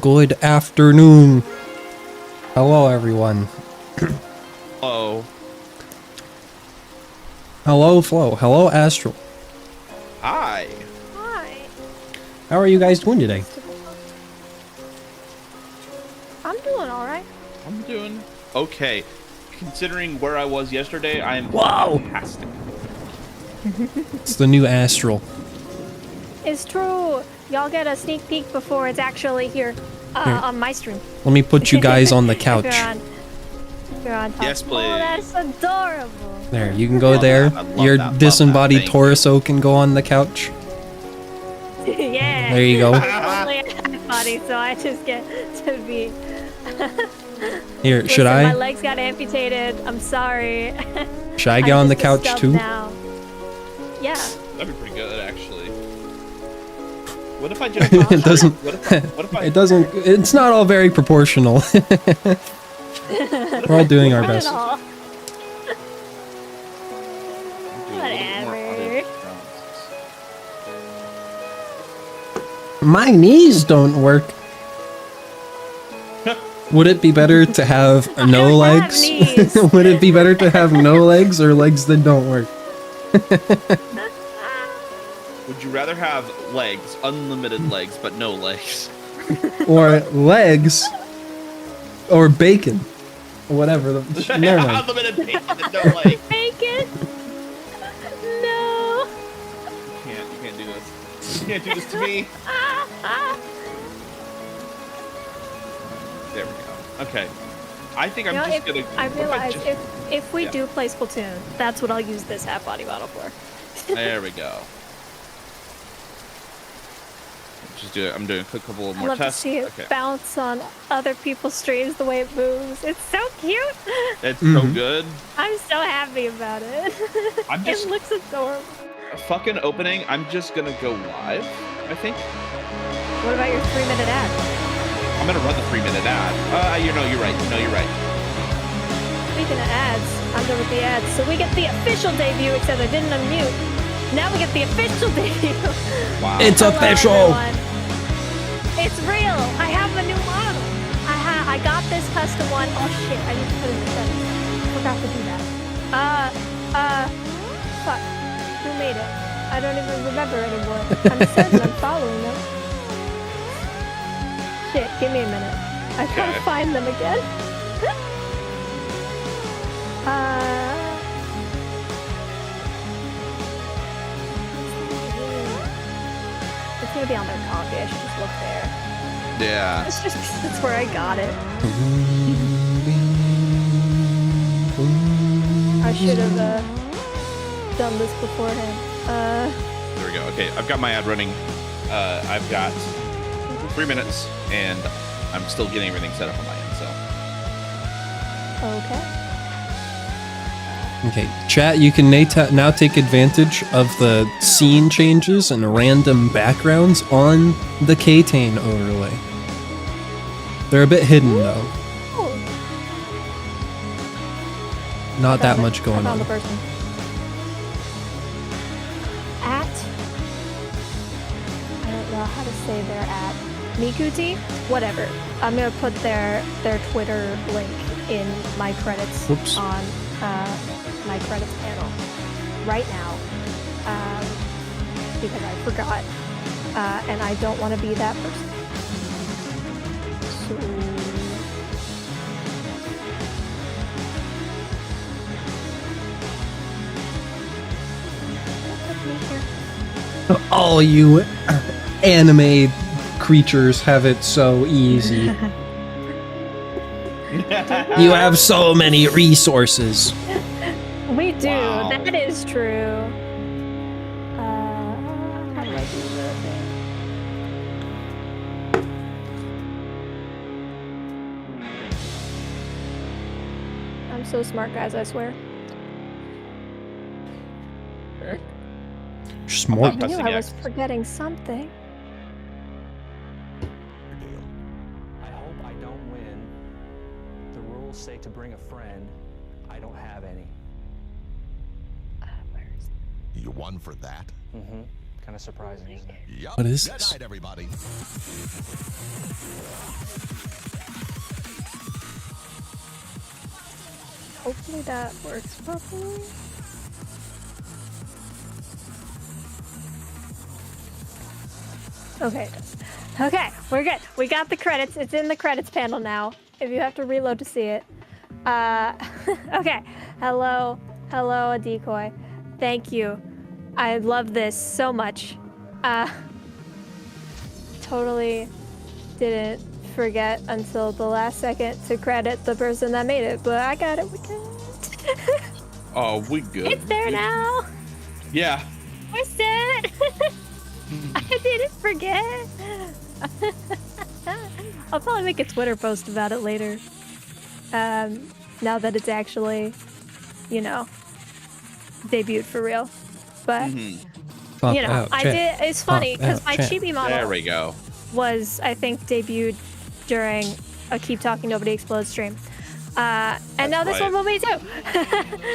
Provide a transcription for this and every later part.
Good afternoon. Hello, everyone. Hello. Hello, Flo. Hello, Astral. Hi. Hi. How are you guys doing today? I'm doing all right. I'm doing okay. Considering where I was yesterday, I am fantastic. It's the new Astral. It's true. Y'all get a sneak peek before it's actually here, on my stream. Let me put you guys on the couch. If you're on top. Yes, please. Oh, that's adorable. There, you can go there. that. Your Love that. disembodied Thank torso can go on the couch. Yeah. There you go. I'm only a body, so I just get to be. Here, Listen, should my I? legs got amputated. I'm sorry. Should I get on the couch too? Now. Yeah. That'd be pretty good, actually. What if I just? It doesn't. What if I? It doesn't. It's not all very proportional. We're all doing our Not at best. all. do a little bit more Whatever. My knees don't work. Would it be better to have no don't have legs? knees. Would it be better to have no legs or legs that don't work? Would you rather have legs, unlimited legs, but no legs? Or legs? Or bacon? Or whatever. Never mind. Unlimited bacon and no legs. Bacon. No. You can't do this. You can't do this to me. There we go. Okay. I think I'm just gonna. I what realize just- if we Yeah. do play Splatoon, that's what I'll use this half body model for. There we go. Just do it. I'm doing a quick couple of I more love tests. to see it Okay. bounce on other people's streams the way it moves. It's so cute. It's so good. I'm so happy about it. I'm just- It looks adorable. A fucking opening. I'm just gonna go live. I think What about your 3-minute ad? I'm gonna run the 3-minute ad. You're right. No, you're right. Speaking of ads, I'm done with the ads. So we get the official debut, except I didn't unmute. Now we get the official debut. Wow. It's Hello, official! everyone. It's real. I have a new model. I got this custom one. Oh shit! I need to put in the settings. Forgot to do that. Fuck. Who made it? I don't even remember anymore. I'm certain I'm following them. Shit! Give me a minute. I gotta Okay. find them again. It's gonna be on their copy. I should just look there. Yeah. That's where I got it. I should have done this beforehand. There we go. Okay, I've got my ad running. I've got 3 minutes, and I'm still getting everything set up on my end. So. Okay. Okay, chat, you can now take advantage of the scene changes and random backgrounds on the K-Tane overlay. They're a bit hidden, though. Oh, Not that found it. much I going found the on. person. At. I don't know how to say their at. Mikuti? Whatever. I'm gonna put their Twitter link in my credits Whoops. on my credits panel right now because I forgot and I don't want to be that person. So All you anime creatures have it so easy. You have so many resources. we do. Wow. That is true. How do I do the thing? I'm so smart, guys. I swear. Smart. I knew Pressing I was X. forgetting something. I hope I don't win. The rules say to bring a friend. I don't have any. Where is You won for that? Mm-hmm. Kind of surprising, isn't it? Yup. What is Good this? night, everybody. Hopefully that works properly. Okay. Okay, we're good. We got the credits. It's in the credits panel now. If you have to reload to see it. Okay. Hello, a decoy. Thank you. I love this so much. Totally didn't forget until the last second to credit the person that made it, but I got it. We good. Oh, we good. It's there now. Yeah. I said. I didn't forget. I'll probably make a Twitter post about it later. Now that it's actually, you know, debuted for real. But Pop you know, out, I chat. did. It's funny Pop because out, my chat. chibi model There we go. was, I think, debuted during a Keep Talking Nobody Explodes stream. And now this right. one will be too.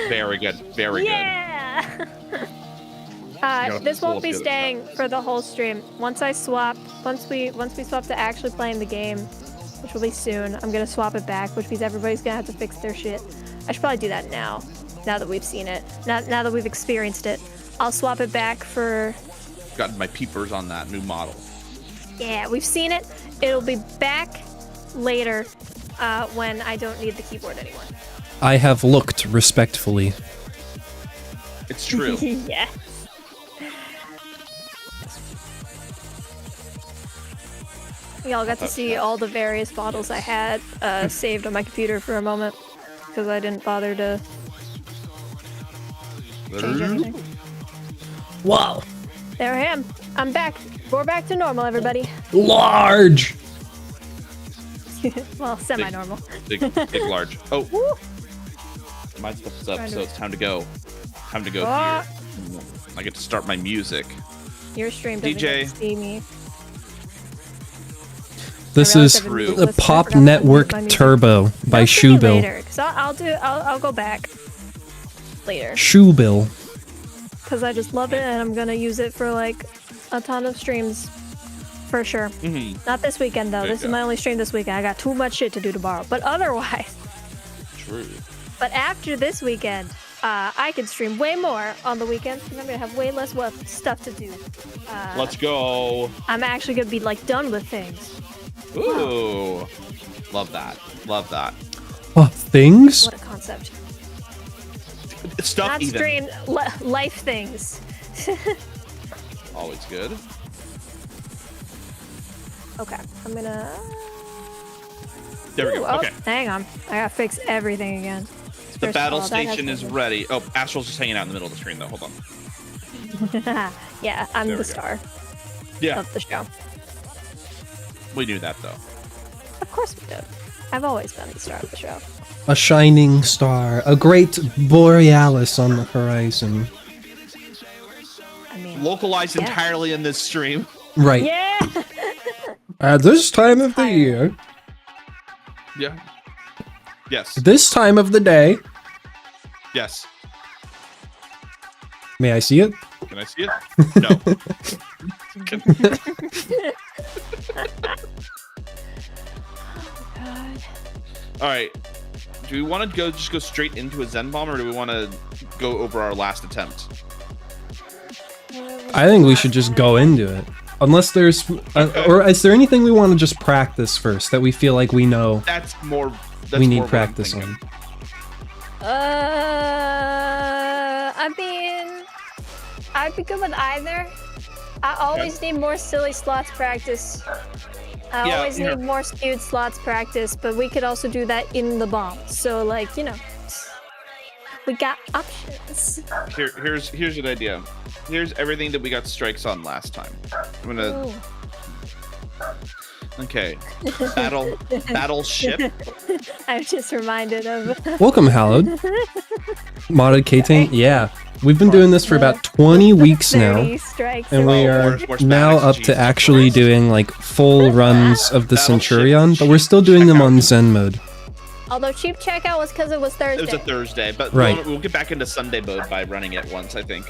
Very good. Very Yeah. know, This won't be we'll get it staying for the whole stream. Once we swap to actually playing the game, which will be soon, I'm gonna swap it back, which means everybody's gonna have to fix their shit. I should probably do that now that we've seen it, now that we've experienced it. I'll swap it back for. good. Got my peepers on that new model. Yeah, we've seen it. It'll be back later when I don't need the keyboard anymore. I have looked respectfully. It's true. Yeah. Y'all got to see all the various bottles I had saved on my computer for a moment because I didn't bother to change anything. Wow. There I am. I'm back. We're back to normal, everybody. Large. Well, semi-normal. Big, large. Oh, Woo! my stuff's up, Trying so to- it's time to go. Time to go Ah. here. I get to start my music. Your stream doesn't DJ. get to see me. This I realized is I've been muted the listening. I Pop forgot to Network mute my music. Turbo by Don't see me Shoebill. later, 'cause I'll go back later. Shoebill. Because I just love it and I'm gonna use it for like a ton of streams for sure. Not this weekend though. There you This is go. my only stream this weekend. I got too much shit to do tomorrow. But otherwise, True. but after this weekend, I can stream way more on the weekends because I'm gonna have way less stuff to do. Let's go. I'm actually gonna be like done with things. Ooh. Love that. Love that. Things? What a concept. Stuff Not even. stream life things. Always good. Okay, I'm gonna. There we Ooh, go. oh, Okay. hang on. I gotta fix everything again. The First of battle all, that has station is been- ready. Oh, Astral's just hanging out in the middle of the screen, though. Hold on. Yeah, I'm There the we go. star Yeah, of the show. we knew that, though. Of course we did. I've always been the star of the show. A shining star. A great borealis on the horizon. I mean, Localized Yeah. entirely in this stream. Right. yeah. At this time of the year, Yeah. Yes. this time of the day, Yes. may I see it? Can I see it? No. God. All right. Do we want to just go straight into a Zen bomb, or do we want to go over our last attempt? I think we should just go into it. Unless there's... or is there anything we want to just practice first that we feel like we know That's more. That's we need more what I'm practice thinking. on? I mean, I'd be good with either. I always need more silly slots practice. I Yeah, always here. need more skewed slots practice, but we could also do that in the bomb. So, like, you know, we got options. Here's an idea. Here's everything that we got strikes on last time. I'm gonna. Ooh. Okay. Battleship. I'm just reminded of. Welcome, Hallowed. Modded K-Tank? Yeah. We've been doing this for about 20 weeks 30 now. strikes. And we Oh, are more now schematics, up Jesus to actually Christ. doing like full runs of the Battleship Centurion, but we're still doing them on checkout. Zen mode. Although cheap checkout was because it was It Thursday. was a Thursday, but Right. we'll get back into Sunday mode by running it once, I think.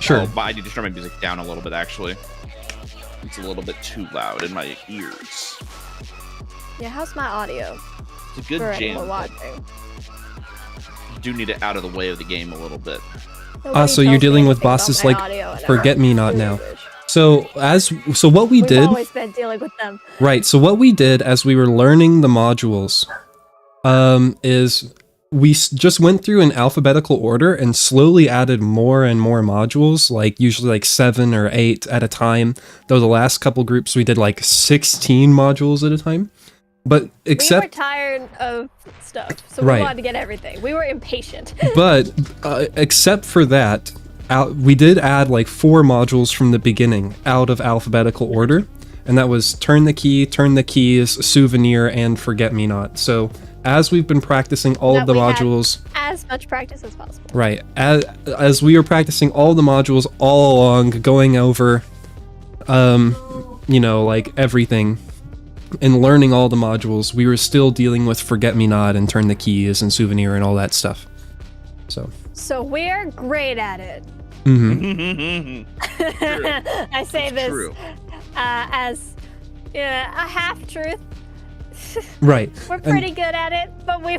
Sure. Oh, but I need to turn my music down a little bit, actually. It's a little bit too loud in my ears. Yeah, how's my audio? It's a good For jam. anyone But watching. you do need it out of the way of the game a little bit. Nobody So you're tells me dealing with anything about bosses my like audio and Forget Me Not really now. wish. So what we We've did, always been dealing with them. right? So what we did as we were learning the modules, is we just went through in alphabetical order and slowly added more and more modules, like usually like 7 or 8 at a time. Though the last couple groups we did like 16 modules at a time. But We were except tired of stuff, so Right. we wanted to get everything. We were impatient. but except for that, we did add like 4 modules from the beginning out of alphabetical order, and that was Turn the Key, Turn the Keys, Souvenir, and Forget Me Not. So as we've been practicing all of That the we had modules, as much practice as possible. right, as we were practicing all the modules all along, going over, you know, like everything, and learning all the modules, we were still dealing with Forget Me Not and Turn the Keys and Souvenir and all that stuff. So we're great at it. I say this True. as a half truth. Right. We're pretty good at it, but we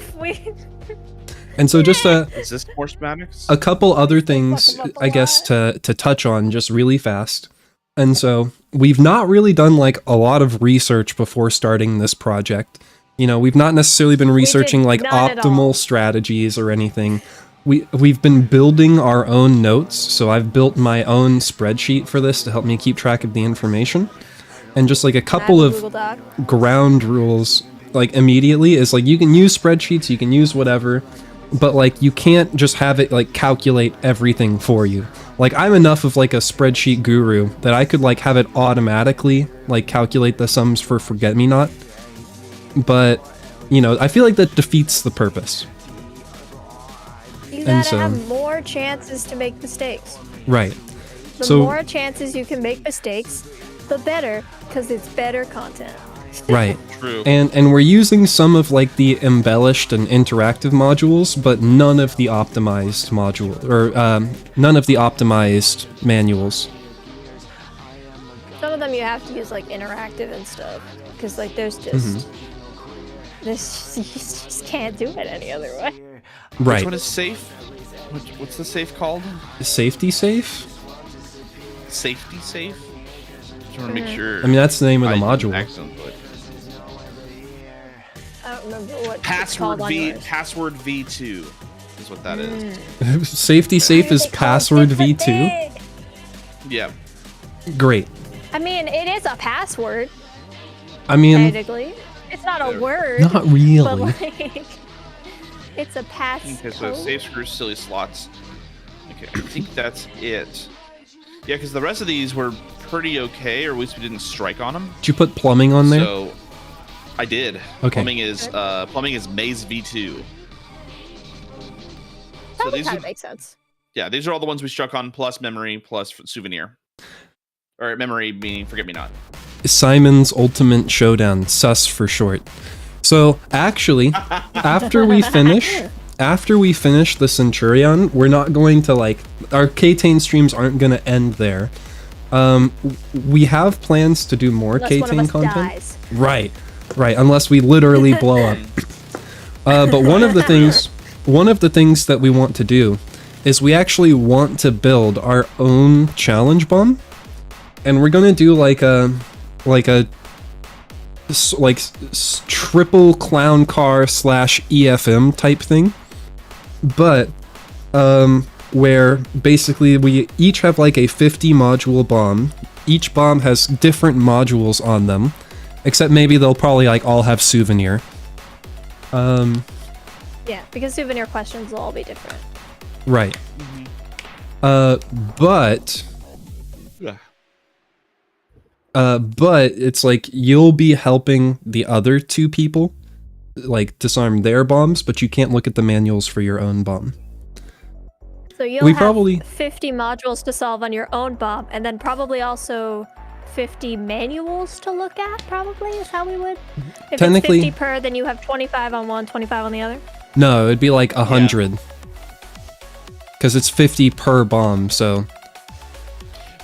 And so just Is this more schematics? a couple other things, Fuck 'em up a I guess, lot. to touch on just really fast. And so we've not really done like a lot of research before starting this project. You know, we've not necessarily been researching like none at all. optimal strategies or anything. We've been building our own notes. So I've built my own spreadsheet for this to help me keep track of the information. And just like a couple of Google Doc. ground rules, like immediately, is like you can use spreadsheets, you can use whatever, but like you can't just have it like calculate everything for you. Like I'm enough of like a spreadsheet guru that I could like have it automatically like calculate the sums for Forget Me Not. But you know, I feel like that defeats the purpose. You And gotta so- have more chances to make mistakes. Right. The So- more chances you can make mistakes, the better, because it's better content. Right. True. And we're using some of like the embellished and interactive modules, but none of the optimized none of the optimized manuals. Some of them you have to use like interactive and stuff, because like there's just this you just can't do it any other way. Which Right. one is safe? What's the safe called? Safety safe? Safety safe? Just want to make sure. I mean, that's the name of the I didn't module. accidentally- I don't remember what it's Password called on V. yours. Password V2 is what that is. Safety safe is They call it password different V2. thing. Yeah. Great. I mean, it is a password, I mean, technically. It's not a word. not But really. like, it's a pass Okay, so code. safe screw, silly slots. Okay, I think that's it. Yeah, because the rest of these were pretty okay, or at least we didn't strike on them. Did you put plumbing on there? So I did. Okay. Plumbing is Maze V2. That would these kind are, of make sense. yeah, these are all the ones we struck on, plus memory, plus souvenir. Or memory meaning Forget Me Not. Simon's Ultimate Showdown, sus for short. So actually, after we finish the Centurion, we're not going to like our K-Tane streams aren't going to end there. We have plans to do more Unless one of K-Tane us content. dies. Right, unless we literally blow up. But one of the things that we want to do is we actually want to build our own challenge bomb, and we're gonna do like a triple clown car / EFM type thing, but where basically we each have like a 50 module bomb. Each bomb has different modules on them, except maybe they'll probably like all have souvenir. Yeah, because souvenir questions will all be different. Right. But it's like you'll be helping the other 2 people like disarm their bombs, but you can't look at the manuals for your own bomb. So you'll We have probably- 50 modules to solve on your own bomb, and then probably also 50 manuals to look at, probably, is how we would. If Technically- it's 50 per, then you have 25 on one, 25 on the other. No, it'd be like 100. Because it's 50 per bomb, so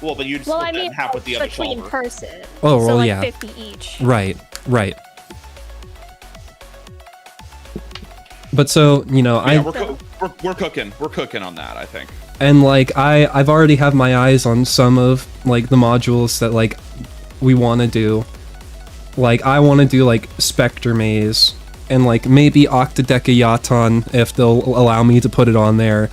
Well, but you'd Well, split I that mean, in half with the other between solver. person. Oh, so well, like yeah. 50 each. Right, right. But so, you know, Yeah, we're cooking on that, I think. and like I've already have my eyes on some of like the modules that like we want to do. Like I want to do like Spectre Maze and like maybe Octadecayaton if they'll allow me to put it on there.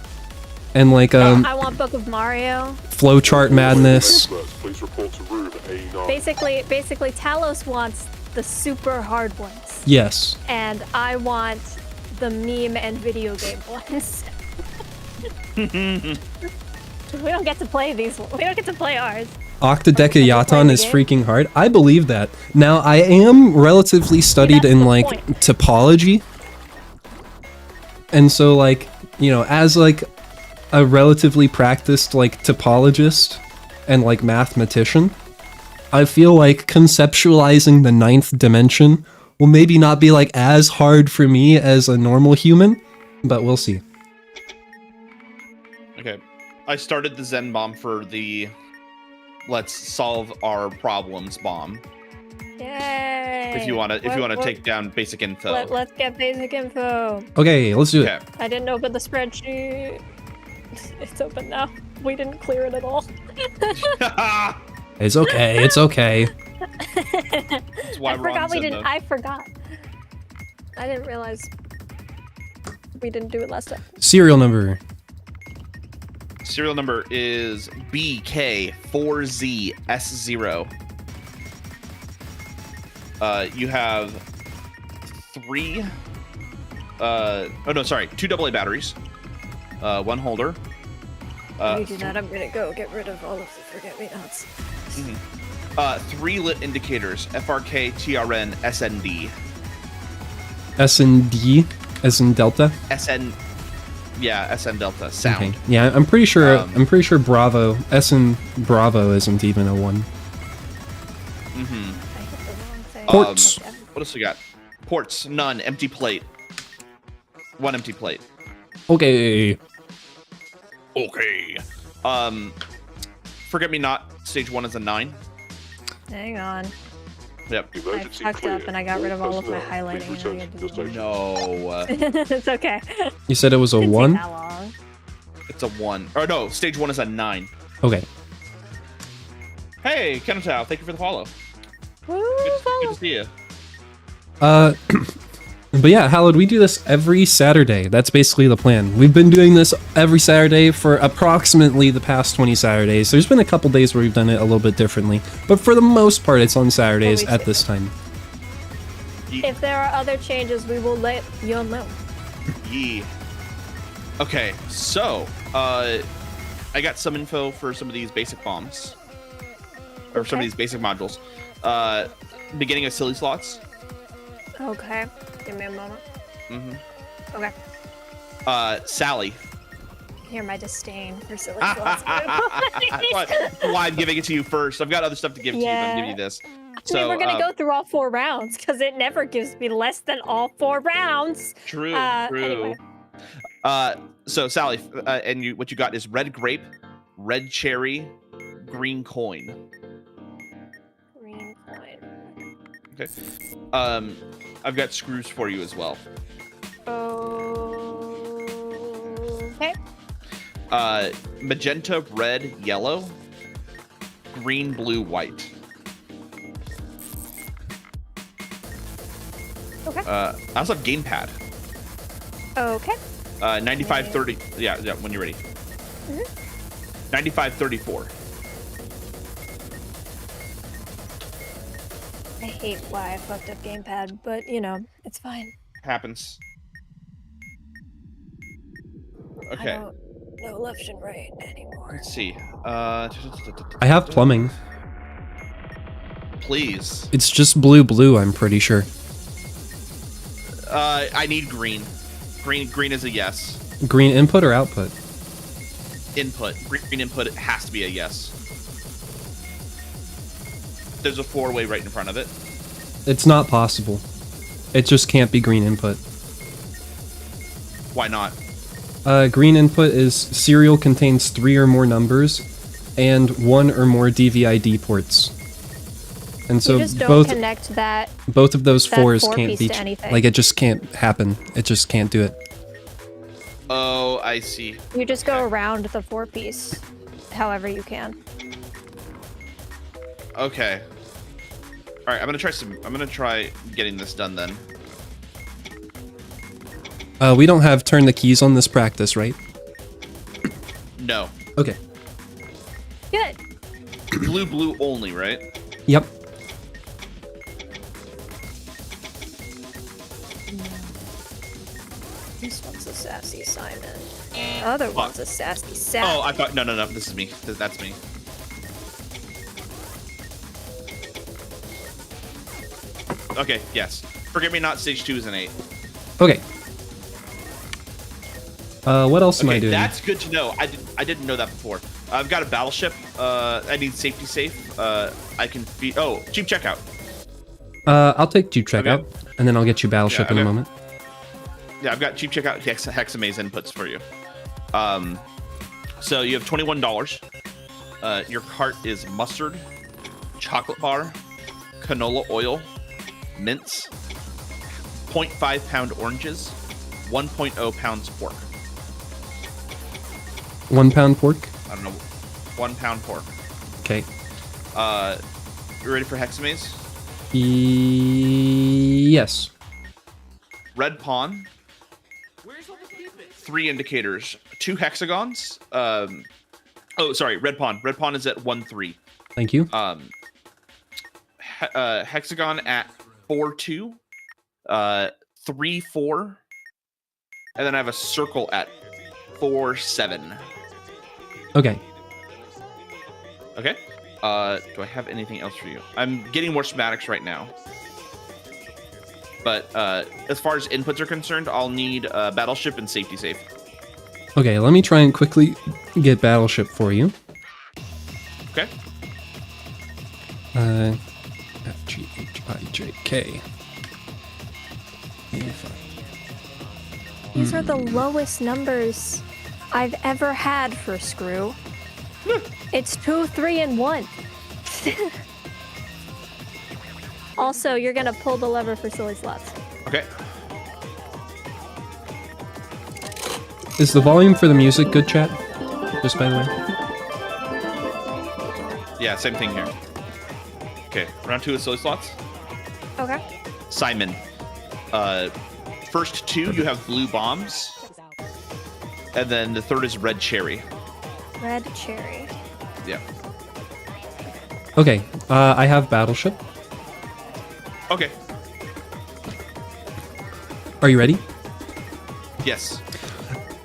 And like I want Book of Mario. Flowchart Madness. Please report to room A9. Basically, Talos wants the super hard ones, Yes. and I want the meme and video game ones. We don't get to play these. We don't get to play ours. Octadecayaton is freaking hard. I believe that. Now I am relatively studied that's in the like point. topology. And so like, you know, as like a relatively practiced like topologist and like mathematician, I feel like conceptualizing the ninth dimension will maybe not be like as hard for me as a normal human, but we'll see. Okay. I started the Zen bomb for the let's solve our problems bomb. Yay! If you wanna take down basic info. Let's get basic info. Okay, let's do Okay. it. I didn't open the spreadsheet. It's open now. We didn't clear it at all. It's okay, it's okay. That's why I we're on forgot we Zen didn't. mode. I forgot. I didn't realize we didn't do it last time. Serial number. Serial number is BK4ZS0. You have two AA batteries, one holder. You do that, I'm gonna go get rid of all of the forget-me-nots. 3 lit indicators: FRK, TRN, SND. S&D as in Delta. SN Delta sound. Okay. Yeah, I'm pretty sure Bravo S and Bravo isn't even a 1. I hit the wrong thing. Ports. What else we got? Ports, none. Empty plate. 1 empty plate. Okay. Okay. Forget me not. Stage 1 is a 9. Hang on. Yep. I Emergency fucked clear. up and I got rid of all of my Personnel, highlighting. please And I return had to to the do it. station. No. It's okay. You said it was a Didn't take 1? that long. It's a 1. Or no, stage 1 is a 9. Okay. Hey, Kenotao, thank you for the follow. Woo, Good follow. to see you. But yeah, Hallowed, we do this every Saturday. That's basically the plan. We've been doing this every Saturday for approximately the past 20 Saturdays. There's been a couple days where we've done it a little bit differently, but for the most part, it's on Saturdays Always at this time. If there are other changes, we will let you know. Yee. Okay, so I got some info for some of these basic bombs, or some of Okay. these basic modules. Beginning of silly slots. Okay. Give me a moment. Okay. Sally. Hear my disdain for silly slots. That's why I'm giving it to you first. I've got other stuff to give to you, but I'm giving you this. I mean, So we're gonna go through all 4 rounds because it never gives me less than all 4 rounds. True. Anyway. So Sally, and what you got is red grape, red cherry, green coin. Green coin. Okay. I've got screws for you as well. Okay. Magenta, red, yellow, green, blue, white. Okay. I also have gamepad. Okay. 9530. Yeah, when you're ready. 9534. I hate why I fucked up gamepad, but you know, it's fine. Happens. Okay. I don't know left and right anymore. Let's see. I have plumbing. Please. It's just blue, I'm pretty sure. I need green. Green is a yes. Green input or output? Input. Green input has to be a yes. There's a 4-way right in front of it. It's not possible. It just can't be green input. Why not? Green input is serial contains 3 or more numbers, and one or more DVI-D ports. And so you just don't both connect that. both of those that fours four can't piece be to anything. like it just can't happen. It just can't do it. Oh, I see. You just go around the 4-piece, however you can. Okay. All right, I'm gonna try getting this done then. We don't have turn the keys on this practice, right? No. Okay. Good. Blue only, right? Yep. This one's a sassy Simon. The other one's a sassy Sally. Oh, I thought no. This is me. That's me. Okay. Yes. Forget Me Not. Stage 2 is an 8. Okay. What else am I Okay, doing? that's good to know. I didn't know that before. I've got a battleship. I need safety safe. I can feed. Oh, cheap checkout. I'll take cheap checkout, Okay. and then I'll get you battleship in a okay. moment. Yeah, I've got cheap checkout hexamaze inputs for you. So you have $21. Your cart is mustard, chocolate bar, canola oil, mints, 0.5 pound oranges, 1.0 pounds pork. 1 pound pork. I don't know, 1 pound pork. Okay. You ready for hexamaze? Yes. Red pawn. 3 indicators, 2 hexagons. Oh, sorry, red pawn. Red pawn is at 1-3. Thank you. Hexagon at 4-2, 3-4, and then I have a circle at 4-7. Okay. Okay. Do I have anything else for you? I'm getting more schematics right now. But as far as inputs are concerned, I'll need battleship and safety safe. Okay, let me try and quickly get battleship for you. Okay. FGHIJK. These are the lowest numbers I've ever had for screw. It's 2, 3, and 1. Also, you're gonna pull the lever for silly slots. Okay. Is the volume for the music good, chat? Just by the way. Yeah, same thing here. Okay, round 2 is silly slots. Okay. Simon. First 2, you have blue bombs. And then the third is red cherry. Red cherry. Yeah. Okay, I have battleship. Okay. Are you ready? Yes.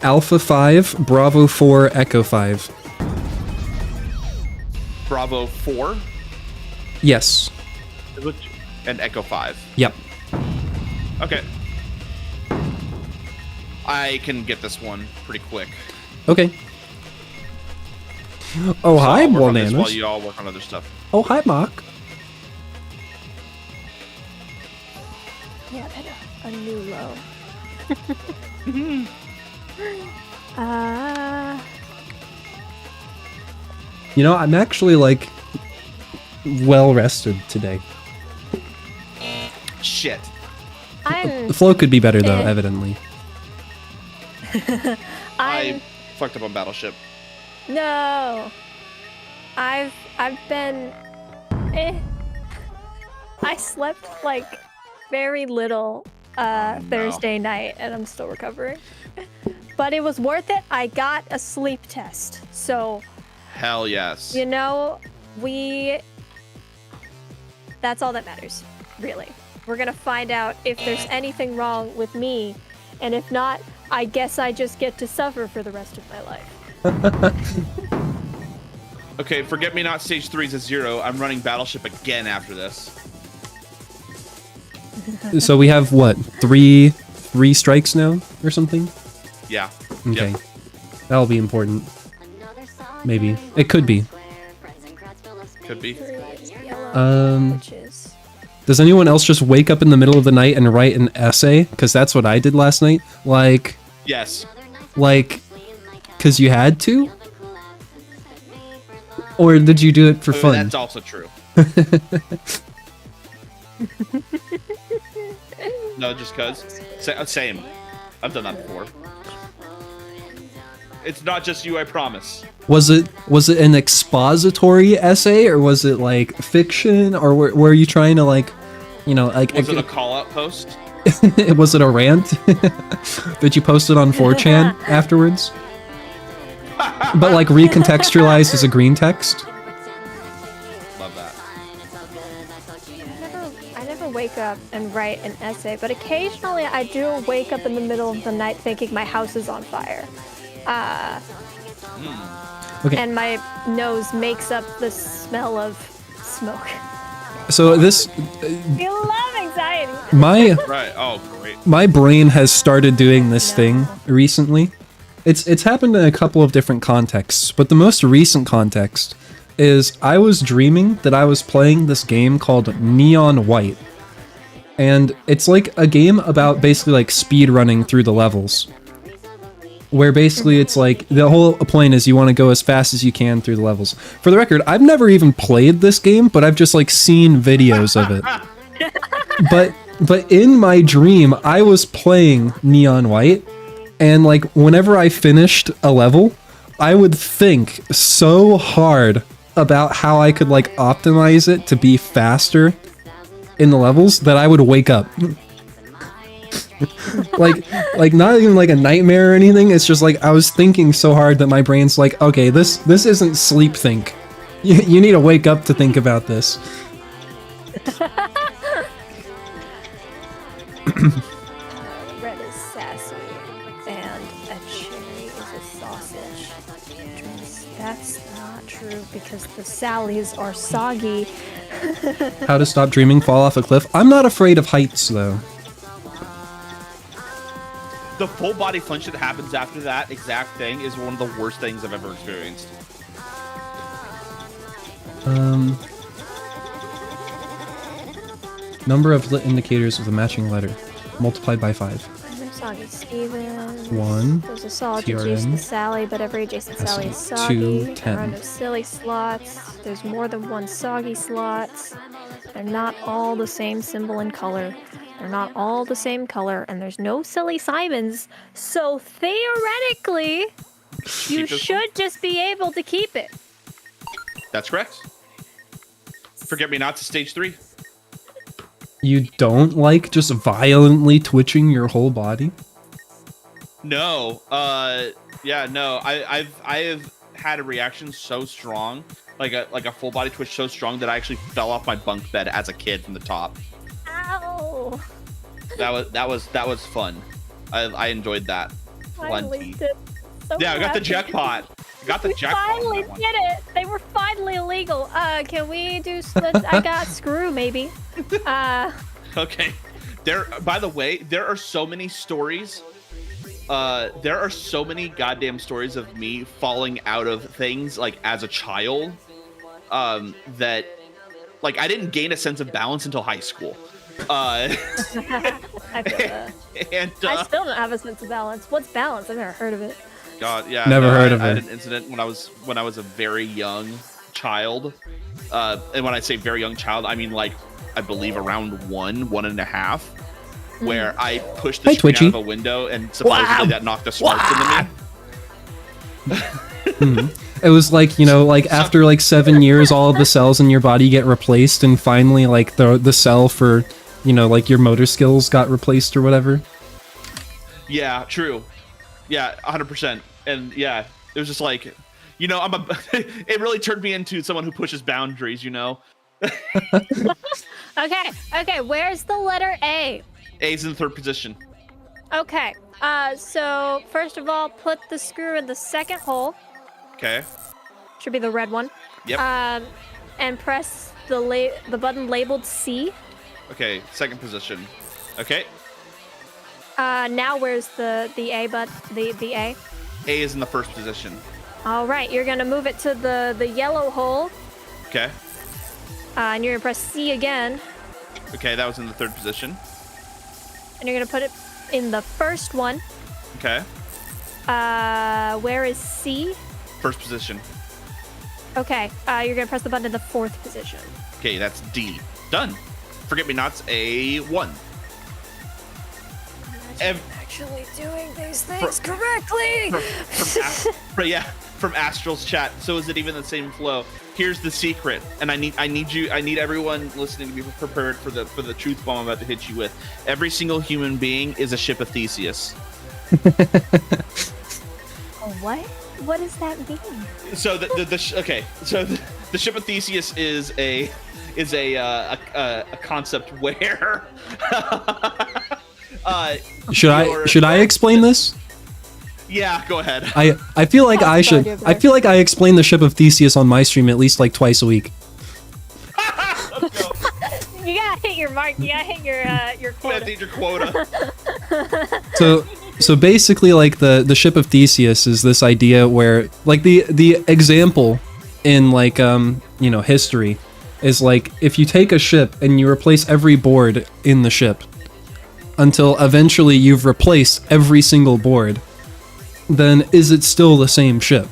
Alpha 5, Bravo 4, Echo 5. Bravo 4 Yes. and Echo 5. Yep. Okay. I can get this one pretty quick. Okay. Oh, So hi, I'll work on this while bananas. you all work on other stuff. Oh, hi, Mark. Yeah, a new low. You know, I'm actually, like, well rested today. Shit. The flow could be better, though, evidently. I fucked up on Battleship. No. I've been I slept like very little Thursday night and I'm still recovering. But it was worth it. I got a sleep test. So Hell yes. you know, that's all that matters, really. We're gonna find out if there's anything wrong with me, and if not, I guess I just get to suffer for the rest of my life. Okay, Forget Me Not Stage 3 is a 0. I'm running Battleship again after this. So we have, what, three strikes now, or something? Yeah. Okay. Yep. That'll be important. Maybe. It could be. Could be. Does anyone else just wake up in the middle of the night and write an essay? Because that's what I did last night. Yes. Because you had to? Or did you do it for fun? That's also true. No, just cause. Same. I've done that before. It's not just you, I promise. Was it an expository essay, or was it like fiction, or were you trying to like, you know, like? Was it a call-out post? Was it a rant? Did you post it on 4chan afterwards? But like recontextualized as a green text? Love that. I never wake up and write an essay, but occasionally I do wake up in the middle of the night thinking my house is on fire. Okay. And my nose makes up the smell of smoke. So this, You love anxiety. my Right. Oh, great. my brain has started doing this thing recently. It's happened in a couple of different contexts, but the most recent context is I was dreaming that I was playing this game called Neon White. And it's like a game about basically like speed running through the levels. Where basically it's like the whole point is you want to go as fast as you can through the levels. For the record, I've never even played this game, but I've just like seen videos of it. But in my dream, I was playing Neon White, and like whenever I finished a level, I would think so hard about how I could like optimize it to be faster in the levels that I would wake up. like not even like a nightmare or anything. It's just like I was thinking so hard that my brain's like, okay, this isn't sleep think. You need to wake up to think about this. Red is sassy, and a cherry is a sausage. That's not true because the Sallys are soggy. How to stop dreaming, fall off a cliff. I'm not afraid of heights though. The full body flinch that happens after that exact thing is one of the worst things I've ever experienced. Number of lit indicators of the matching letter multiplied by 5. There's soggy Stevens. 1. There's a solid TRN. adjacent Sally, but every adjacent Sally is SC2, soggy. 10. There are no silly slots. There's more than one soggy slots. They're not all the same symbol and color. They're not all the same color, and there's no silly Simons. So theoretically, you should just be able to keep it. That's correct. Forget me not to stage 3. You don't like just violently twitching your whole body? No. Yeah, no. I have had a reaction so strong, like a full body twitch so strong that I actually fell off my bunk bed as a kid from the top. Ow! That was fun. I enjoyed that. Finally Plenty. did. So Yeah, I got the happy. jackpot. I got the We jackpot. on finally that one. did it. They were finally illegal. Can we do? I got screw maybe. Okay. By the way, there are so many stories. There are so many goddamn stories of me falling out of things like as a child. That like I didn't gain a sense of balance until high school. I feel that. And I still don't have a sense of balance. What's balance? I've never heard of it. God, yeah. Never heard of I had it. an incident when I was a very young child. And when I say very young child, I mean like I believe around 1.5, where I pushed the Hi, screen Twitchy. out of a window and supposedly that knocked the smarts into me. It was like, you know, like after like 7 years, all of the cells in your body get replaced, and finally like the cell for, you know, like your motor skills got replaced or whatever. Yeah, true. Yeah, 100%. And yeah, it was just like, you know, it really turned me into someone who pushes boundaries, you know? Okay, where's the letter A? A's in 3rd position. Okay, so first of all, put the screw in the second hole. Okay. Should be the red one. Yep. And press the button labeled C. Okay, 2nd position. Okay. Now where's the A the A? A is in the 1st position. All right, you're gonna move it to the yellow hole, Okay. and you're gonna press C again, Okay, that was in the 3rd position. and you're gonna put it in the first one. Okay. Where is C? 1st position. Okay, you're gonna press the button in the 4th position. Okay, that's D. Done. Forget me nots A1. Actually doing these things correctly. From Astral's chat. So is it even the same flow? Here's the secret, and I need everyone listening to be prepared for the truth bomb I'm about to hit you with. Every single human being is a ship of Theseus. Oh, what? What does that mean? So the ship of Theseus is a concept where should I explain this? Yeah, go ahead. I feel like I should. I feel like I explain the ship of Theseus on my stream at least like twice a week. You gotta hit your mark. You gotta hit your quota. Hit your quota. So basically, like the ship of Theseus is this idea where, like, the example in like history is like if you take a ship and you replace every board in the ship until eventually you've replaced every single board, then is it still the same ship?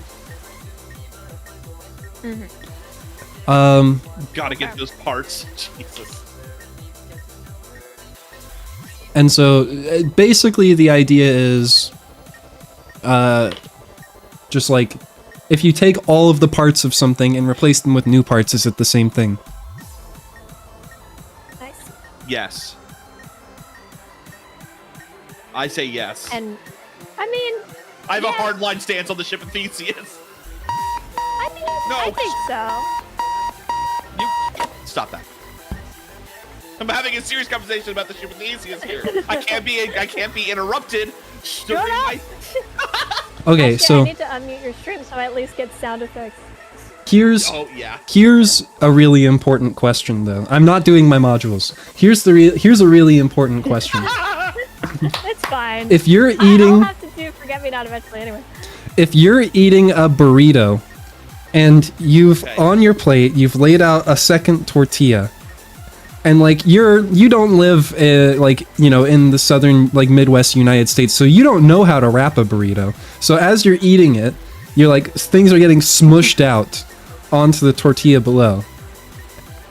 Gotta get those parts. Jesus. And so basically the idea is just like if you take all of the parts of something and replace them with new parts, is it the same thing? Nice. Yes. I say yes. And I mean, I have a hard line stance on the ship of Theseus. I think so. Stop that. I'm having a serious conversation about the ship of Theseus here. I can't be interrupted. during my- Okay, Actually, so I need to unmute your stream so I at least get sound effects. here's Here's a really important question though. I'm not doing my modules. Here's a really important question. It's fine. If you're eating I'll have to do Forget Me Not eventually anyway. If you're eating a burrito and you've on your plate you've laid out a second tortilla, and like you don't live like in the southern like Midwest United States, so you don't know how to wrap a burrito. So as you're eating it, you're like things are getting smushed out onto the tortilla below.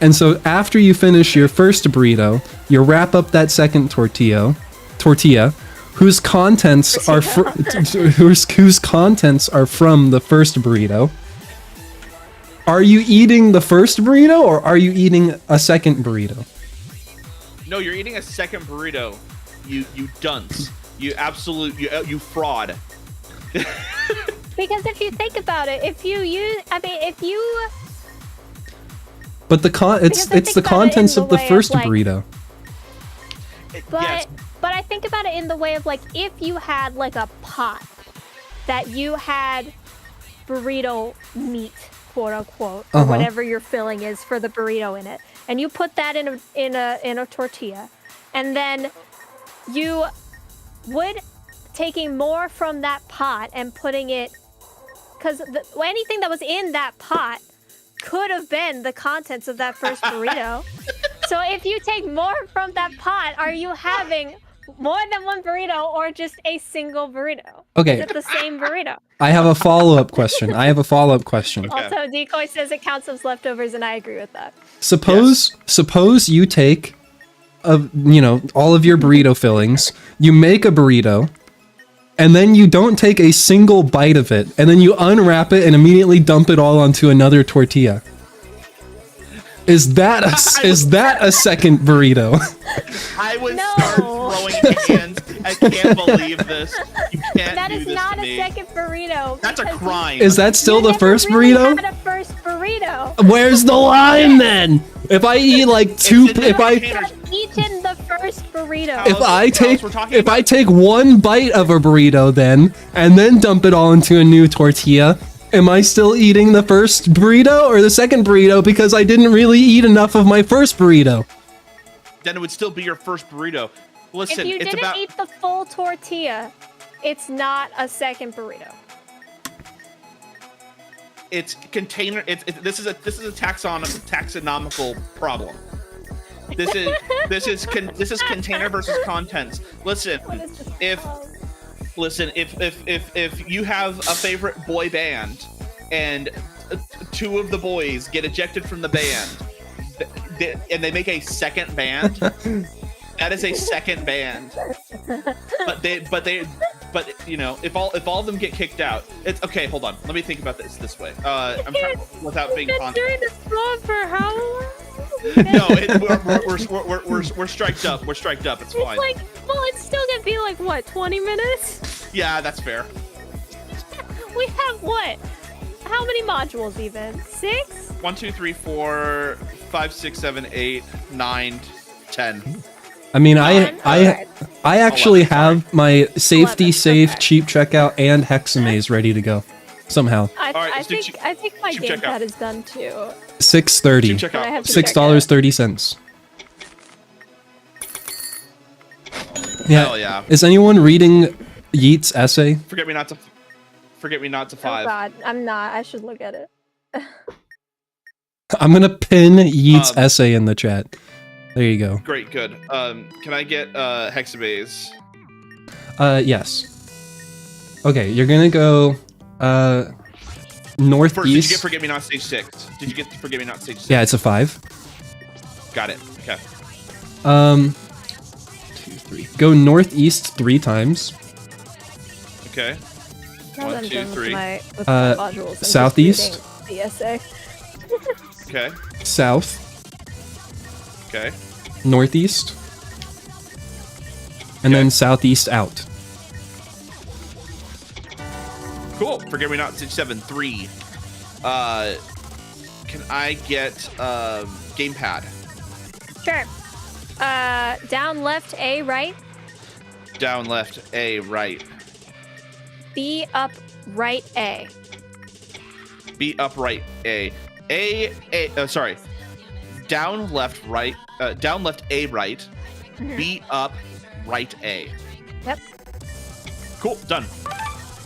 And so after you finish your first burrito, you wrap up that second tortilla whose contents are whose contents are from the first burrito. Are you eating the first burrito or are you eating a second burrito? No, you're eating a second burrito. You dunce. You fraud. Because if you think about it, But it's the contents of the first burrito. But I think about it in the way of like if you had like a pot that you had burrito meat, quote unquote, or whatever your filling is for the burrito in it, and you put that in a tortilla, and then you would taking more from that pot and putting it, because anything that was in that pot could have been the contents of that first burrito. So if you take more from that pot, are you having more than one burrito or just a single burrito? Okay. Is it the same burrito? I have a follow-up question. Okay. Also, Decoy says it counts as leftovers, and I agree with that. Suppose you take all of your burrito fillings, you make a burrito, and then you don't take a single bite of it, and then you unwrap it and immediately dump it all onto another tortilla. Is that a second burrito? I would start throwing hands. I can't believe this. You can't That do is this not to a me. second burrito. That's a crime. Is that still the first burrito? Had a first burrito. Where's the line then? If I eat like two, if I Eaten the first burrito. if I take one bite of a burrito then and then dump it all into a new tortilla, am I still eating the first burrito or the second burrito because I didn't really eat enough of my first burrito? Then it would still be your first burrito. Listen, if you it's didn't about eat the full tortilla, it's not a second burrito. it's container. This is a taxonomical problem. This is container versus contents. Listen, if you have a favorite boy band and two of the boys get ejected from the band, and they make a second band, that is a second band. But you know, if all of them get kicked out, it's okay. Hold on, let me think about this way. I'm trying without being We've been doing this song for how long? No, we're striked up. We're striked up. It's fine. Like, well, it's still gonna be like what, 20 minutes? Yeah, that's fair. We have what? How many modules even? 6? 1, 2, 3, 4, 5, 6, 7, 8, 9, 10. I mean, Alright. I actually 11, sorry. have my safety 11, safe okay. cheap checkout and hexamaze ready to go. Somehow. I let's do think my cheap checkout. gamepad is done too. $6.30. Check But I out. have to check $6.30. Yeah. Hell yeah. Is anyone reading Yeat's essay? Forget me not to Oh 5. god, I'm not. I should look at it. I'm gonna pin Yeat's Um, essay in the chat. There you go. Great, good. Can I get hexabase? Yes. Okay, you're gonna go northeast. First, did you get Forget Me Not stage 6? Did you get Forget Me Not stage 6? Yeah, it's a 5. Got it. Okay. 2, 3. Go northeast 3 times. Okay. Now 1, that I'm 2, done with 3. my modules, I'm just southeast. reading the essay. Okay. South. Okay. Northeast. And then southeast out. Cool. Forget Me Not stage 7. 3. Can I get gamepad? Sure. Down left, A right, Down left, A right. B up right, A. B upright, A. Sorry. Down left, right. Down left, A right. B up right, A. Yep. Cool. Done.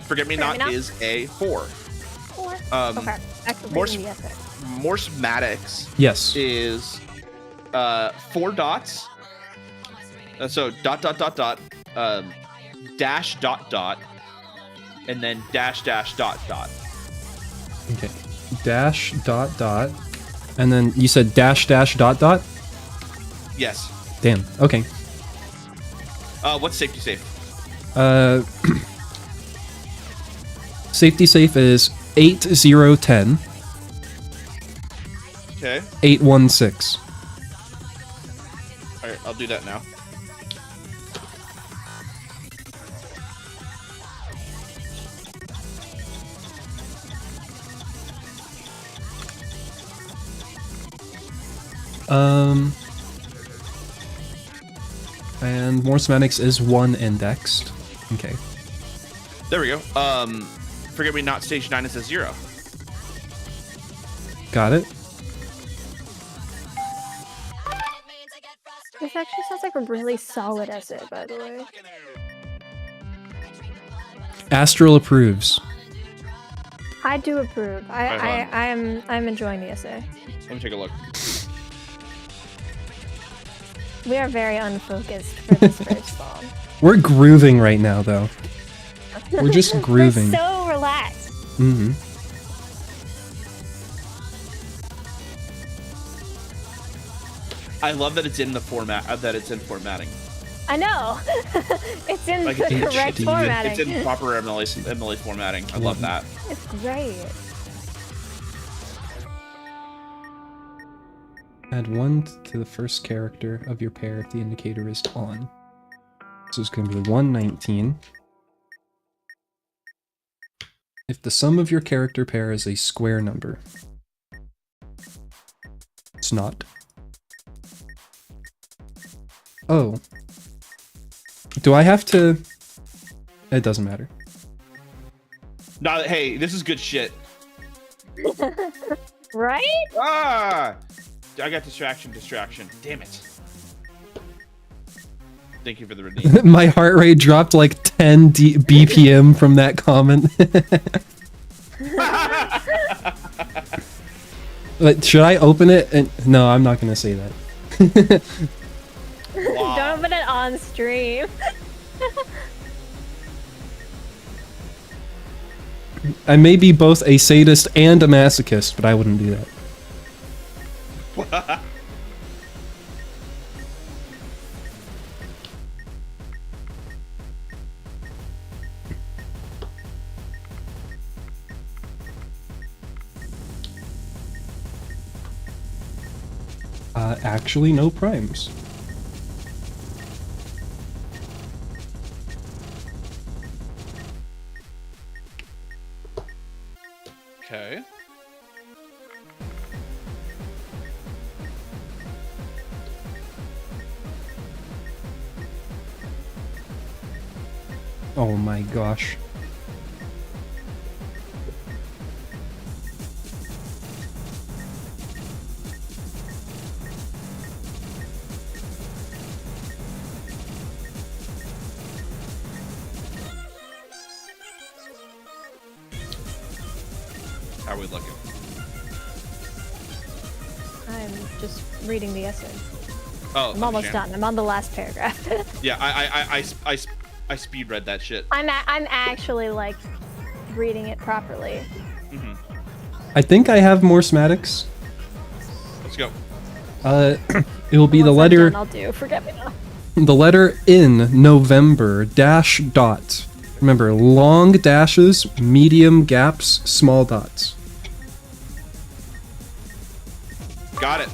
Forget Me Fair Not enough. is a 4. 4. Um, Okay. Actually, more reading the essay. More schematics Yes. is 4 dots. So dot, dash, dot, and then dash, dot. Okay. Dash dot. And then you said dash dot. Yes. Damn. Okay. What's safety safe? Safety safe is 8010 Okay. 816. All right, I'll do that now. And more semantics is 1 indexed. Okay. There we go. Forget Me Not stage 9 is a 0. Got it. This actually sounds like a really solid essay, by the way. Astral approves. I do approve. I'm enjoying the essay. Let me take a look. We are very unfocused for this first song. We're grooving right now, though. We're just grooving. We're so relaxed. Mm-hmm. I love that it's in the format. That it's in formatting. I know. It's in Like the it's correct HD. formatting. It's in proper MLA formatting. I love that. It's great. Add 1 to the first character of your pair if the indicator is on. So it's going to be 119. If the sum of your character pair is a square number. It's not. Oh. Do I have to... It doesn't matter. No, hey, this is good shit. Right? Ah! I got distraction. Damn it. Thank you for the redeem. My heart rate dropped like 10 BPM from that comment. But should I open it? And no, I'm not gonna say that. Wow. Don't open it on stream. I may be both a sadist and a masochist, but I wouldn't do that. Actually, no primes. Okay. Oh my gosh. How are we looking? I'm just reading the essay. Oh, I'm almost understand. done. I'm on the last paragraph. Yeah, I speed read that shit. I'm actually like reading it properly. I think I have more schematics. Let's go. It will be the Once I'm letter, done, I'll do. Forget me not. the letter in November dash dot. Remember, long dashes, medium gaps, small dots. Got it.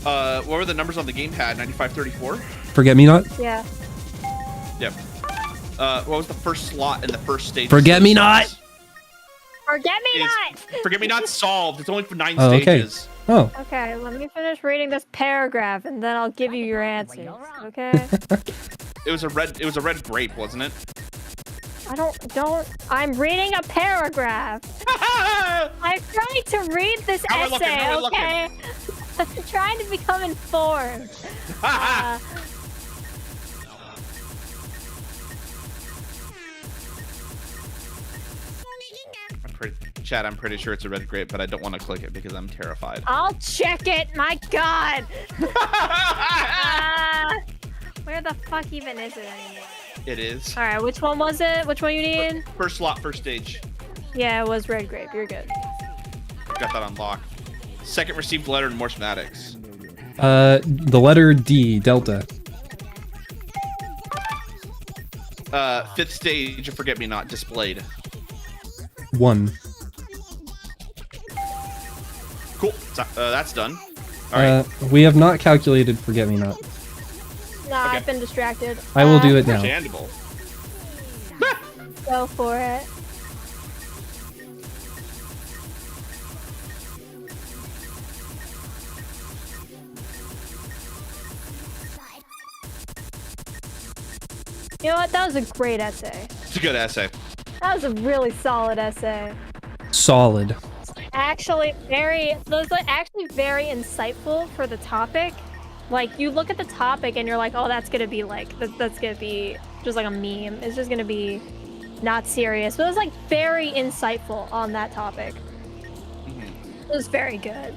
What were the numbers on the gamepad? 9534? Forget me not. Yeah. Yep. What was the first slot in the first stage? Forget me not. Forget me not. Forget me not solved. It's only for 9 Oh, okay. stages. Oh, Okay, let me finish reading this paragraph and then I'll give you your answers. Okay? It was a red grape, wasn't it? I'm reading a paragraph. I'm trying to read this How we looking? essay, How we looking? okay? I'm trying to become informed. Chad, I'm pretty sure it's a red grape, but I don't want to click it because I'm terrified. I'll check it, my god! Where the fuck even is it anymore? It is. Alright, which one was it? Which one you need? First slot, first stage. Yeah, it was red grape. You're good. Got that unlocked. Second received letter in more schematics. the letter D, delta. Fifth stage of Forget Me Not displayed. 1. Cool. That's done. All right. We have not calculated Forget Me Not. Nah, Okay. I've been distracted. I will do it now. Understandable. Go for it. You know what? That was a great essay. It's a good essay. That was a really solid essay. Solid. Actually, actually very insightful for the topic. Like, you look at the topic and you're like, oh, that's gonna be like, that's gonna be just like a meme. It's just gonna be not serious. But it was like very insightful on that topic. It was very good.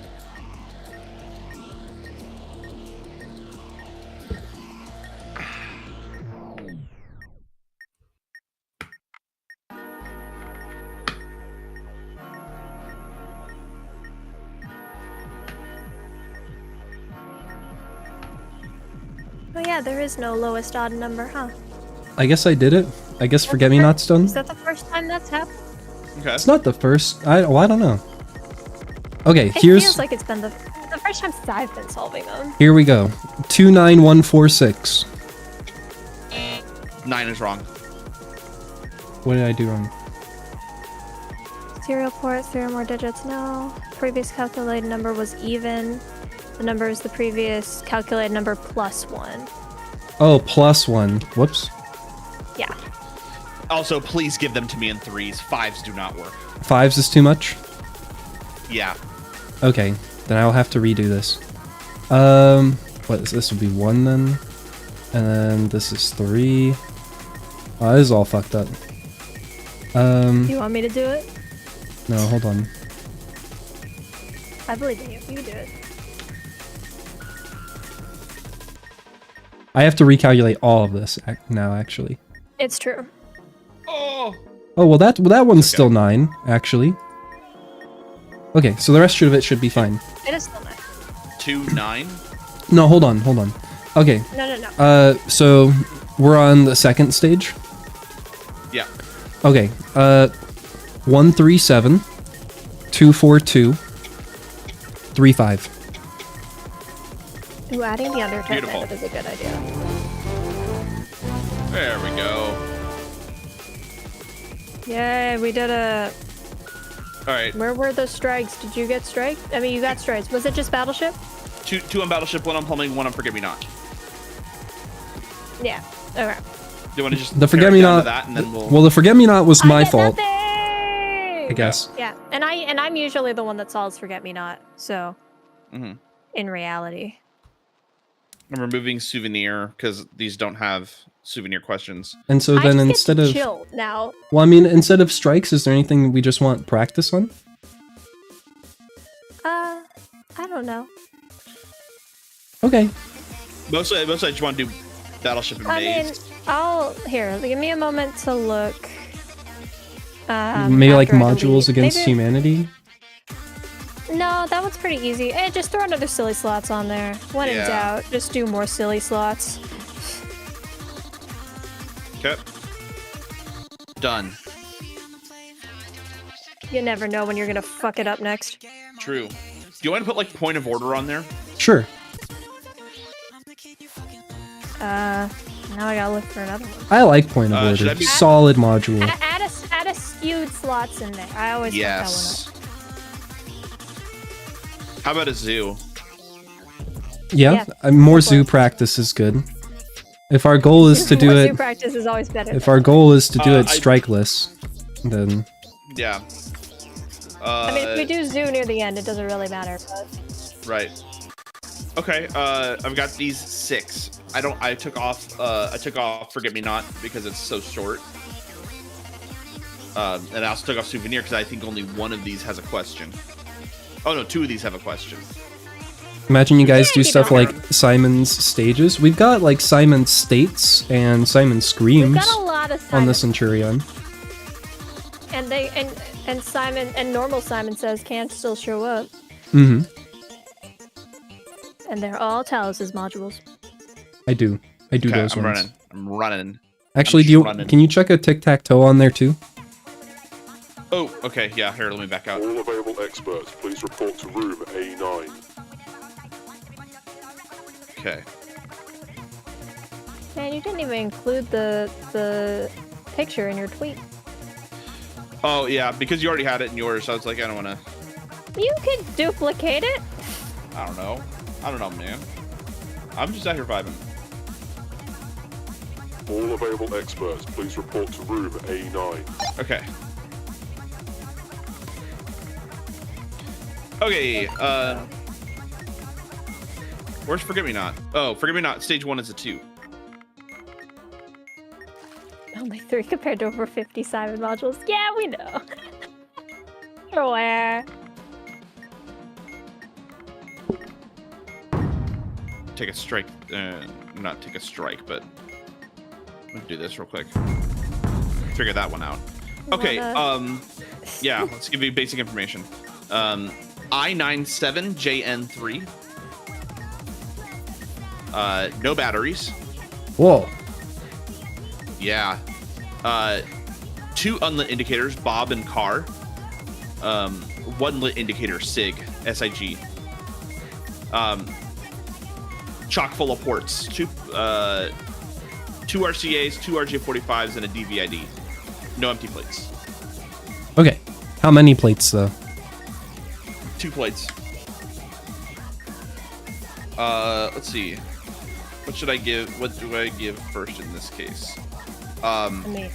Oh yeah, there is no lowest odd number, huh? I guess I did it. I guess Forget Me Not's done. Is that the first time that's happened? Okay. It's not the first. I don't know. Okay, It here's feels like it's been the first time since I've been solving them. here we go. 29146. 9 is wrong. What did I do wrong? Serial port, 3 or more digits, no. Previous calculated number was even. The number is the previous calculated number plus 1. Oh, +1. Whoops. Yeah. Also, please give them to me in 3s. 5s do not work. 5s is too much? Yeah. Okay, then I'll have to redo this. What is this? Would be 1 then? And then this is 3. Oh, this is all fucked up. You want me to do it? No, hold on. I believe in you. You can do it. I have to recalculate all of this now, actually. It's true. Oh. Oh, well, that one's still 9, actually. Okay, so the rest of it should be fine. It is still 9. 2, 9. No, hold on. Okay, No. so we're on the second stage? Yeah. Okay, 137, 242, 35. Ooh, adding the Undertale Beautiful. method is a good idea. There we go. Yay, we did it. All right. Where were the strikes? Did you get strikes? I mean, you got strikes. Was it just Battleship? 2 on Battleship, 1 on Plumbing, 1 on Forget Me Not. Yeah. Okay. Do you want to just The pare Forget it Me down Not. to that, and then we'll... Well, the Forget Me Not was my I get fault, nothing! I guess. Yeah, and I'm usually the one that solves Forget Me Not. So, Mhm. in reality, I'm removing Souvenir because these don't have souvenir questions. And so I then just instead get to of chill now. well, I mean, instead of strikes, is there anything we just want practice on? I don't know. Okay. Mostly I just want to do Battleship and I mean, Maze. give me a moment to look. Maybe like after I modules delete. against Maybe- humanity. No, that one's pretty easy. Hey, just throw another silly slots on there. When in Yeah. doubt, just do more silly slots. Okay. Done. You never know when you're gonna fuck it up next. True. Do you want to put like point of order on there? Sure. Now I gotta look for another one. I like point of Should I order. be- Solid module. Add a skewed slots in there. I always fuck Yes. that How about a zoo? Yeah, Yeah, more of zoo course. practice is good. If our goal is to one up. do More it, zoo practice is always better. if our goal is to do it I- strikeless, then Yeah. I mean, if we do zoo near the end, it doesn't really matter. But Right. Okay. I've got these 6. I took off Forget Me Not because it's so short. And I also took off Souvenir because I think only one of these has a question. Oh no, 2 of these have a question. imagine you guys do keep it stuff on. like Simon's stages. We've got like Simon States and Simon we've Screams got a lot of on the Simon, Centurion. and Simon and normal Simon Says can still show up, Mm-hmm. and they're all Talos' modules. I do Okay, those I'm ones. running. Actually, running. can you check a tic-tac-toe on there too? Oh, okay. Yeah, here, let me back out. All available experts, please report to room A9. Okay. Man, you didn't even include the picture in your tweet. Oh yeah, because you already had it in yours. I was like, I don't want to. You could duplicate it. I don't know, man. I'm just out here vibing. All available experts, please report to room A9. Okay. Okay. Where's Forget Me Not? Oh, Forget Me Not. Stage 1 is a 2. Only 3 compared to over 50 Simon modules. Yeah, we know. You're aware. Take a strike. Not take a strike, but let's do this real quick. Figure that one out. Okay. Wanna- Yeah. Let's give you basic information. I97JN3. No batteries. Whoa. Yeah. 2 unlit indicators, Bob and Car. 1 lit indicator, SIG, SIG. Chock full of ports. 2 RCAs, 2 RJ45s, and a DVID. No empty plates. Okay. How many plates though? 2 plates. Let's see. What should I give? What do I give first in this case? I mean,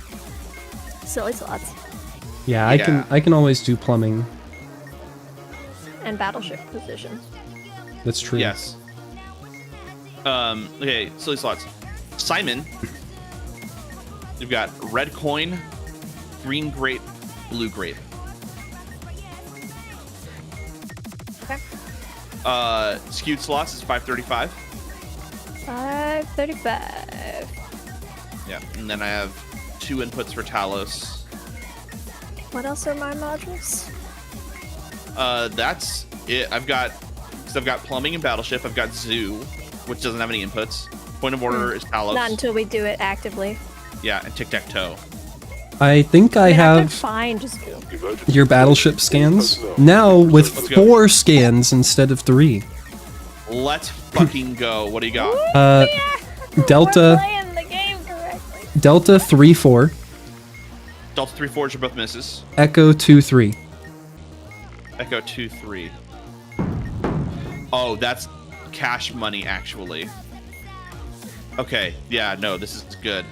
silly slots Yeah, Yeah. I can always do plumbing. and battleship positions. That's true. Yes. Okay, silly slots. Simon. You've got red coin, green grape, blue grape. Okay. Skewed slots is 535. 535. Yeah, and then I have 2 inputs for Talos. What else are my modules? That's it. I've got plumbing and battleship. I've got zoo, which doesn't have any inputs. Point of order is Talos. Not until we do it actively. Yeah, and tic tac toe. I think I I could have find just go. Emergency your battleship scans personnel. now with Let's go. 4 scans instead of 3. Let's fucking go. What do you got? Delta We're playing the game correctly. Delta 3-4, Delta 3-4s are both misses. Echo 2-3. Echo 2-3. Oh, that's cash money actually. Okay, yeah, no, this is good.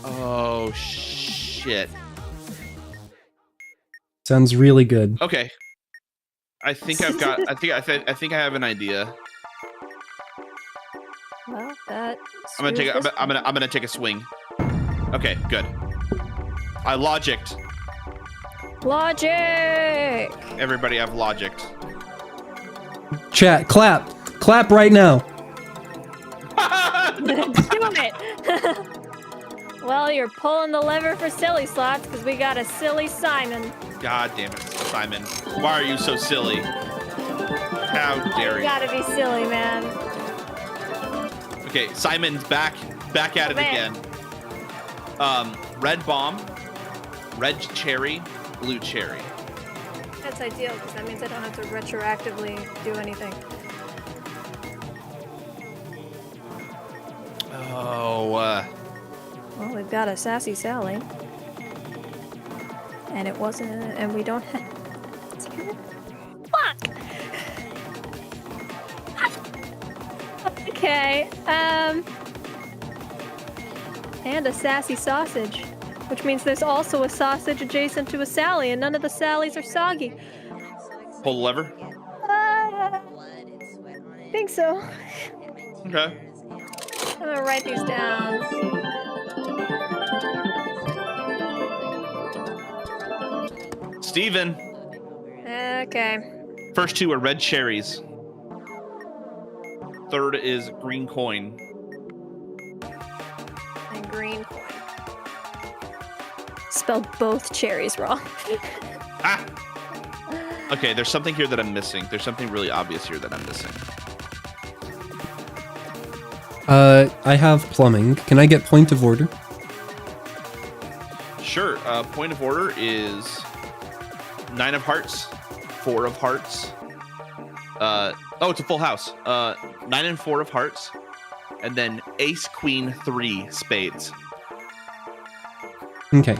Oh shit. Sounds really good. Okay. I think I've got. I think I have an idea. Well, that. I'm gonna take. screws this I'm gonna take a swing. Okay, good. I logicked. Logic. Everybody, I've logicked. Chat, clap right now. Do it. Well, you're pulling the lever for silly slots because we got a silly Simon. God damn it, Simon. Why are you so silly? How dare You you? gotta be silly, man. Okay, Simon's back at it Man. again. Red bomb, red cherry, blue cherry. That's ideal because that means I don't have to retroactively do anything. Oh, Well, we've got a sassy Sally. And it wasn't, and we don't have. Fuck! Okay, and a sassy sausage. Which means there's also a sausage adjacent to a Sally, and none of the Sallys are soggy. pull the lever. I think so. Okay. I'm gonna write these down. Steven. Okay. First 2 are red cherries. Third is green coin. And green coin. Spelled both cherries wrong. Ah! Okay, there's something here that I'm missing. There's something really obvious here that I'm missing. I have plumbing. Can I get point of order? Sure. Point of order is 9 of hearts, 4 of hearts. Oh, it's a full house. 9 and 4 of hearts, and then ace, queen, 3 spades. Okay.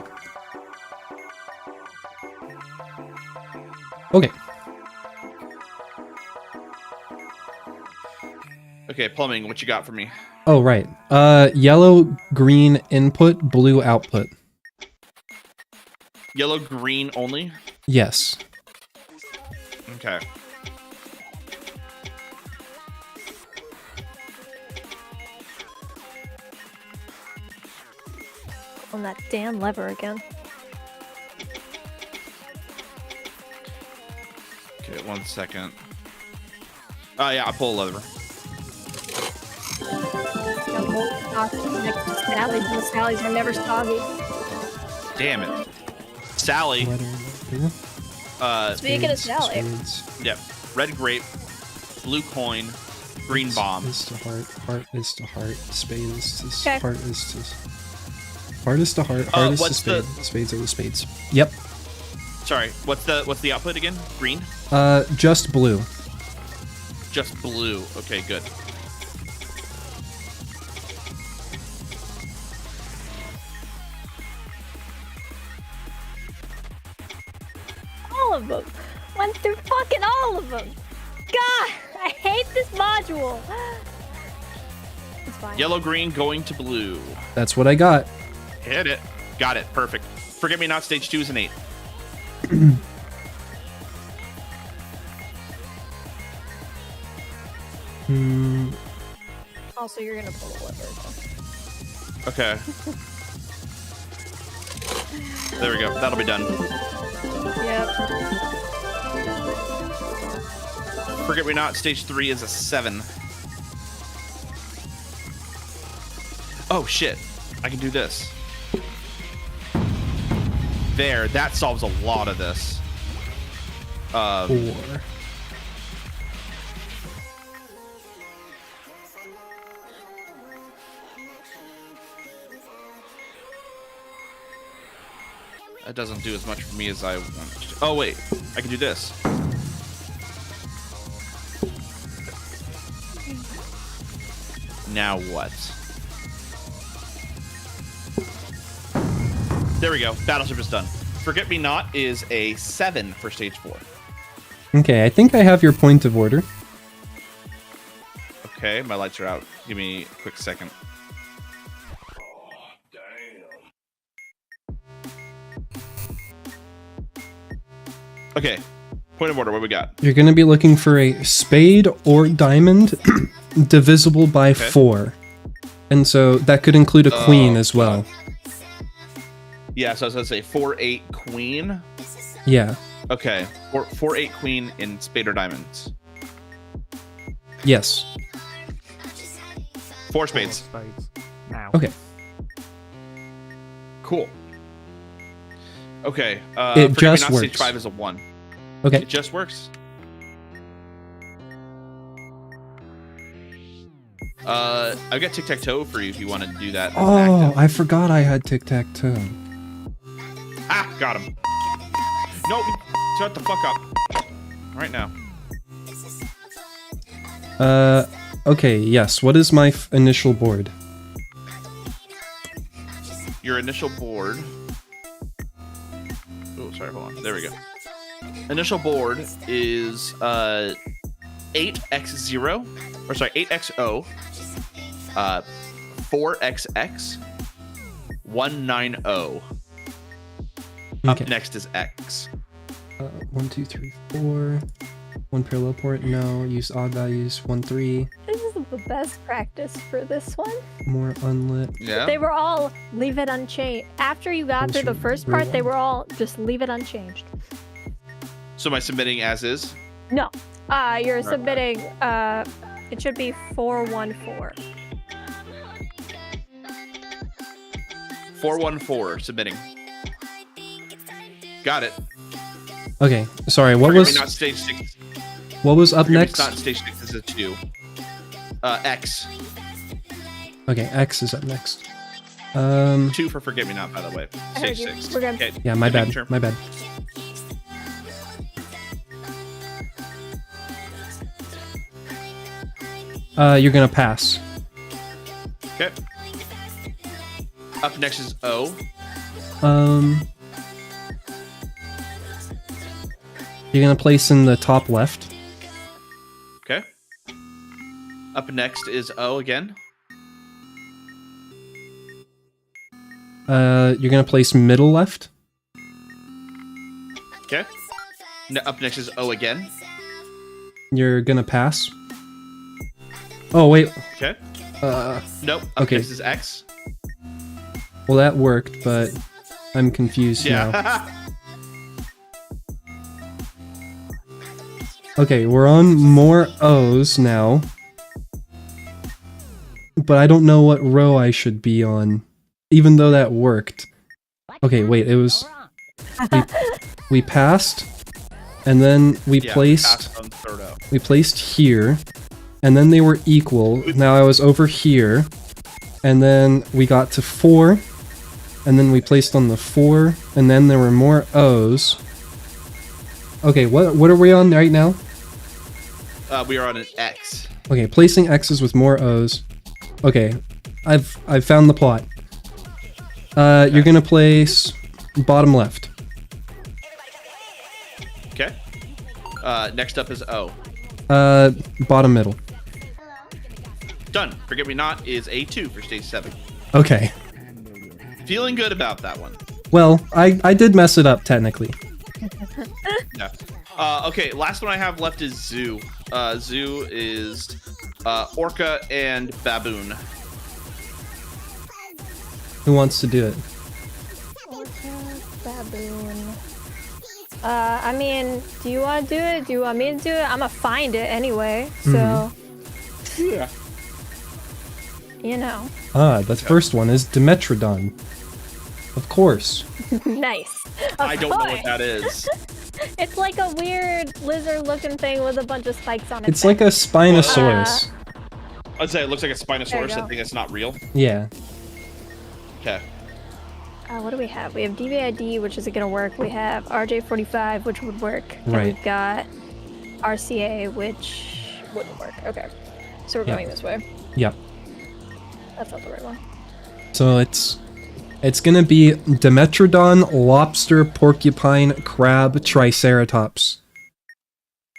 Okay. Okay, plumbing. What you got for me? Oh, right. Yellow, green input, blue output. Yellow, green only. Yes. Okay. On that damn lever again. Okay, 1 second. Oh yeah, I pull a lever. Got more sausage next to Sally's, and the Sally's are never soggy. Damn it, Sally. Speaking of Sally. Yep. Red grape, blue coin, green bomb. Is to heart, heart is to heart, spade is to Okay. heart is to heart is to heart, heart is to what's spade. the- Spades are the spades. Yep. Sorry, what's the output again? Green? Just blue. Just blue. Okay, good. All of them. Went through fucking all of them. God, I hate this module. It's fine. Yellow, green, going to blue. That's what I got. Hit it. Got it. Perfect. Forget me not. Stage 2 is an 8. Also, you're gonna pull a lever. Okay. There we go. That'll be done. Yep. Forget me not. Stage 3 is a 7. Oh shit! I can do this. there, that solves a lot of this. 4. That doesn't do as much for me as I want to. Oh, wait. I can do this. Now what? There we go. Battleship is done. Forget Me Not is a 7 for stage 4. Okay, I think I have your point of order. Okay, my lights are out. Give me a quick second. Okay, point of order, what we got? You're going to be looking for a spade or diamond divisible by 4. And so that could include a queen as well. Yeah, so I was going to say 4-8 queen. Yeah. Okay, 4-8 queen in spade or diamonds. Yes. 4 spades. Now. Okay. Cool. Okay, It Forget just Me Not, stage works. 5 is a 1. Okay. It just works. I've got tic-tac-toe for you if you want to do that. Oh, I forgot I had tic-tac-toe. Ah, got him. No, shut the fuck up. Right now. Okay, yes. What is my initial board? Your initial board. Oh, sorry, hold on. There we go. Initial board is 8x0, or sorry, 8xo, 4xx, 190. Up Okay. next is X. 1, 2, 3, 4. 1 parallel port, no. Use odd values. 1, 3. This is the best practice for this one. More unlit. Yeah. They were all leave it unchanged. After you got through the first part, they were all just leave it unchanged. So am I submitting as is? No. You're submitting, it should be 414. 414 submitting. Got it. Okay, sorry. What Forget Me was Not stage 6. what was up Forget Me next? Not stage 6 is a 2. X. Okay, X is up next. 2 for Forget Me Not, by the way. I heard Stage you. 6. We're good. Okay. Yeah, my just making bad. sure. My bad. You're gonna pass. Okay. Up next is O. You're gonna place in the top left. Okay. Up next is O again. You're gonna place middle left. Okay. Up next is O again. You're gonna pass. Oh wait. Okay. Nope. Up okay. next is X. Well, that worked, but I'm confused now. Yeah. Okay, we're on more O's now. But I don't know what row I should be on, even though that worked. Okay, wait, it was... We passed, and then we placed... passed on third O. We placed here, and then they were equal. Now I was over here, and then we got to 4, and then we placed on the 4, and then there were more O's. Okay, what are we on right now? We are on an X. Okay, placing X's with more O's. Okay, I've found the plot. You're gonna place bottom left. Okay. Next up is O. Bottom middle. Done. Forget Me Not is A2 for stage 7. Okay. Feeling good about that one. Well, I did mess it up technically. Yeah. Okay, last one I have left is Zoo. Zoo is Orca and Baboon. Who wants to do it? Baboon. I mean, do you want to do it? Do you want me to do it? I'm gonna find it anyway, so. Yeah. You know. Ah, the first one is Dimetrodon. Of course. Nice. I don't know what that is. It's like a weird lizard-looking thing with a bunch of spikes on it. It's like a Spinosaurus. I'd say it looks like a There you Spinosaurus. I go. think it's not real. Yeah. Okay. What do we have? We have DVID, which isn't gonna work. We have RJ45, which would work. And Right. we've got RCA, which wouldn't work. Okay. So we're Yeah. going this way. Yep. That's not the right one. So it's gonna be Dimetrodon, lobster, porcupine, crab, triceratops.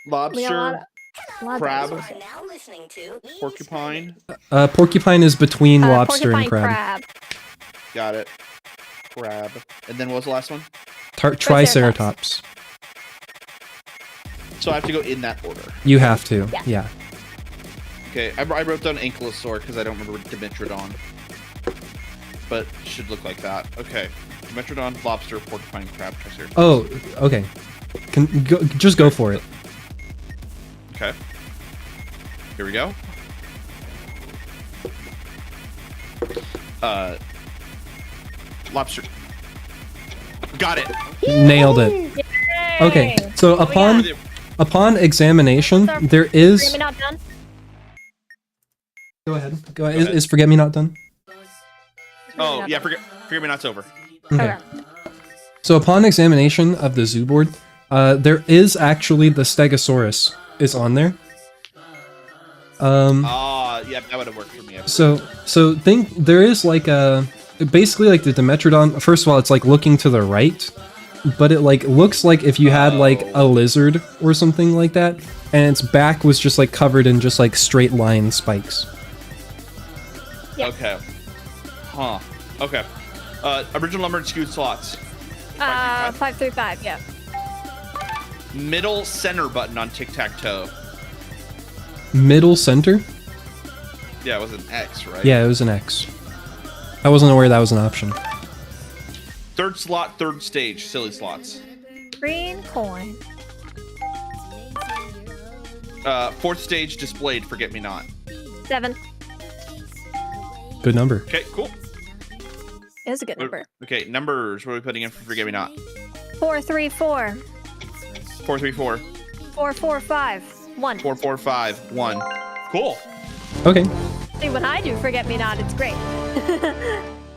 We got a lot Lobster, of crab, dinosaurs. porcupine. Porcupine is between lobster and Porcupine crab. Got it. Crab. And then what was the last one? Triceratops. So I have to go in that order. You have to. Yeah. Yeah. Okay, I wrote down Ankylosaur because I don't remember Dimetrodon. But should look like that. Okay. Dimetrodon, lobster, porcupine, crab, triceratops. Oh, okay. Just go for it. Okay. Here we go. Lobster. Got it. Nailed it. Yay! Okay. So upon examination, there is. Forget Me Not done? Go ahead. Go ahead. Is Forget Me Not done? Oh, yeah, forget me not's over. Okay. So upon examination of the zoo board, there is actually the Stegosaurus is on there. Yeah, that would have worked for me. So think there is like a basically like the Dimetrodon. First of all, it's like looking to the right, but it like looks like if you had like a lizard or something like that, and its back was just like covered in just like straight line spikes. Yeah. Okay. Huh. Okay. Original number and skewed slots. 535, yeah. Middle center button on tic-tac-toe. Middle center? Yeah, it was an X, right? Yeah, it was an X. I wasn't aware that was an option. Third slot, third stage, silly slots. Green coin. Fourth stage, displayed, forget me not. 7. Good number. Okay, cool. It was a good number. Okay, numbers. What are we putting in for forget me not? 434. 434. 445. 1. 445 1. Cool. Okay. See, when I do Forget Me Not, it's great.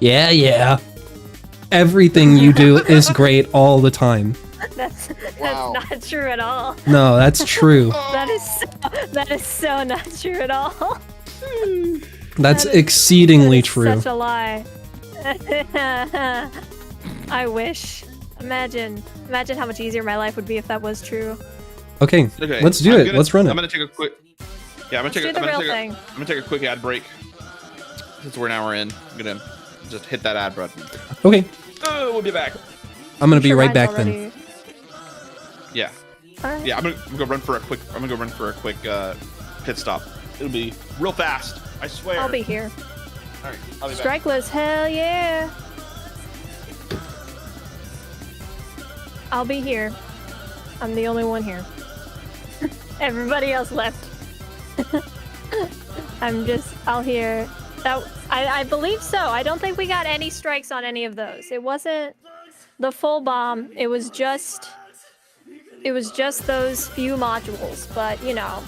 Yeah. Everything you do is great all the time. That's Wow. not true at all. No, that's true. That is so not true at all. That's That is- exceedingly That is true. Such a lie. I wish. Imagine how much easier my life would be if that was true. Okay, Okay. let's do it. Let's run I'm it. gonna take a quick. Yeah, I'm Do the real thing. I'm gonna take a quick ad break. Since we're an hour in, I'm gonna just hit that ad button. Okay, We'll be back. I'm gonna be Sure, right mine's back then. already- Yeah. Alright. Yeah, I'm gonna go run for a quick. I'm gonna go run for a quick pit stop. It'll be real fast. I swear. I'll be here. All right. I'll be back. Strikeless, hell yeah. I'll be here. I'm the only one here. Everybody else left. I'll hear. I believe so. I don't think we got any strikes on any of those. It wasn't the full bomb. It was just those few modules. But, you know,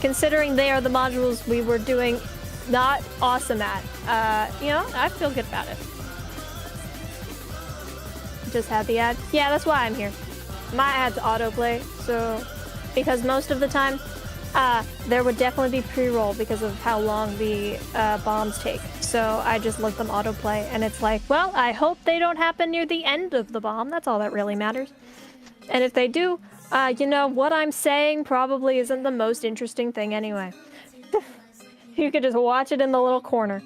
considering they are the modules we were doing not awesome at, you know, I feel good about it. Just had the ad. Yeah, that's why I'm here. My ad's autoplay, so because most of the time there would definitely be pre-roll because of how long the bombs take. So I just let them autoplay, and it's like, well, I hope they don't happen near the end of the bomb. That's all that really matters. And if they do, you know, what I'm saying probably isn't the most interesting thing anyway. You could just watch it in the little corner.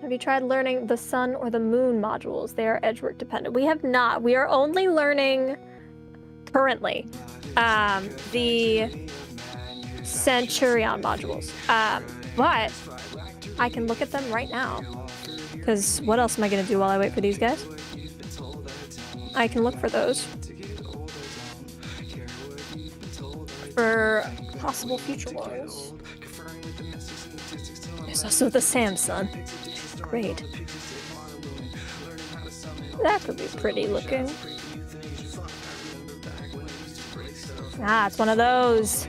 Have you tried learning the sun or the moon modules? They are edgework dependent. We have not. We are only learning currently the Centurion modules. But I can look at them right now. Because what else am I going to do while I wait for these guys? I can look for those. For possible future ones. There's also the Samsung. Great. That could be pretty looking. Ah, it's one of those.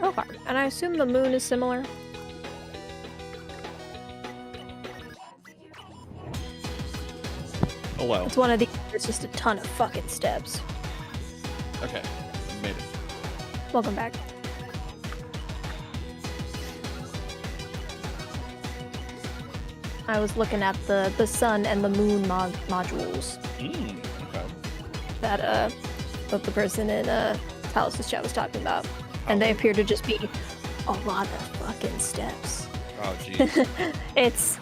Okay, and I assume the moon is similar. Oh wow. It's one of these. There's just a ton of fucking steps. Okay, made it. Welcome back. I was looking at the sun and the moon modules Okay. that the person in Palace's chat was talking about, and they appear to just be a lot of fucking steps. Oh jeez.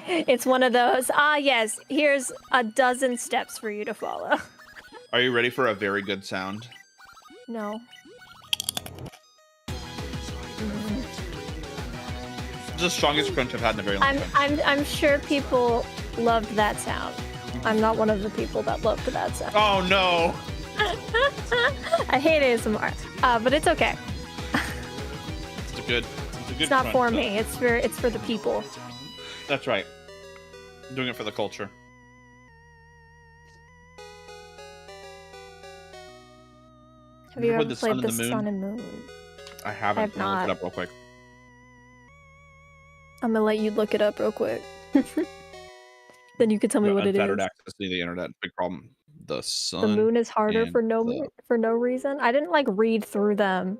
It's one of those. Ah, yes. Here's a dozen steps for you to follow. Are you ready for a very good sound? No. It's the strongest crunch I've had in a very long time. I'm sure people loved that sound. I'm not one of the people that loved that sound. Oh no! I hate ASMR, but it's okay. It's a good It's not crunch, for though. me. It's for the people. That's right. I'm doing it for the culture. Have you Remember ever the sun played and the the moon? Sun and Moon? I haven't. I've I'll look not. it up real quick. I'm gonna let you look it up real quick. Then you can tell me what it is. Unfettered access to the internet. Big problem. The sun. The moon is harder and for no the- reason. I didn't like read through them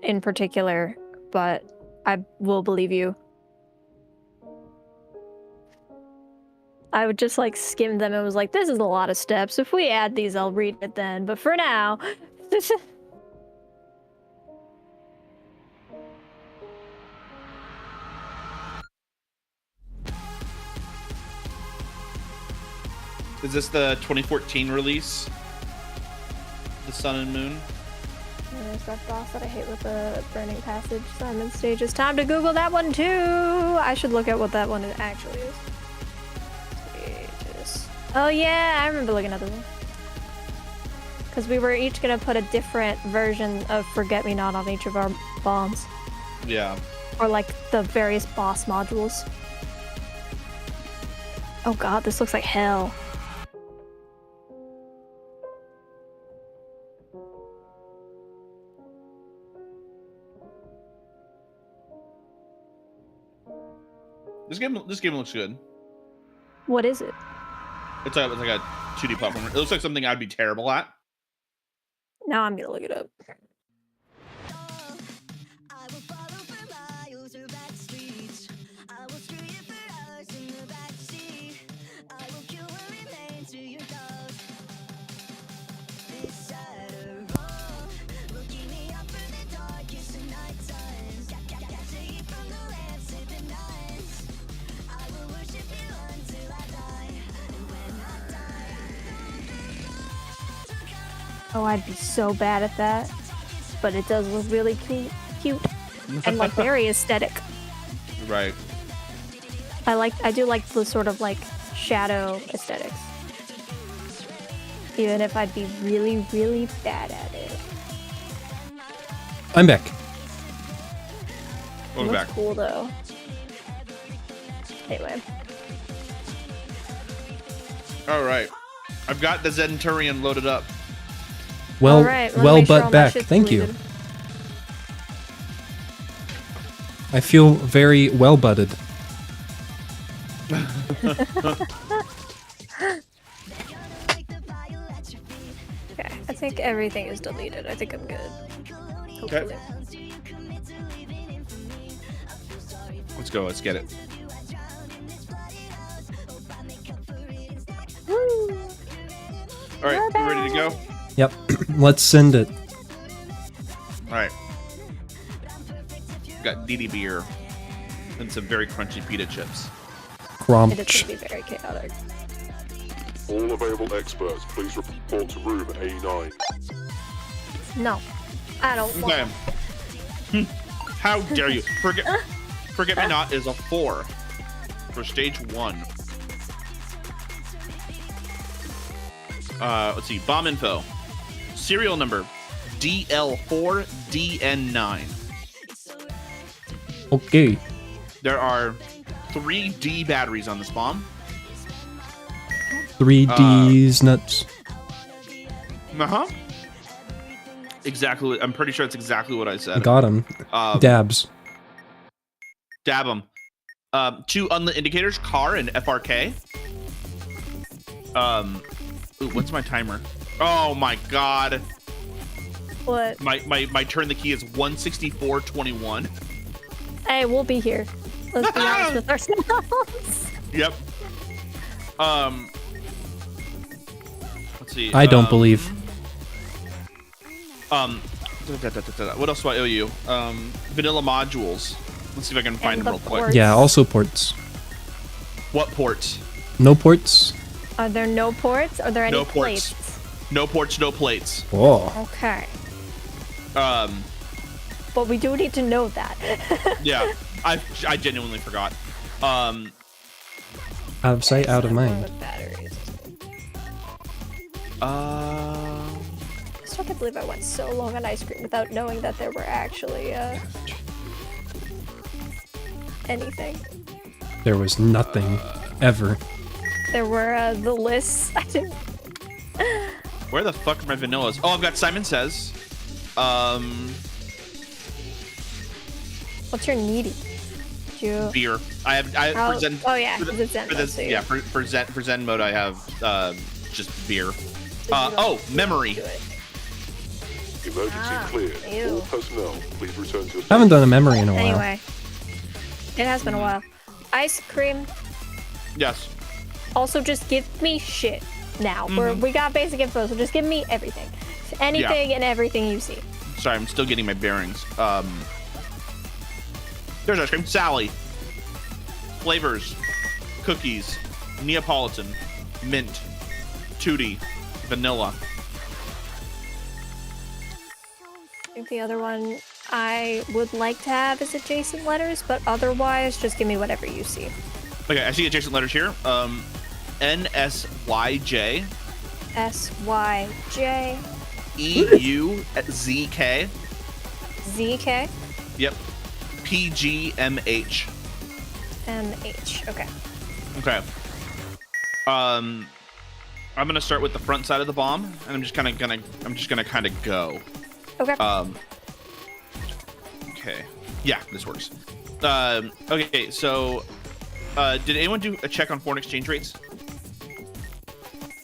in particular, but I will believe you. I would just like skim them and was like, this is a lot of steps. If we add these, I'll read it then. But for now, Is this the 2014 release? The Sun and Moon? there's that boss that I hate with the burning passage Simon stages. Time to Google that one too. I should look at what that one actually is. Stages. Oh yeah, I remember looking at the one. Because we were each gonna put a different version of Forget Me Not on each of our bombs. Yeah. Or like the various boss modules. Oh god, this looks like hell. This game looks good. What is it? It's like a 2D platformer. It looks like something I'd be terrible at. Now I'm gonna look it up. Oh, I'd be so bad at that. But it does look really cute. And like very aesthetic. Right. I do like the sort of like shadow aesthetics. Even if I'd be really, really bad at it. I'm back. Welcome Looks back. cool though. Anyway. All right. I've got the Centurion loaded up. Well, Alright, let me well, make sure but all my back. shit's Thank you. deleted. I feel very well butted. Okay, I think everything is deleted. I think I'm good. Hopefully. Let's go. Let's get it. Woo! All right. You ready to go? Yep. Let's send it. All right. Got DD beer and some very crunchy pita chips. It is Crunch. gonna be very chaotic. All available experts, please report to room A9. No, I don't want. Okay. How dare you? Forget Me Not is a 4 for stage 1. Let's see. Bomb info. Serial number DL4DN9. Okay. There are 3 D batteries on this bomb. 3D's nuts. Uh-huh. Exactly. I'm pretty sure it's exactly what I said. Got him. Dabs. Dab them. 2 unlit indicators, car and FRK. Ooh, what's my timer? Oh my god. What? My turn the key is 164.21. Hey, we'll be here. Let's be honest with ourselves. Yep. Let's see. I don't believe. What else do I owe you? Vanilla modules. Let's see if I can find And them real the quick. ports. Yeah, also ports. What ports? No ports? Are there no ports? Are there any No ports. plates? No ports, no plates. Oh. Okay. Um, But we do need to know that. yeah. I genuinely forgot. Out of sight, out of mind. With batteries. Uh, I still can't believe I went so long on ice cream without knowing that there were actually anything. There was nothing. Ever. There were the lists. I didn't. where the fuck are my vanillas? Oh, I've got Simon Says. What's your needy? You. Beer. I for Zen. Oh yeah, For, 'cause it's Zen for mode, this, so yeah, for Zen mode, I have just beer. Oh, memory. do it. Emergency cleared. ew. All personnel, please return to your I haven't done a memory in a while. Anyway, it has been a while. Ice cream. Yes. Also, just give me shit now. We got basic info, so just give me everything, anything and everything you see. Sorry, I'm still getting my bearings. There's ice cream. Sally. Flavors. Cookies. Neapolitan. Mint. Tutti. Vanilla. I think the other one I would like to have is adjacent letters, but otherwise, just give me whatever you see. Okay, I see adjacent letters here. NSYJ. SYJ. EUZK. ZK. Yep. PGMH. MH. Okay. Okay. I'm gonna start with the front side of the bomb, and I'm just gonna kind of go. Okay. Okay. Yeah, this works. Okay, so did anyone do a check on foreign exchange rates?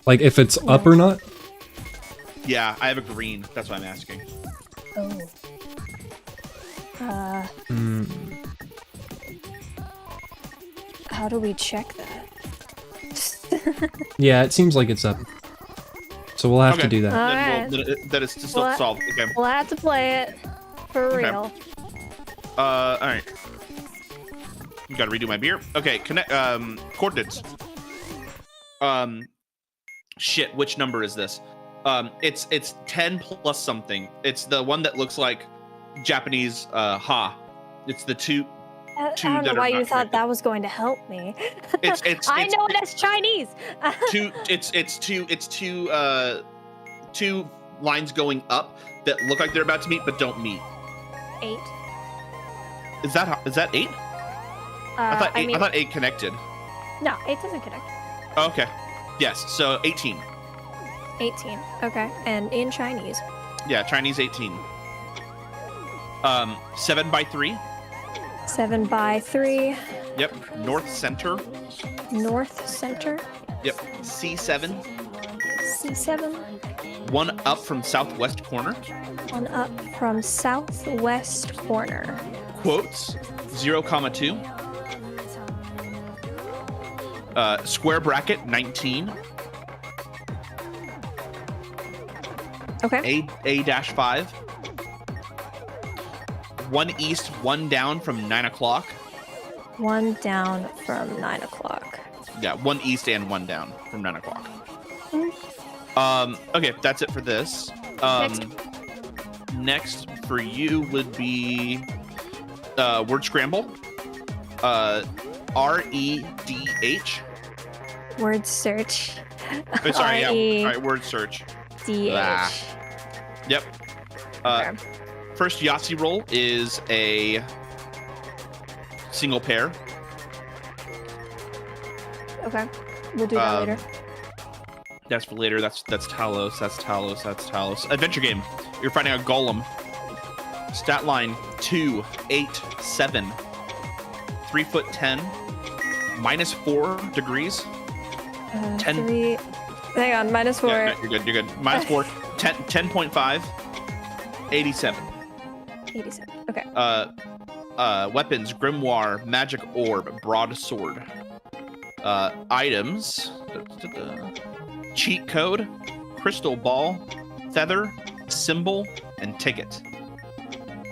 Like if it's up or not? Yeah, I have a green. That's why I'm asking. Oh. How do we check that? Yeah, it seems like it's up. So we'll have to Okay. do that. Then it's still Well, solved. Okay. We'll have to play it for Okay. real. All right. Gotta redo my beer. Okay, connect. Coordinates. Shit. Which number is this? It's 10 plus something. It's the one that looks like Japanese ha. It's the two. I Two don't know that are why you not thought connected. that was going to help me. It's I know it as Chinese. Two lines going up that look like they're about to meet but don't meet. 8. Is that 8? I thought 8. I thought 8 connected. No, 8 doesn't connect. Okay. Yes. So 18. 18. Okay. And in Chinese. Yeah, Chinese 18. 7 by 3. 7 by 3. Yep. North center. North center. Yep. C7. C7. 1 up from southwest corner. 1 up from southwest corner. Quotes 0,2. Square bracket 19. Okay. A-5. 1 east, 1 down from 9 o'clock. 1 down from 9 o'clock. Yeah, 1 east and 1 down from 9 o'clock. Okay, that's it for this. Next for you would be word scramble. REDH. Word search. Oh, sorry, yeah. R-E. All right, word search. D-H. Ah. Yep. Okay. First Yahtzee roll is a single pair. Okay. We'll do that later. That's for later. That's Talos. That's Talos. That's Talos. Adventure game. You're fighting a golem. Stat line 2, 8, 7. 3'10". -4 degrees. 10. 3. Hang on, -4. Yeah, no, you're good. -4. 10.5. 87. 87. Okay. Weapons, grimoire, magic orb, broadsword. Items, cheat code, crystal ball, feather, symbol, and ticket.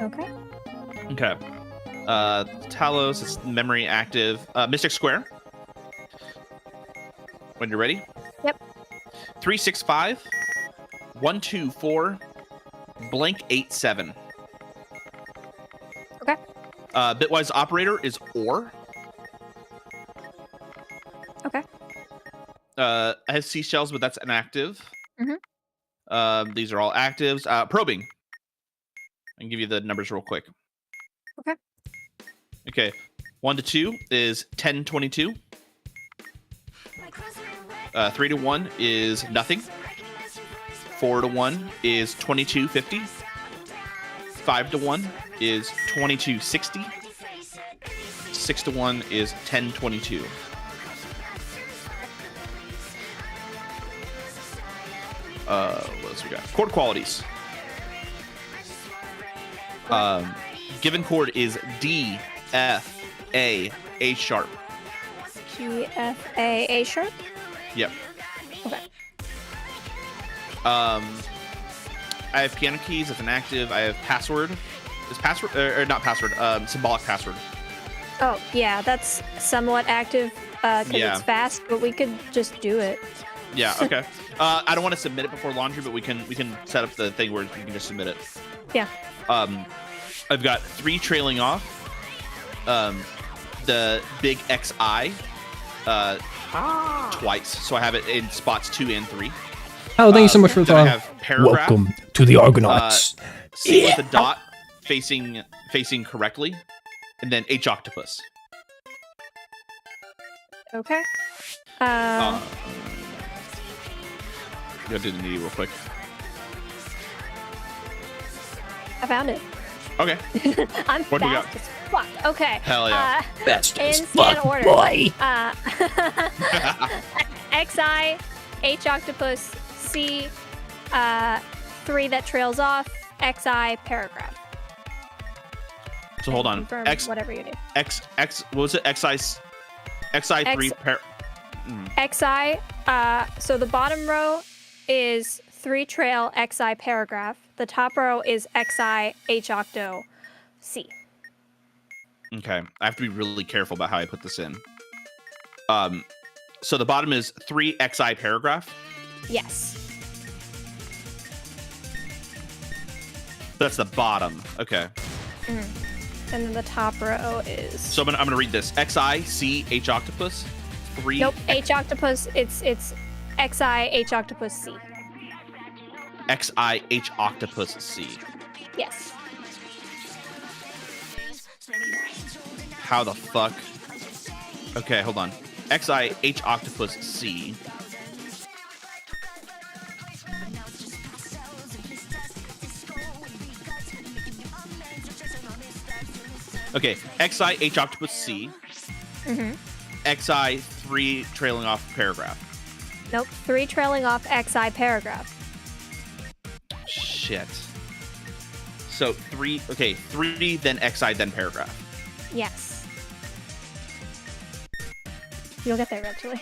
Okay. Okay. Talos is memory active. Mystic Square. When you're ready. Yep. 365 124 blank 87. Okay. Bitwise operator is or. Okay. It has seashells, but that's inactive. Mm-hmm. These are all actives. Probing. I can give you the numbers real quick. Okay. Okay. 1 to 2 is 1022. 3 to 1 is nothing. 4 to 1 is 2250. 5 to 1 is 2260. 6 to 1 is 1022. What else we got? Chord qualities. Given chord is D, F, A sharp. G, F, A sharp? Yep. Okay. I have piano keys. It's inactive. I have password. Is password or not password? Symbolic password. Oh, yeah, that's somewhat active because Yeah. it's fast, but we could just do it. Yeah. Okay. I don't want to submit it before laundry, but we can set up the thing where you can just submit it. Yeah. I've got 3 trailing off. The big XI twice, so I have it in spots 2 and 3. Oh, thank you so much for the Then I follow. have paragraph. Welcome to the Argonauts. C with the dot facing correctly, and then H octopus. Okay. Gotta do the needy real quick. I found it. Okay. I'm What do we got? fast as fuck. Okay. Hell yeah. Best in as scan fuck, order. boy. XI, H octopus, C, 3 that trails off, XI paragraph. So hold on. Confirm X whatever you do. X what was it? XI 3 XI. So the bottom row is 3 trail XI paragraph. The top row is XI H octo C. Okay. I have to be really careful about how I put this in. So the bottom is 3 XI paragraph. Yes. That's the bottom. Okay. And then the top row is. So I'm gonna read this. XI C H octopus 3. Nope. H octopus. It's XI H octopus C. XI H octopus C. Yes. How the fuck? Okay, hold on. XI H octopus C. Okay, XI H octopus C. XI 3 trailing off paragraph. Nope. 3 trailing off XI paragraph. Shit. So 3, okay, 3 then XI then paragraph. Yes. You'll get there eventually.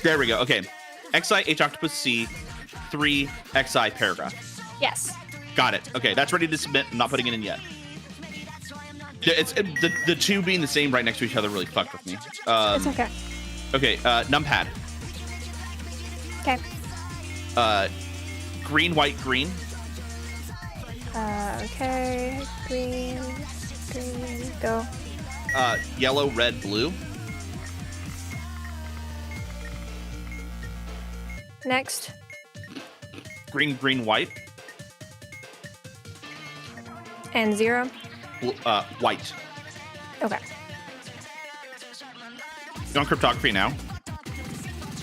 There we go. Okay. XI H octopus C 3 XI paragraph. Yes. Got it. Okay, that's ready to submit. I'm not putting it in yet. It's the 2 being the same right next to each other really fucked with me. It's okay. Okay, numpad. Okay. Green, white, green. Okay. Green. Go. Yellow, red, blue. Next. Green, green, white. And 0. White. Okay. You want cryptography now?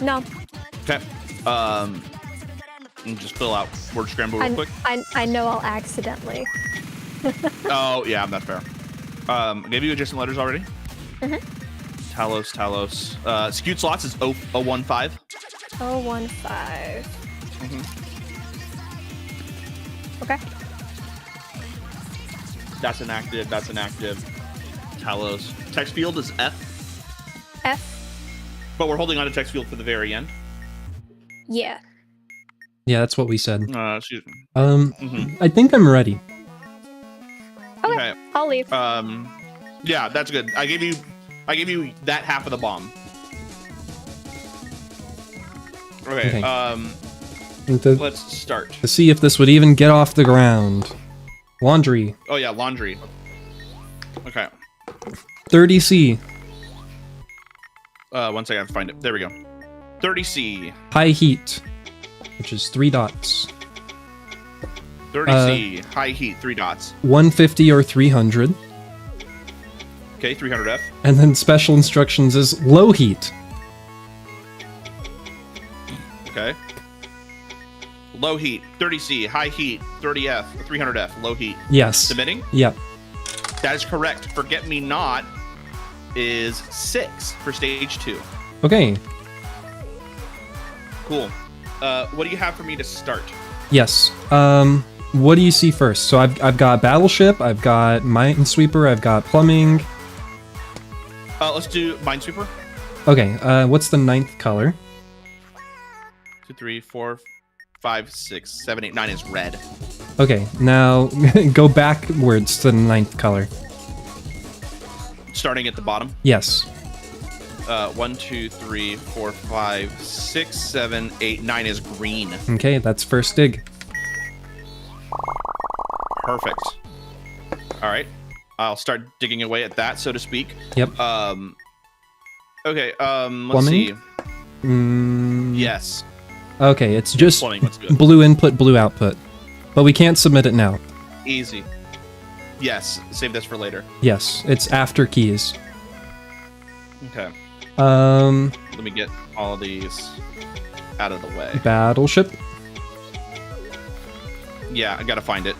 No. Okay. And just fill out word scramble real quick. I know I'll accidentally. Oh, yeah, that's fair. I gave you adjacent letters already. Mm-hmm. Talos. Skewed slots is 015. 015. Mm-hmm. Okay. That's inactive. That's inactive. Talos. Text field is F. F. But we're holding on to text field for the very end. Yeah. Yeah, that's what we said. Excuse me. I think I'm ready. Okay. I'll leave. Yeah, that's good. I gave you that half of the bomb. Okay. Let's start. To see if this would even get off the ground. Laundry. Oh yeah, laundry. Okay. 30C. One second, I have to find it. There we go. 30C. High heat, which is 3 dots. 30C. High heat, 3 dots. 150 or 300. Okay, 300F. And then special instructions is low heat. Okay. Low heat, 30C. High heat, 30F, 300F. Low heat. Yes. Submitting? Yep. That is correct. Forget Me Not is 6 for stage 2. Okay. Cool. What do you have for me to start? Yes. What do you see first? So I've got Battleship, I've got Minesweeper, I've got Plumbing. Let's do Minesweeper. Okay, what's the 9th color? 2, 3, 4, 5, 6, 7, 8, 9 is red. Okay, now go backwards to the 9th color. Starting at the bottom. Yes. 1, 2, 3, 4, 5, 6, 7, 8, 9 is green. Okay, that's first dig. Perfect. All right. I'll start digging away at that, so to speak. Yep. Okay, let's Plumbing? see. Yes. Okay, it's just Plumbing, let's do it. blue input, blue output. But we can't submit it now. Easy. Yes, save this for later. Yes, it's after keys. Okay. Battleship. Let me get all of these out of the way. Yeah, I gotta find it.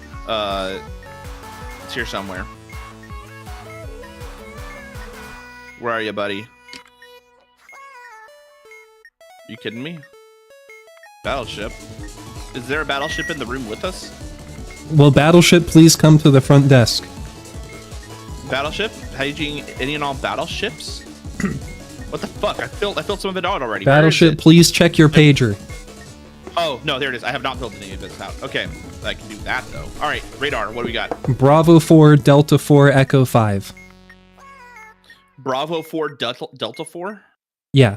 It's here somewhere. Where are you, buddy? You kidding me? Battleship? Is there a battleship in the room with us? Will Battleship please come to the front desk? Battleship? Paging any and all battleships? What the fuck? I filled some of it out already. Battleship, please check your pager. Oh, no, there it is. I have not filled any of this out. Okay, I can do that, though. All right, radar, what do we got? Bravo 4, Delta 4, Echo 5. Bravo 4, Delta 4? Yeah.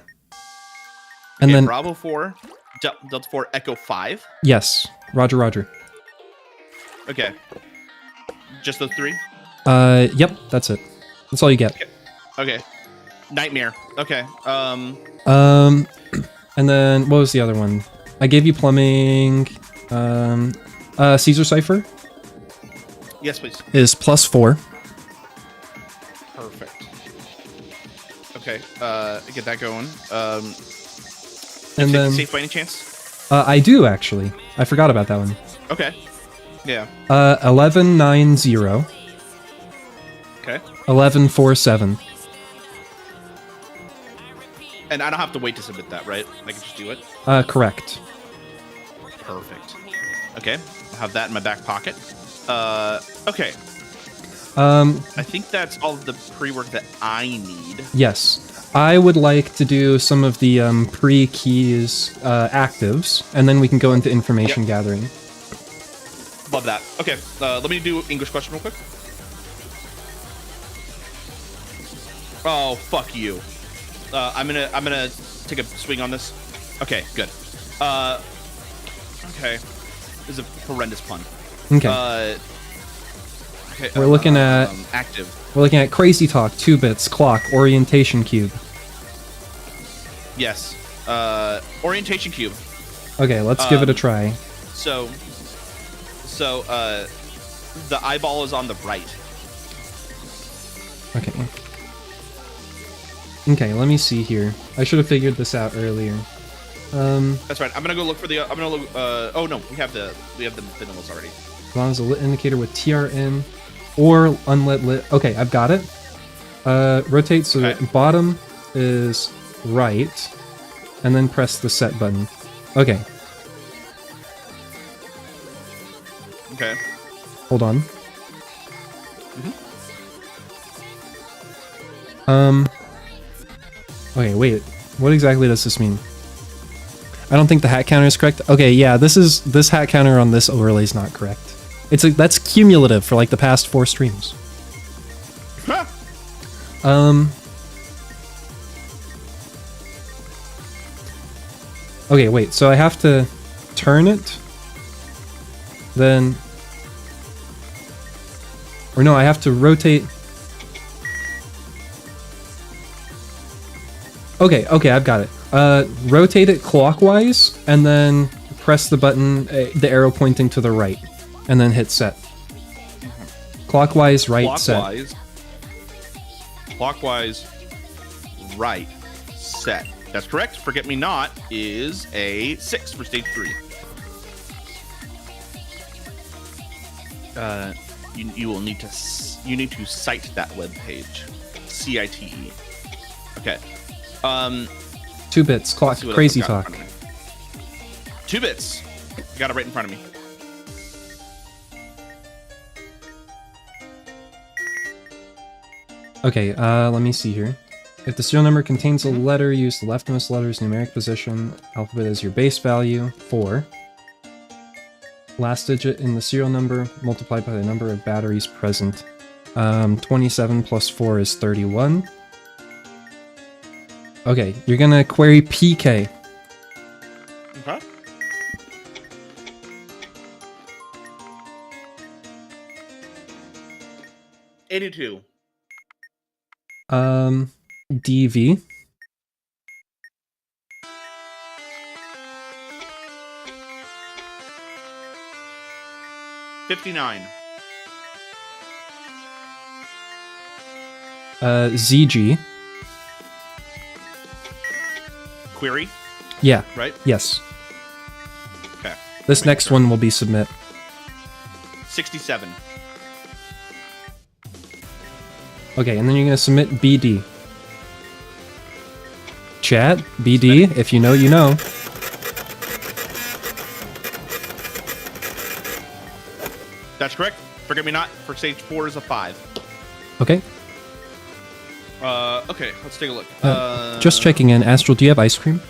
And Okay, then... Bravo 4, Delta 4, Echo 5? Yes. Roger, roger. Okay. Just those 3? Yep, that's it. That's all you get. Okay. Nightmare. Okay. And then, what was the other one? I gave you plumbing. Caesar Cipher Yes, please. is +4. Perfect. Okay. Get that going. And then Safe by any chance? I do actually. I forgot about that one. Okay. Yeah. 1190. Okay. 1147. And I don't have to wait to submit that, right? I can just do it? Correct. Perfect. Okay. I'll have that in my back pocket. Okay. I think that's all of the pre-work that I need. Yes. I would like to do some of the pre-keys actives, and then we can go into information gathering. Love that. Okay. Let me do English question real quick. Oh, fuck you. I'm gonna take a swing on this. Okay, good. Okay. This is a horrendous pun. Okay. Okay. We're looking at active. We're looking at Crazy Talk, 2 bits, clock, orientation cube. Yes. Orientation cube. Okay, let's give it a try. So, the eyeball is on the right. Okay. Okay, let me see here. I should have figured this out earlier. That's right. I'm gonna go look for the. I'm gonna look. Oh no, we have the vanillas already. As long as a lit indicator with TRN or unlit lit. Okay, I've got it. Rotate so Okay. that bottom is right, and then press the set button. Okay, Okay. hold on. Okay, wait. What exactly does this mean? I don't think the hat counter is correct. Okay, yeah, this hat counter on this overlay is not correct. That's cumulative for like the past 4 streams. Okay, wait. So I have to turn it, then, or no, I have to rotate. Okay, I've got it. Rotate it clockwise, and then press the button, the arrow pointing to the right, and then hit set. Clockwise, right, set. Clockwise, right, set. That's correct. Forget Me Not is a 6 for stage 3. You will need to cite that web page. CITE. Okay. 2 bits. Clock. Let's see what Crazy else I've got talk. in front of me. 2 bits. I got it right in front of me. Okay, let me see here. If the serial number contains a letter, use the leftmost letter's numeric position. Alphabet is your base value, 4. Last digit in the serial number multiplied by the number of batteries present. 27 plus 4 is 31. Okay, you're gonna query PK. Okay. $82. DV. $59. ZG. Query, Yeah, right? yes. Okay. This next one will be submit. 67. Okay, and then you're gonna submit BD. Chat, BD, if you know, you know. That's correct. Forget Me Not for stage 4 is a 5. Okay, Okay, let's take a look. just checking in. Astral, do you have ice cream?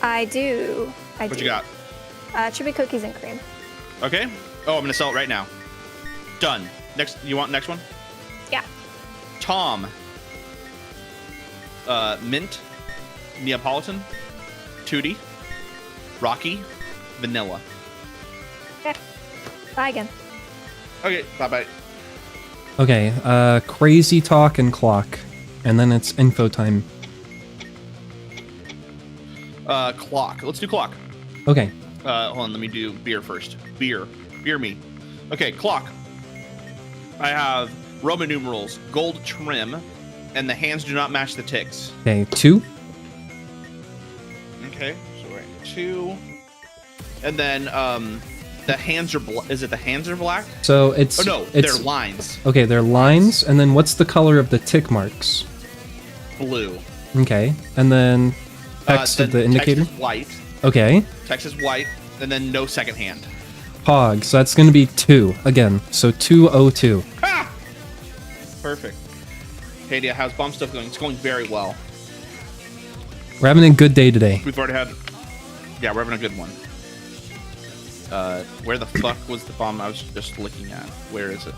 I do. What you got? It should be cookies and cream. Okay. Oh, I'm gonna sell it right now. Done. Next, you want next one? Yeah. Tom. Mint. Neapolitan. Tootie. Rocky. Vanilla. Okay. Bye again. Okay. Bye bye. Okay, crazy talk and clock. And then it's info time. Clock. Let's do clock. Okay, Hold on. Let me do beer first. Beer me. Okay. Clock. I have Roman numerals, gold trim, and the hands do not match the ticks. okay, 2. Okay, so we're at 2. And then the hands are is it the hands are black? So it's... Oh no, it's, they're lines. Okay, they're lines, and then what's the color of the tick marks? Blue. Okay, and then text of the indicator? Text is white. Okay, Text is white, and then no second hand. Pog, so that's gonna be 2, again, so 202. Ha! Perfect. Hey, Dia, how's bomb stuff going? It's going very well. We're having a good day today. We've already had... Yeah, we're having a good one. Where the fuck was the bomb I was just looking at? Where is it?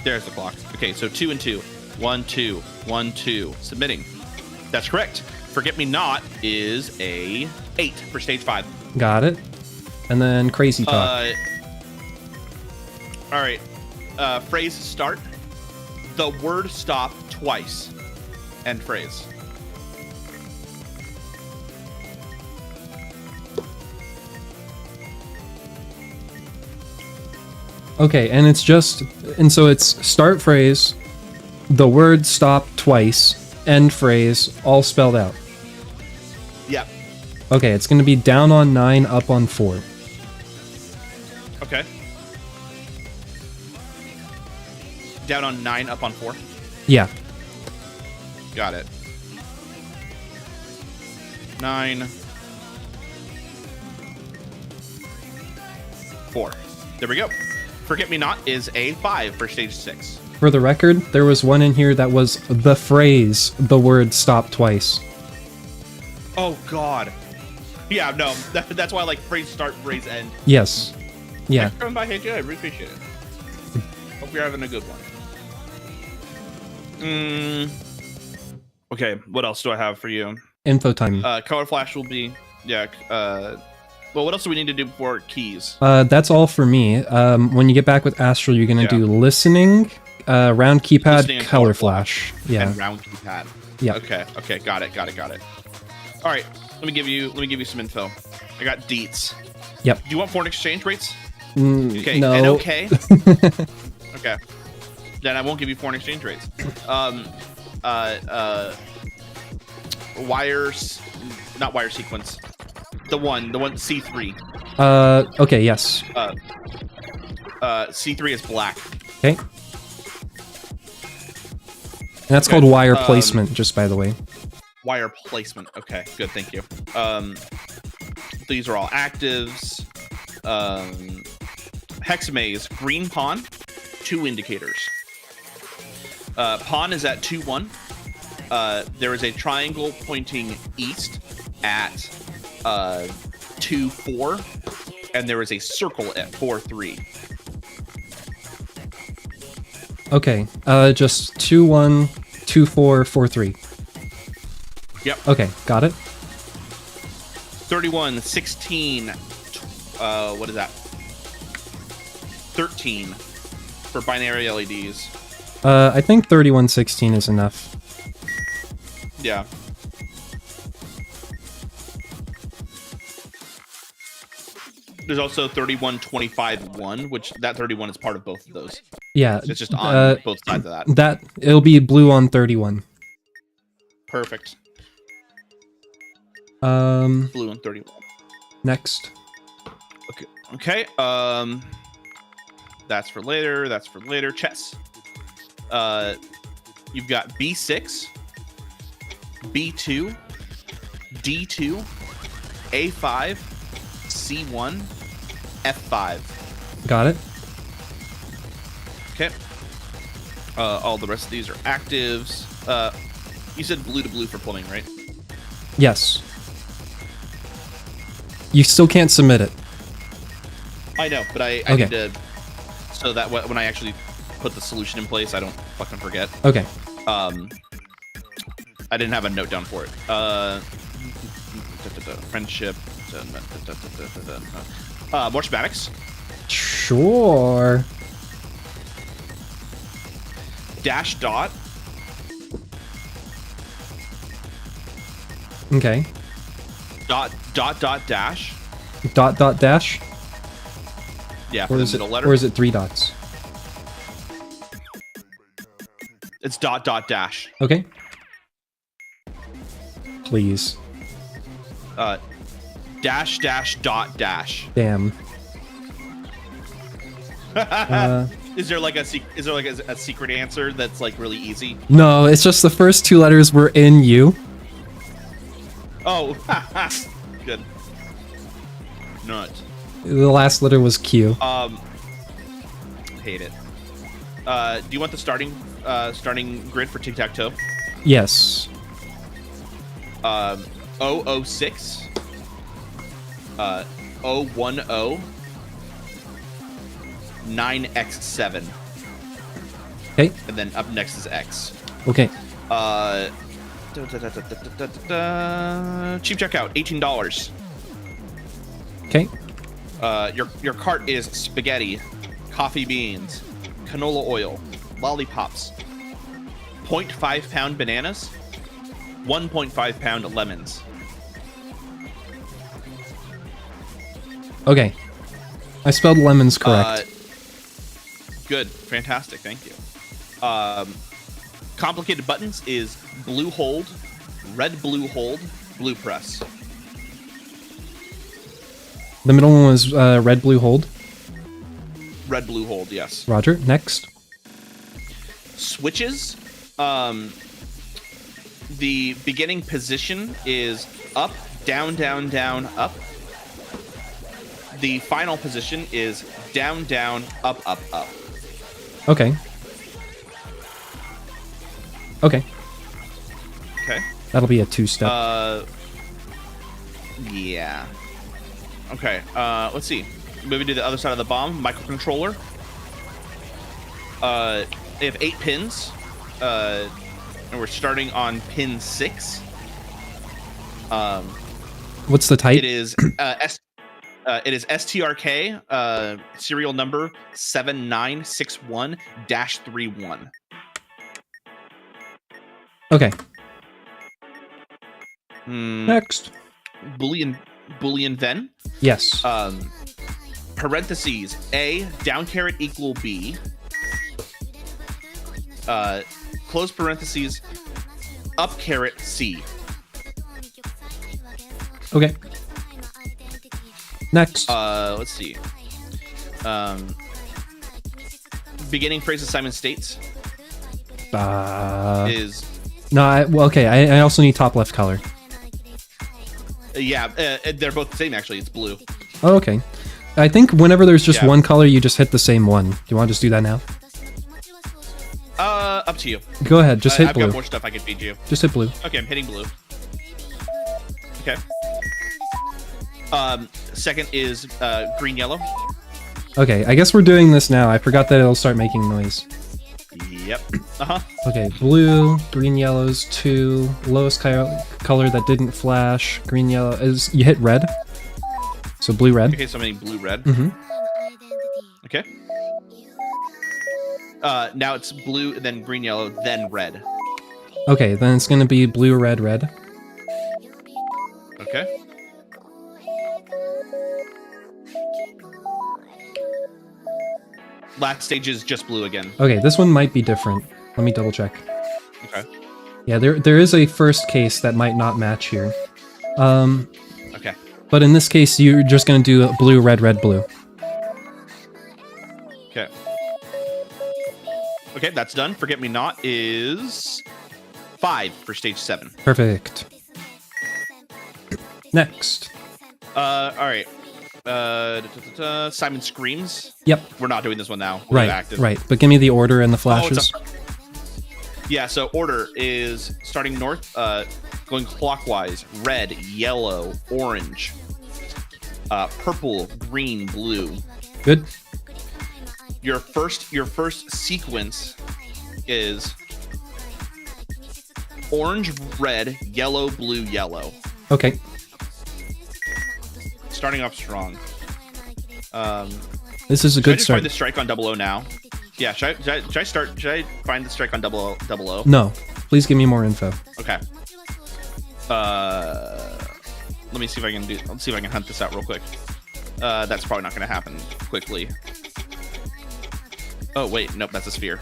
There's the clock. Okay, so 2 and 2. 1, 2, 1, 2. Submitting. That's correct. Forget Me Not is a 8 for stage 5. Got it. And then crazy talk. All right. Phrase start. The word stop twice. End phrase. Okay, and so it's start phrase, the word stop twice, end phrase, all spelled out. Yep. Okay, it's going to be down on 9, up on 4. Okay. Down on 9, up on 4. Yeah. Got it. 9. 4. There we go. Forget Me Not is a 5 for stage 6. For the record, there was one in here that was the phrase, the word stop twice. Oh, God. Yeah, no. That's why I like phrase start, phrase end. Yes. Yeah. Thanks for coming by, hey, Jay. I really appreciate it. Hope you're having a good one. Okay, what else do I have for you? Info time. Color flash will be, yeah. Well, what else do we need to do before keys? That's all for me. When you get back with Astral, you're gonna do listening, round keypad, Listening and color flash. Yeah. And round keypad. Yeah. Okay, got it. All right, let me give you some info. I got deets. Yep. Do you want foreign exchange rates? Okay. No. And okay. Okay. Then I won't give you foreign exchange rates. Wires, not wire sequence. The one C3. Okay, yes. C3 is black. Okay. And that's called wire placement, just by the way. Wire placement. Okay, good, thank you. These are all actives. Hexamaze, green pawn, 2 indicators. Pawn is at 2-1. There is a triangle pointing east at 2-4, and there is a circle at 4-3. Okay, just 2-1, 2-4, 4-3. Yep. Okay, got it. 31, 16, what is that? 13 for binary LEDs. I think 3116 is enough. Yeah. There's also 3125-1, which that 31 is part of both of those. Yeah. So it's just on both sides of that. It'll be blue on 31. Perfect. Blue on 31. Next. Okay. That's for later. Chess. You've got B6, B2, D2, A5, C1, F5. Got it. Okay. All the rest of these are actives. You said blue to blue for plumbing, right? Yes. You still can't submit it. I know, but I need to, so that when I actually put the solution in place, I don't fucking forget. Okay. I didn't have a note down for it. Friendship. More schematics. Sure. Dash dot. Okay. Dot dash. Dot dash. Yeah, for the middle letter. Or is it 3 dots? It's dot dash. Okay. Please. Dash dot dash. Damn. Is there like a secret answer that's like really easy? No, it's just the first 2 letters were in U. Oh, good. Nut. The last letter was Q. Hate it. Do you want the starting grid for tic-tac-toe? Yes. 006, 010, 9x7. Okay. And then up next is X. Okay. Cheap checkout, $18. Okay. Your cart is spaghetti, coffee beans, canola oil, lollipops, 0.5 pound bananas, 1.5 pound lemons. Okay. I spelled lemons correct. Good. Fantastic. Thank you. Complicated buttons is blue hold, red blue hold, blue press. The middle one was red, blue, hold. Red blue hold, yes. Roger. Next. Switches. The beginning position is up, down, down, down, up. The final position is down, down, up, up, up. Okay. Okay. Okay. That'll be a 2-step. Yeah. Okay, let's see. Moving to the other side of the bomb, microcontroller. They have 8 pins. And we're starting on pin 6. What's the type? It is STRK, serial number 7961-31. Okay. Hmm. Next. Boolean then. Yes. Parentheses A down caret equal B. Close parentheses up caret C. Okay. Next. Let's see. Beginning phrase assignment states is no. Well, okay. I also need top left color. yeah. They're both the same actually. It's blue. Oh, okay. I think whenever there's just Yeah. one color, you just hit the same one. Do you want to just do that now? Up to you. Go ahead. Just hit I've blue. got more stuff I can feed you. Just hit blue. Okay, I'm hitting blue. Okay. Second is green yellow. Okay. I guess we're doing this now. I forgot that it'll start making noise. Yep. Uh-huh. Okay. Blue, green, yellows. 2. Lowest color that didn't flash. Green, yellow. Is you hit red. So blue, red. Okay, so I'm hitting blue, red. Mm-hmm. Okay. Now it's blue, then green, yellow, then red. Okay. Then it's gonna be blue, red, red. Okay. Last stage is just blue again. Okay. This one might be different. Let me double check. Okay. Yeah. There is a first case that might not match here. Okay. But in this case, you're just gonna do blue, red, red, blue. Okay. Okay, that's done. Forget Me Not is 5 for stage 7. Perfect. Next. All right. Simon Screams. Yep. We're not doing this one now. We're Right. active. Right. But give me the order and the Oh, flashes. it's yeah, so order is starting north, going clockwise. Red, yellow, orange, purple, green, blue. Good. Your first sequence is orange, red, yellow, blue, yellow. Okay. Starting off strong. This is a Should I good just start. find the strike on 00 now? Yeah, should I find the strike on 00? No. Please give me more info. Okay. Let me see if I can let's see if I can hunt this out real quick. That's probably not going to happen quickly. Oh wait, nope, that's a sphere.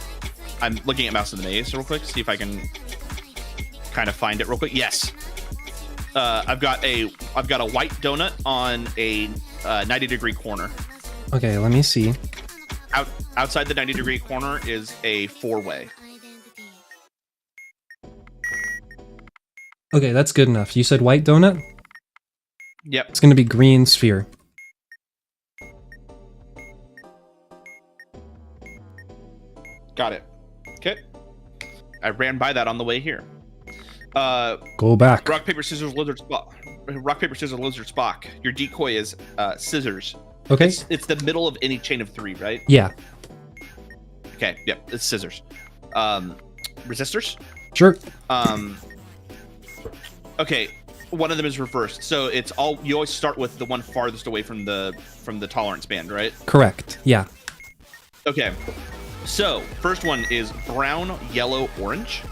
I'm looking at Mouse in the Maze real quick, see if I can kind of find it real quick. Yes. I've got a white donut on a 90-degree corner. Okay, let me see. Outside the 90-degree corner is a 4-way. Okay, that's good enough. You said white donut? Yep. It's gonna be green sphere. Got it. Okay. I ran by that on the way here. Go back. Rock, paper, scissors, lizard, Spock. Rock, paper, scissors, lizard, Spock. Your decoy is scissors. Okay. It's the middle of any chain of 3, right? Yeah. Okay. Yep. It's scissors. Resistors. Sure. Okay. One of them is reversed, so it's all. You always start with the one farthest away from the tolerance band, right? Correct. Yeah. Okay. So first one is brown, yellow, orange.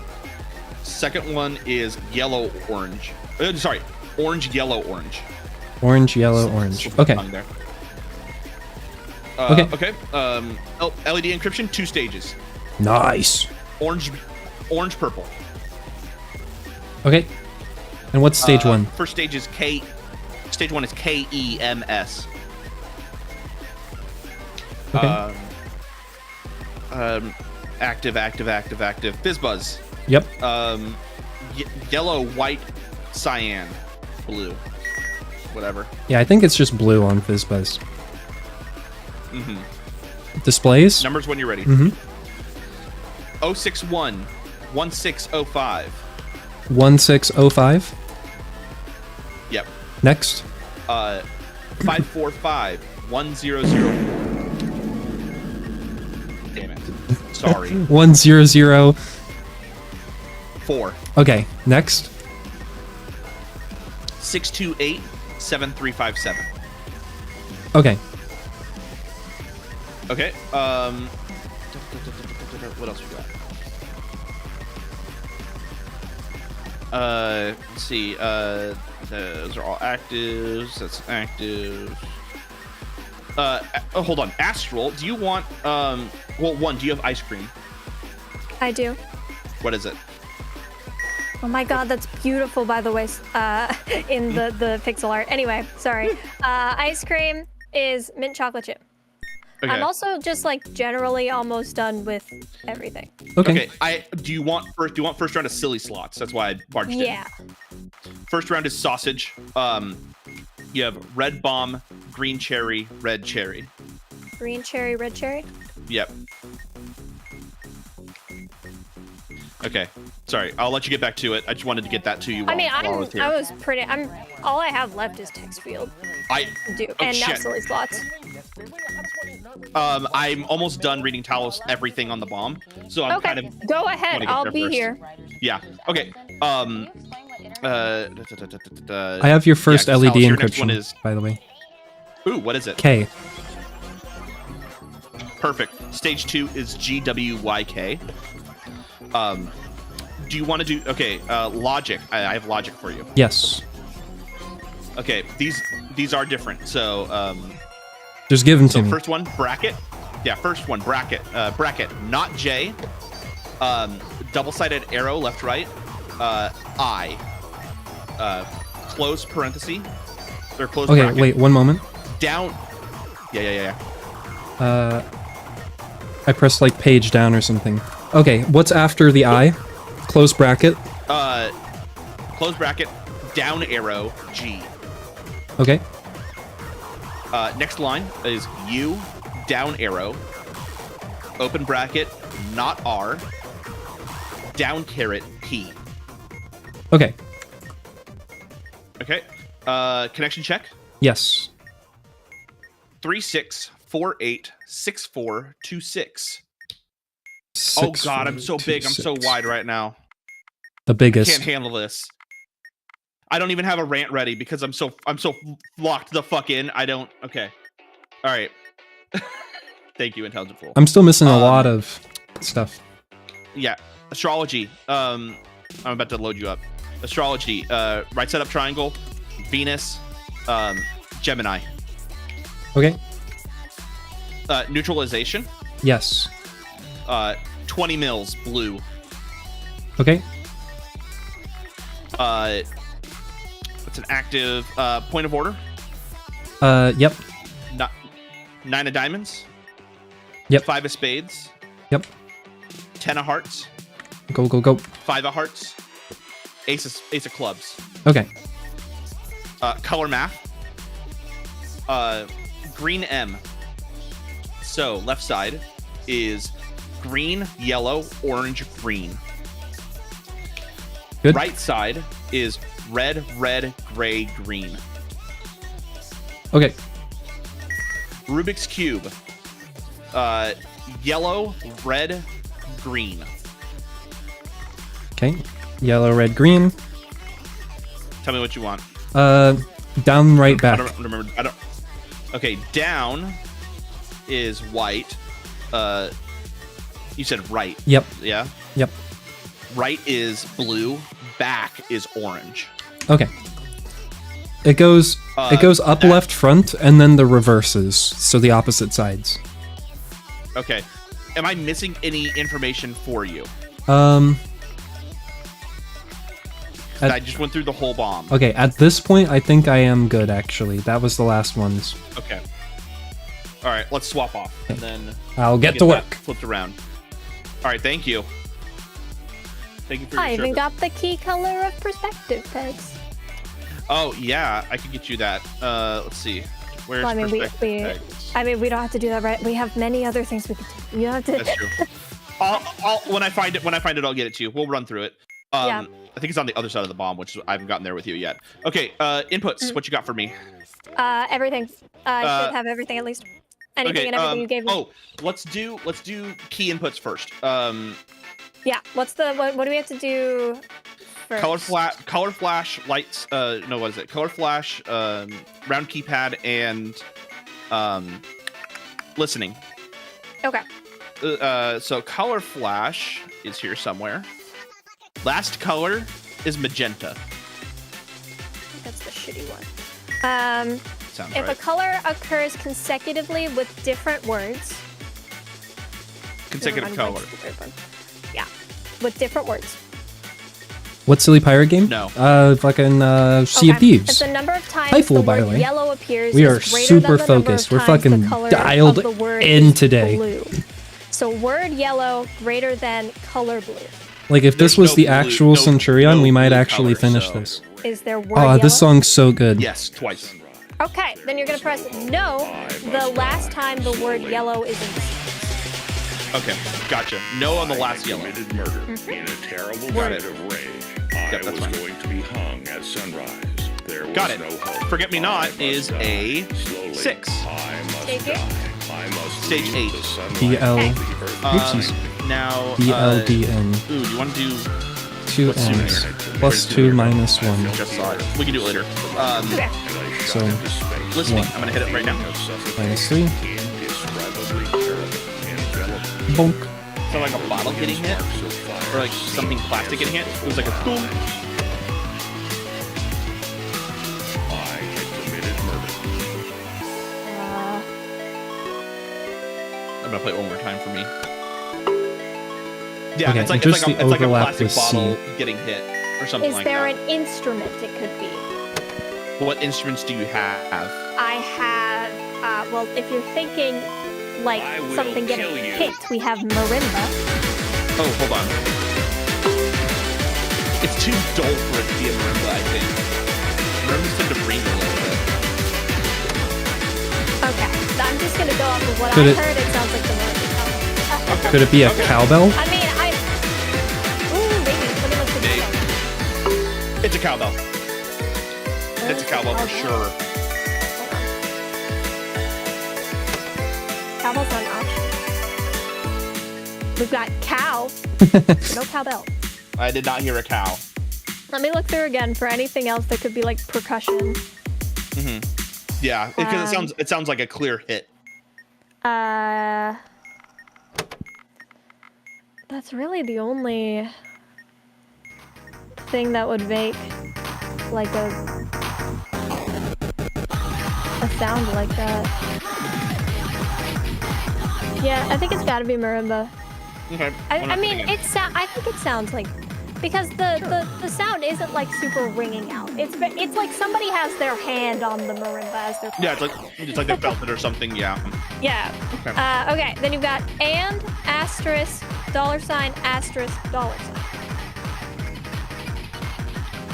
Second one is yellow, orange. Sorry, orange, yellow, orange. Orange, yellow, orange. Okay. There. Okay. LED encryption, 2 stages. Nice. Orange, purple. Okay. And what's stage 1? First stage is K. Stage 1 is KEMS. Okay. Active. FizzBuzz. Yep. Yellow, white, cyan, blue. Whatever. Yeah, I think it's just blue on FizzBuzz. Displays? Numbers when you're ready. 061 1605. 1605. Yep. Next. 545 1004. Damn it. Sorry. 1004. Okay, next. 628 7357. Okay. Okay. What else we got? Let's see. Those are all actives. That's active. Hold on. Astral, do you want well, one, do you have ice cream? I do. What is it? Oh my god, that's beautiful, by the way, in the pixel art. Anyway, sorry. Ice cream is mint chocolate chip. Okay. I'm also just like generally almost done with everything. Okay. Do you want first round of silly slots? That's why I barged in. Yeah. First round is sausage. You have red bomb, green cherry, red cherry. Green cherry, red cherry? Yep. Okay. Sorry, I'll let you get back to it. I just wanted to get that to you. I mean, while I was here. all I have left is text field. And Now shit. silly slots. I'm almost done reading Talos everything on the bomb, so I'm kind of Go ahead. get I'll there be first. here. Yeah. Okay. I have your first yeah, LED Talos, your next one encryption, is- by the way. Ooh, what is it? K. Perfect. Stage 2 is GWYK. Do you want to do logic? I have logic for you. Yes. Okay, these are different. So Just give them to me. first one, bracket. Yeah, first one, bracket. Bracket, not J. Double-sided arrow, left, right. I. Close parenthesis. Or close Okay, bracket. wait, one moment. Down. Yeah. I pressed like page down or something. Okay, what's after the I? Close bracket. Close bracket, down arrow, G. Okay. Next line is U, down arrow, open bracket, not R, down caret, P. Okay. Okay. Connection check. Yes. 36486426. Oh god, I'm so big. I'm so wide right now. The biggest. Can't handle this. I don't even have a rant ready because I'm so locked the fuck in. I don't. Okay. All right. Thank you, Intelligent Fool. I'm still missing a lot of stuff. Yeah. Astrology. I'm about to load you up. Astrology. Right side up triangle. Venus. Gemini. Okay. Neutralization. Yes. 20 mils blue. Okay. It's an active point of order. Yep. 9 of diamonds. Yep. 5 of spades. Yep. 10 of hearts. Go, go, go. 5 of hearts. Ace of clubs. Okay. Color math. Green M. So left side is green, yellow, orange, green. Good. Right side is red, red, gray, green. Okay. Rubik's Cube. Yellow, red, green. Okay. Yellow, red, green. Tell me what you want. Down, right, I back. don't remember. Okay, down is white. You said right. Yep. Yeah? Yep. Right is blue. Back is orange. Okay. It goes up that- left front and then the reverses, so the opposite sides. Okay. Am I missing any information for you? I just went through the whole bomb. Okay, at this point, I think I am good, actually. That was the last ones. Okay. All right, let's swap off, and then I'll get to that work. flipped around. All right, thank you. Thank you for your I even service. got the key color of perspective pegs. Oh yeah, I could get you that. Let's see. Where's Well, I mean, perspective pegs? we don't have to do that, right? We have many other things we could do. You don't have to. That's true. I'll when I find it, I'll get it to you. We'll run through it. Yeah. I think it's on the other side of the bomb, which I haven't gotten there with you yet. Okay, inputs. What you got for me? Everything. I should have everything at least. Anything and everything you gave me. Oh, let's do key inputs first. Yeah. What do we have to do first? Color flash, lights. No, what is it? Color flash, round keypad, and listening. Okay. So color flash is here somewhere. Last color is magenta. That's the shitty one. Sounds If right. a color occurs consecutively with different words. Consecutive Never mind, color. what's the third one? Yeah. With different words. What silly pirate game? No. Fucking Sea of Okay. Thieves. It's the number of times Hypeful, the by the word way. yellow appears We are is greater super than the number focused. of We're times the fucking color dialed of the word in is today. Blue. So word yellow greater than color blue. Like, if this There's was no the blue- actual no- Centurion, no we might blue actually color, finish so- this. Is there word Oh, yellow? this song's so good. Yes, twice. Okay, then you're gonna press no the last time the word yellow is in the sequence. Okay, gotcha. No on the last yellow. Committed murder in a terrible Got fit it. of rage. Yep, I that's was fine. going to be hung at sunrise. There was Got it. no hope. Forget-me-not I must is die. a Slowly, 6. I must Stage die. eight? I must Stage leave 8. the sunlight BL. of the earth. Oopsies. Now. BLDN. Ooh, you want to do? 2 let's do N's. here. Plus 2 minus 1. Just saw it. We can do it later. Okay. So, Listening. 1. I'm gonna hit it right now. Minus 3. Indescribably terrible, enveloped Bonk. So like a bottle getting hit, or like something plastic getting hit. It was like a boom. I had committed murder. I'm gonna play it one more time for me. Yeah, Okay, it's like just the it's like a overlap plastic with bottle C. getting hit or something Is like there that. an instrument it could be? What instruments do you have? I have, well, if you're thinking like I will something getting kill you. hit, we have marimba. Oh, hold on. It's too dull for it to be a marimba, I think. Marimbas tend to ring a little bit. Okay, I'm just gonna go off of what Could I it- heard. It sounds like the marimba. Could it be a cowbell? I mean, ooh, maybe. Let me look at Maybe. this. It's a cowbell. It's a cowbell for sure. Cowbell's not an option. We've got cow, no cowbell. I did not hear a cow. Let me look through again for anything else that could be like percussion. Yeah, because it sounds like a clear hit. That's really the only thing that would make like a sound like that. Yeah, I think it's got to be marimba. Okay. I mean, I think it sounds like, because the sound isn't like super ringing out. It's like somebody has their hand on the marimba as they're Yeah, it's like they felt it or something. Yeah. Yeah. Okay. Okay, then you've got and asterisk $, asterisk $.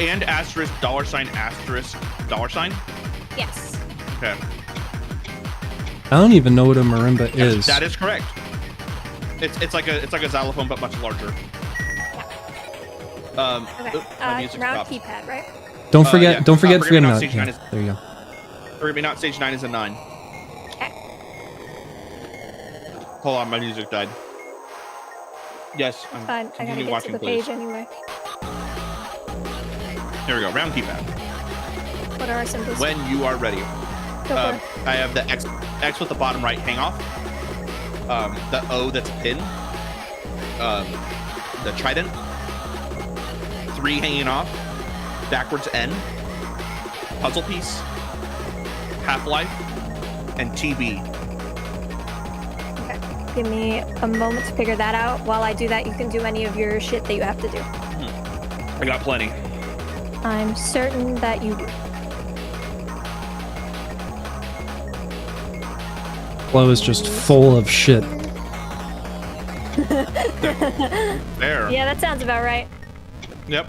And asterisk $, asterisk $. Yes. Okay. I don't even know what a marimba is. That is correct. It's like a xylophone but much larger. Okay. my music Round stopped. keypad, right? Don't forget, yeah. don't forget Forget Me Not Not. Stage 9 Yeah, is- there you go. Forget Me Not stage 9 is a 9. Okay. Hold on, my music died. Yes, I'm Fine. I gotta continue get watching, to the please. page anyway. Here we go. Round keypad. What are our symbols? When you are ready. Go for it. I have the X with the bottom right hang off. The O that's a pin. The trident. 3 hanging off. Backwards N. puzzle piece, Half-Life, and TB. Okay. Give me a moment to figure that out. While I do that, you can do any of your shit that you have to do. I got plenty. I'm certain that you do. Flo is just full of shit. There. Yeah, that sounds about right. Yep.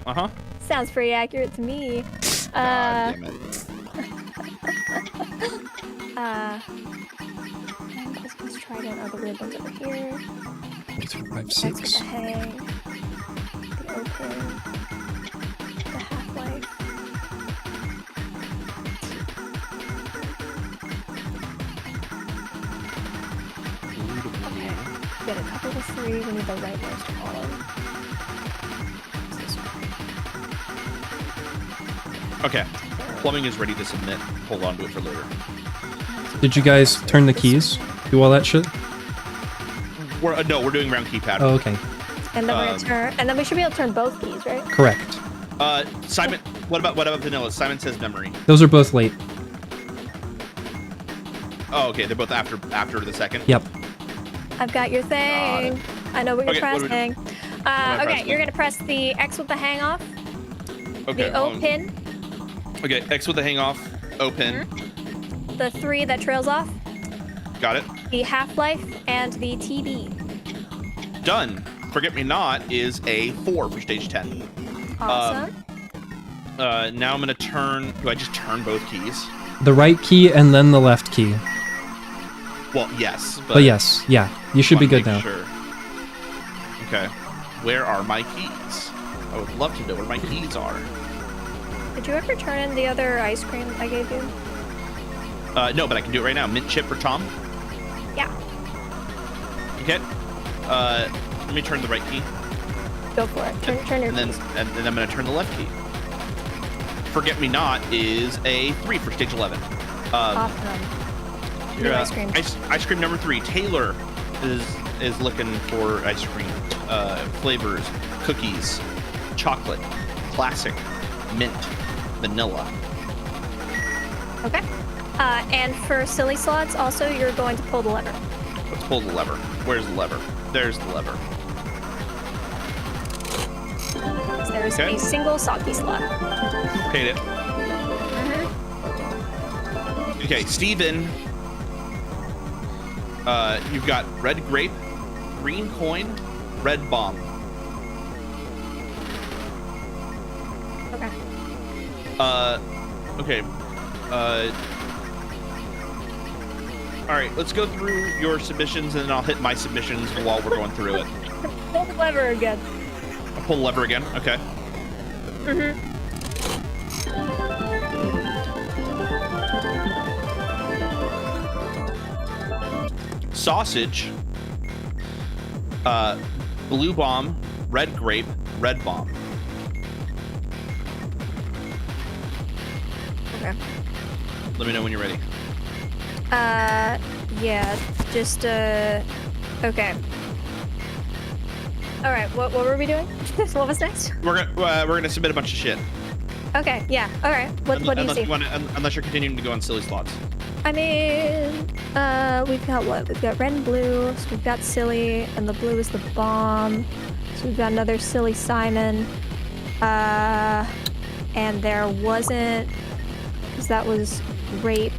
Sounds pretty accurate to me. God damn it. Let's try again. Oh, the weird ones over here. 5, That's 6. with the hang. The open. The half-life. Okay. Get a couple of 3. We need the rightmost column. This one. Okay. Plumbing is ready to submit. Hold on to it for later. Did you guys turn the keys? Do all that shit? No, we're doing round keypad. Oh, okay. And then we're gonna turn. And then we should be able to turn both keys, right? Correct. Simon, what about vanilla? Simon says memory. Those are both late. Oh, okay. They're both after the second. Yep. I've got your thing. I know what you're Okay, what do we pressing. I Okay, pressing? you're gonna press the X with the hang off, Okay. the O pin, Okay. X with the hang off. O pin. the 3 that trails off, Got it. the half-life, and the TB. Done. Forget Me Not is a 4 for stage 10. Awesome. Now I'm gonna turn. Do I just turn both keys? The right key and then the left key. Well, yes. But yes, yeah. You should be wanna good make now. Sure. Okay. Where are my keys? I would love to know where my keys are. Did you ever turn in the other ice cream I gave you? No, but I can do it right now. Mint chip for Tom. Yeah. Okay. Let me turn the right key, Go for it. Turn your and then keys. and then I'm gonna turn the left key. Forget Me Not is a 3 for stage 11. Awesome. New ice cream. Ice cream number 3. Taylor is looking for ice cream flavors: cookies, chocolate, classic, mint, vanilla. Okay. And for silly slots, also you're going to pull the lever. Let's pull the lever. Where's the lever? There's the lever. There's Okay. a single soggy slot. Paid it. Okay, Steven. You've got red grape, green coin, red bomb. Okay. Okay. All right, let's go through your submissions, and then I'll hit my submissions while we're going through it. Pull the lever again. I'll pull the lever again. Okay. Sausage. Blue bomb, red grape, red bomb. Okay. Let me know when you're ready. Yeah, just, okay. All right, what were we doing? What was next? We're gonna submit a bunch of shit. Okay, yeah, all right. What do you unless see? Unless you're continuing to go on silly slots. I mean, we've got what? We've got red and blue, so we've got silly, and the blue is the bomb. So we've got another silly Simon. And there wasn't, because that was grape.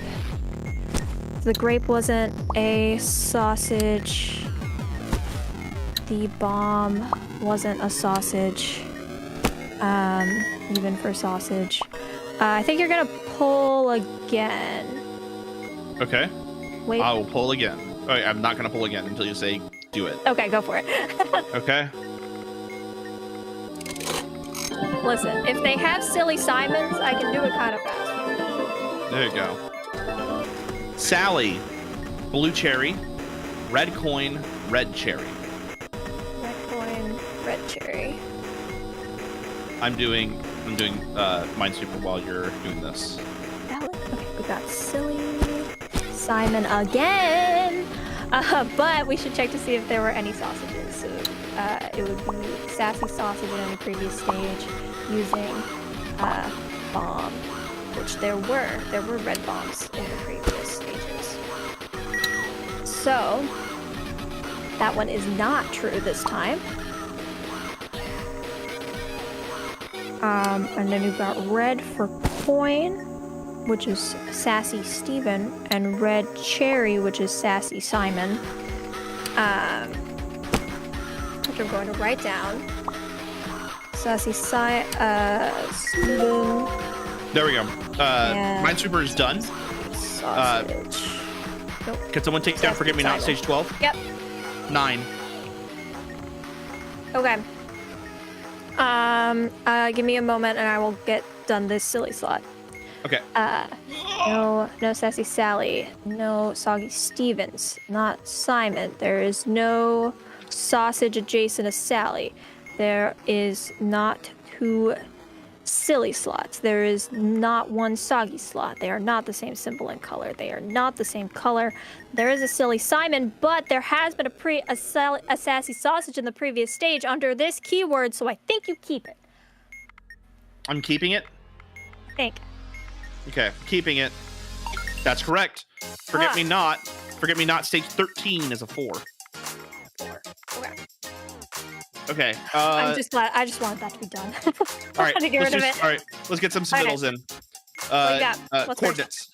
The grape wasn't a sausage. The bomb wasn't a sausage. Even for sausage. I think you're gonna pull again. Okay. Wait. I will pull again. Okay, I'm not gonna pull again until you say do it. Okay, go for it. Okay. Listen, if they have silly Simons, I can do it kind of fast. There you go. Sally, blue cherry, red coin, red cherry. Red coin, red cherry. I'm doing Minesweeper while you're doing this. Valid. Okay, we got silly Simon again. But we should check to see if there were any sausages. So it would be sassy sausage in the previous stage using bomb. which there were red bombs in the previous stages. So that one is not true this time. And then you've got red for coin, which is Sassy Steven, and red cherry, which is Sassy Simon. Which I'm going to write down. Sassy Steven. There we go. Yeah. Minesweeper is done. Sausage. Nope. Can someone take down Sassy Forget Me Not Simon. stage 12? Yep. 9. Okay. Give me a moment and I will get done this silly slot. Okay. No Sassy Sally, no Soggy Stevens, not Simon. There is no sausage adjacent to Sally. There is not 2 silly slots. There is not 1 soggy slot. They are not the same symbol and color. They are not the same color. There is a silly Simon, but there has been a sassy sausage in the previous stage under this keyword, so I think you keep it. I'm keeping it. Think. Okay, keeping it. That's correct. Forget Me Not stage 13 is a 4. 4. Okay. Okay. I'm just glad. I just wanted that to be done. All right. To get rid of it. All right. Let's get some submittals in. What you got? What's Coordinates.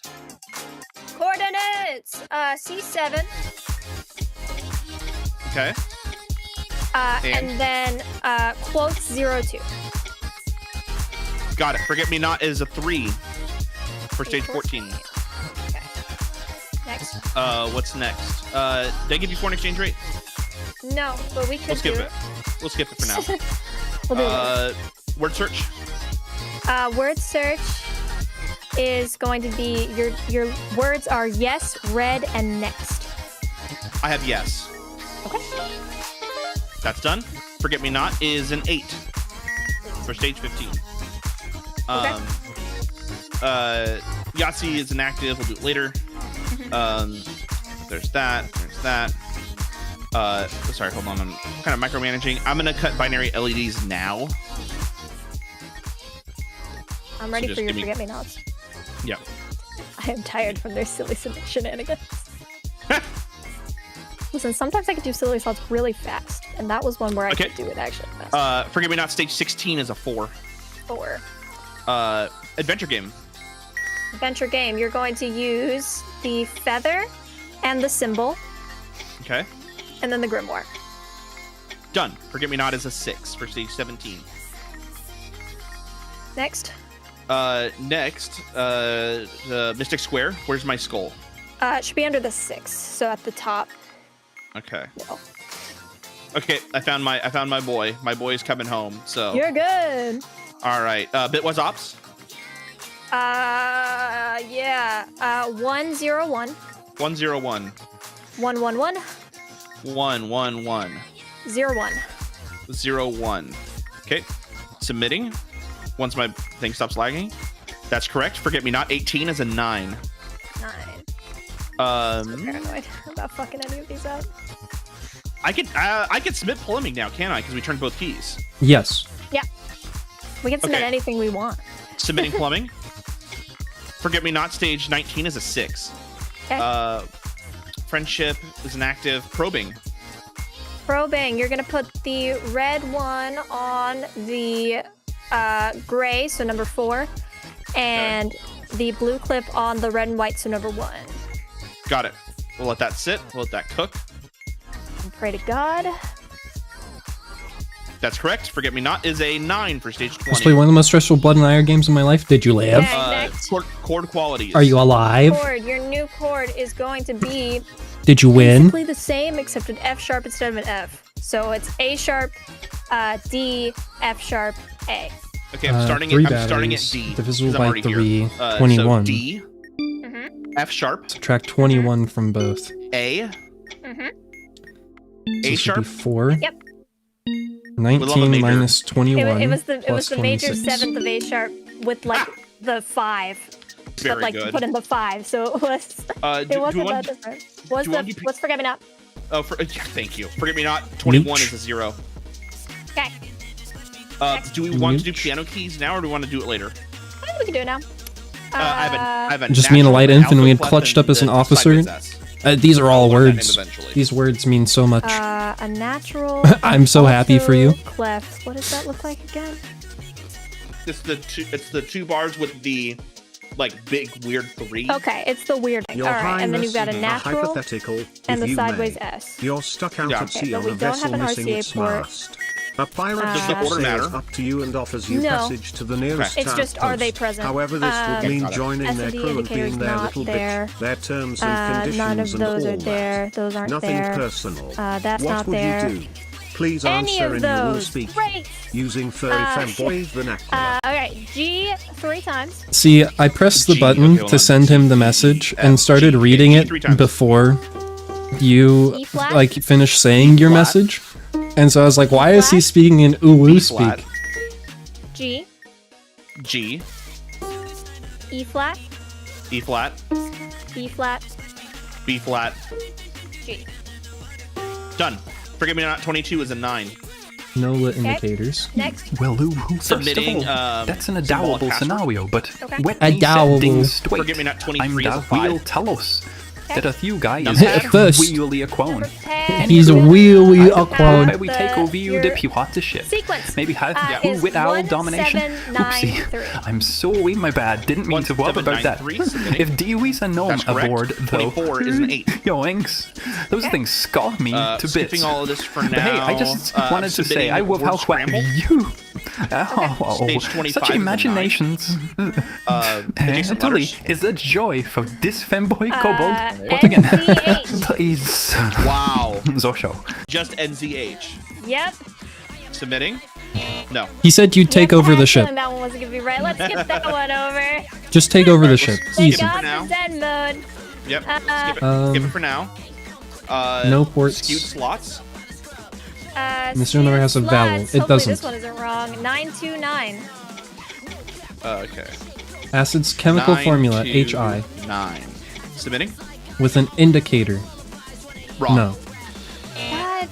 Coordinates. C7. Okay. And then quotes 02. Got it. Forget Me Not is a 3 for stage 14. Okay. Next. What's next? Did I give you foreign exchange rate? No, but we could We'll skip do it. We'll skip it for now. We'll do it. Word search. Word search is going to be your words are yes, red, and next. I have yes. Okay. That's done. Forget Me Not is an 8 for stage 15. Yahtzee is inactive. We'll do it later. There's that. There's that. Sorry, hold on. I'm kind of micromanaging. I'm gonna cut binary LEDs now. I'm ready So for your just give me- forget-me-nots. Yeah. I am tired from their silly shenanigans. Listen, sometimes I could do silly slots really fast, and that was one where I Okay. could do it actually fast. Forget Me Not stage 16 is a 4. 4. Adventure game. Adventure game. You're going to use the feather and the symbol, Okay. and then the grimoire. Done. Forget Me Not is a 6 for stage 17. Next. Next, the Mystic Square. Where's my skull? It should be under the 6, so at the top. Okay. No. Okay, I found my boy. My boy's coming home. So. You're good. All right. Bitwise Ops. Yeah. 101. 101. 111. 111. 01. 01. Okay. Submitting. Once my thing stops lagging. That's correct. Forget Me Not 18 is a 9. 9. Um, Paranoid about fucking any of these up. I could submit plumbing now, can't I? Because we turned both keys. Yes. Yeah. We can submit Okay. anything we want. Submitting plumbing. Forget Me Not stage 19 is a 6. Okay. Friendship is inactive. Probing. Probing. You're gonna put the red one on the gray, so number 4, and the blue clip on the red and white, so number 1. Got it. We'll let that sit. We'll let that cook. And pray to God. That's correct. Forget Me Not is a 9 for stage 20. Possibly one of the most stressful Blood and Iron games in my life. Did you live? Okay. Next. Chord qualities. Are you alive? Chord. Your new chord is going to be Did you win? basically the same except an F sharp instead of an F. So it's A sharp, D, F sharp, A. Okay, I'm starting 3 at batteries, D. divisible 'cause I'm by already 3, here. 21. So D, F sharp, Subtract 21 from both. A, Mhm. So A this should be sharp. 4. Yep. We love a 19 major. minus 21. It was the plus major 26. 7th of A sharp with like the 5. Very but like good. to put in the 5, so it was Do it we wasn't want- that different. What's do we want the to- what's forget me not? Oh, yeah, thank you. Forget Me Not 21 Nooch. is a 0. Okay. Do we want to do Nooch. piano keys now, or do we want to do it later? I think we can do it now. I have a Just me and a light natural, inf, and we had alpha clutched clef, up as an and a officer. sideways S. These are all I'll learn that words. name eventually. These words mean so much. A natural. I'm so happy for you. Clef. What does that look like again? It's the two bars with the like big weird 3. Okay, it's the weird thing. Your All right, and then you've got a Highness, natural hypothetical, and if the you sideways may. S. You're stuck out Yeah. at sea but on we a don't vessel have an missing RCA its port. mast. A pirate Does the ship order sails matter? up to you and offers you No. passage to the nearest It's town just, are they post. present? However, this would mean Got it. joining their S&D crew and indicator's being their not little there. bitch. Their terms and conditions None of and those all are there. that. Those aren't Nothing there. personal. That's what not would there. you do? Please Any answer of and you will those. speak Great. using furry fanboy vernacular. Okay, G 3 times. See, I pressed the G, button okay, hold to on. send him the message and started G, reading G it 3 times. before you E flat? like finished saying your flat. message. And so I was like, why is he flat? speaking in Ulu B flat, speak? G, G, E flat, E flat, B flat, B flat. G. Done. Forget Me Not 22 is a 9. No lit indicators. Next. Well, first of Submitting, all, that's an symbolic adorable password. scenario, but Okay. let A me dowel. set things straight. Forget Me Not 23 I'm is a the real 5. Talos. Okay. That a few guys Number first. really a clone. Number 10. He's a really I a clone. bet we take over you your the pirate ship. sequence, Maybe have is without domination. 1793. Oopsie. I'm sorry, my bad. Didn't mean to worry about that. 1793, submitting. If Dewey's a gnome That's correct. aboard, though. 24 is an 8. Yoinks. Those things scar me to bits. Skipping all of this for now. But hey, I just wanted to say I will word help scramble. you. Oh, Stage 25 such is a 9. imaginations. Adjacent Truly, letters. is a joy for this fanboy kobold. Once again, NCH. please. Wow. Zosho. Just NZH. Yep. Submitting? No. He said you'd take Yep, over the ship. excellent. That one wasn't gonna be right. Let's skip that one over. Just take over the ship. Thank Easy. God For now. for Zen mode. Yep. Skip it. Um, Skip it for now. No ports. Skewed slots. This number has a slots. vowel. It Hopefully doesn't. This one isn't wrong. 929. Okay. Acid's chemical formula, HI, 9. Submitting? with an indicator. Wrong. No. God.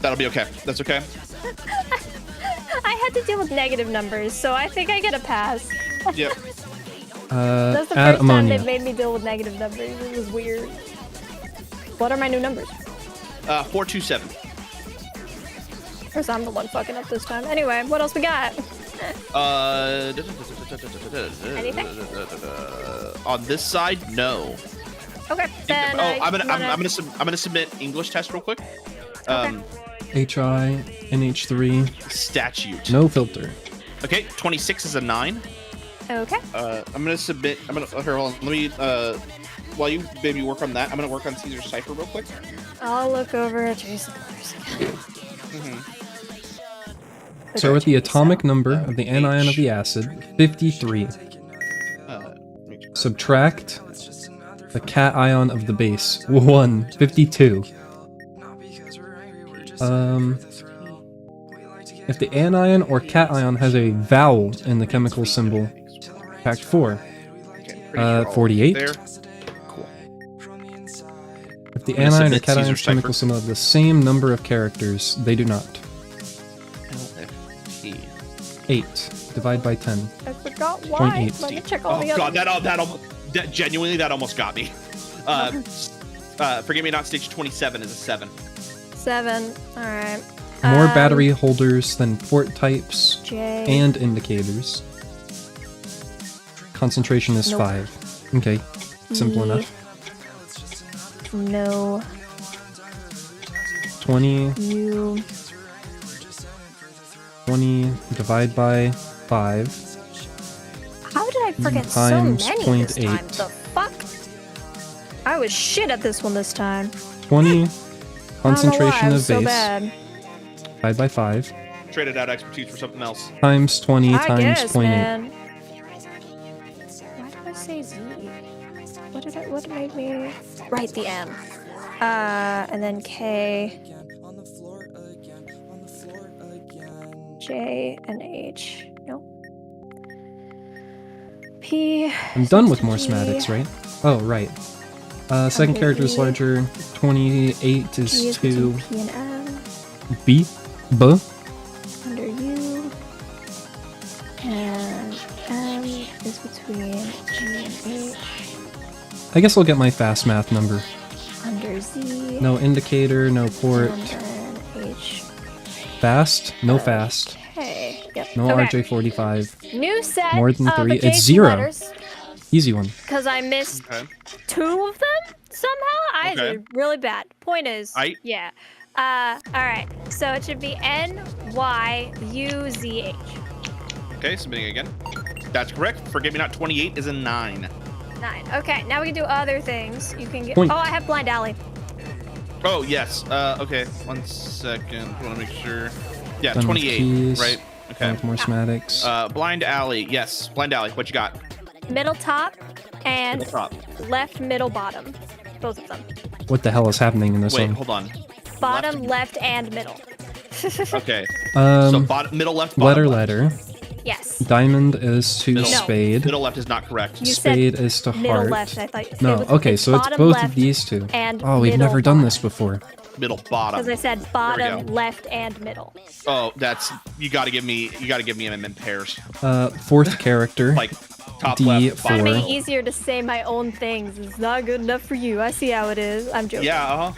That'll be okay. That's okay. I had to deal with negative numbers, so I think I get a pass. Yep. That's the Add first time ammonia. they've made me deal with negative numbers. It was weird. What are my new numbers? 427. Of course, I'm the one fucking up this time. Anyway, what else we got? Anything? On this side, no. Okay, then. I'm gonna submit English test real quick. HI, NH3, Statute. no filter. Okay, 26 is a 9. Okay. I'm gonna submit. Here, hold on. Let me. While you maybe work on that, I'm gonna work on Caesar's cipher real quick. I'll look over Jason again. Start with the atomic number of the anion of the acid, 53. Subtract the cation of the base, 1, 52. If the anion or cation has a vowel in the chemical symbol, fact 4. Okay, pretty sure all 48. There. Cool. If the I'm gonna anion or submit cation's Caesar's chemical cipher. symbol have the same number of characters, they do not. LFP. 8. Divide by 10. I forgot why. 0.8. Let me check all Oh the god, others. that genuinely that almost got me. Forgive me not, stage 27 is a 7. 7. Alright. More battery holders than port types J. and indicators. Concentration is Nope. 5. Okay, simple E. enough. No. 20, U. 20, divide by 5. How did I forget so Times many this time? 0.8. The fuck? I was shit at this one this time. 20, I concentration don't know why I of was so base, bad. divide by 5, Traded out expertise for something else. times 20 I times guess, 0.8. man. Why did I say Z? What made me write the M? And then K, J, and H. Nope. P. I'm done with more G. schematics, right? Oh, right. Second character is B. larger. 28 G is is 2. between P and M. B. B. Under U. And M is between J I guess I'll get my fast math number. Under Z. No indicator, no port. And then H. Fast, no fast. K. Yep. No Okay. RJ45. New set. More than of 3. It's adjacent 0. letters. Easy one. Because I missed Okay. 2 of them somehow. I Okay. did really bad. Point is, I- yeah. All right. So it should be NYUZH. Okay, submitting again. That's correct. Forget me not 28 is a 9. 9. Okay. Now we can do other things. You can get. Point. Oh, I have blind alley. Oh, yes. Okay, 1 second. I want to make sure. Yeah, Done with 28, keys. right? Okay. Done with more schematics. Blind alley. Yes, blind alley. What you got? Middle top and Middle top. left middle bottom. Both of them. What the hell is happening in this Wait, one? hold on. Bottom, left, and middle. Okay. So Um, bottom, middle left, bottom letter, left. letter. Yes. Diamond is to Middle. No. spade. Middle left is not correct. You said Spade is to middle heart. left. I thought. No, it was, okay, so it's bottom both left of these two. And Oh, we've middle never done this bottom. before. Middle bottom. Because I said There we bottom, go. left, and middle. Oh, that's you got to give me them in pairs. Fourth character. Like top D4. left, Trying to bottom. make it easier to say my own things. It's not good enough for you. I see how it is. I'm joking. Yeah,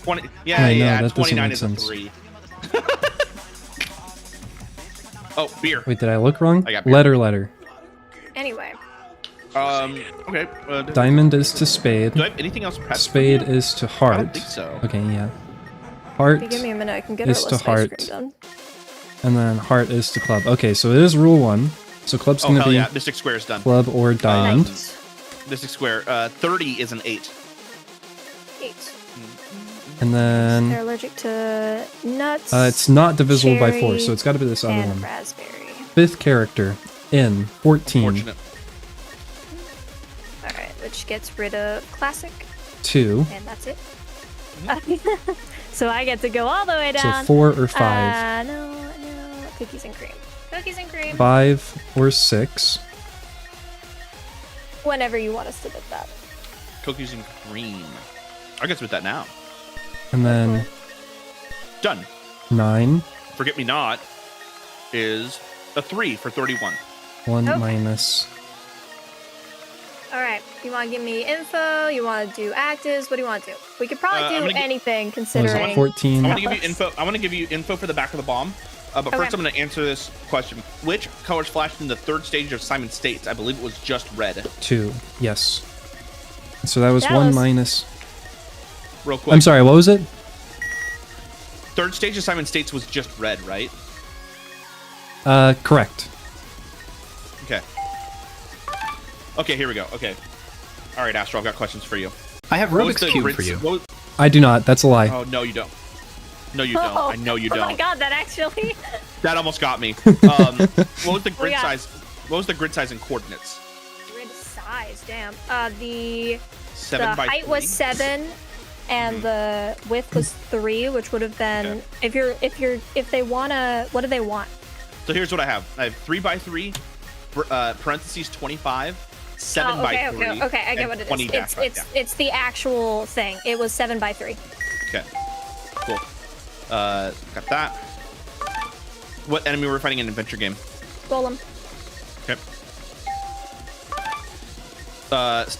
20. I Yeah, know, yeah. that doesn't 29 make is sense. a 3. Oh, beer. Wait, did I look wrong? I got beer. Letter. Anyway. Okay. Diamond is to spade. Do I have anything else prepped? Spade is to heart. I don't think so. Okay, yeah. Heart, If you give me a minute, I can get our is list to of ice heart. cream done. and then heart is to club. Okay, so it is rule 1. So club's Oh, gonna hell be yeah. Mystic Square is done. club or diamond. Nice. Mystic Square. 30 is an 8. 8. And then They're allergic to nuts. it's not divisible by 4, cherry, so it's got to be this other and one. raspberry. Fifth character, N, 14, Fortunate. All right, which gets rid of classic, 2, and that's it. So I get to go all the way so down. 4 or 5. No, cookies and cream. Cookies and cream. 5 or 6. Whenever you want us to get that. Cookies and cream. I guess with that now. And then Done. 9, Forget Me Not is a 3 for 31. 1 Okay. minus. All right, you want to give me info? You want to do actives? What do you want to do? We could probably I'm do gonna gi- anything What was considering. it, 14? I want to give you info. I want to give you info for the back of the bomb. But Okay. first, I'm going to answer this question: which colors flashed in the third stage of Simon States? I believe it was just red. 2, yes. So that was That 1 was- minus. Real quick. I'm sorry, what was it? Third stage of Simon States was just red, right? Correct. Okay. Okay, here we go. Okay. All right, Astro, I've got questions for you. I have What was Rubik's the Cube grid- for you. what was- I do not, that's a lie. oh no, you don't. No, you don't. I know you Oh don't. my god, that actually. That almost got me. What was the grid got- size? What was the grid size and coordinates? Grid size, damn. The 7 the by height 3? was 7, and the width was 3, which would have been Okay. if they wanna. What do they want? So here's what I have. I have 3 by 3, parentheses 25, 7 Oh, okay, by 3. okay, I get and what it 20 is. dash by- yeah. It's the actual thing. It was 7 by 3. Okay. Cool. Got that. What enemy were we fighting in an adventure game? Golem. Okay.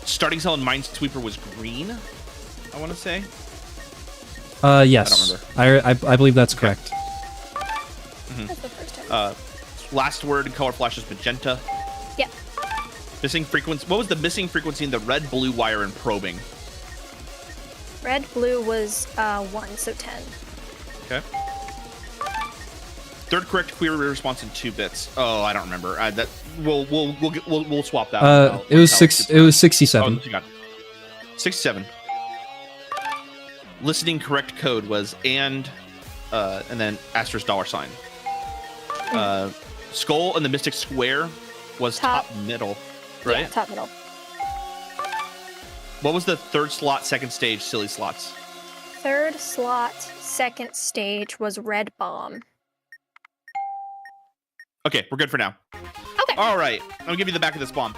Starting cell and Minesweeper was green, I want to say. Yes. I believe that's correct. That's the first time. Last word in color flash is magenta. Yeah. Missing frequency. What was the missing frequency in the red, blue wire and probing? Red, blue was 1, so 10. Okay. Third correct query response in 2 bits. Oh, I don't remember. That we'll swap that. It was 67. Oh, you got it. 67. Listening correct code was and then asterisk $sign. Skull and the Mystic Square was top middle, right? Yeah, top middle. What was the third slot, second stage, silly slots? Third slot, second stage was red bomb. Okay, we're good for now. Okay. All right, I'll give you the back of this bomb.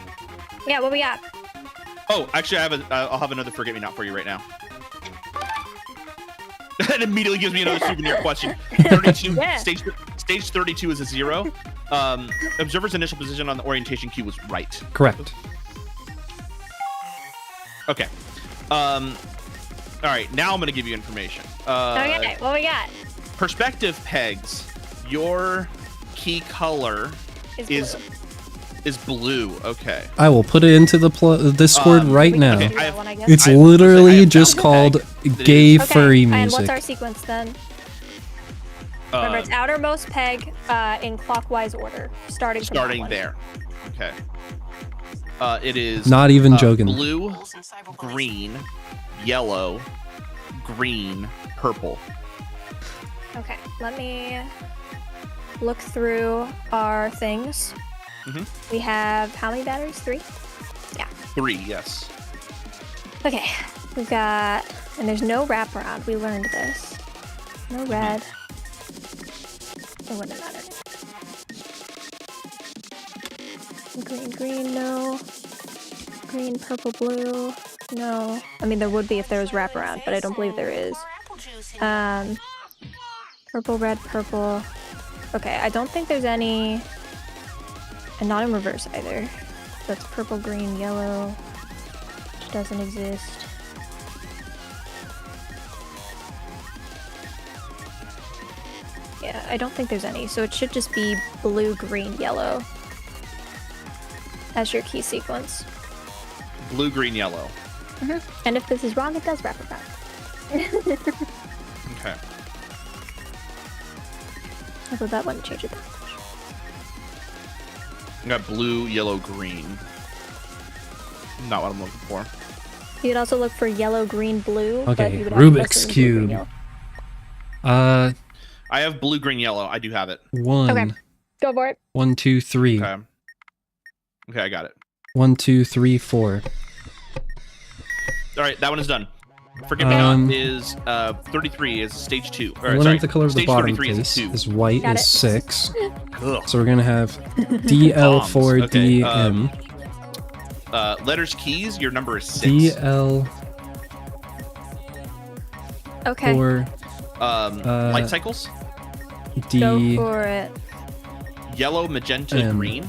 Yeah, what we got? Oh, actually, I'll have another forget me not for you right now. It immediately gives me another souvenir question. 32 Yeah. stage 32 is a 0. Observer's initial position on the orientation cue was right. Correct. Okay. All right. Now I'm gonna give you information. Okay, what we got? Perspective pegs. Your key color is blue. Okay. I will put it into the Discord right We now. can do I that have- one, I guess. It's I literally have just found a called peg that gay is- Okay, furry and music. what's our sequence then? Remember, it's Uh, outermost peg in clockwise order, starting from that starting one. there. Okay. It is Not even joking. blue, green, yellow, green, purple. Okay, let me look through our things. Mhm. We have how many batteries? 3? Yeah. 3, yes. Okay, we've got, and there's no wraparound. We learned this. No red. It wouldn't matter. Green, no. Green, purple, blue, no. I mean, there would be if there was wraparound, but I don't believe there is. Purple, red, purple. Okay, I don't think there's any, and not in reverse either. That's purple, green, yellow, which doesn't exist. Yeah, I don't think there's any, so it should just be blue, green, yellow as your key sequence. Blue, green, yellow. And if this is wrong, it does wrap around. Okay. Although that wouldn't change it that much. I got blue, yellow, green. Not what I'm looking for. You could also look for yellow, green, blue. but Okay, you would have to Rubik's listen to blue, green, Cube. yellow. I have blue, green, yellow. I do have it. One. Okay. Go for it. 1, 2, 3. Okay. Okay, I got it. 1, 2, 3, 4. All right, that one is done. Forget Me Not is 33 is stage 2. Or, Eliminate sorry, the color of the stage bottom 33 is piece 2. is white Got is it. 6. Ugh. So we're gonna have DL4DM. Letters, keys, your number is 6. DL4 Okay. Light cycles, Go D. for it. yellow, magenta, M. green,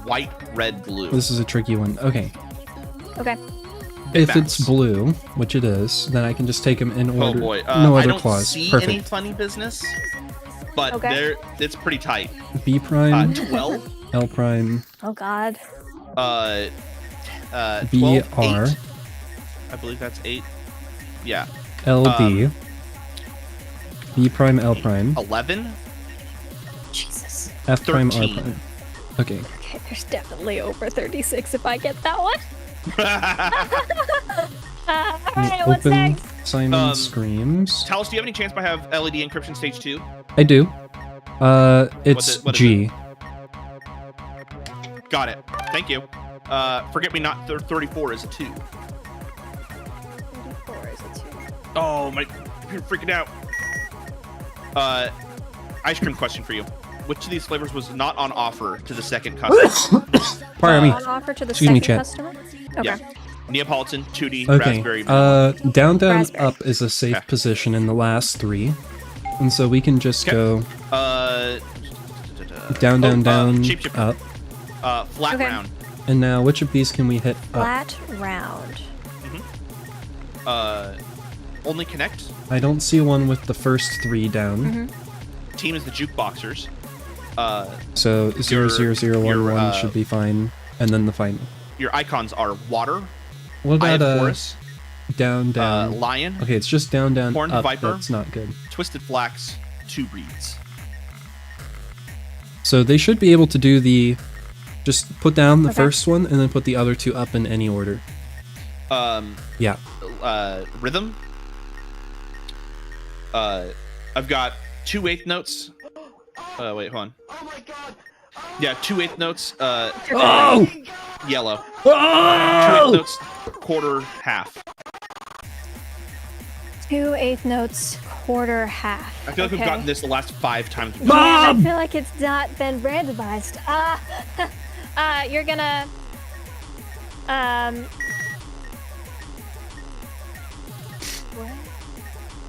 white, red, blue. This is a tricky one. Okay. Okay. If it's Bounce. blue, which it is, then I can just take them in Oh order. boy, No I other don't clause. see Perfect. any funny business, but Okay. it's pretty tight. B prime, 12, L prime, Oh God. 12, B 8. R, I believe that's 8. Yeah, L B, B prime, L prime, 11. Jesus. F prime, R 13. prime. Okay. Okay, there's definitely over 36 if I get that one. Alright, what's Open next? Simon Screams. Talos, do you have any chance I have LED encryption stage 2? I do. It's what is G. Got it. Thank you. Forget Me Not 34 is a 2. 34 is a 2. Oh, my computer freaking out. Ice cream question for you. Which of these flavors was not on offer to the second customer? Pardon me. On offer to the Excuse me, second chat. customer? Okay. Yeah. Neapolitan, Tootie, Okay. Raspberry. Vanilla. Down, down, Raspberry. up is a safe Okay. position in the last 3. And so we can just Okay. go down, Oh, down, down, shapeshifter. up. Flat Okay. round. And now which of these can we hit up? Flat round. Only connect. I don't see one with the first 3 down. Mm-hmm. Team is the jukeboxers. So 00011 your, should be fine. And then the final. Your icons are water, What Eye of about Horus, down, down? lion, Okay, it's just down, down, Horned up. Viper. That's not good. twisted flax, 2 reeds. So they should be able to do the... Just put down the Okay. first one and then put the other 2 up in any order. Yeah. Rhythm. I've got 2 eighth notes. Wait, hold on. Oh my god. Yeah, 2 eighth notes. Oh! Yellow. 2 Oh! eighth notes, quarter, half. 2 eighth notes, quarter, half. I feel like we've Okay. gotten this the last 5 times. Yeah, I feel like it's not been randomized. You're gonna, what?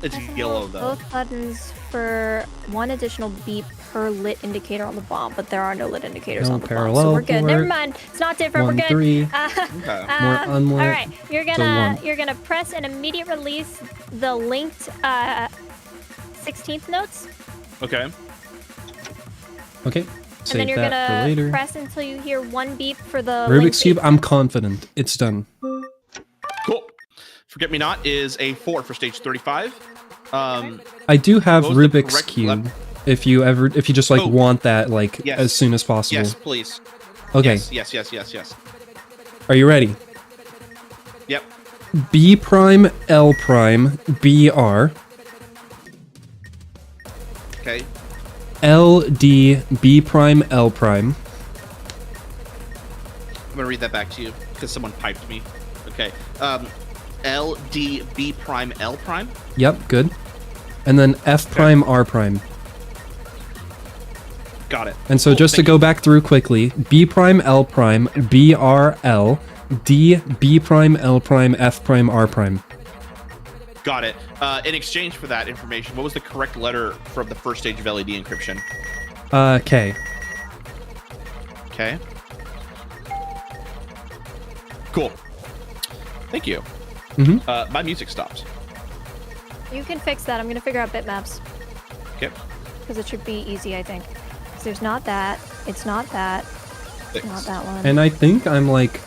It's yellow though. Both buttons for one additional beep per lit indicator on the bomb, but there are no lit indicators No on the bomb, so parallel we're good. Never port. mind. It's not different. We're 1, good. 3. Okay. More unlit. All right, you're So gonna 1. press and immediate release the linked 16th notes, Okay. Okay. and Save then you're that for gonna later. press until you hear one beep for the Rubik's linked Cube, 8th I'm note. confident. It's done. Cool. Forget Me Not is a 4 for stage 35. I do have What was the Rubik's correct Cube. If you just like Oh. want that like Yes. as soon as possible. Yes, please. Okay. Yes. Are you ready? Yep. B prime L prime BR Okay. L D B prime L prime. I'm gonna read that back to you because someone piped me. Okay. L D B prime L prime. Yep, good. And then F prime R prime. Got it. And so Cool, just to thank go back through quickly, B prime L prime BR L D B prime L prime F prime R prime. Got it. In exchange for that information, what was the correct letter from the first stage of LED encryption? K. Okay. Cool. Thank you. My music stopped. You can fix that. I'm gonna figure out bitmaps Okay. because it should be easy, I think. 'Cause there's not that. It's not that. Fix. Not that one. And I think I'm like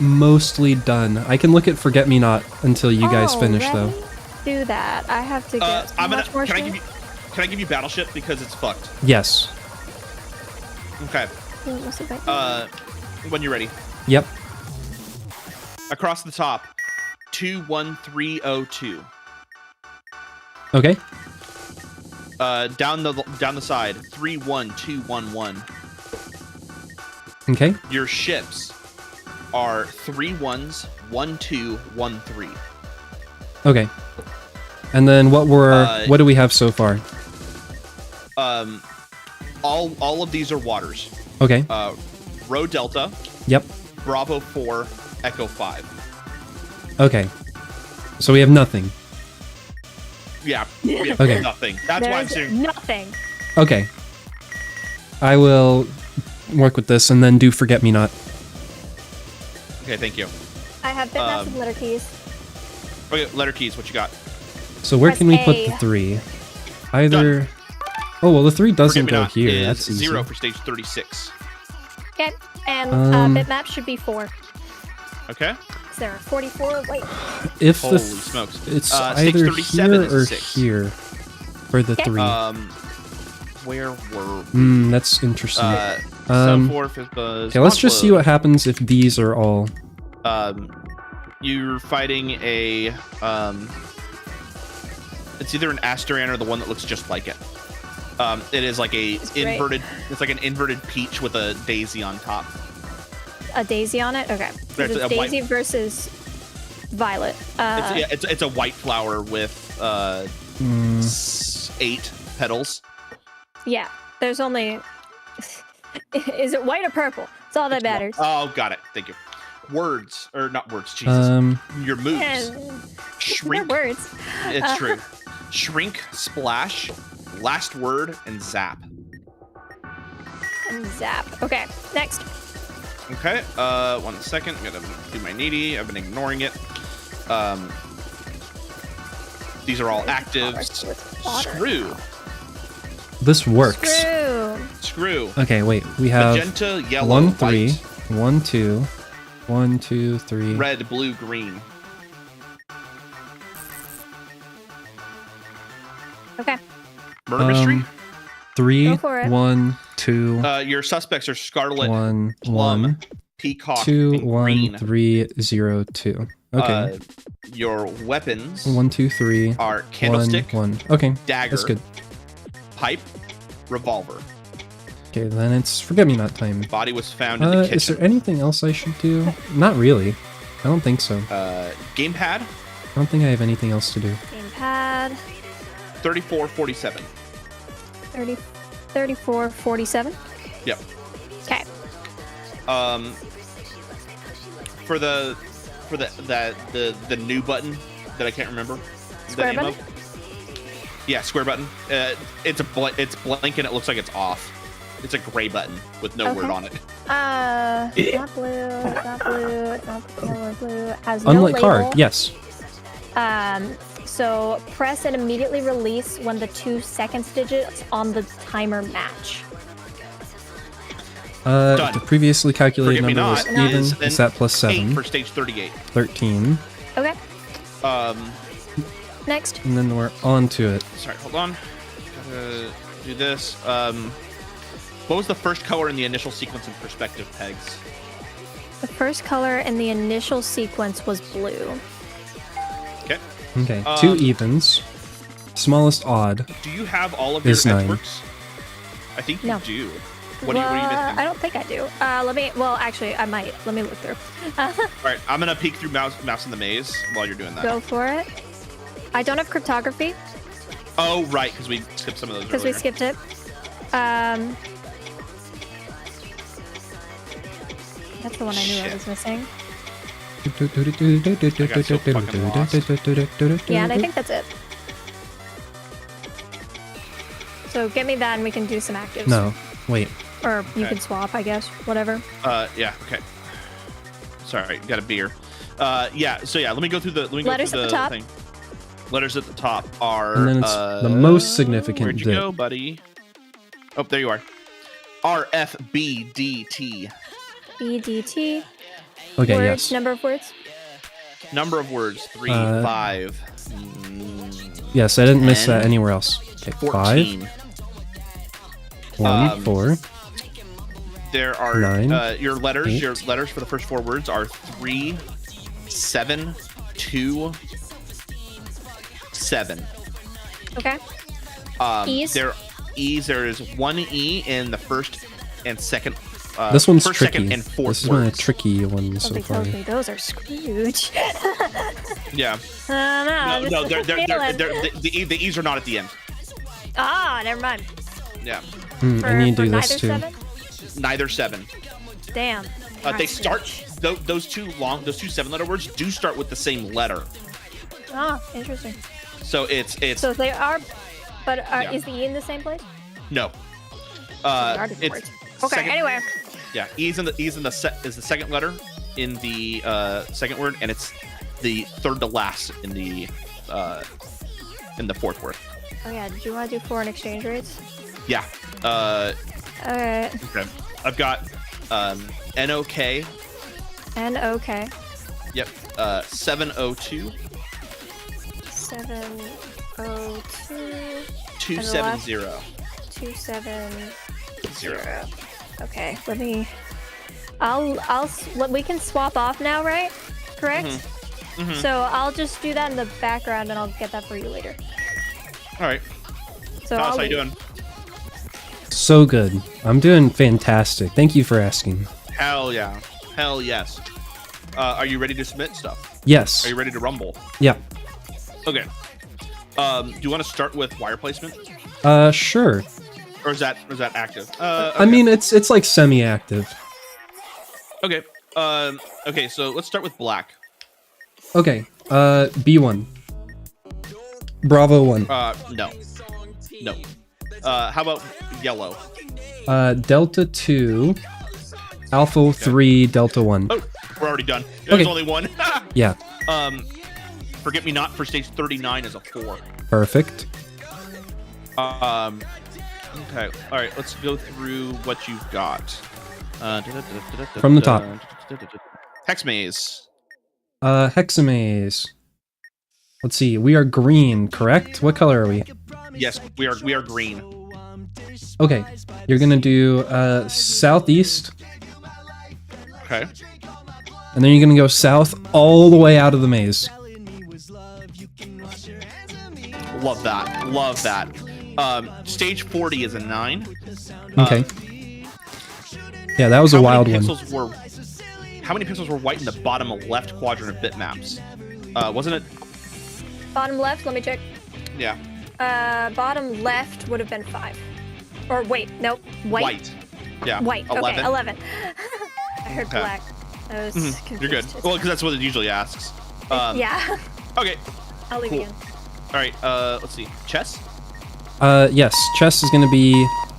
mostly done. I can look at Forget Me Not until you guys finish though. Already? Do that. I have to get I'm gonna. much more Can I stream. give you Battleship because it's fucked? Yes. Okay. What's it like? When you're ready. Yep. Across the top, 21302. Okay. Down the side, 31211. Okay. Your ships are 3 1s, 1 2, 1 3. Okay. And then what do we have so far? All of these are waters. Okay. Rho Delta, Yep. Bravo 4, Echo 5. Okay. So we have nothing. Yeah. We have Okay. nothing. That's why I'm There's saying. nothing. Okay. I will work with this and then do Forget Me Not. Okay, thank you. I have bitmaps and letter keys. Okay, letter keys. What you got? So where Press can we put A. the 3? Either... Oh, well, the 3 doesn't Forget Me go Not here. is That's easy. 0 for stage 36. Okay, and bitmap should be 4. Okay. Is there a 44? Wait. If Holy the smokes. it's Stage either 37 here is or 6. here for the Okay. 3. Where were we? That's interesting. Sub 4 is Okay, let's just see what happens if these are all... You're fighting a it's either an Astarian or the one that looks just like it. It is like a great. inverted. It's like an inverted peach with a daisy on top. A daisy on it? Okay. 'Cause There's it's a white- daisy versus violet. It's a white flower with 8 petals. Yeah, there's only... Is it white or purple? It's all that matters. Oh, got it. Thank you. Words or not words? Jesus. Your moves. And Shrink. they're words. It's true. Shrink, splash, last word, and zap. And zap. Okay, next. Okay, 1 second. I'm gonna do my needy. I've been ignoring it. These are all actives. Screw. This works. Screw. Screw. Okay, wait. We have Magenta, yellow, 1, 3, white, 1, 2, 1, 2, 3. red, blue, green. Okay. Murder mystery. 3, Go for it. 1, 2, Your suspects are Scarlet, 1, Plum, 1, Peacock, 2, and 1, Green. 3, 0, 2. Okay. Your weapons 1, 2, 3. are Candlestick, 1. Okay. Dagger, That's good. Pipe, Revolver. Okay, then it's Forget Me Not time. Body was found in the Is kitchen. there anything else I should do? Not really. I don't think so. Gamepad, I don't think I have anything else to do. Gamepad. 3447. 34, 47. Yep. Okay. For the new button that I can't remember Square the name button? of. Yeah, square button. It's blank and it looks like it's off. It's a gray button with no word on it. Not blue. Not blue. Not yellow. Blue. Has no Unlike label. card, yes. So press and immediately release when the 2 seconds digits on the timer match. Done. The previously calculated Forget me number was not even. Is that plus 8 7? for stage 38. 13. Okay. Next. And then we're on to it. Sorry, hold on. Gotta do this. What was the first color in the initial sequence in perspective pegs? The first color in the initial sequence was blue. Okay. Okay, 2 evens. Smallest odd. Do you have all of your Is 9. edgeworks? I think you No. do. What are you missing? I don't think I do. Well, actually, I might. Let me look through. All right, I'm gonna peek through mouse in the maze while you're doing that. Go for it. I don't have cryptography Oh, right, because we skipped some of those because we earlier. skipped it. That's the one I knew I Shit. was missing. got so fucking lost. Yeah, and I think that's it. So get me that and we can do some actives. No, wait. Or you Okay. can swap, I guess. Whatever. Yeah, okay. Sorry, got a beer. Yeah, so yeah, let me go through the Letters at the top. thing. Letters at the top are And then it's the most significant Where'd you bit. go, buddy? Oh, there you are. R F B D T. BDT. Okay, Words, yes. number of words. Number of words, 3, 5, Yes, I didn't miss that 10, anywhere else. Okay, 14. 5, 1, 4. There are 9, your letters. 8. Your letters for the first 4 words are 3, 7, 2, 7. Okay. E's? There is 1 E in the first and second. This one's first, tricky. second, and fourth This is one of the words. tricky ones so Something far. tells me those are Scrooge. Yeah. I don't know. No, the E's are not at the end. Never mind. Yeah. I need to do this neither too. 7? Neither 7. Damn. They Alright, start those 2 7-letter words do start with the same letter. Interesting. So it's So they are, but Yeah. is the E in the same place? no. They are different It's words. Okay. second- Anyway. Yeah, is the second letter in the second word, and it's the third to last in the fourth word. Oh yeah. Do you want to do foreign exchange rates? Yeah. Alright. Okay. I've got NOK. NOK. Yep. 702 702 270. 270. Okay, let me. We can swap off now, right? Correct. Mm-hmm. So I'll just do that in the background, and I'll get that for you later. All right. So How I'll are you leave. doing? So good. I'm doing fantastic. Thank you for asking. Hell yeah. Hell yes. Are you ready to submit stuff? Yes. Are you ready to rumble? Yeah. Okay. Do you want to start with wire placement, Sure. or is that active? I mean, it's like semi-active. Okay. Okay. So let's start with black. Okay. B1. Bravo 1. No. How about yellow? Delta 2. Alpha 3. Delta 1. Oh, we're already done. There's Okay. only one. Yeah. Forget me not for stage 39 is a 4. Perfect. Okay. All right. Let's go through what you've got. From the top. Hex maze. Hexamaze. Let's see. We are green, correct? What color are we? Yes, we are green. Okay. You're gonna do southeast, Okay. and then you're gonna go south all the way out of the maze. Love that. Love that. Stage 40 is a 9. Okay. Yeah, that was a wild one. How many pixels were white in the bottom left quadrant of bitmaps? Wasn't it? Bottom left. Let me check. Yeah. Bottom left would have been 5. Or wait, nope. White. Yeah. White. 11. Okay, 11. I heard Okay. black. I was confused. You're good. Well, because that's what it usually asks. Yeah. Okay. I'll leave Cool. again. All right. Let's see. Chess. Yes, chess is gonna be,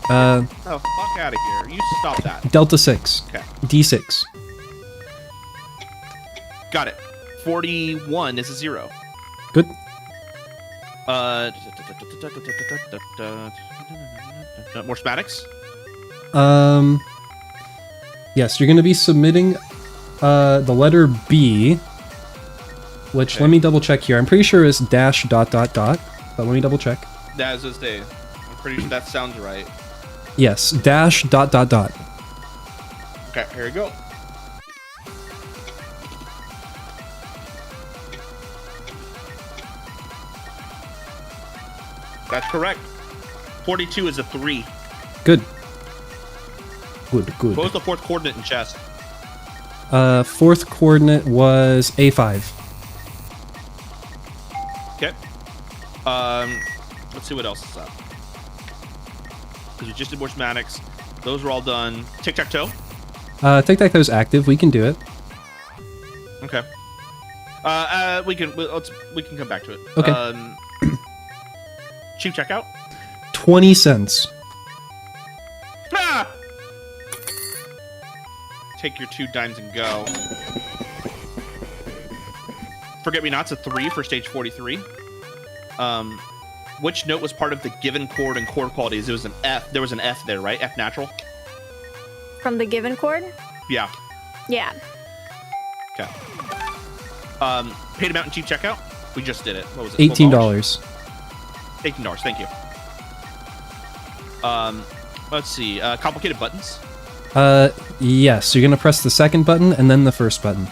Oh, fuck out of here. You stop that. Delta 6. Okay. D6. Got it. 41 is a 0. Good. More schematics? Yes, you're gonna be submitting, the letter B, which, let me double check here. I'm pretty sure it's dash dot dot dot, but let me double check. That is day. I'm pretty sure that sounds right. Yes, dash dot dot dot. Okay, here we go. That's correct. 42 is a 3. Good. Good, good. What was the fourth coordinate in chess? Fourth coordinate was A5. Okay. Let's see what else is up. Because we just did more schematics. Those were all done. Tic-tac-toe. Tic-tac-toe's active. We can do it. Okay. We can come back to it. Okay. Cheap checkout. 20 cents. Ah! Take your 2 dimes and go. Forget-me-not's a 3 for stage 43. Which note was part of the given chord and chord qualities? It was an F. There was an F there, right? F natural? From the given chord? Yeah. Yeah. Okay. Paid amount and cheap checkout? We just did it. What was it? $18. $18, thank you. Let's see. Complicated buttons. Yes. You're gonna press the second button and then the first button.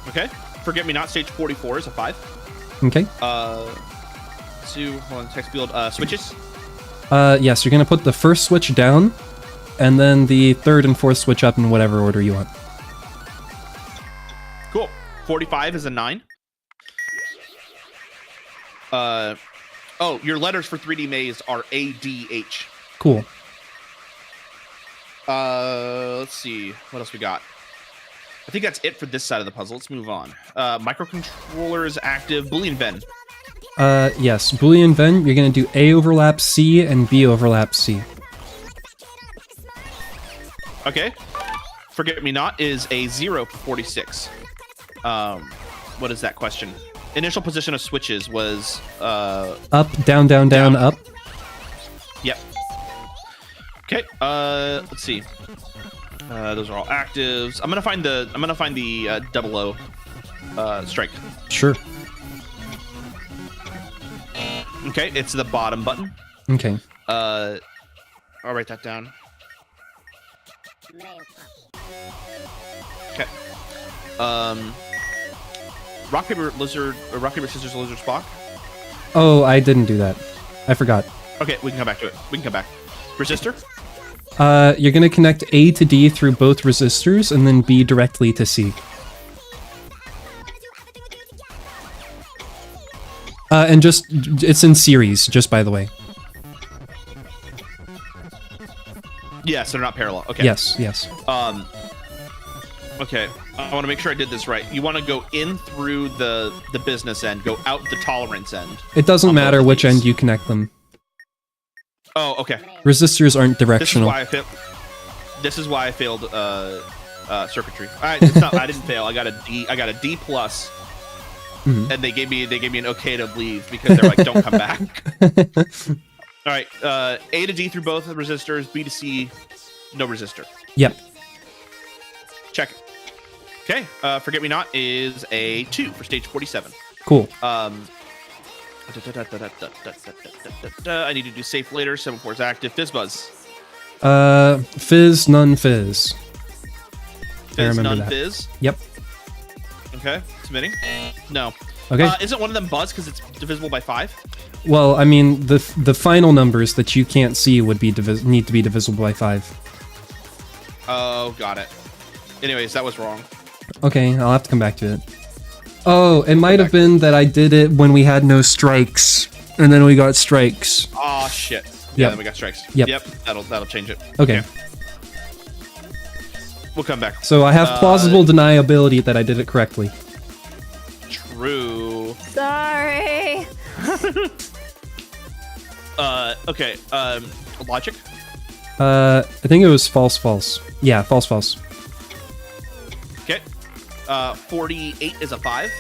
Okay. Forget-me-not stage 44 is a 5. Okay. Hold on, text field. Switches. Yes. You're gonna put the first switch down, and then the third and fourth switch up in whatever order you want. Cool. 45 is a 9. Oh, your letters for 3D Maze are A, D, H. Cool. Let's see. What else we got? I think that's it for this side of the puzzle. Let's move on. Microcontroller is active. Boolean Venn. Yes. Boolean Venn, you're gonna do A overlap C and B overlap C. Okay. Forget-me-not is a 0 for 46. What is that question? Initial position of switches was Up, down, down, down, up. Yep. Okay. Let's see. Those are all actives. I'm gonna find the 00 strike. Sure. Okay, it's the bottom button. Okay. I'll write that down. Okay. Rock paper scissors lizard Spock. Oh, I didn't do that. I forgot. Okay, we can come back to it. We can come back. Resistor. You're gonna connect A to D through both resistors, and then B directly to C. And just, it's in series, just by the way. Yes, they're not parallel. Okay. Yes, yes. Okay, I want to make sure I did this right. You want to go in through the business end, go out the tolerance end. It doesn't on both matter of which these. end you connect them. Oh, okay. Resistors aren't directional. This is why I failed circuitry. It's not, I didn't fail. I got a D. I got a D plus, and they gave me an okay to leave because they're like, don't come back. All right, A to D through both the resistors. B to C, no resistor. Yep. Check. Okay. Forget Me Not is a 2 for stage 47. Cool. I need to do safe later. 7-4 is active. Fizz Buzz. Fizz, none fizz. I Fizz, remember none that. fizz. Yep. Okay. Submitting. No. Okay. Isn't one of them Buzz because it's divisible by 5? Well, I mean, the final numbers that you can't see would be need to be divisible by 5. Oh, got it. Anyways, that was wrong. Okay, I'll have to come back to it. Oh, it might have been that I did it when we had no strikes, and then we got strikes. Oh shit. Yeah, Yep. then we got strikes. Yep. That'll change it. Okay. We'll come back. So I have plausible deniability that I did it correctly. True. Sorry. Okay. Logic. I think it was false, false. Yeah, false, false. Okay. 48 is a 5.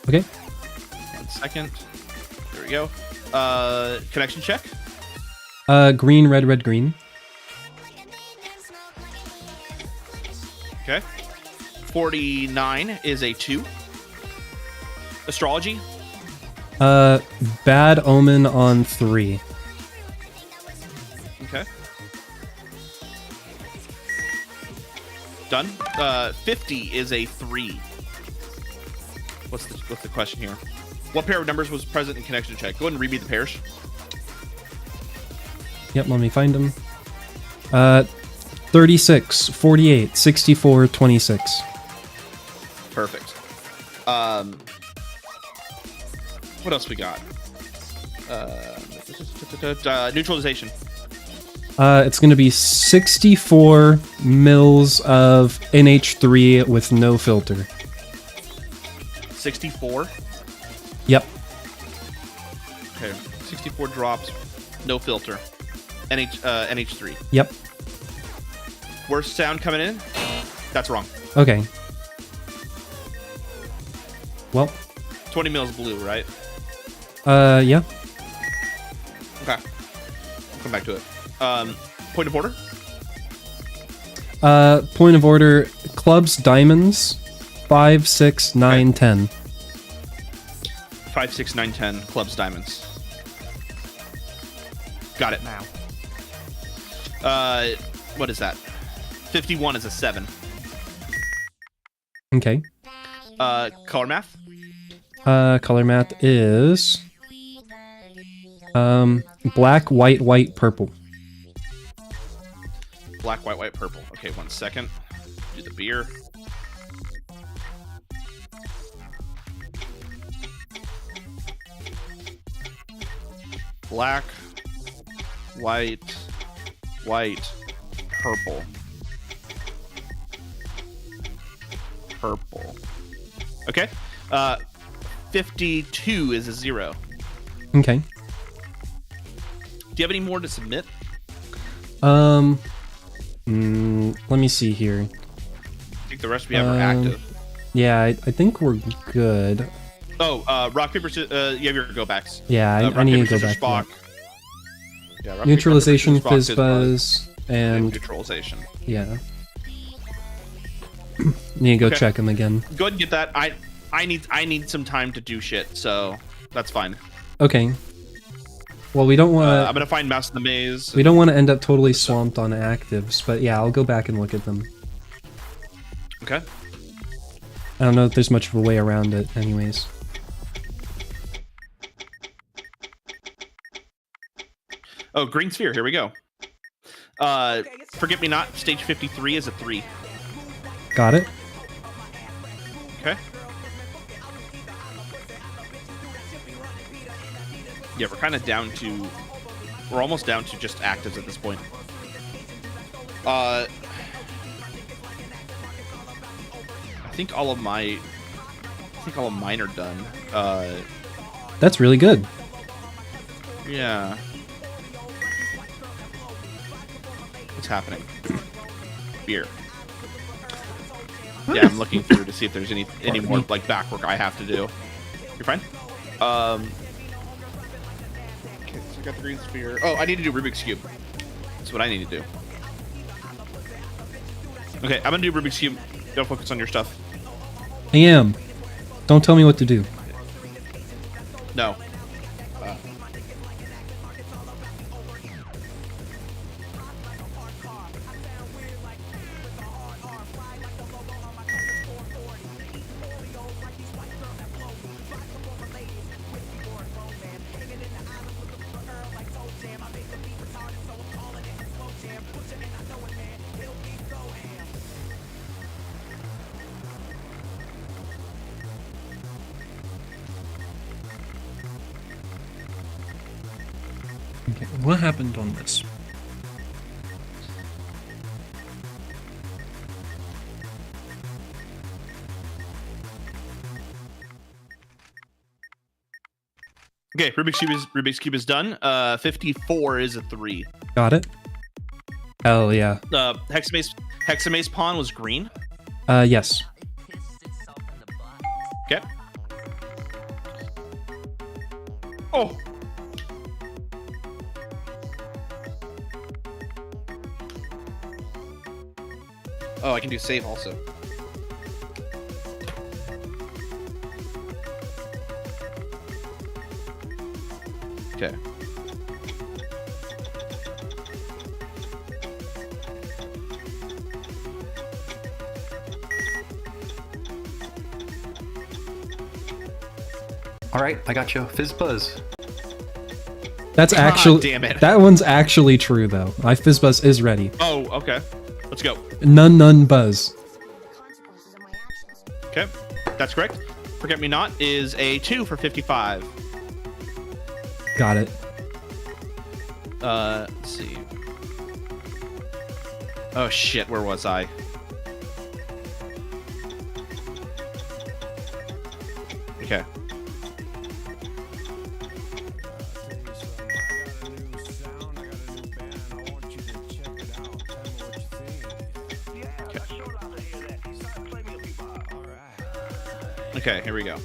Okay. 1 second. There we go. Connection check. Green, red, red, green. Okay. 49 is a 2. Astrology. Bad omen on 3. Okay. Done. 50 is a 3. What's the question here? What pair of numbers was present in connection check? Go ahead and read me the pairs. Yep, let me find them. 36, 48, 64, 26. Perfect. What else we got? Neutralization. It's going to be 64 mils of NH3 with no filter. 64. Yep. Okay. 64 drops, no filter. NH3. Yep. Worst sound coming in? That's wrong. Okay. Well. 20 mils blue, right? Yeah. Okay. We'll come back to it. Point of order? Point of order, clubs, diamonds, 5, 6, 9, 10. 5, 6, 9, 10. Clubs, diamonds. Got it now. What is that? 51 is a 7. Okay. Color math? Color math is black, white, white, purple. Black, white, white, purple. Okay, 1 second. Do the beer. Black, white, white, purple. Purple. Okay. 52 is a 0. Okay. Do you have any more to submit? Let me see here. I think the rest we have are active. Yeah, I think we're good. Oh, rock, paper, you have your go backs. Yeah, I rock, need paper, to go scissors, back. Spock. Yeah, rock, Neutralization, paper, scissors, fizz Spock, buzz, and neutralization. yeah. Need to go Okay. check them again. Go ahead and get that. I need some time to do shit, so that's fine. Okay. Well, we don't want I'm gonna find Mouse in the Maze. we don't want to end up totally swamped on actives, but yeah, I'll go back and look at them. Okay. I don't know if there's much of a way around it, anyways. Oh, green sphere. Here we go. Forget Me Not. Stage 53 is a 3. Got it. Okay. Yeah, we're kind of down to... We're almost down to just actives at this point. I think all of mine are done. That's really good. Yeah. What's happening? Beer. Yeah, I'm looking through to see if there's any more like back work I have to do. You're fine. Okay, so I got the green sphere. Oh, I need to do Rubik's Cube. That's what I need to do. Okay, I'm gonna do Rubik's Cube. Don't focus on your stuff. I am. Don't tell me what to do. No. Okay, what happened on this? Okay, Rubik's Cube is done. 54 is a 3. Got it. Hell yeah. Hexamaze pawn was green. Yes. Okay. Oh. Oh, I can do save also. Okay. All right, I got you. Fizz Buzz. That's God actually damn it. That one's actually true though. My Fizzbuzz is ready. Oh, okay. Let's go. None buzz. Okay, that's correct. Forget Me Not is a 2 for 55. Got it. Let's see. Oh shit, where was I? Okay. Okay, here we go.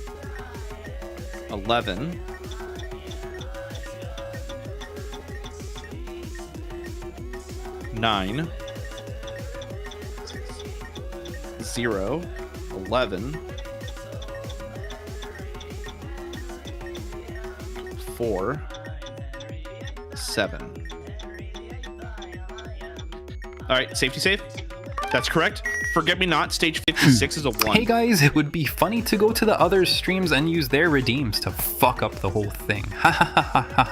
11. 9. 0. 11. 4. 7. All right, safety save. That's correct. Forget Me Not, stage 56 is a 1. Hey guys, it would be funny to go to the other streams and use their redeems to fuck up the whole thing. Ha ha ha ha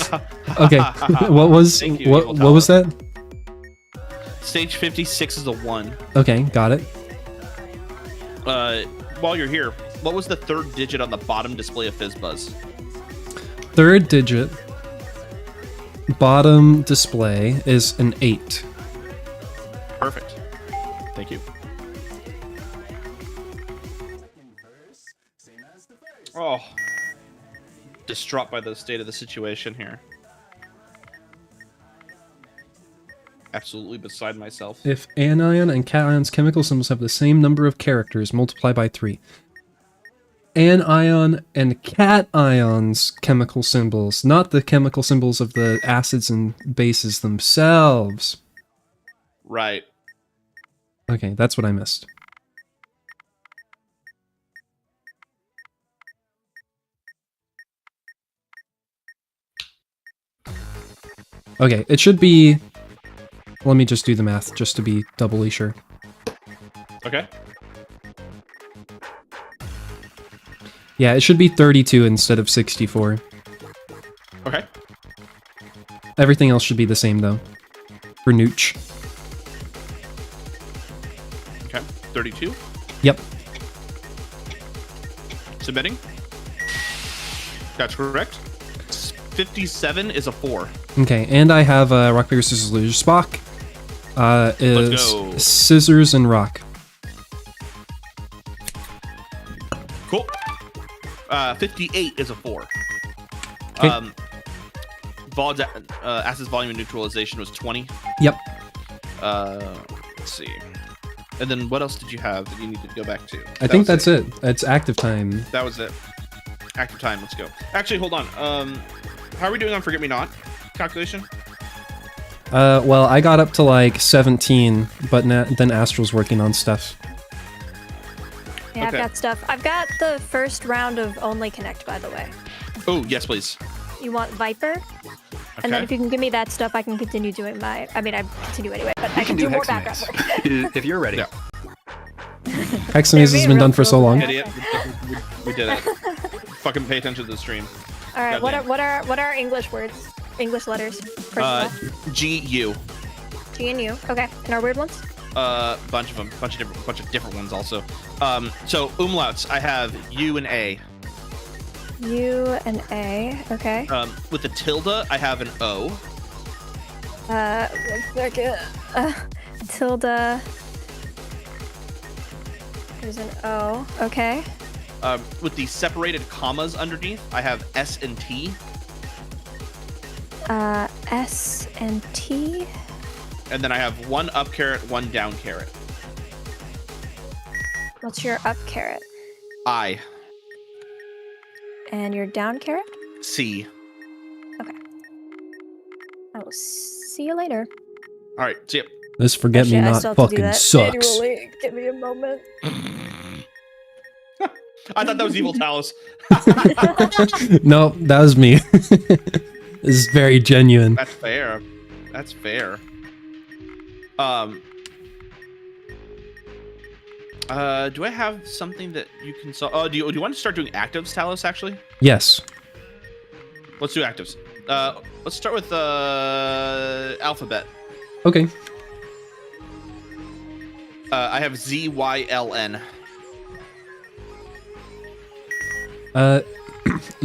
ha. Okay. what was that? Stage 56 is a 1. Okay, got it. While you're here, what was the third digit on the bottom display of Fizzbuzz? Third digit bottom display is an 8. Perfect. Thank you. Oh. Distraught by the state of the situation here. Absolutely beside myself. If anion and cation's chemical symbols have the same number of characters, multiply by 3. Anion and cation's chemical symbols, not the chemical symbols of the acids and bases themselves. Right. Okay, that's what I missed. Okay, it should be... Let me just do the math, just to be doubly sure. Okay. Yeah, it should be 32 instead of 64. Okay. Everything else should be the same, though. For Nooch. Okay. 32. Yep. Submitting. That's correct. 57 is a 4. Okay, and I have rock, paper, scissors, lose. Spock is Let's go. scissors and rock. Cool. 58 is a 4. Okay. Vold's acid volume and neutralization was 20. Yep. Let's see. And then what else did you have that you needed to go back to? I think that's it. It's active time. That was it. Active time. Let's go. Actually, hold on. How are we doing on Forget Me Not calculation? Well, I got up to like 17, but then Astral's working on stuff. Yeah, Okay. I've got stuff. I've got the first round of Only Connect, by the way. Oh, yes, please. You want Viper? And then if you can give me that stuff, I can continue doing my... I mean, I continue anyway, but I can do more background Hexamaze. work. If you're ready. Yeah. Hexamaze has been done for so long. Idiot. We did it. Fucking pay attention to the stream. All right, Goddamn. what are English words? English letters? First of all. G-U. G and U. Okay. And our weird ones? Bunch of them. Bunch of different ones also. So umlauts, I have U and A. U and A. Okay. With the tilde, I have an O. 1 second. Tilde. There's an O. Okay. With the separated commas underneath, I have S and T. S and T. And then I have 1 up caret, 1 down caret. What's your up caret? I. And your down caret? C. Okay. I will see you later. All right, see ya. This forget me Actually, I not still have to do fucking that sucks. manually. Give me a moment. I thought that was Evil Talos. No, that was me. This is very genuine. That's fair. That's fair. Do I have something that you can solve? Oh, do you want to start doing actives, Talos, actually? Yes. Let's do actives. Let's start with alphabet. Okay. I have ZYLN.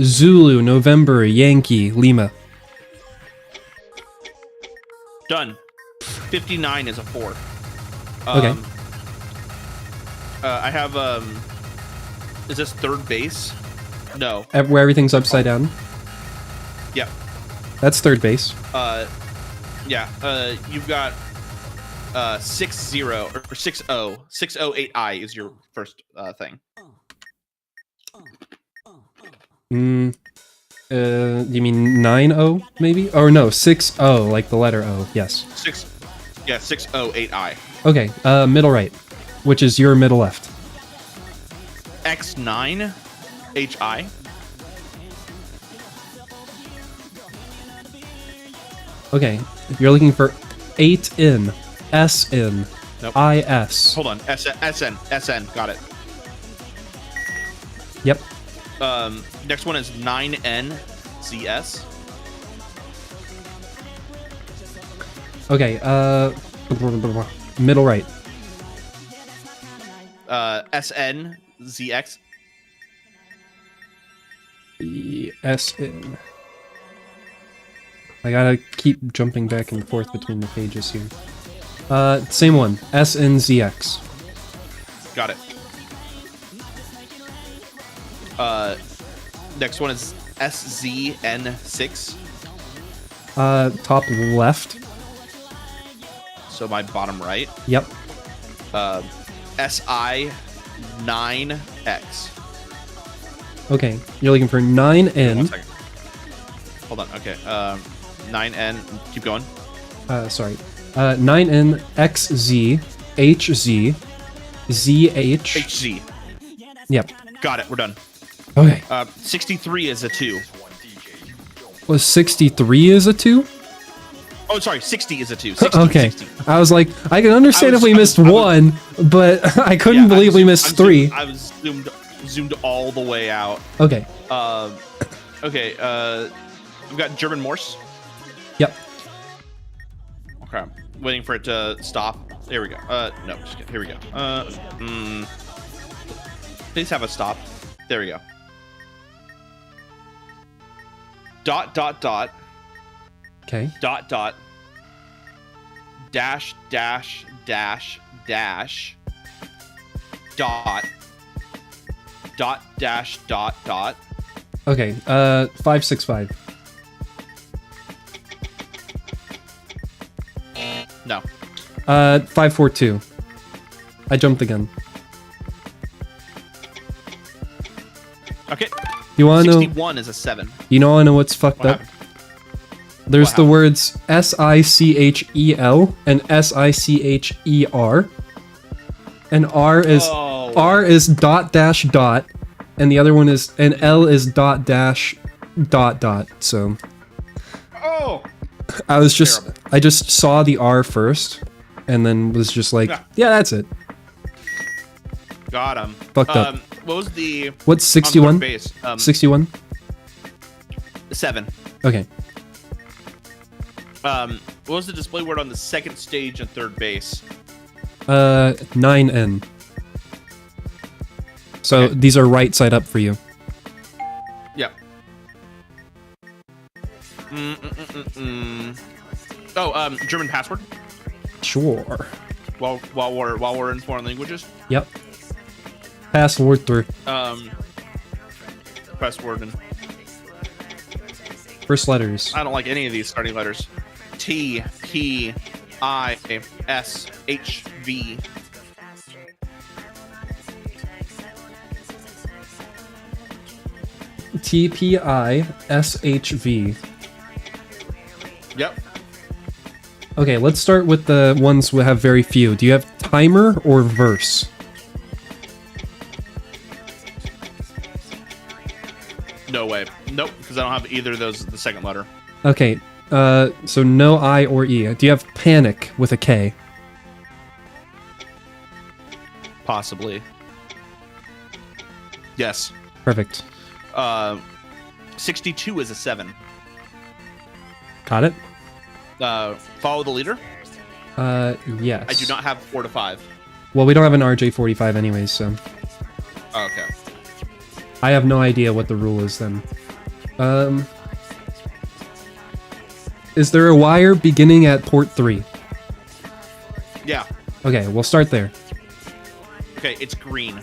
Zulu, November, Yankee, Lima. Done. 59 is a 4. Okay. I have is this third base? No. Where everything's upside down. Yeah. That's third base. Yeah. You've got 60 or 60. 608I is your first thing. You mean 9-0 maybe? Or no, 6-0, like the letter O. Yes. 608I. Okay. Middle right, which is your middle left. X9 HI. Okay. You're looking for 8 in, S in, Nope. IS. Hold on. SN. Got it. Yep. Next one is 9N ZS. Okay. Middle right. SN ZX. S in. I gotta keep jumping back and forth between the pages here. Same one. SNZX. Got it. Next one is SZN6. Top left. So my bottom right. Yep. SI9X. Okay. You're looking for 9 One in. second. Hold on. Okay. 9N. Keep going. Sorry. 9 in XZ HZ ZH. HZ. Yep. Got it. We're done. Okay. 63 is a 2. Was 63 is a 2? Oh, sorry. 60 is a 2. 60, Okay. 60. I was like, I can understand if we missed one, but I couldn't Yeah, believe we missed 3. I was zoomed all the way out. Okay. Okay. We've got German Morse. Yep. Okay. Waiting for it to stop. There we go. No, just kidding. Here we go. Please have a stop. There we go. Dot. Okay. Dot. Dash. Dot. .Dot. Okay. 565. No. 542. I jumped again. Okay. You wanna know? 61 is a 7. You know what's fucked What up? happened? There's What the happened? words SICHEL and SICHER, and R is Oh. R is dot dash dot, and the other one is and L is dot dash dot. So Oh. I was just Terrible. I just saw the R first, and then was just like, Yeah. yeah, that's it. Got him. Fucked up. What was the What's on third 61? base? 61. 7. Okay. What was the display word on the second stage and third base? 9N. So Okay. these are right side up for you. Yeah. Oh, German password. Sure. While we're in foreign languages. Yep. Password through. Password. And First letters. I don't like any of these starting letters. T, P, I, S, H, V. TPISHV. Yep. Okay, let's start with the ones we have very few. Do you have timer or verse? No way. Nope, because I don't have either of those the second letter. Okay, so no I or E. Do you have panic with a K? Possibly. Yes. Perfect. 62 is a 7. Got it? Follow the leader. Yes. I do not have 4 to 5. Well, we don't have an RJ45 anyways, so... Oh, okay. I have no idea what the rule is then. Is there a wire beginning at port 3? Yeah. Okay, we'll start there. Okay, it's green.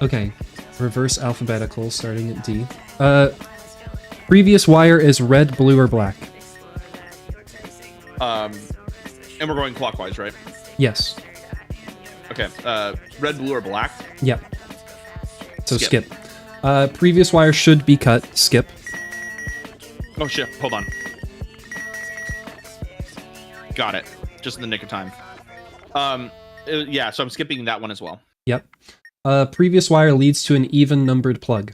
Okay, reverse alphabetical starting at D. Previous wire is red, blue, or black? And we're going clockwise, right? Yes. Okay, red, blue, or black? Yep. So Skip. skip. Previous wire should be cut. Skip. Oh shit, hold on. Got it. Just in the nick of time. Yeah, so I'm skipping that one as well. Yep. Previous wire leads to an even numbered plug.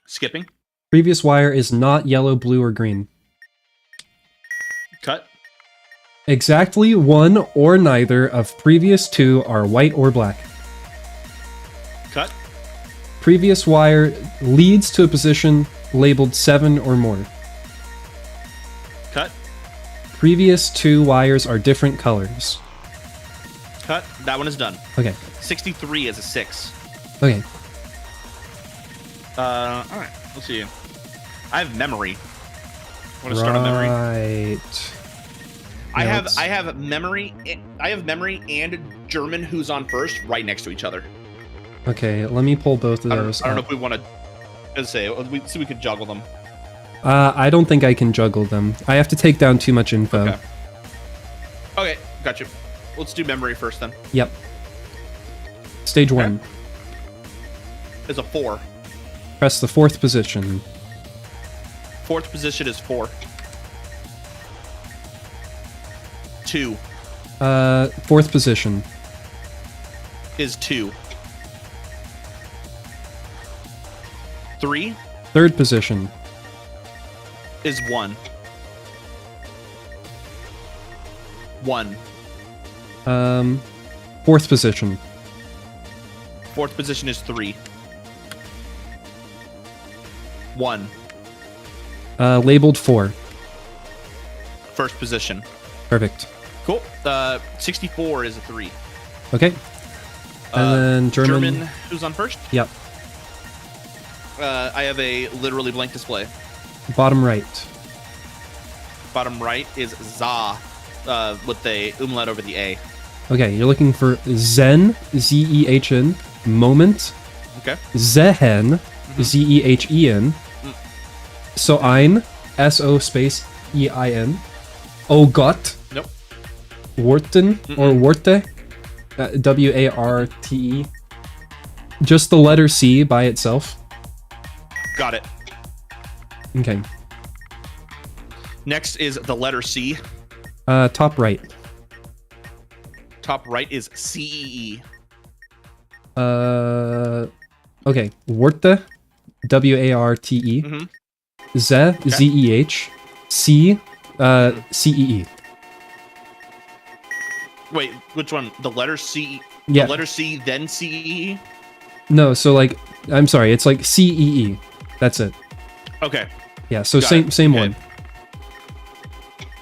Skipping. Previous wire is not yellow, blue, or green. Cut. Exactly one or neither of previous two are white or black. Cut. Previous wire leads to a position labeled 7 or more. Cut. Previous two wires are different colors. Cut. That one is done. Okay. 63 is a 6. Okay. Alright. Let's see. I have memory. Want to start on memory? Right. I Yeah, have memory. I have memory and German who's on first right next to each other. Okay, let me pull both of those I don't know up. if we want to say we could juggle them. I don't think I can juggle them. I have to take down too much info. Okay. Okay, gotcha. Let's do memory first then. Yep. Stage 1. Is a 4. Press the 4th position. 4th position is 4. 2 4th position. is 2. 3 3rd position. is 1. 1. 4th position. 4th position is 3. 1. Labeled 4. First position. Perfect. Cool. 64 is a 3. Okay. And then German. who's on first? Yep. I have a literally blank display. Bottom right. Bottom right is za, with the umlaut over the A. Okay, you're looking for Zen, Z-E-H-N, moment, Okay. Zehen, Z-E-H-E-N, so ein, S-O space E-I-N, oh Gott, Nope. Worten, or Worte, W-A-R-T-E, just the letter C by itself. Got it. Okay. Next is the letter C. Top right. Top right is C-E-E. Okay, Warte, W-A-R-T-E, Ze, Z-E-H, C, C-E-E. Wait, which one? The letter C? Yeah. The letter C, then C-E-E? No, so like, I'm sorry, it's like C-E-E. That's it. Okay. Yeah, so Got same it. same Okay. one.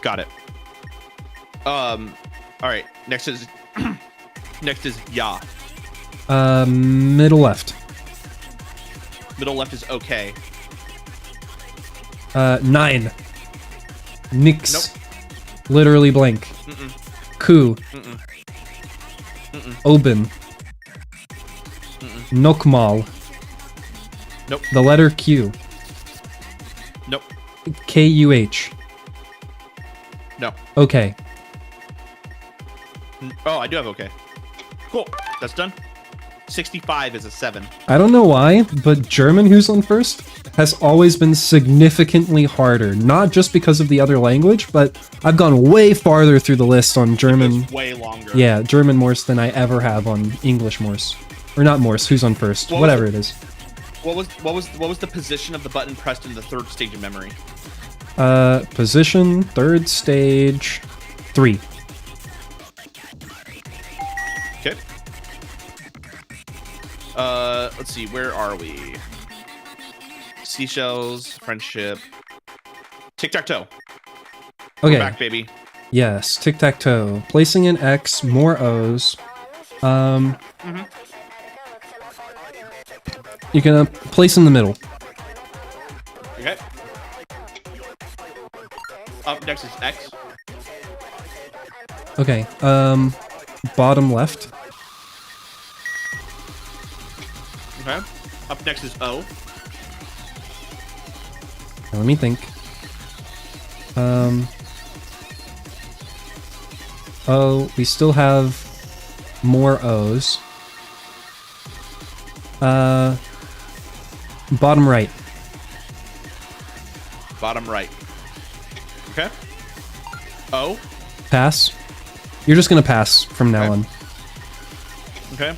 Got it. Alright, next is next is Ya. Middle left. Middle left is okay. 9. Nix. Nope. Literally blank. Ku. Oben. Nochmal. Nope. The letter Q. Nope. Kuh. No. Okay. Oh, I do have okay. Cool. That's done. 65 is a 7. I don't know why, but German, who's on first, has always been significantly harder. Not just because of the other language, but I've gone way farther through the list on German. It's way longer. Yeah, German Morse than I ever have on English Morse. Or not Morse, who's on first. What was Whatever it? it is. What was the position of the button pressed in the third stage of memory? Position, third stage, 3. Okay. Let's see, where are we? Seashells, friendship, tic-tac-toe. Okay. We're back, baby. Yes, tic-tac-toe. Placing an X, more O's. You're gonna place in the middle. Okay. Up next is X. Okay, bottom left. Okay. Up next is O. Now, let me think. Oh, we still have more O's. Bottom right. Bottom right. Okay. O. Pass. You're just gonna pass from now Okay. on. Okay.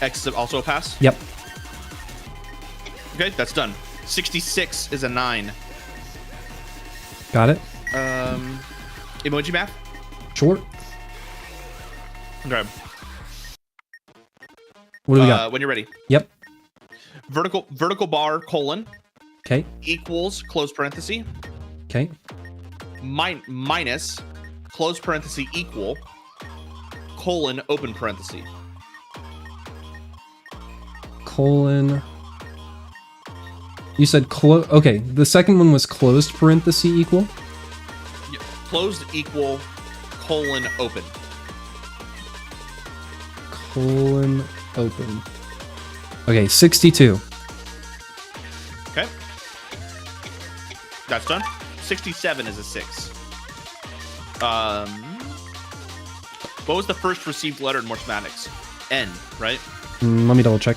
X is also a pass. Yep. Okay, that's done. 66 is a 9. Got it. Emoji math. Short. Okay. What do we got? When you're ready. Yep. Vertical bar colon Okay. equals close parenthesis Okay. minus close parenthesis equal colon open parenthesis. Colon. You said okay, the second one was closed parenthesis equal. Yeah, closed equal colon open. Colon open. Okay, 62. Okay. That's done. 67 is a 6. What was the first received letter in mathematics? N, right? Let me double check.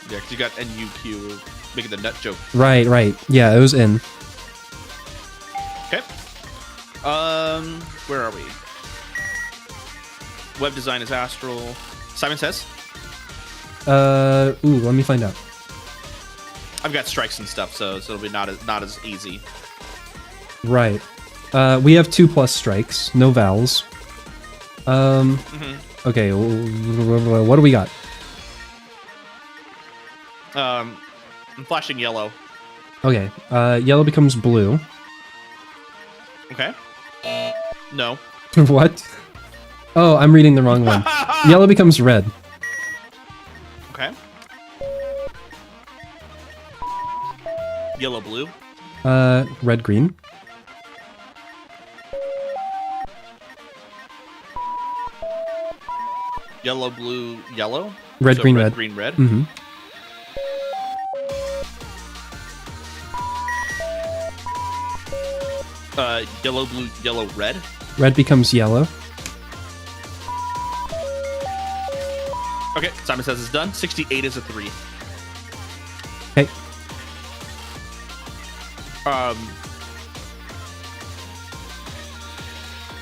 Yeah, because you got NUQ making the nut joke. Right. Yeah, it was in. Okay. Where are we? Web design is Astral. Simon Says. Ooh, let me find out. I've got strikes and stuff, so it'll be not as easy. Right. We have 2+ strikes, no vowels. Okay, what do we got? I'm flashing yellow. Okay, yellow becomes blue. Okay. No. What? Oh, I'm reading the wrong one. Yellow becomes red. Okay. Yellow blue. Red green. Yellow blue yellow. Red So green red. Green red. Mm-hmm. Yellow blue yellow red. Red becomes yellow. Okay. Simon Says it's done. 68 is a 3. Okay.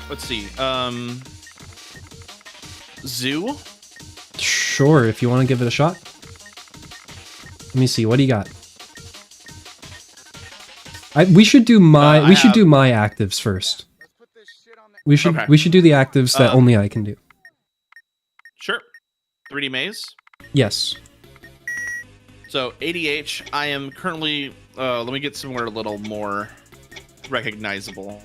Let's see. Zoo. Sure, if you want to give it a shot. Let me see. What do you got? We should do my actives first. We should do the actives that only I can do. Sure. 3D maze. Yes. So ADH, I am currently. Let me get somewhere a little more recognizable.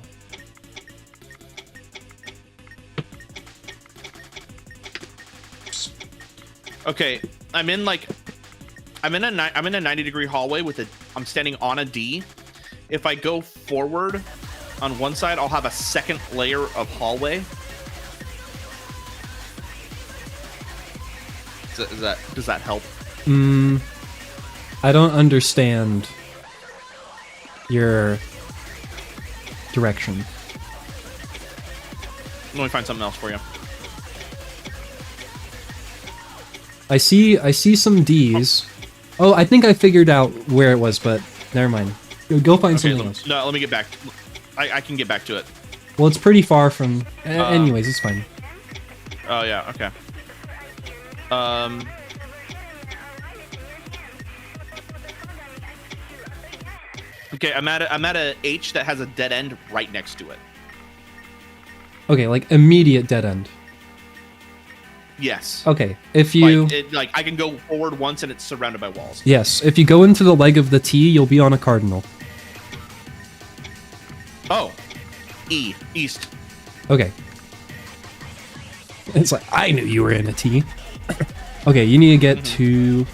Okay, I'm in a 90-degree hallway I'm standing on a D. If I go forward on one side, I'll have a second layer of hallway. Does that help? I don't understand your direction. Let me find something else for you. I see some D's. Oh, I think I figured out where it was, but never mind. Go find something else. No, let me get back. I can get back to it. Well, it's pretty far from... anyways, it's fine. Oh, yeah, okay. Okay, I'm at a H that has a dead end right next to it. Okay, like immediate dead end. Yes. Okay, if you... Like I can go forward once and it's surrounded by walls. Yes, if you go into the leg of the T, you'll be on a cardinal. Oh. E. East. Okay. It's like, I knew you were in a T. Okay, you need to get to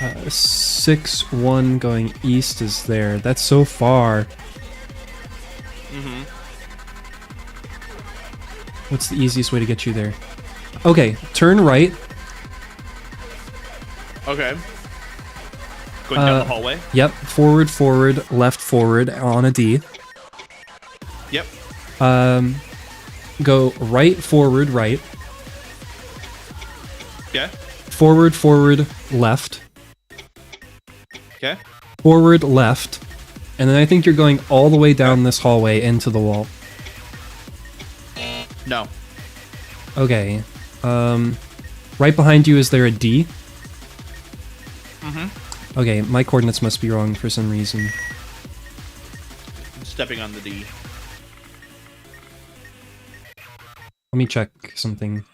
6-1 going east is there. That's so far. What's the easiest way to get you there? Okay, turn right. Okay. Going down the hallway? Yep, forward, forward, left, forward on a D. Yep. Go right, forward, right. Okay. Forward, forward, left. Okay. Forward, left. And then I think you're going all the way down this hallway into the wall. No. Okay. Right behind you, is there a D? Okay, my coordinates must be wrong for some reason. I'm stepping on the D. Let me check something.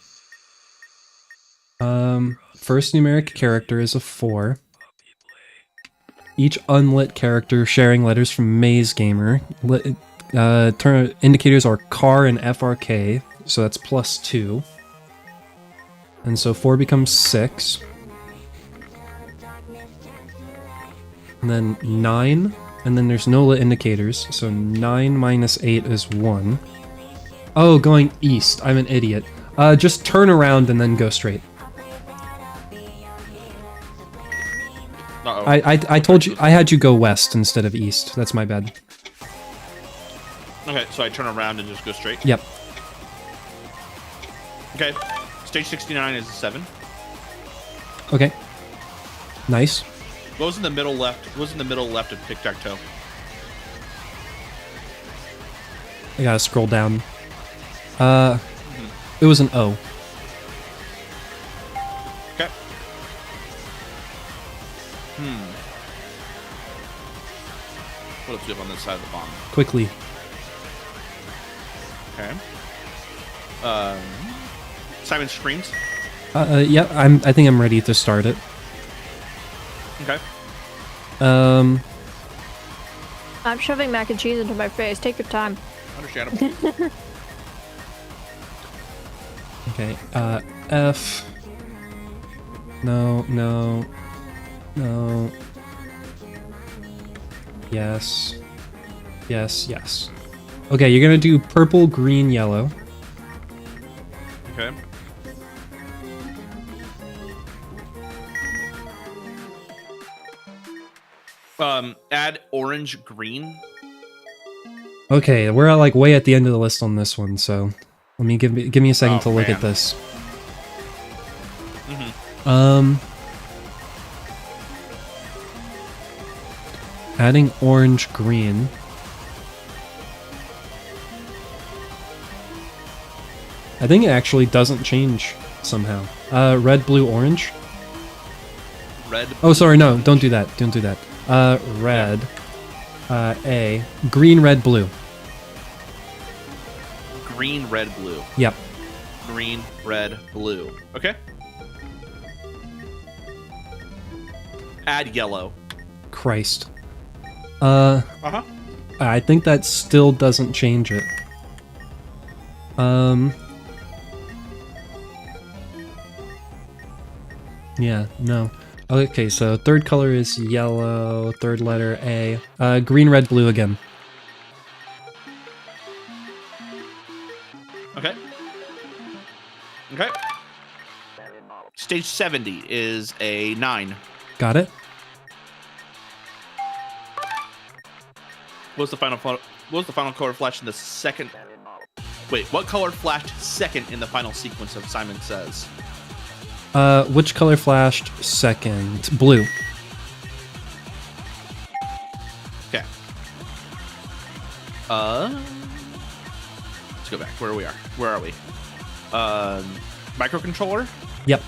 First numeric character is a 4. Each unlit character sharing letters from Maze Gamer. Indicators are CAR and FRK, so that's +2. And so 4 becomes 6. And then 9, and then there's no lit indicators, so 9 minus 8 is 1. Oh, going east. I'm an idiot. Just turn around and then go straight. Uh-oh. I told you, I had you go west instead of east. That's my bad. Okay, so I turn around and just go straight? Yep. Okay. Stage 69 is a 7. Okay. Nice. What was in the middle left? What was in the middle left of tic-tac-toe? I gotta scroll down. It was an O. Okay. What else do we have on this side of the bomb? Quickly. Okay. Simon screams. Yeah, I think I'm ready to start it. Okay. I'm shoving mac and cheese into my face. Take your time. Understandable. Okay, F. No, no. No. Yes. Yes, yes. Okay, you're gonna do purple, green, yellow. Okay. Add orange, green. Okay, we're like way at the end of the list on this one, so let me give me a second to look at this. Adding orange, green. I think it actually doesn't change somehow. Red, blue, orange. Red. Oh, sorry, no, don't do that. Don't do that. Red. A. Green, red, blue. Green, red, blue. Yep. Green, red, blue. Okay. Add yellow. Christ. Uh-huh. I think that still doesn't change it. Yeah, no. Okay, so third color is yellow, third letter A. Green, red, blue again. Okay. Okay. Stage 70 is a 9. Got it. What was the final color flash in the second? Wait, what color flashed second in the final sequence of Simon Says? Which color flashed second? Blue. Okay. Let's go back. Where are we? Microcontroller? Yep.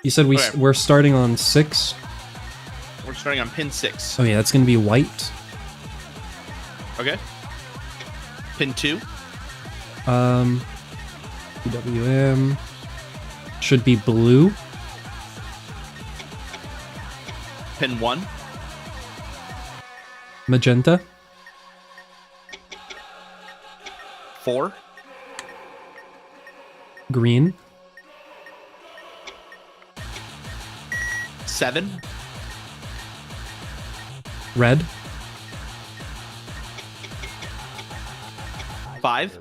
You said Okay. we're starting on 6? We're starting on pin 6. Oh yeah, that's gonna be white. Okay. Pin 2. PWM should be blue. Pin 1. Magenta. 4. Green. 7. Red. 5.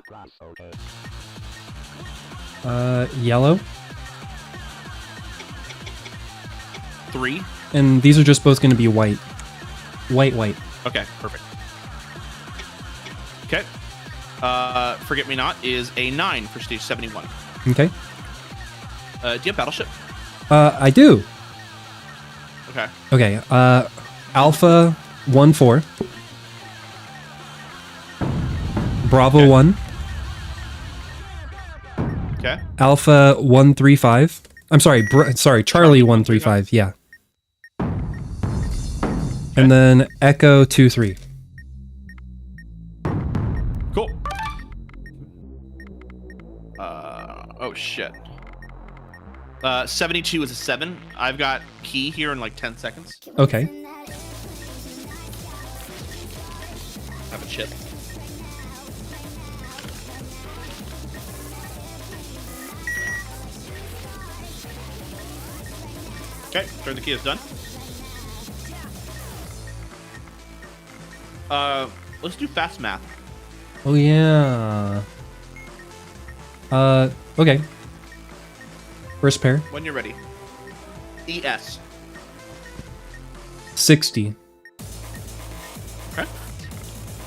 Yellow. 3. And these are just both going to be white. White. Okay, perfect. Okay. Forget Me Not is a 9 for stage 71. Okay. Do you have Battleship? I do. Okay. Okay. Alpha 1-4. Bravo Okay. 1. Okay. Alpha 135. I'm sorry. Charlie 135. Yeah. And then Echo 2-3. Cool. Oh shit. 72 is a 7. I've got key here in like 10 seconds. Okay. Have a chip. Okay, turn the key is done. Let's do fast math. Oh yeah. Okay. First pair. When you're ready. ES. 60. Okay.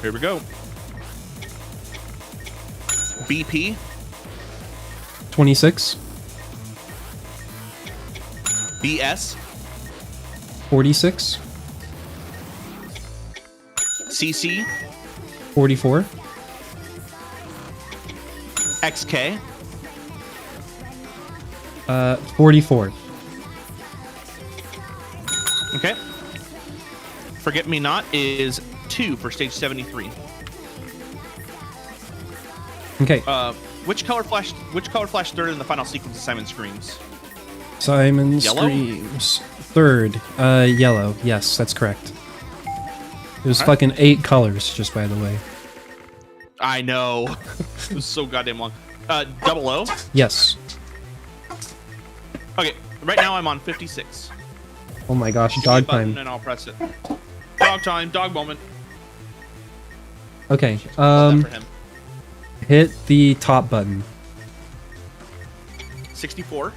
Here we go. BP. 26. BS. 46. CC. 44. XK. 44. Okay. Forget Me Not is 2 for stage 73. Okay. Which color flashed third in the final sequence of Simon Screams? Simon Yellow? Screams. Third. Yellow. Yes, that's correct. There's Okay. fucking 8 colors, just by the way. I know. It was so goddamn long. Double O. Yes. Okay, right now I'm on 56. Oh my gosh, Give me a dog button time. And I'll press it. Dog time, dog moment. Okay. Hold that for him. Hit the top button. 64.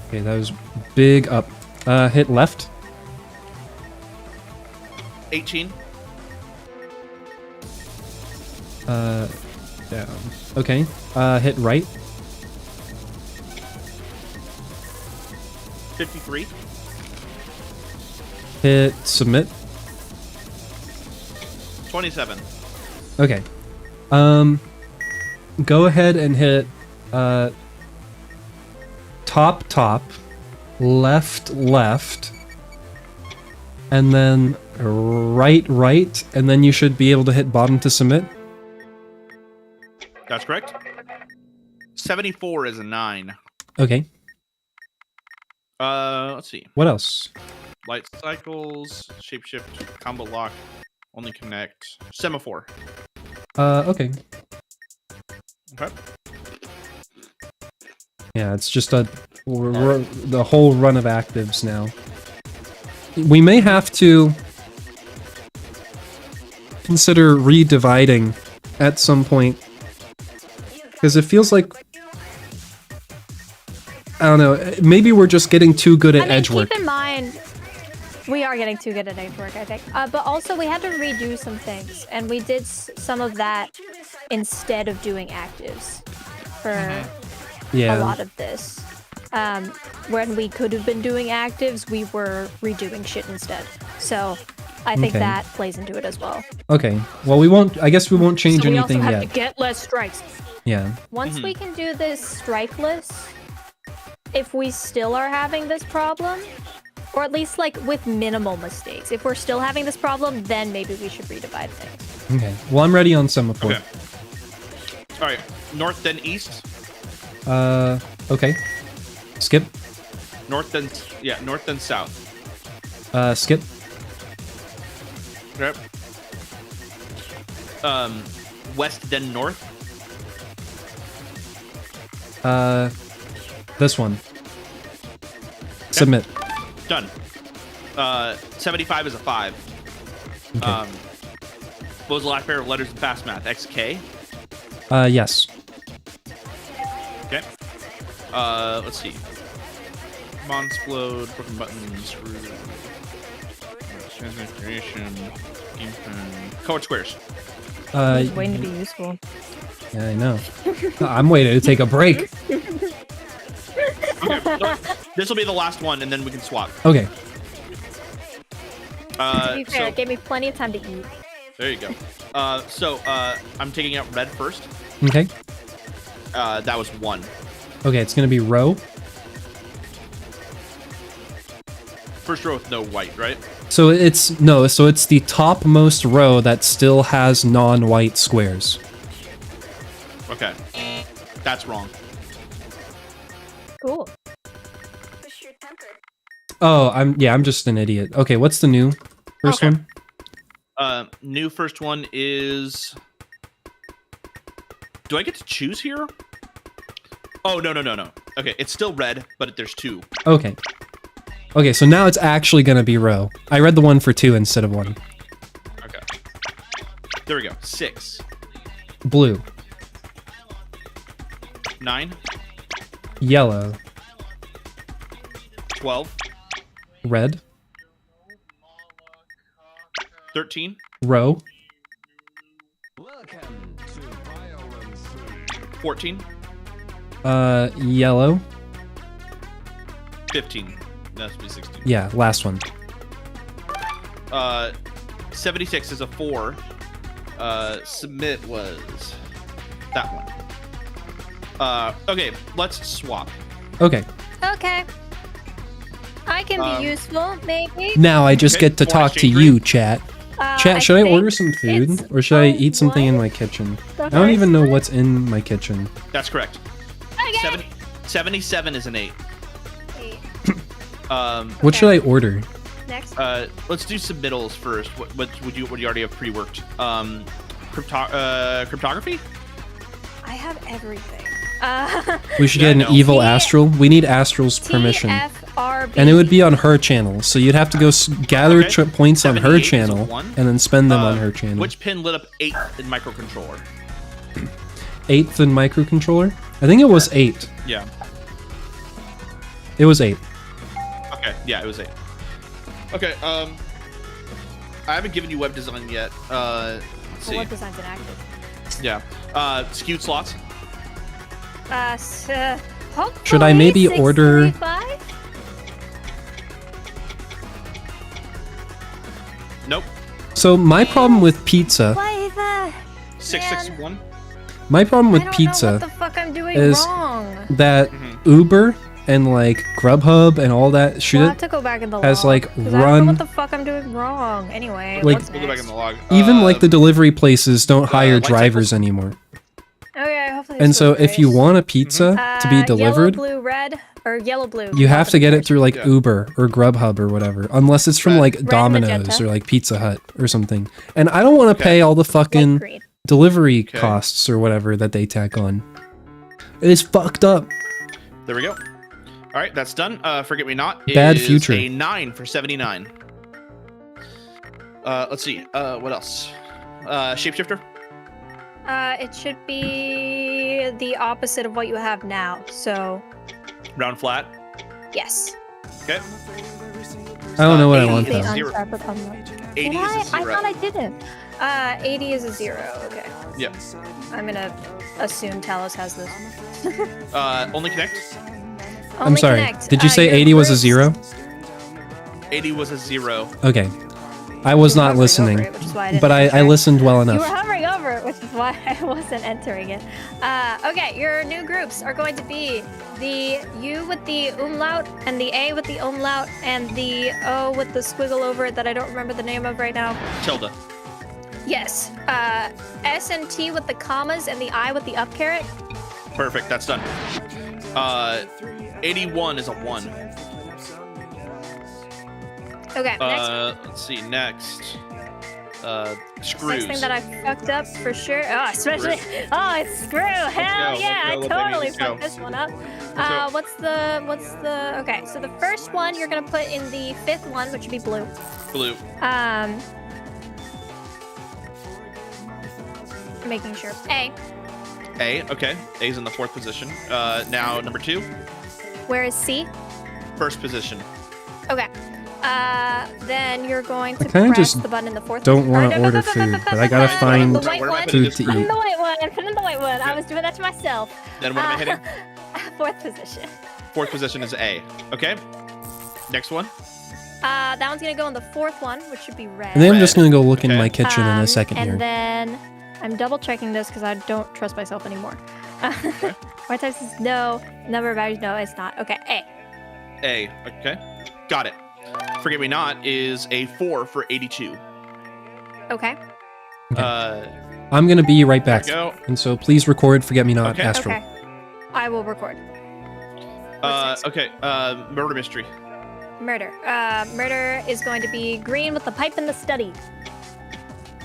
Okay, that was big up. Hit left. 18. Down. Okay. Hit right. 53. Hit submit. 27. Okay. Go ahead and hit top, left, and then right, and then you should be able to hit bottom to submit. That's correct. 74 is a 9. Okay. Let's see. What else? Light cycles, shapeshift, combo lock, only connect, semaphore. Okay. Okay. Yeah, it's just the whole run of actives now. We may have to consider redividing at some point Because it feels like, I don't know, maybe we're just getting too good at edge work. Keep in mind, we are getting too good at edge work, I think. But also, we had to redo some things, and we did some of that instead of doing actives for a lot of this. When we could have been doing actives, we were redoing shit instead. So I think that plays into it as well. Okay, well, we won't, I guess we won't change anything we also have yet. to get less strikes. Yeah. Once we can do this strikeless, if we still are having this problem, or at least like with minimal mistakes, if we're still having this problem, then maybe we should redivide things. Okay, well, I'm ready on semaphore. Okay. All right, north then east. Okay. Skip. North then south. Skip. Yep. West then north. This one. Submit. Done. 75 is a 5. Okay. What was the last pair of letters in fast math? XK? Yes. Okay. Let's see. Mon explode, broken buttons, transformation, game pen, colored squares. Waiting to be useful. Yeah, I know. I'm waiting to take a break. Okay, this will be the last one, and then we can swap. Okay. To be fair, it gave me plenty of time to eat. There you go. I'm taking out red first. Okay. That was 1. Okay, it's gonna be row. First row with no white, right? So it's the topmost row that still has non-white squares. Okay. That's wrong. Cool. Oh, I'm just an idiot. Okay, what's the new first one? New first one is... Do I get to choose here? Oh, no. Okay, it's still red, but there's 2. Okay. Okay, so now it's actually gonna be row. I read the one for 2 instead of 1. Okay. There we go. 6. Blue. 9. Yellow. 12. Red. 13. Row. 14. Yellow. 15. That must be 16. Yeah, last one. 76 is a 4. Submit was that one. Okay, let's swap. Okay. Okay. I can be useful, maybe. Now I just get to talk to you, chat. Chat, should I think order some food? it's- Or should I oh, eat something in what? my kitchen? The I don't even first know one? what's in my kitchen. That's correct. Okay. 77 is an 8. What should I order? Next. Let's do submittals first. What do you already have pre-worked? Cryptography? I have everything. We should Yeah, get I an know. evil Astral. We need Astral's permission. TFRB. And it would be on her channel, so you'd have to go gather Okay. points on her 78 is a channel 1. and then spend them on her channel. Which pin lit up 8th in microcontroller? 8th in microcontroller? I think it was 8. Yeah. It was 8. Okay. Yeah, it was 8. Okay. I haven't given you web design yet. Let's see. What design's inactive? Yeah. Skewed slots. Hopefully Should I maybe order- 635? Nope. So my problem with pizza, Why the... 661. my problem with I don't know pizza what the fuck I'm doing is wrong. that Uber and like Grubhub and all that We'll shit have to go back in the has, log, like, 'cause I don't know run- what the fuck I'm doing wrong. Anyway, Like- what's We'll go back in next? the log. even like the delivery places don't hire light drivers cycles? anymore. Okay, hopefully. And this so goes if you great. want a pizza to be delivered, yellow, blue, red, or yellow, blue. you have to get it through like Yeah. Uber or Grubhub or whatever, unless it's from Red. like Red, Domino's magenta. or like Pizza Hut or something. And I don't want to pay all the fucking green. delivery Okay. costs or whatever that they tack on. It is fucked up. There we go. All right, that's done. Forget Me Not Bad is future. a 9 for 79. Let's see. What else? Shapeshifter. It should be the opposite of what you have now. So, Round flat. yes. Okay. I don't know what I 80 want is though. a zero. 80 Did is a I? I zero. thought I didn't. 80 is a 0. Okay. Yep. I'm gonna assume Talos has this. Only connect. I'm Only sorry. connect. Did you say your 80 was a groups- 0? 80 was a 0. Okay. I was You were not hovering listening, over it, which is why I didn't but I enter. listened well You were enough. hovering over it, which is why I wasn't entering it. Okay, your new groups are going to be the U with the umlaut, and the A with the umlaut, and the O with the squiggle over it that I don't remember the name of right now. Tilde. Yes. S and T with the commas, and the I with the up caret. Perfect. That's done. 81 is a 1. Okay, next. Let's see. Next. Screws. Next thing that I fucked up for sure. Oh, especially. Oh, it's screw. Hell go, yeah, let's go, I totally let's go. fucked this one up. go. What's the? Okay, so the first one you're gonna put in the 5th one, which would be blue. Blue. Making sure. A. A. Okay. A's in the 4th position. Now number 2. Where is C? 1st position. Okay. Then you're going to kinda press just the button in the 4th. don't one. wanna order food, but I gotta find the white one. food to Put in eat. the white one. Put in the white one. I was doing that to myself. Then what am I hitting? 4th position. 4th position is A. Okay. Next one. That one's gonna go in the 4th one, which should be red. And then I'm just gonna go look in Okay. my kitchen in a second and here. then I'm double checking this because I don't trust myself anymore. White types is no. Number of values, no, it's not. Okay, A. A. Okay. Got it. Forget Me Not is a 4 for 82. Okay. I'm gonna be right back. There we go. And so please record Forget Me Not Okay. Astral. Okay. I will record. Okay. Murder mystery. Murder. Murder is going to be green with the pipe in the study.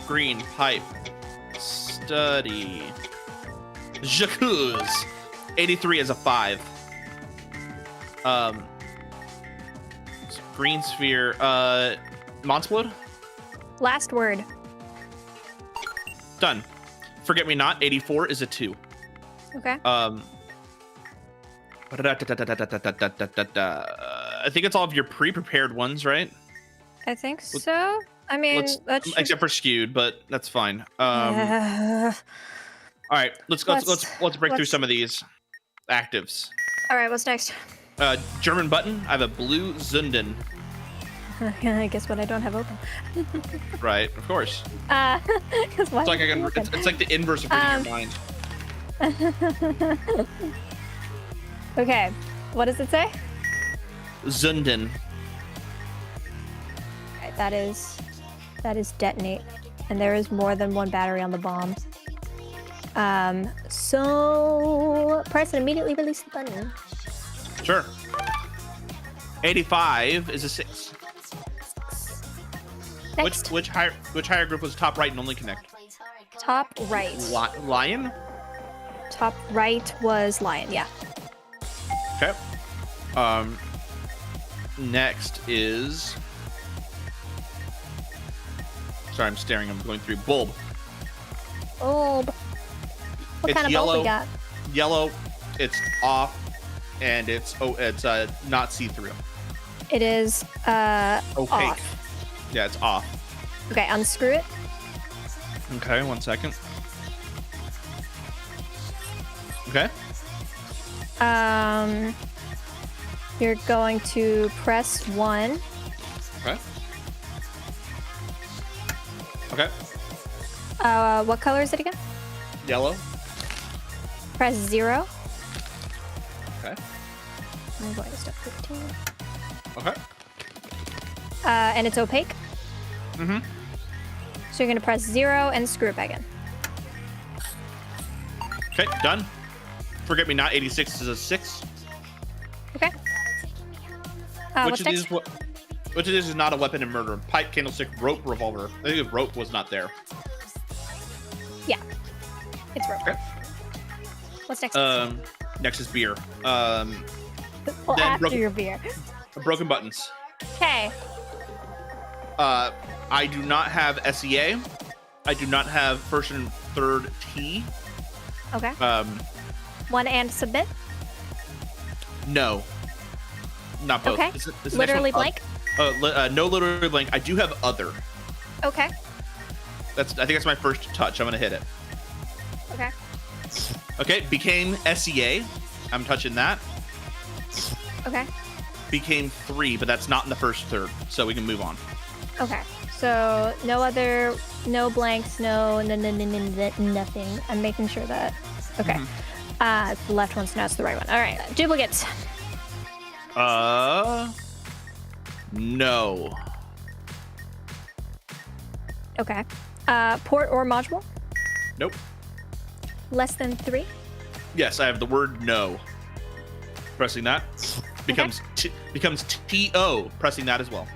Green pipe. Study. Jacuzzi. 83 is a 5. Green sphere. Monsplode? Last word. Done. Forget Me Not. 84 is a 2. Okay. I think it's all of your pre-prepared ones, right? I think so. I mean, let's just... Except for skewed, but that's fine. All right, let's break through some of these actives. All right, what's next? German button. I have a blue Zunden. I guess what I don't have open. Right, of course. It's like it's like the inverse of reading your mind. Okay, what does it say? Zunden. Right, that is detonate, and there is more than one battery on the bombs. So press and immediately release the button. Sure. 85 is a 6. Next. Which higher group was top right and only connect? Top right. Lion. Top right was lion. Yeah. Okay. Next is. Sorry, I'm staring. I'm going through bulb. Bulb. What It's kind of yellow. bulb we got? Yellow. It's off, and it's not see-through. It is Opaque. off. Yeah, it's off. Okay, unscrew it. Okay, 1 second. Okay. You're going to press 1. Okay. Okay. What color is it again? Yellow. Press 0. Okay. I'm going to step 15. Okay. And it's opaque. Mm-hmm. So you're going to press 0 and screw it back in. Okay, done. Forget Me Not. 86 is a 6. Okay. Which What's of next? which of these is not a weapon in murder? Pipe, candlestick, rope, revolver. I think if rope was not there. Yeah. It's rope. Okay. What's next? Next is beer. Well, then after your beer. Broken buttons. Okay. I do not have SEA. I do not have first and third T. Okay. 1 and submit. No. Not both. Okay. Is the next Literally one blank. no, literally blank. I do have other. Okay. I think that's my first touch. I'm gonna hit it. Okay. Okay, became SEA. I'm touching that. Okay. Became 3, but that's not in the first third, so we can move on. Okay. So no blanks, nothing. I'm making sure that. Okay. It's the left one, so now it's the right one. All right. Duplicates. No. Okay. Port or module. Nope. Less than 3. Yes, I have the word no. Pressing that becomes TO. Pressing that as well.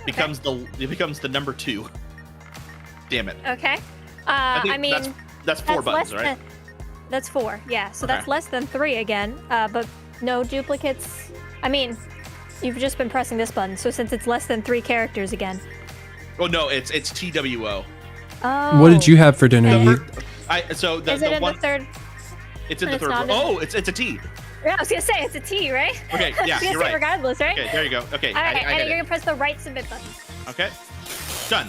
Becomes the number 2. Damn it. Okay. I mean that's 4 buttons, right? That's 4. Yeah. So Okay. that's less than 3 again. But no duplicates. I mean, you've just been pressing this button. So since it's less than 3 characters again. Oh no, it's TWO. Oh. What did you have for dinner? Okay. Yeet? Is it in the third? It's in the It's third. not in the- Oh, it's a T. Yeah, I was gonna say it's a T, right? Okay, yeah, I was gonna you're say right. regardless, right? Okay, there you go. Okay, All right, I and hit you're it. gonna press the right submit button. Okay, done.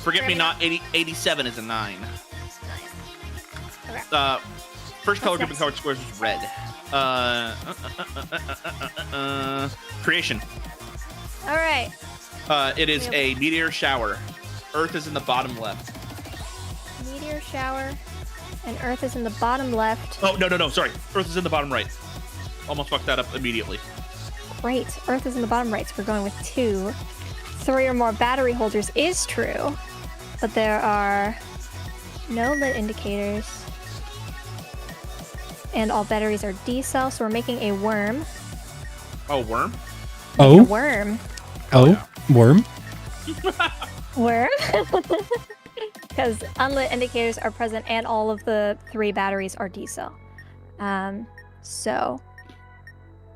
Forget me not. 87 is a 9. Okay. First color group next? in colored squares is red. Creation. All right. It is a meteor shower. Earth is in the bottom left. Meteor shower, and Earth is in the bottom left. Oh no, sorry. Earth is in the bottom right. Almost fucked that up immediately. Great. Earth is in the bottom right, so we're going with 2. 3 or more battery holders is true, but there are no lit indicators. And all batteries are D cell, so we're making a worm. Oh, worm. A Oh, worm. oh, worm. Worm. Because unlit indicators are present and all of the 3 batteries are D cell. So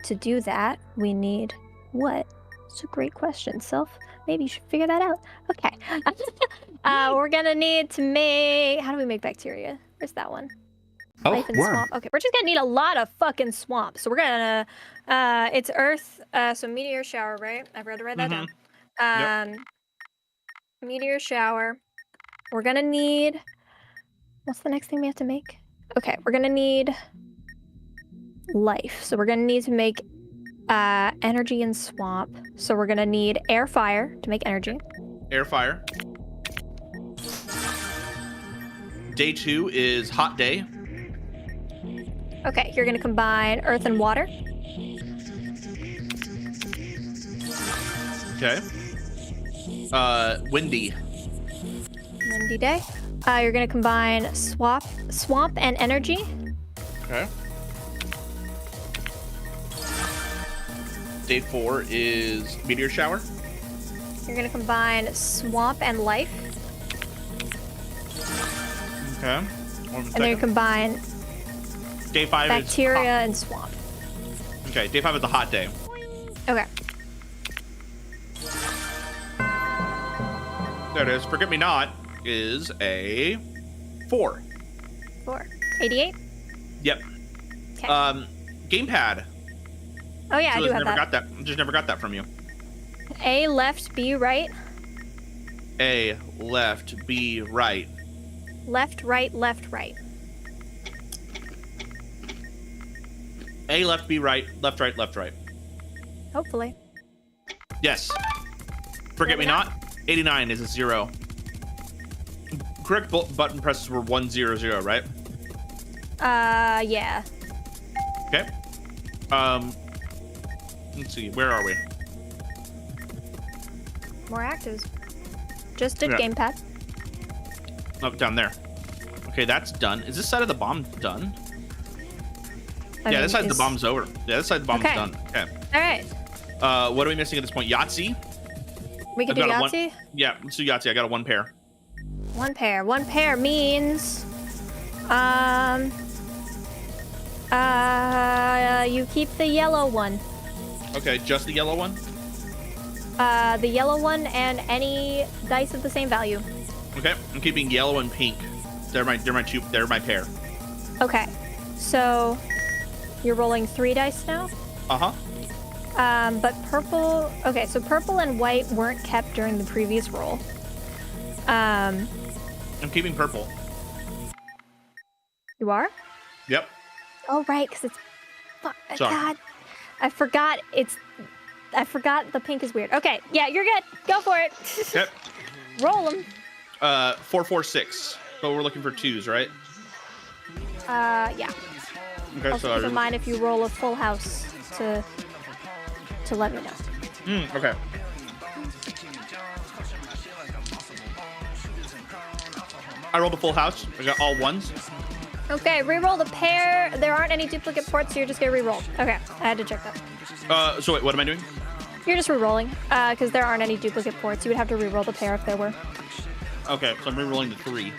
to do that, we need what? It's a great question, Self. Maybe you should figure that out. Okay. We're gonna need to make. How do we make bacteria? Where's that one? Oh, Life in worm. swamp. Okay, we're just gonna need a lot of fucking swamp. So we're gonna. It's Earth. So meteor shower, right? I've got to write that down. Meteor shower. We're gonna need. What's the next thing we have to make? Okay, we're gonna need life. So we're gonna need to make energy and swamp. So we're gonna need air fire to make energy. Air fire. Day 2 is hot day. Okay, you're gonna combine earth and water. Okay. Windy. Windy day. You're gonna combine swamp and energy. Okay. Day 4 is meteor shower. You're gonna combine swamp and life. Okay. And then you combine Day 5 bacteria is and swamp. hot. Okay, day 5 is a hot day. Okay. There it is. Forget Me Not is a 4. 4. 88? Yep. Okay. Gamepad. Oh yeah, I do have that. Just never got that from you. A left, B right. A left, B right. Left, right, left, right. A left, B right, left, right, left, right. Hopefully. Yes. Forget Me Not. 89 is a 0. Correct button presses were 1, 0, 0, right? Yeah. Okay. Let's see. Where are we? More actives. Just did Yeah. gamepad. Oh, down there. Okay, that's done. Is this side of the bomb done? Yeah, this side of the bomb's over. Yeah, this side of the bomb's Okay. done. Okay. All right. What are we missing at this point? Yahtzee? We can I've do got a Yahtzee. Yeah, let's do Yahtzee. I got a 1 pair. 1 pair. 1 pair means, you keep the yellow one. Okay, just the yellow one? The yellow one and any dice of the same value. Okay, I'm keeping yellow and pink. They're my pair. Okay, so you're rolling 3 dice now. But purple. Okay, so purple and white weren't kept during the previous roll. I'm keeping purple. You are? Yep. Oh right, because it's. Sorry. God, I forgot the pink is weird. Okay, yeah, you're good. Go for it. Yep. Roll them. 4, 4, 6. So we're looking for 2s, right? Yeah. Okay, Also keep in mind if you roll a full house to let me know. Okay. I rolled a full house. I got all 1s. Okay, reroll the pair. There aren't any duplicate ports, so you're just gonna reroll. Okay, I had to check that. So wait, what am I doing? You're just rerolling, because there aren't any duplicate ports. You would have to reroll the pair if there were. Okay, so I'm re-rolling the 3.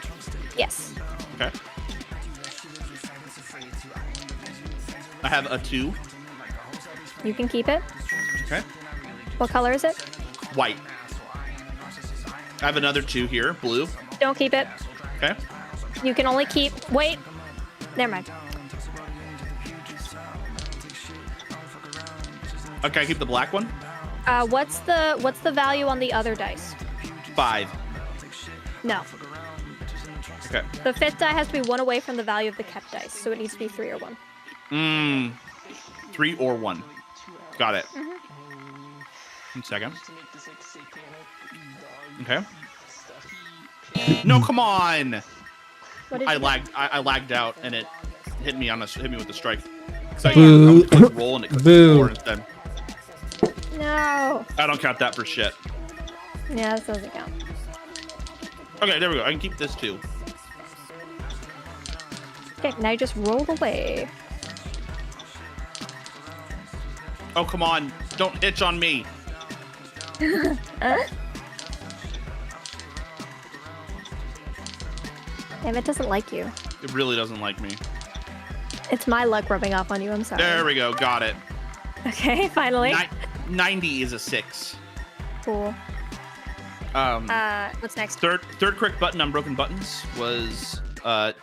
Yes. Okay. I have a 2. You can keep it. Okay. What color is it? White. I have another 2 here, blue. Don't keep it. Okay. You can only keep. Wait. Never mind. Okay, I keep the black one. What's the value on the other dice? 5. No. Okay. The 5th die has to be 1 away from the value of the kept dice, so it needs to be 3 or 1. 3 or 1. Got it. Mm-hmm. 1 second. Okay. No, come on. What did you do? I lagged out and it hit me with the strike. So I Boo. was click roll and it clicked Boo. 4 instead. No. I don't count that for shit. Yeah, this doesn't count. Okay, there we go. I can keep this too. Okay, now you just roll away. Oh, come on. Don't hitch on me. Damn, it doesn't like you. It really doesn't like me. It's my luck rubbing off on you, I'm sorry. There we go. Got it. Okay, finally. 90 is a 6. Cool. What's next? Third correct button on broken buttons was I'm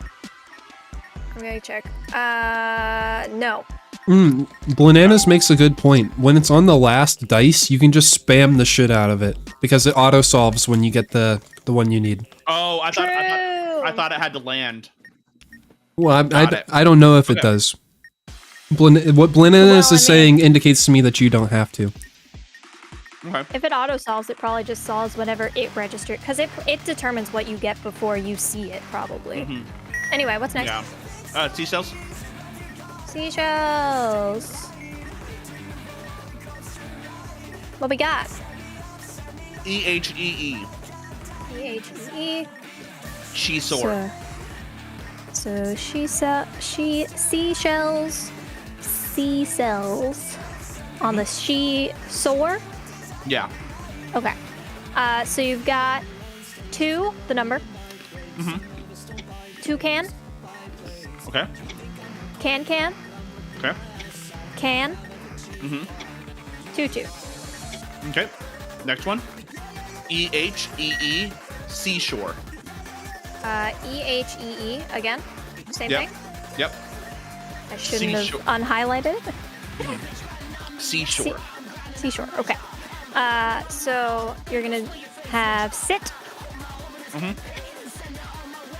gonna check. No. Bananas makes a good point. When it's on the last dice, you can just spam the shit out of it because it auto solves when you get the one you need. Oh, I thought it had to land. Well, I don't know if it does. What Bananas is saying indicates to me that you don't have to. Okay. If it auto solves, it probably just solves whenever it registers, because it determines what you get before you see it, probably. Anyway, what's next? Yeah. Seashells. Seashells. What we got? E-H-E-E. E-H-E-E. She soar. So seashells. Sea cells. On the she soar? Yeah. Okay. So you've got 2, the number. Toucan. Okay. Can. Okay. Can. Tutu. Okay. Next one. E-H-E-E. Seashore. E-H-E-E again. Same Yep. thing. Yep. I shouldn't Seashore. have unhighlighted. Seashore. Seashore. Okay. So you're gonna have sit.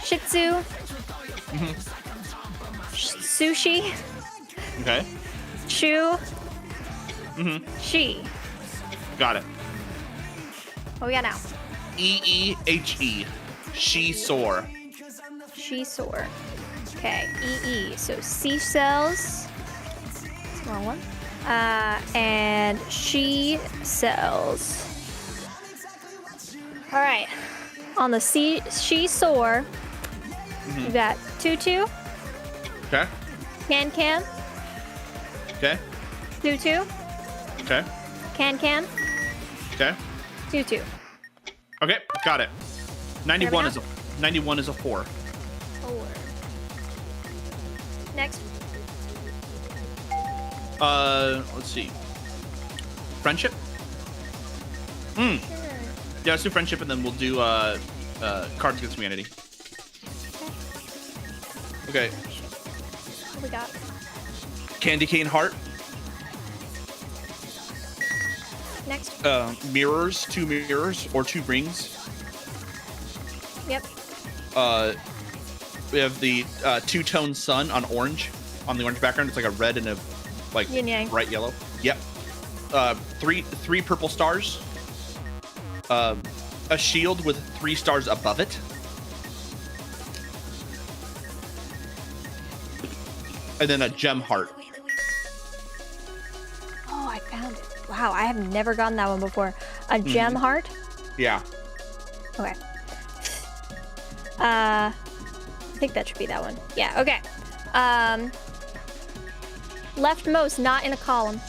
Shih Tzu. Sushi. Okay. Shoe. She. Got it. What we got now? E-E-H-E. She soar. She soar. Okay. E-E. So seashells. Wrong one. And she sells. All right. On the she soar, you got tutu, Okay. can, Okay. tutu, Okay. can, Okay. tutu. Okay. Got it. 91 go. is a 91 is a 4. 4. Next. Let's see. Friendship. Yeah, let's do friendship, and then we'll do Cards Against Humanity. Okay. What we got? Candy cane heart. Next. Mirrors, 2 mirrors or 2 rings. Yep. We have the two-tone sun on orange, on the orange background. It's like a red and a like Yin yang. bright yellow. Yep. Three purple stars. A shield with 3 stars above it. And then a gem heart. Oh, I found it. Wow, I have never gotten that one before. A gem heart? Yeah. Okay. I think that should be that one. Yeah, okay. Leftmost, not in a column.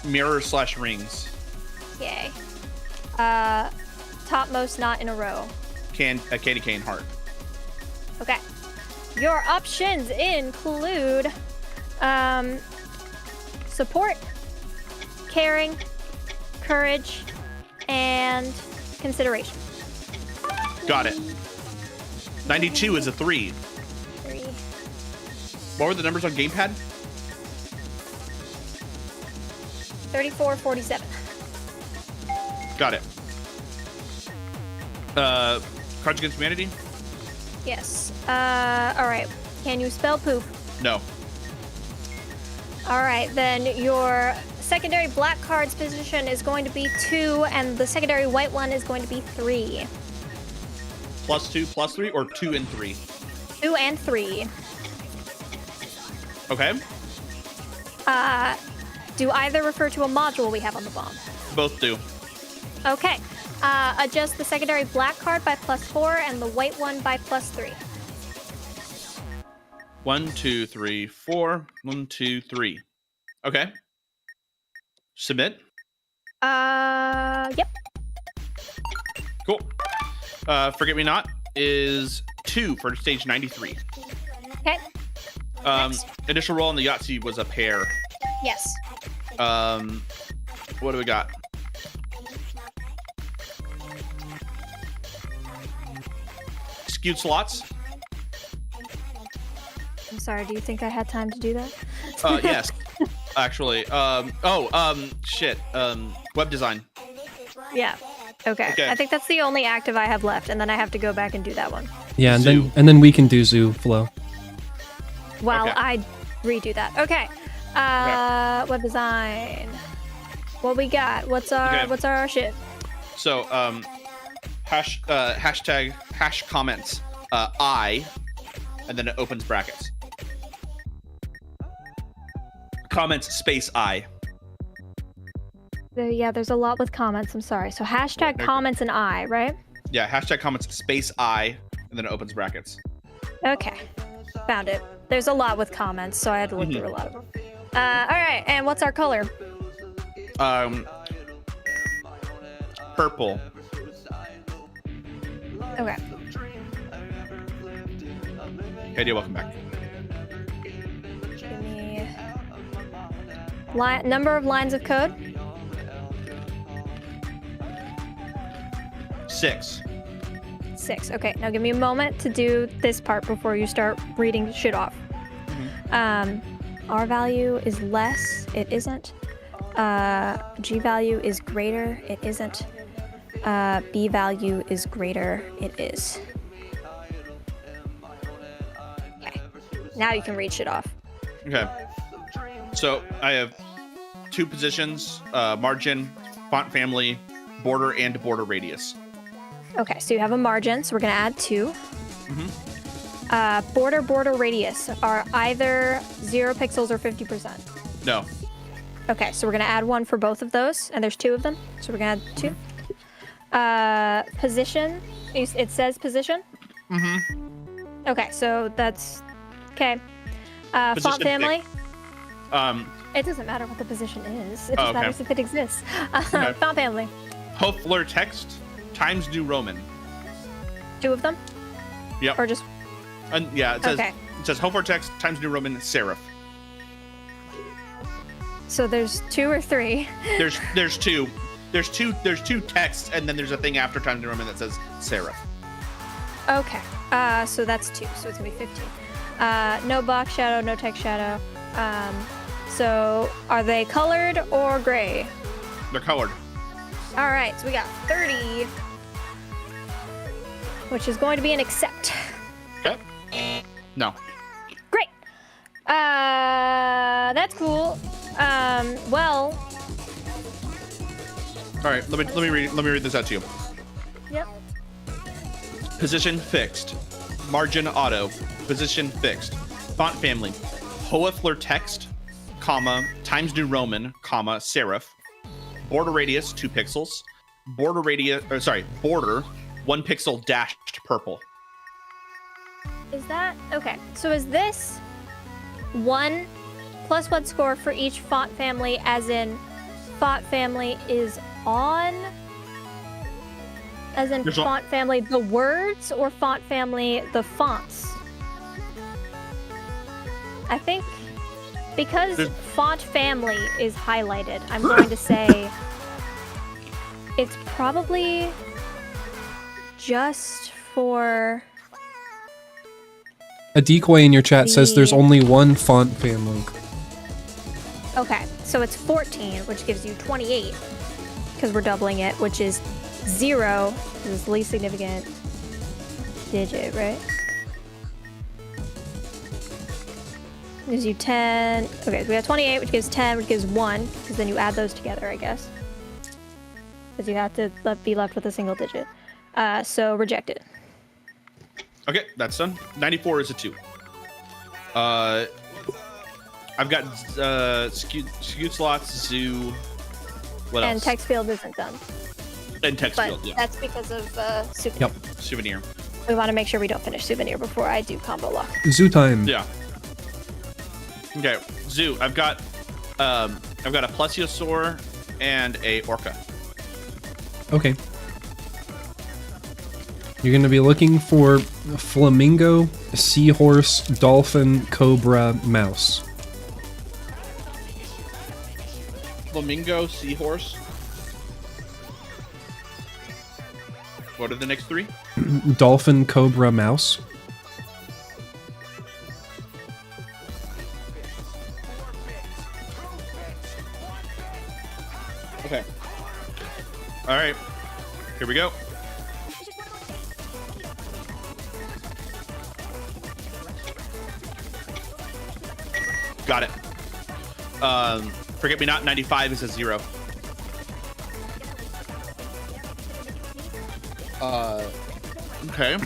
Mirror/rings. Yay. Topmost, not in a row. A candy cane heart. Okay. Your options include support, caring, courage, and consideration. Got it. 92 is a 3. 3. What were the numbers on gamepad? 34, 47. Got it. Cards Against Humanity? Yes. Alright. Can you spell poop? No. Alright, then your secondary black card's position is going to be 2, and the secondary white one is going to be 3. +2, +3, or 2 and 3? 2 and 3. Okay. Do either refer to a module we have on the bomb? Both do. Okay. Adjust the secondary black card by +4 and the white one by +3. 1, 2, 3, 4. 1, 2, 3. Okay. Submit. Yep. Cool. Forget Me Not is 2 for stage 93. Okay. Next. Initial roll on the Yahtzee was a pair. Yes. What do we got? Skewed slots. I'm sorry, do you think I had time to do that? Yes, actually. Shit. Web design. Yeah. Okay. Okay. I think that's the only active I have left, and then I have to go back and do that one. Yeah, and Zoo. then we can do zoo flow. While Okay. I redo that. Okay. Web design. What we got? What's our shit? So, hashtag comments I, and then it opens brackets. Comments space I. Yeah, there's a lot with comments. I'm sorry. So hashtag comments and I, right? Yeah, hashtag comments space I, and then it opens brackets. Okay. Found it. There's a lot with comments, so I had to look through a lot of them. All right. And what's our color? Purple. Okay. Hey, dear, welcome back. Give me number of lines of code. 6. 6. Okay. Now give me a moment to do this part before you start reading shit off. R value is less. It isn't. G value is greater. It isn't. B value is greater. It is. Okay. Now you can read shit off. Okay. So I have 2 positions: margin, font family, border, and border radius. Okay, so you have a margin, so we're gonna add 2. Border radius are either 0 pixels or 50%. No. Okay, so we're gonna add 1 for both of those, and there's 2 of them, so we're gonna add 2. Position, it says position? Okay, so that's, okay. Font Position family? pick. It doesn't matter what the position is, it just Oh, okay. matters if it exists. Okay. Font family, Hofler text Times New Roman. 2 of them? Yep. Or just, And yeah, it says Okay. Hofler text Times New Roman serif. so there's 2 or 3? There's 2. There's two texts, and then there's a thing after Times New Roman that says serif. Okay. So that's 2. So it's gonna be 15. No box shadow, no text shadow. So are they colored or gray? They're colored. All right. So we got 30, which is going to be an accept. Okay. No. Great. That's cool. Well. All right. Let me read this out to you. Yep. Position fixed. Margin auto. Position fixed. Font family. Hoefler text, comma, Times New Roman, comma, serif. Border radius 2 pixels. Border 1 pixel dashed purple. Is that okay? So is this 1 plus 1 score for each font family, as in font family is on? As in font family the words, or font family the fonts? I think because font family is highlighted, I'm going to say it's probably just for... A decoy in your chat says there's only 1 font family. Okay, so it's 14, which gives you 28, because we're doubling it, which is 0, which is the least significant digit, right? Gives you 10. Okay, so we have 28, which gives 10, which gives 1, because then you add those together, I guess. Because you have to be left with a single digit. So rejected. Okay, that's done. 94 is a 2. I've got skewed slots, zoo. What else? And text field isn't done. And text field, yeah. That's because of souvenir. Yep. Souvenir. We want to make sure we don't finish souvenir before I do combo lock. Zoo time. Yeah. Okay, zoo. I've got a plesiosaur and a orca. Okay. You're going to be looking for flamingo, seahorse, dolphin, cobra, mouse. Flamingo, seahorse. What are the next 3? Dolphin, cobra, mouse. Okay. All right. Here we go. Got it. Forget me not 95 is a 0. Okay.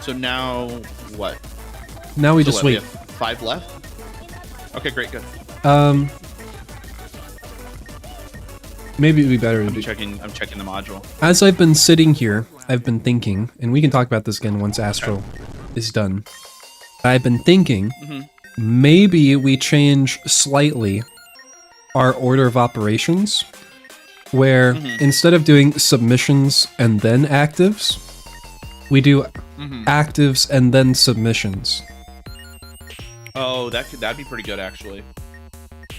So now what? Now we So just what, we wait. have 5 left. Okay, great, good. Maybe it'd be better to I'm do. checking the module. As I've been sitting here, I've been thinking, and we can talk about this again once Astro is done. I've been thinking, maybe we change slightly our order of operations, where instead of doing submissions and then actives, we do actives and then submissions. Oh, that'd be pretty good actually.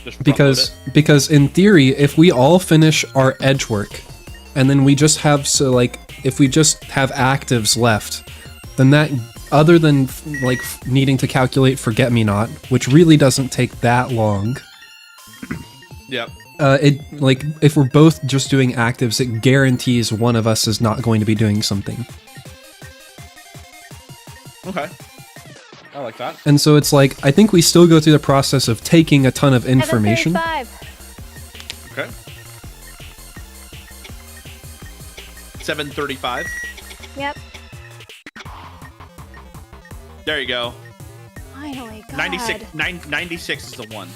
Just front load it. Because in theory, if we all finish our edge work, and then we just have if we just have actives left, then that, other than like needing to calculate forget me not, which really doesn't take that long. Yep. It, like, if we're both just doing actives, it guarantees one of us is not going to be doing something. Okay. I like that. And so it's like, I think we still go through the process of taking a ton of information. 7:35. Okay. 7:35. Yep. There you go. Finally, God. 96 is the 1.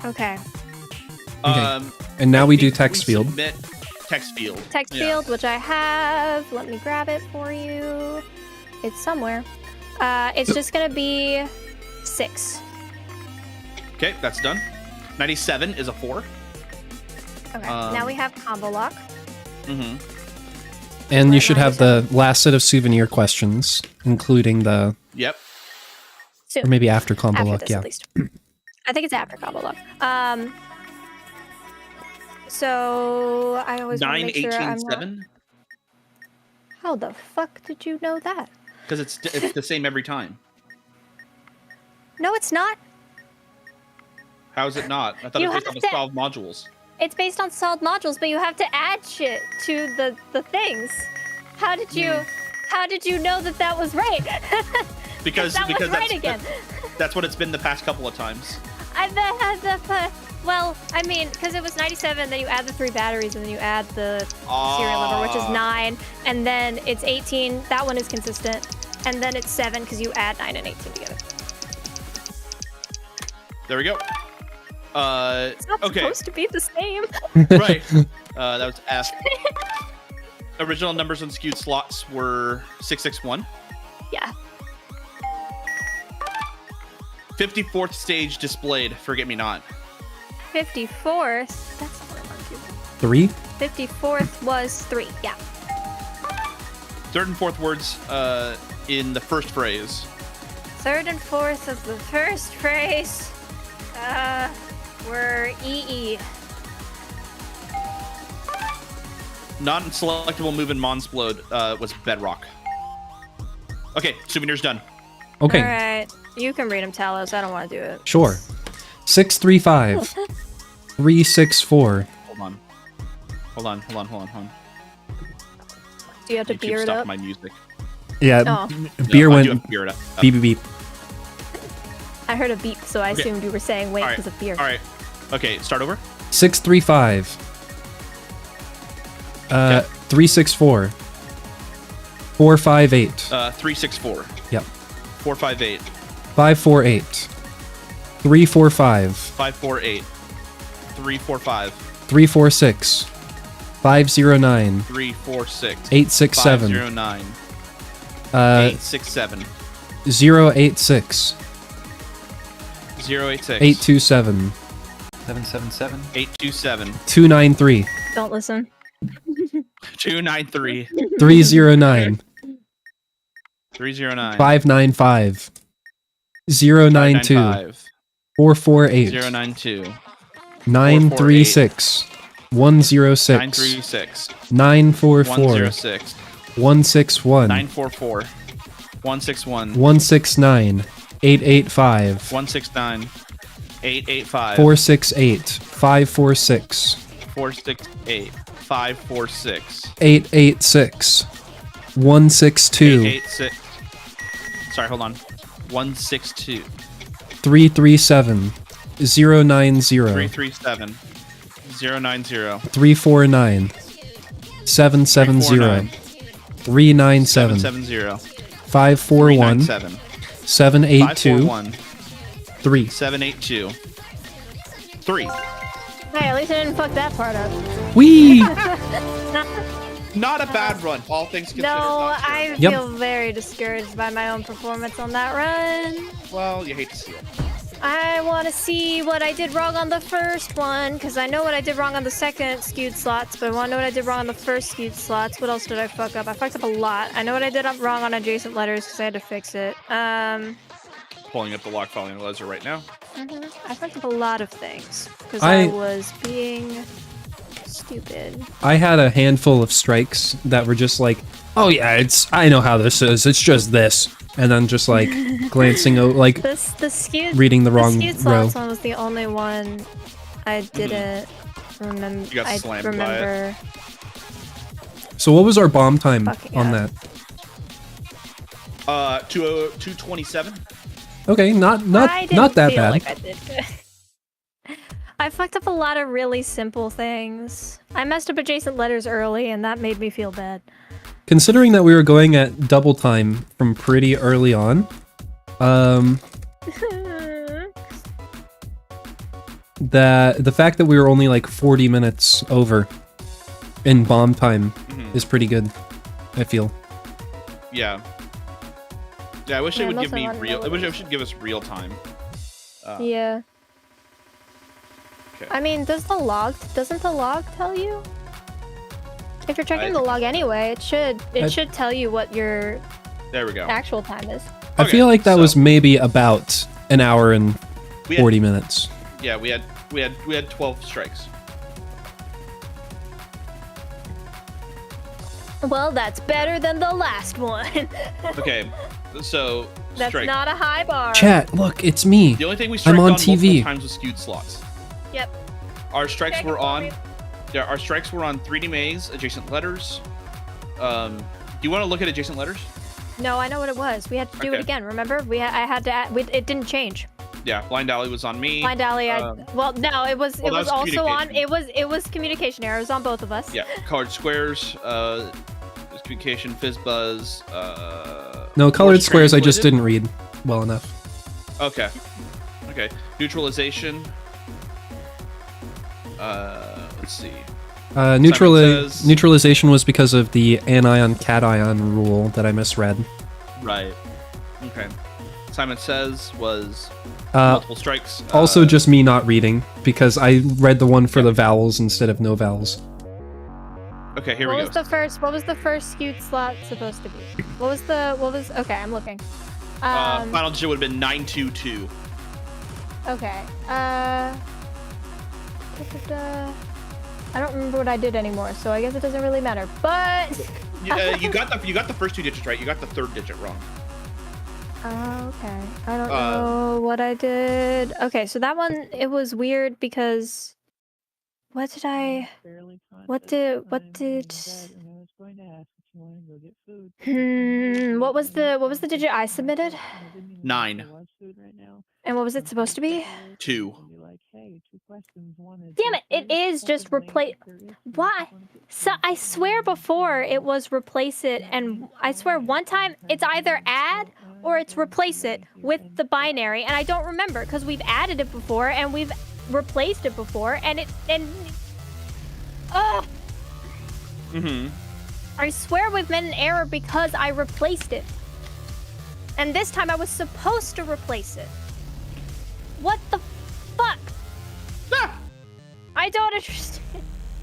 Okay. And now I we do think text field. Submit text field. Text field, which I have. Let me grab it for you. It's somewhere. It's just gonna be 6. Okay, that's done. 97 is a 4. Okay. Now we have combo lock. And you should have the last set of souvenir questions, including the... Yep. Soon. Or maybe after combo After lock, this, yeah. at least. I think it's after combo lock. So I always want to Nine, make sure 18, I'm not... 7. How the fuck did you know that? Because it's the same every time. No, it's not. How is it not? I thought You it was based on have the to- solved modules. It's based on solved modules, but you have to add shit to the things. How did you know that was right? Because that was right again. That's what it's been the past couple of times. Well, I mean, because it was 97, then you add the 3 batteries, and then you add the serial number, which is 9, and then it's 18. That one is consistent, and then it's 7 because you add 9 and 18 together. There we go. It's not okay. supposed to be the same. Right. That was F. Original numbers on skewed slots were 661. Yeah. 54th stage displayed. Forget me not. 54th. That's not what I wanted to do. 3? 54th was 3. Yeah. Third and fourth words in the first phrase. Third and fourth of the first phrase were EE. Non-selectable move in Monsplode was Bedrock. Okay, souvenir's done. Okay, All right. You can read them, Talos. I don't want to do it. sure. 635. 364. Hold on. Do you have to YouTube beer it stopped up? my music. Yeah, Oh. beer No, I went do have to beer it up. beep beep beep. I heard a beep, so I Okay. assumed you were saying wait All right. because of beer. All right. Okay, start over. 635. 364. 458. 364. Yep. 458. 548. 345. 548. 345. 346. 509. 346. 867. 509. 867. 086. 086. 827. 777. 827. 293. Don't listen. 293. 309. 309. 595. 092. 448. 092. 936. 106. 936. 944. 106. 161. 944. 161. 169. 885. 169. 885. 468. 546. 468. 546. 886. 162. 886. Sorry, hold on. 162. 337. 090. 337. 090. 349. 770. 397. 770. 541. 397. 782. 541. 3. 782. 3. Hey, at least I didn't fuck that part up. Whee! Not a bad run, all things considered. No, not I terrible. Yep. feel very discouraged by my own performance on that run. Well, you hate to see it. I want to see what I did wrong on the first one, because I know what I did wrong on the second skewed slots, but I want to know what I did wrong on the first skewed slots. What else did I fuck up? I fucked up a lot. I know what I did up wrong on adjacent letters, because I had to fix it. Pulling up the lock file analyzer right now. I fucked up a lot of things, because I I was being stupid. I had a handful of strikes that were just like, oh yeah, I know how this is. It's just this. And then just like glancing over, like The skewed, reading the wrong skewed row. slots one was the only one I didn't remember. You got I slammed by it. remember. So what was our bomb time Fucking on up. that? 227. Okay, not I didn't that feel bad. like I did good. I fucked up a lot of really simple things. I messed up adjacent letters early, and that made me feel bad. Considering that we were going at double time from pretty early on, the fact that we were only like 40 minutes over in bomb time is pretty good, I feel. Yeah. Yeah, I wish Yeah, it would most give of me them real. know I wish what it should give us real time. Yeah. Okay. I mean, doesn't the log tell you? If you're checking the log anyway, it should tell you what your There we go. actual time is. I Okay, feel like that so- was maybe about an hour and We had- 40 minutes. Yeah, we had 12 strikes. Well, that's better than the last one. Okay, so That's strike. not a high bar. Chat, look, it's me. The only thing we I'm striked on on TV. multiple times was skewed slots. Yep. Our strikes Check were it for on. me. Yeah, our strikes were on 3D maze, adjacent letters. Do you want to look at adjacent letters? No, I know what it was. We had to do it Okay. again. Remember? I had to. It didn't change. Yeah, blind alley was on me. Blind alley. Well, no, it was. well, it that was was also on. communication. It was communication error. It was on both of us. Yeah, colored squares. Communication, fizz buzz. No, colored more squares I just translated. didn't read well enough. Okay. Okay. Neutralization. Let's see. says- Neutralization was because of the anion cation rule that I misread. Right. Okay. Simon Says was Uh, multiple strikes. Also just me not reading, because I read the one for the vowels instead of no vowels. Okay, here What we was go. what was the first skewed slot supposed to be? Okay, I'm looking. Final digit would have been 922. Okay. I don't remember what I did anymore, so I guess it doesn't really matter. But You got the first two digits right. You got the third digit wrong. okay. I don't know what I did. Okay, so that one, it was weird because what did what was the digit I submitted? 9. And what was it supposed to be? 2. Damn it, it is just replace. Why? So I swear before it was replace it, and I swear one time it's either add or it's replace it with the binary, and I don't remember because we've added it before and we've replaced it before, I swear we've made an error because I replaced it. And this time I was supposed to replace it. What the fuck? I don't understand.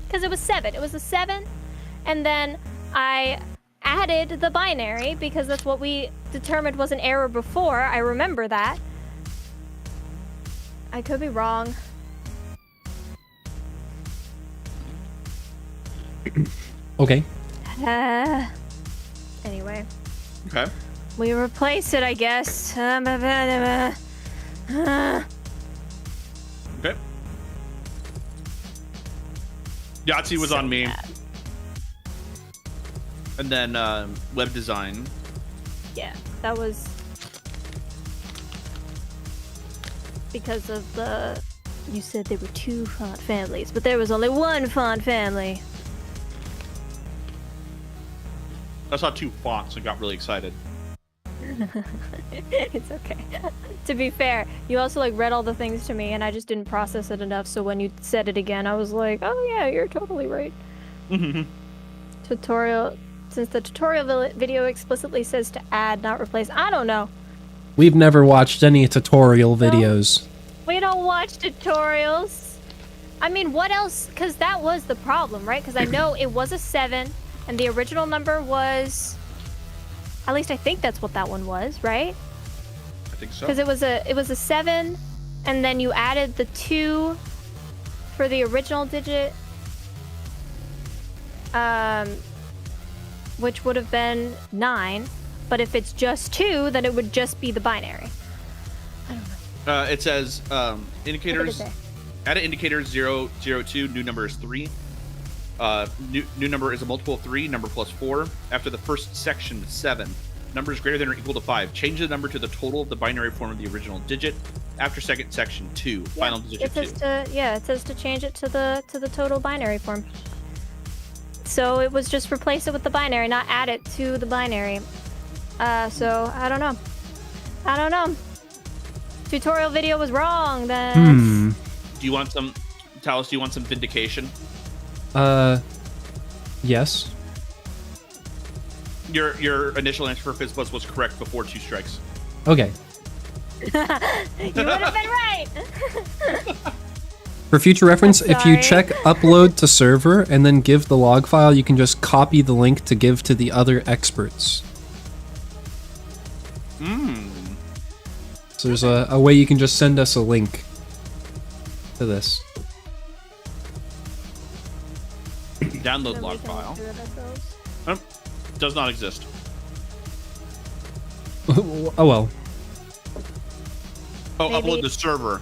Because it was 7. It was a 7. And then I added the binary because that's what we determined was an error before. I remember that. I could be wrong. Okay. Anyway. Okay. We replace it, I guess. Okay. Yahtzee was on me. bad. And then web design. Yeah, that was because of the. You said there were 2 font families, but there was only 1 font family. I saw 2 fonts and got really excited. It's okay. To be fair, you also read all the things to me, and I just didn't process it enough. So when you said it again, I was like, "Oh yeah, you're totally right." Tutorial. Since the tutorial video explicitly says to add, not replace. I don't know. We've never watched any tutorial videos. We don't watch tutorials. I mean, what else? Because that was the problem, right? Because I know it was a 7, and the original number was. At least I think that's what that one was, right? I think so. Because it was a 7, and then you added the 2 for the original digit, which would have been 9. But if it's just 2, then it would just be the binary. I don't know. It says indicators. What did it say? Add an indicator 002. New number is 3. New number is a multiple of 3. Number plus 4. After the first section 7. Number is greater than or equal to 5. Change the number to the total of the binary form of the original digit. After second section 2. Final digit It 2. says it says to change it to the total binary form. So it was just replace it with the binary, not add it to the binary. So I don't know. Tutorial video was wrong then. Do you want some, Talos? Do you want some vindication? Yes. Your initial answer for Fizzbuzz was correct before 2 strikes. Okay. You would have been right. For future reference, I'm if you sorry. check upload to server and then give the log file, you can just copy the link to give to the other experts. So there's a way you can just send us a link to this. Download Then we log can file. do it ourselves. Does not exist. Oh well. Oh, Maybe. upload the server.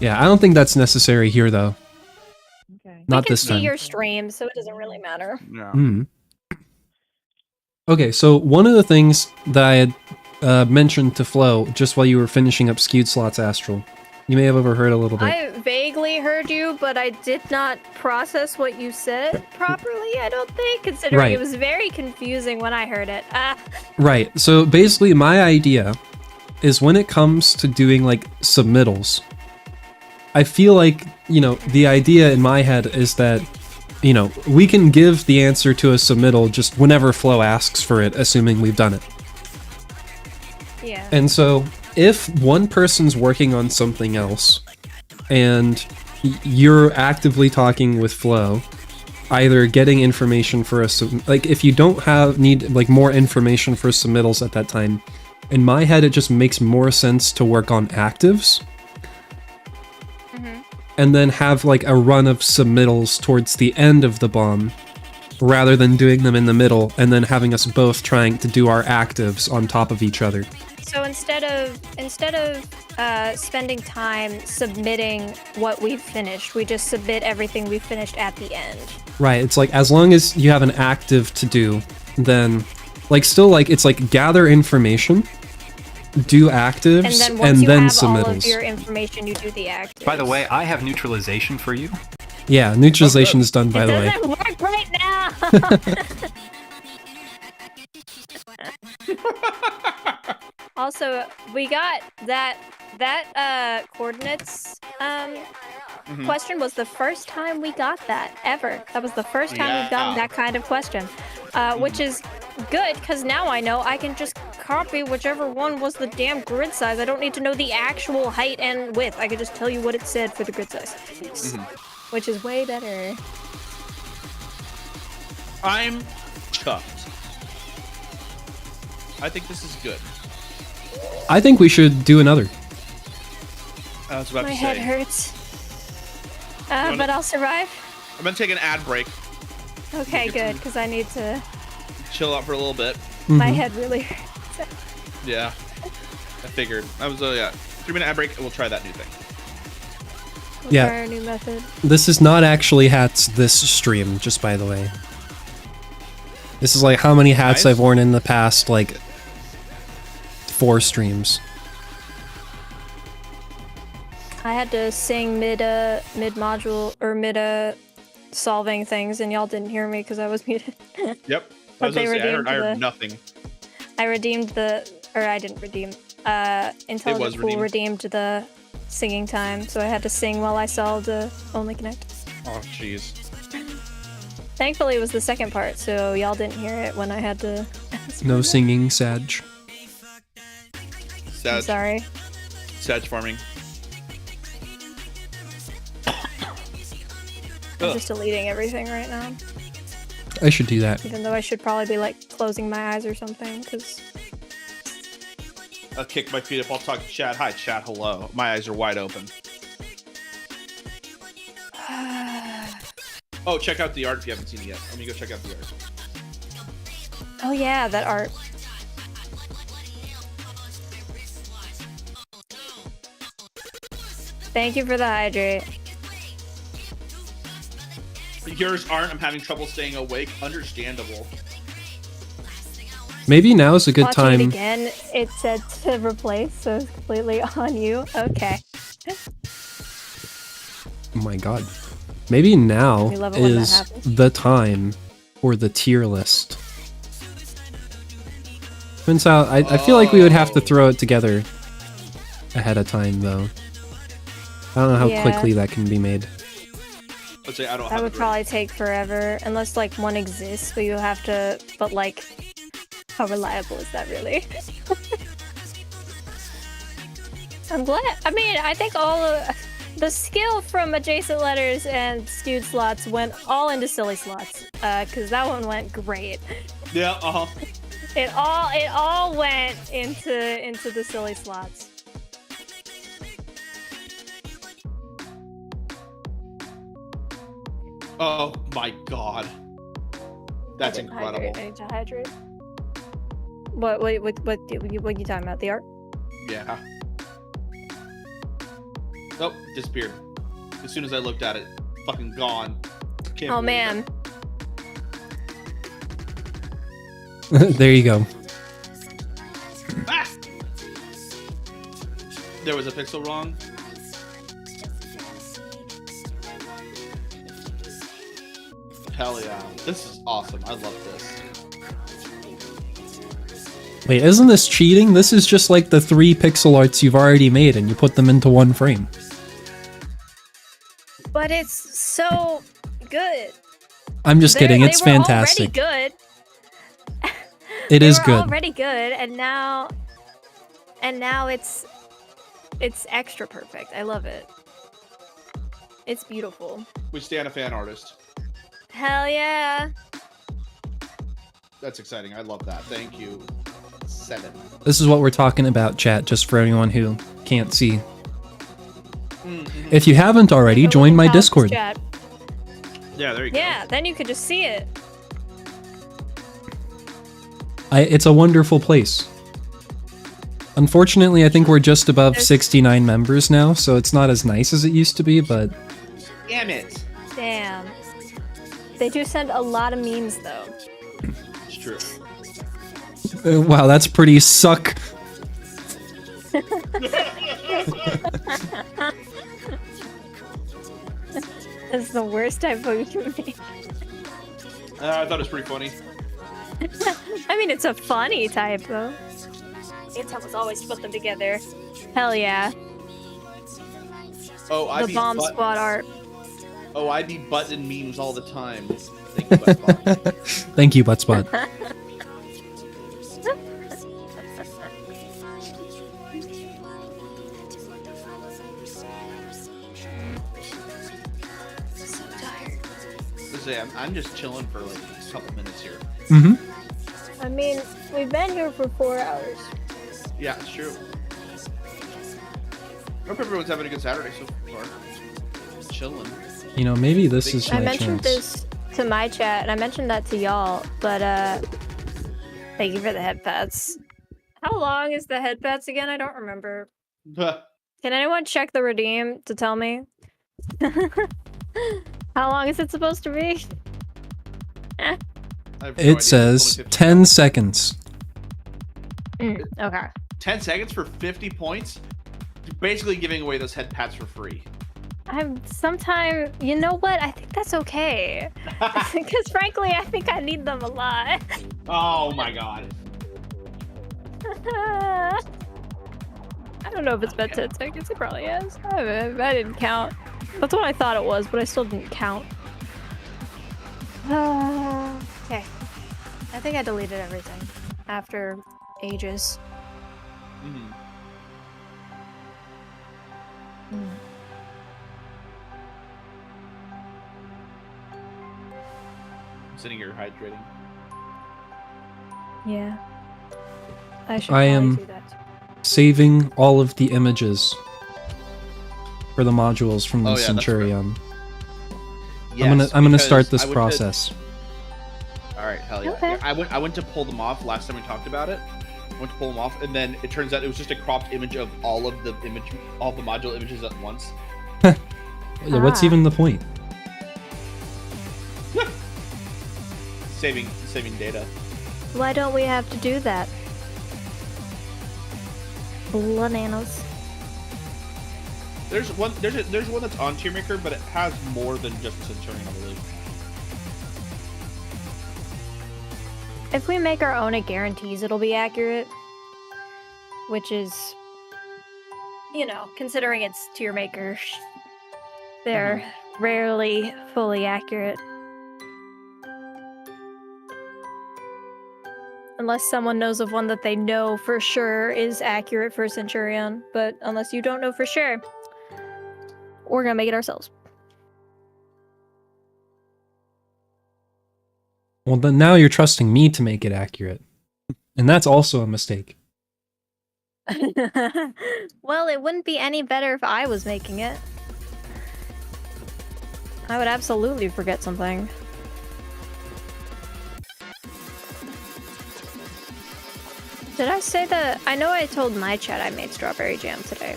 Yeah, I don't think that's necessary here though. Okay. Not we can this see time. your stream, so it doesn't really matter. Yeah. Hmm. Okay, so one of the things that I had mentioned to Flo just while you were finishing up Skewed Slots Astral, you may have overheard a little bit. I vaguely heard you, but I did not process what you said properly, I don't think, considering Right. it was very confusing when I heard it. Right, so basically my idea is when it comes to doing like submittals, I feel like, you know, the idea in my head is that, you know, we can give the answer to a submittal just whenever Flo asks for it, assuming we've done it. Yeah. And so, if one person's working on something else, and you're actively talking with Flo, either getting information for a like if you don't need like more information for submittals at that time, in my head it just makes more sense to work on actives. And then have like a run of submittals towards the end of the bomb, rather than doing them in the middle and then having us both trying to do our actives on top of each other. So instead of spending time submitting what we've finished, we just submit everything we've finished at the end. Right, it's like as long as you have an active to do, then like still like it's like gather information, do actives, And then and once you then have all of submittals. your information, you do the actives. By the way, I have neutralization for you. Yeah, neutralization is done by the it way. doesn't work right now. Also, we got that coordinates question was the first time we got that ever. That was the first time we've gotten Yeah. that kind of question, which is good because now I know I can just copy whichever one was the damn grid size. I don't need to know the actual height and width. I can just tell you what it said for the grid size, which is way better. I'm chuffed. I think this is good. I think we should do another. I was about My to head say. hurts, wanna- but I'll survive. I'm gonna take an ad break. Okay, Get good, some- because I need to. Chill out for a little bit. My head really hurts. Yeah. I figured. I was yeah. 3-minute ad break and we'll try that new thing. We'll Yeah. try our new method. This is not actually hats this stream, just by the way. This is like how many hats Nice. I've worn in the past, like 4 streams. I had to sing mid module or mid solving things, and y'all didn't hear me because I was muted. Yep. But I was they gonna say, I redeemed heard the- nothing. I redeemed I didn't redeem. Intelligent Fool redeemed the singing time, so I had to sing while I solved Only Connect. Oh, jeez. Thankfully, it was the second part, so y'all didn't hear it when I had to. No singing, Sag. I'm Sag. sorry. Sag farming. I'm just deleting everything right now, I should do that. even though I should probably be like closing my eyes or something, because. I'll kick my feet up. I'll talk to Chad. Hi, Chad. Hello. My eyes are wide open. Oh, check out the art if you haven't seen it yet. Let me go check out the art. Oh yeah, that art. Thank you for the hydrate. Yours aren't. I'm having trouble staying awake. Understandable. Maybe now is a good Watching it time. again, it said to replace, so it's completely on you. Okay. Oh my god. Maybe now We love it when that is happens. the time for the tier list. Turns out, I feel like we would have to throw it together ahead of time, though. I don't know how Yeah. quickly that can be made. Let's say I don't That have would it probably take forever, unless like one exists, but you have to. But like, how reliable is that really? I'm glad. I mean, I think all of the skill from adjacent letters and skewed slots went all into silly slots, because that one went great. Yeah. Uh huh. It all went into the silly slots. Oh my god. That's I didn't incredible. Hydrate. I need to hydrate. What are you talking about? The art? Yeah. Oh, disappeared. As soon as I looked at it, fucking gone. Can't Oh believe man. There you go. it. Ah! There was a pixel wrong. Hell yeah. This is awesome. I love this. Wait, isn't this cheating? This is just like the 3 pixel arts you've already made and you put them into one frame. But it's so good. I'm just kidding, it's they were fantastic. Already good. It is They were good. already good, and now it's extra perfect. I love it. It's beautiful. We stand a fan artist. Hell yeah. That's exciting. I love that. Thank you. 7. This is what we're talking about, chat, just for anyone who can't see. Mm-hmm. If you haven't already, Go join look my at Tal's Discord. chat. Yeah, there you go. Yeah, then you could just see it. It's a wonderful place. Unfortunately, I think we're just above 69 members now, so it's not as nice as it used to be, but... Damn it. Damn. They do send a lot of memes, though. It's true. wow, that's pretty suck. That's the worst typo you can make. I thought it was pretty funny. I mean, it's a funny typo. Intel was always put them together. Hell yeah. Oh, I The be bomb squad art. Oh, I be button memes all the time. Thank you, Buttspot. Thank you, Buttspot. So tired. I'm just chilling for like a couple minutes here. Mm-hmm. I mean, we've been here for 4 hours. Yeah, it's true. I hope everyone's having a good Saturday so far. Chilling. You know, maybe this is I my mentioned chance. this to my chat, and I mentioned that to y'all, but thank you for the headpads. How long is the headpads again? I don't remember. Can anyone check the redeem to tell me? How long is it supposed to be? I have no idea. It It's says only 10 seconds. Okay. 10 seconds for 50 points? You're basically giving away those head pats for free. Sometimes, you know what? I think that's okay. Because frankly, I think I need them a lot. Oh my god. I don't know if it's been 10 seconds. It probably is. I didn't count. That's what I thought it was, but I still didn't count. Okay. I think I deleted everything after ages. Mhm. I'm sitting here hydrating. Yeah. I should I probably am do that too. saving all of the images for the modules from the Oh, yeah, that's Centurion. Yes, I'm gonna because start this I went to- process. All right, hell yeah. Okay. Yeah, I went to pull them off last time we talked about it. Went to pull them off, and then it turns out it was just a cropped image of all the module images at once. What's Ah. even the point? Saving data. Why don't we have to do that? Bananas. There's one that's on Tier Maker, but it has more than just Centurion, I believe. If we make our own, it guarantees it'll be accurate. Which is, you know, considering it's tier maker, they're rarely fully accurate. Unless someone knows of one that they know for sure is accurate for Centurion. But unless you don't know for sure, we're gonna make it ourselves. Well, then now you're trusting me to make it accurate. And that's also a mistake. Well, it wouldn't be any better if I was making it. I would absolutely forget something. Did I say that? I know I told my chat I made strawberry jam today.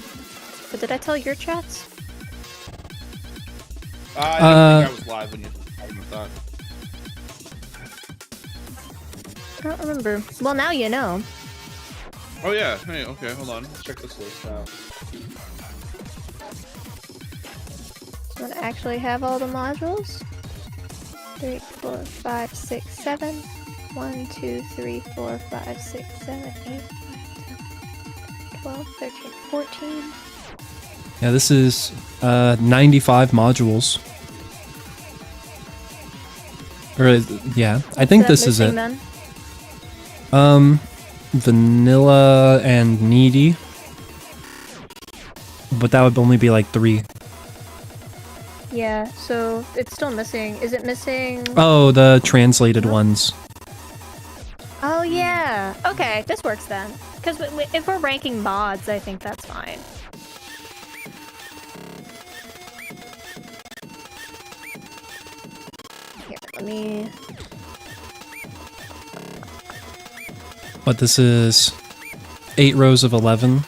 But did I tell your chats? I don't think I was live when you told me that. I don't remember. Well, now you know. Oh yeah. Hey, okay, hold on. Let's check this list out. Do you actually have all the modules? 3, 4, 5, 6, 7. 1, 2, 3, 4, 5, 6, 7, 8, 9, 10, 12, 13, 14. Yeah, this is 95 modules. Or yeah, I think this is it. Then? Vanilla and needy. But that would only be like 3. Yeah, so it's still missing. Is it missing? Oh, the translated ones. Oh yeah. Okay, this works then. Because if we're ranking mods, I think that's fine. Here, let me. But this is 8 rows of 11, and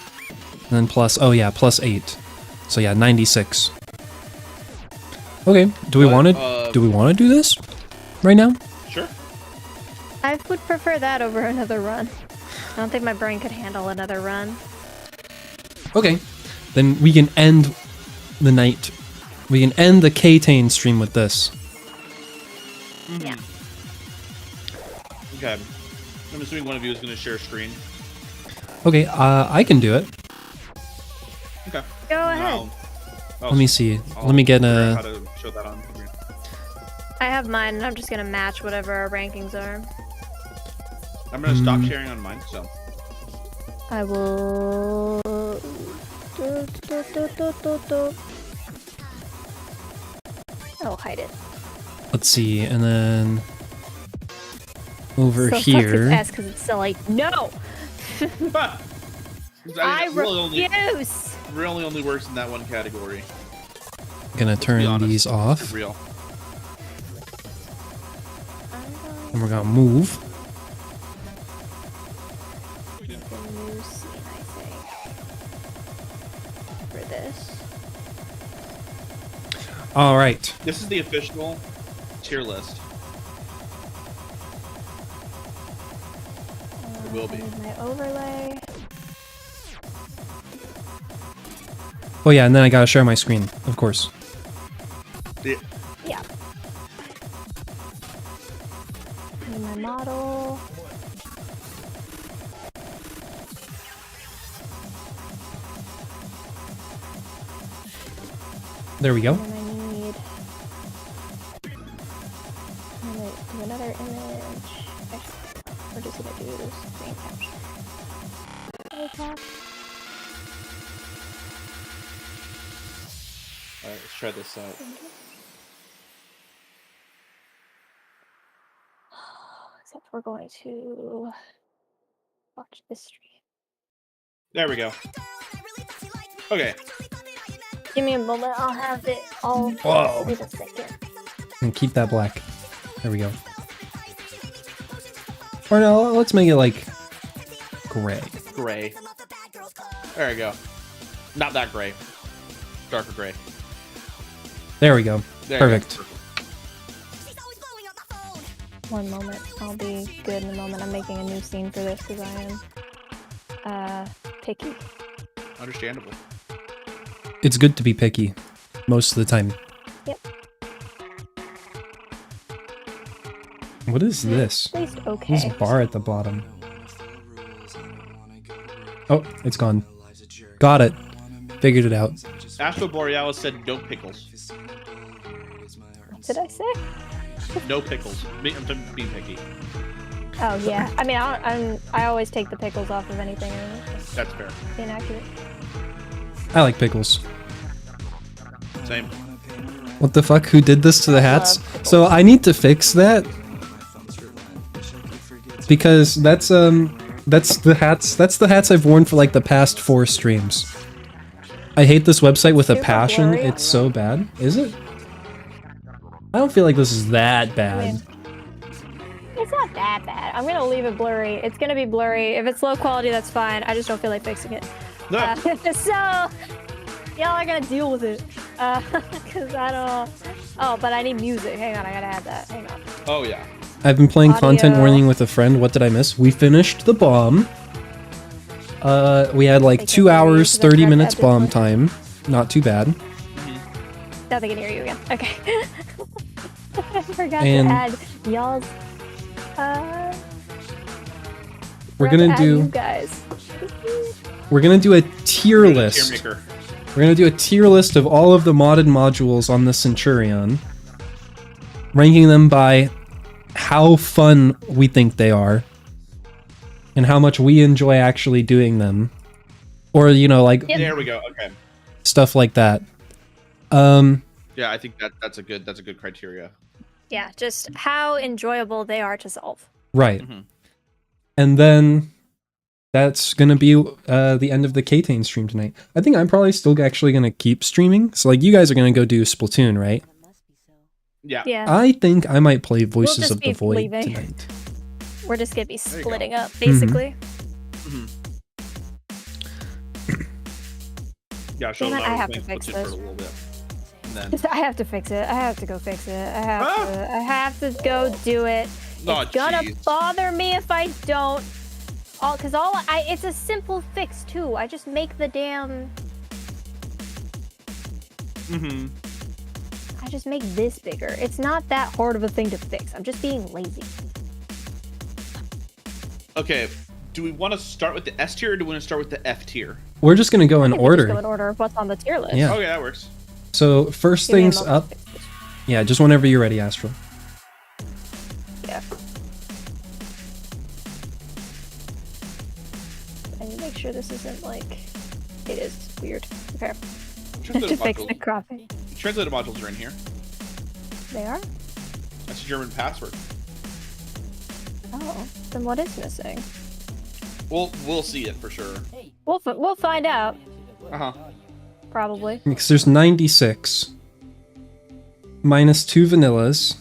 then plus, oh yeah, plus 8. So yeah, 96. Okay, do we want to do this right now? Sure. I would prefer that over another run. I don't think my brain could handle another run. Okay, then we can end the night. We can end the K-Tane stream with this. Yeah. Okay. I'm assuming one of you is going to share screen. Okay, I can do it. Okay. Go ahead. Let me see. Let me get figure out a. how to show that on here. I have mine, and I'm just gonna match whatever our rankings are. I'm going to stop sharing on mine, so. I will. I'll hide it. Let's see, and then over So here. S because it's silly. No. I refuse. Really only works in that one category. Gonna turn honest, these off, it's real. and we're gonna move. For this. All right. This is the official tier list. It will be. My overlay. Oh yeah, and then I gotta share my screen, of course. Yeah. Yeah. Need my model. There we go. And I need. I'm gonna do another image. Actually, we're just gonna do this screen capture. Alright, let's try this out. Except we're going to watch this stream. There we go. Okay. Give me a moment, I'll have it all. Whoa. Wait a second. And keep that black. There we go. Or no, let's make it like gray. Gray. There we go. Not that gray. Darker gray. There we go. There Perfect. you go. One moment, I'll be good in a moment. I'm making a new scene for this because I am picky. Understandable. It's good to be picky most of the time. Yep. What is this? At least okay. This bar at the bottom. Oh, it's gone. Got it. Figured it out. Astro Borealis said no pickles. What did I say? No pickles. I'm being picky. Oh yeah. I mean, I always take the pickles off of anything. That's fair. Inaccurate. I like pickles. Same. What the fuck? Who did this to the hats? So I need to fix that. Because that's the hats I've worn for like the past 4 streams. I hate this website with a Super passion. blurry. It's so bad. Is it? I don't feel like this is that bad. It's not that bad. I'm gonna leave it blurry. It's gonna be blurry. If it's low quality, that's fine. I just don't feel like fixing it. So y'all are gonna deal with it. Cause I don't. Oh, but I need music. Hang on, I gotta add that. Hang on. Oh yeah. I've been playing content Audio. warning with a friend. What did I miss? We finished the bomb. We had like They 2 can't hear you hours, 'cause I 30 tried to minutes add this bomb one. time. Not too bad. Now they can hear you again. Okay. I forgot And- to add y'all's. We're forgot to gonna add do. you guys. We're gonna do a tier list. Tier maker. We're gonna do a tier list of all of the modded modules on the Centurion, ranking them by how fun we think they are, and how much we enjoy actually doing them, or like Yep. There we go. Okay. stuff like that. Yeah, I think that's a good criteria. Yeah, just how enjoyable they are to solve. Right. Mhm. And then that's gonna be the end of the K-Tane stream tonight. I think I'm probably still actually gonna keep streaming. So like you guys are gonna go do Splatoon, right? Yeah. Yeah, I think I might play Voices just of the be Void leaving. tonight. we're just gonna be you go. splitting up, basically. Yeah, show Damn them it, I was have to playing fix Splatoon for this. a little bit. And then, I have to fix it. I have to go fix it. I Ah! have to go do it. oh, It's gonna jeez. bother me if I don't. It's a simple fix too. I just make the damn. Mhm. I just make this bigger. It's not that hard of a thing to fix. I'm just being lazy. Okay. Do we want to start with the S tier or do we want to start with the F tier? We're just gonna go in I think we just order. go in order of what's on the tier list. Yeah. Okay, that works. So first Give me a things moment up. to fix this. Yeah, just whenever you're ready, Astral. Yeah. I need to make sure this isn't like. It is weird. Okay. to Translated fix the modules. cropping. Translated modules are in here. They are? That's a German password. Oh. Then what is missing? We'll see it for sure. We'll find out. Uh-huh. Probably. Because there's 96 minus 2 vanillas.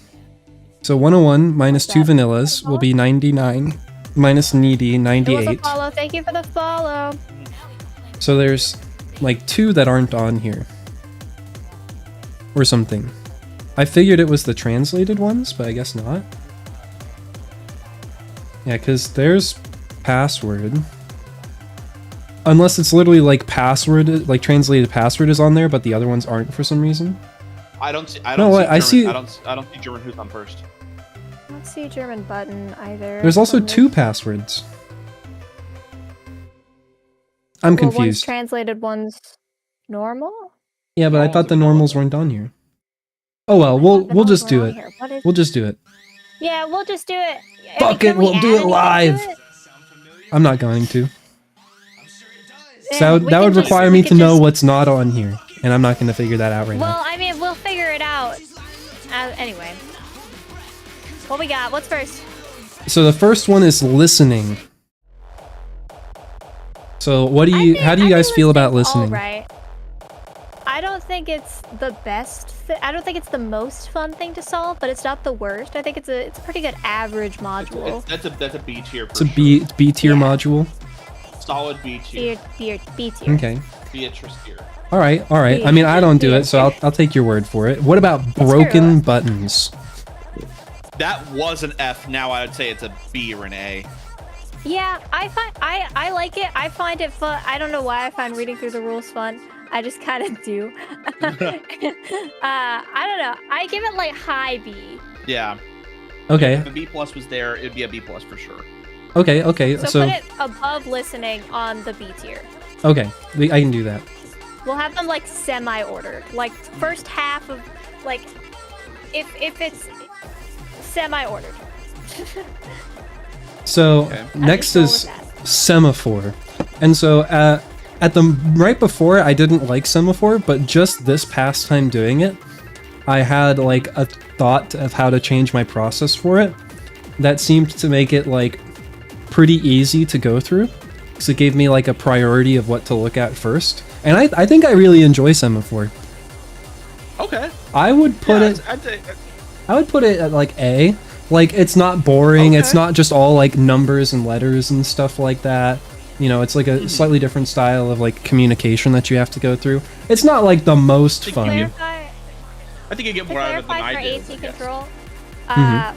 So 101 minus 2 vanillas will be 99 minus needy There was a 98. follow. Thank you for the follow. So there's like 2 that aren't on here. Or something. I figured it was the translated ones, but I guess not. Yeah, because there's password. Unless it's literally like password, like translated password is on there, but the other ones aren't for some reason. I don't see. I No, don't wait, I see. see- German, I don't see German who's on first. I don't see a German button either. There's also on this. 2 passwords. I'm Well, one's confused. translated, one's normal. Yeah, but I Normals thought the are normals colorful. weren't on here. Oh well, I we'll thought the we'll normals just were do on it. here. What is- We'll just do it. Yeah, we'll just do it. Fuck Can it, we we'll do add it anything live. to it? I'm not going to. Yeah, So we that can would just- require we me can to know just- what's not on here, and I'm not going to figure that out right now. Well, I mean, we'll figure it out. Anyway. What we got? What's first? So the first one is listening. So what do you? How do you guys feel about listening? Alright. I don't think it's the best. I don't think it's the most fun thing to solve, but it's not the worst. I think it's a pretty good average module. That's a B tier. It's a B tier Yeah. module. Solid B tier. B tier. Okay. Beatrice tier. All right. All right. I mean, I don't do it, so I'll take your word for it. What about broken buttons? That was an F. Now I would say it's a B or an A. Yeah, I like it. I find it fun. I don't know why I find reading through the rules fun. I just kind of do. I don't know. I give it like high B. Yeah. Okay. If a B plus was there, it'd be a B plus for sure. Okay. Okay. So put it above listening on the B tier. Okay. I can do that. We'll have them like semi-ordered. Like first half of like if it's semi-ordered. So Okay. next roll is with semaphore, and so at the right before I didn't like semaphore, but just this past time doing it, I had like a thought of how to change my process for it. That seemed to make it like pretty easy to go through, because it gave me like a priority of what to look at first, and I think I really enjoy semaphore. Okay. I would put Yeah, it. I'd say I would put it at like A. Like, it's not boring. It's Okay. not just all like numbers and letters and stuff like that. You know, it's like a slightly different style of like communication that you have to go through. It's not like the most To fun. clarify, I think you get to more out of it than clarify I for do. AC yes. control,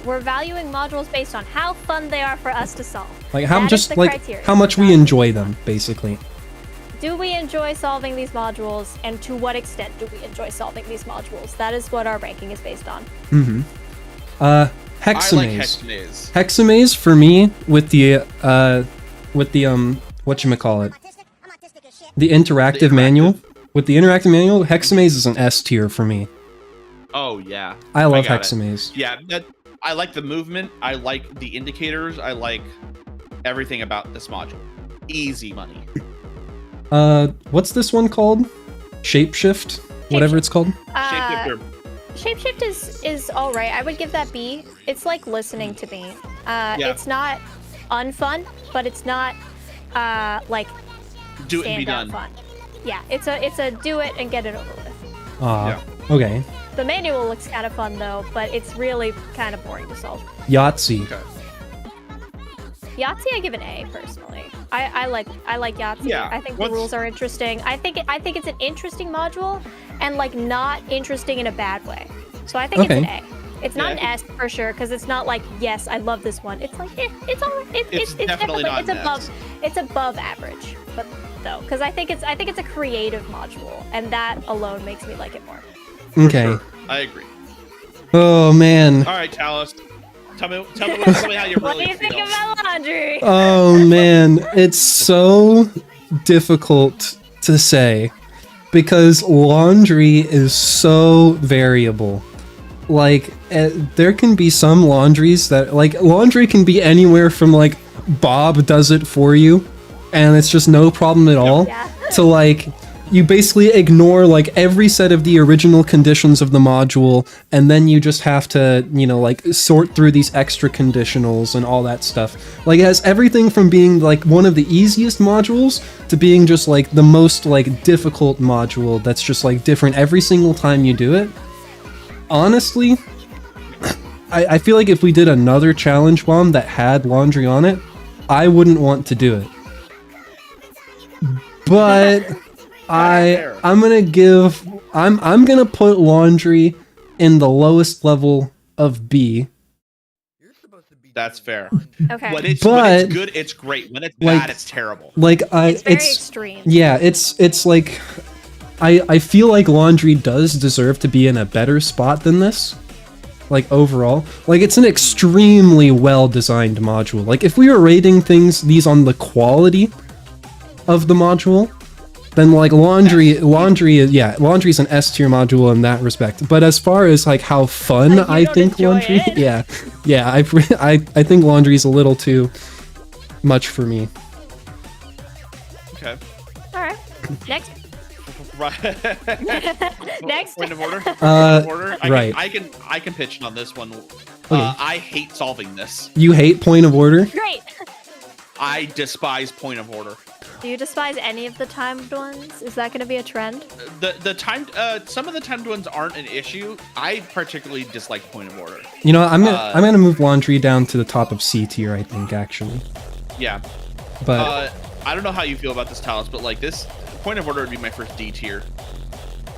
we're valuing modules based on how fun they are for us to solve. Like how That is just the like criteria. how much we enjoy them, basically. Do we enjoy solving these modules, and to what extent do we enjoy solving these modules? That is what our ranking is based on. I like Hexamaze. Hexamaze. Hexamaze for me with the whatchamacallit? The interactive manual. With the interactive manual, Hexamaze is an S tier for me. Oh yeah. I love got it. Hexamaze. Yeah, I like the movement. I like the indicators. I like everything about this module. Easy money. What's this one called? Shapeshift? Whatever it's called? Shapeshifter. Shapeshift is all right. I would give that B. It's like listening to me. It's not unfun, but it's not like Do it and be standout done. fun. Yeah, it's a do it and get it over with. Okay. The manual looks kind of fun though, but it's really kind of boring to solve. Yahtzee. Okay. Yahtzee, I give an A personally. I like Yahtzee. Yeah, I think the what's- rules are interesting. I think it's an interesting module, and like not interesting in a bad way. So I think it's an Okay. A. It's not Yeah, I an S for sure, because it's not like yes, I love this one. It's like it's all It's definitely not it's an above S. it's above average, but though because I think it's a creative module, and that alone makes me like it more. Okay. Sure. I agree. Oh man. All right, Chalice. Tell me how you What do really you think feel. about laundry? Oh man, it's so difficult to say because laundry is so variable. Like, there can be some laundries that, like, laundry can be anywhere from, like, Bob does it for you, and it's just no problem at all, Yeah. to, like, you basically ignore, like, every set of the original conditions of the module, and then you just have to, you know, like, sort through these extra conditionals and all that stuff. Like, it has everything from being, like, one of the easiest modules to being just, like, the most, like, difficult module that's just, like, different every single time you do it. Honestly, I feel like if we did another challenge bomb that had laundry on it, I wouldn't want to do it. But I'm gonna put laundry in the lowest level of B. That's fair. Okay. When it's But- good, it's great. When it's like- bad, it's terrible. Like It's very extreme. yeah, it's like I feel like laundry does deserve to be in a better spot than this. Like overall, like it's an extremely well designed module. Like if we were rating these on the quality of the module, then like laundry's an S tier module in that respect. But as far as like how fun You I don't think enjoy laundry, it. yeah, I think laundry's a little too much for me. Okay. All right. Next. Right. Next. Point of order. Point Uh, of order. right. I can pitch in on this one. Okay. I hate solving this. You hate point of order? Great. I despise point of order. Do you despise any of the timed ones? Is that going to be a trend? The timed some of the timed ones aren't an issue. I particularly dislike point of order. You know, I'm gonna move laundry down to the top of C tier, I think, actually. Yeah. But I don't know how you feel about this, Talos, but like this point of order would be my first D tier.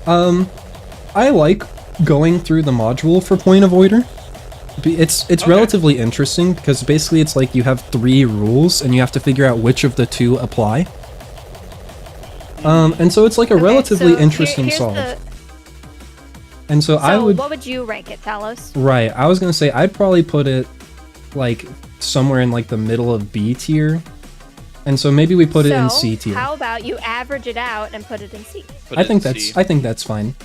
I like going through the module for point of order. It's Okay. relatively interesting because basically it's like you have 3 rules and you have to figure out which of the 2 apply. And so it's like a Okay, relatively so interesting here's solve. the- And so I would what would you rank it, Talos? right. I was gonna say I'd probably put it like somewhere in like the middle of B tier. And so maybe we put it in C tier. How about you average it out and put it in C? Put I it think in that's C. I think that's fine.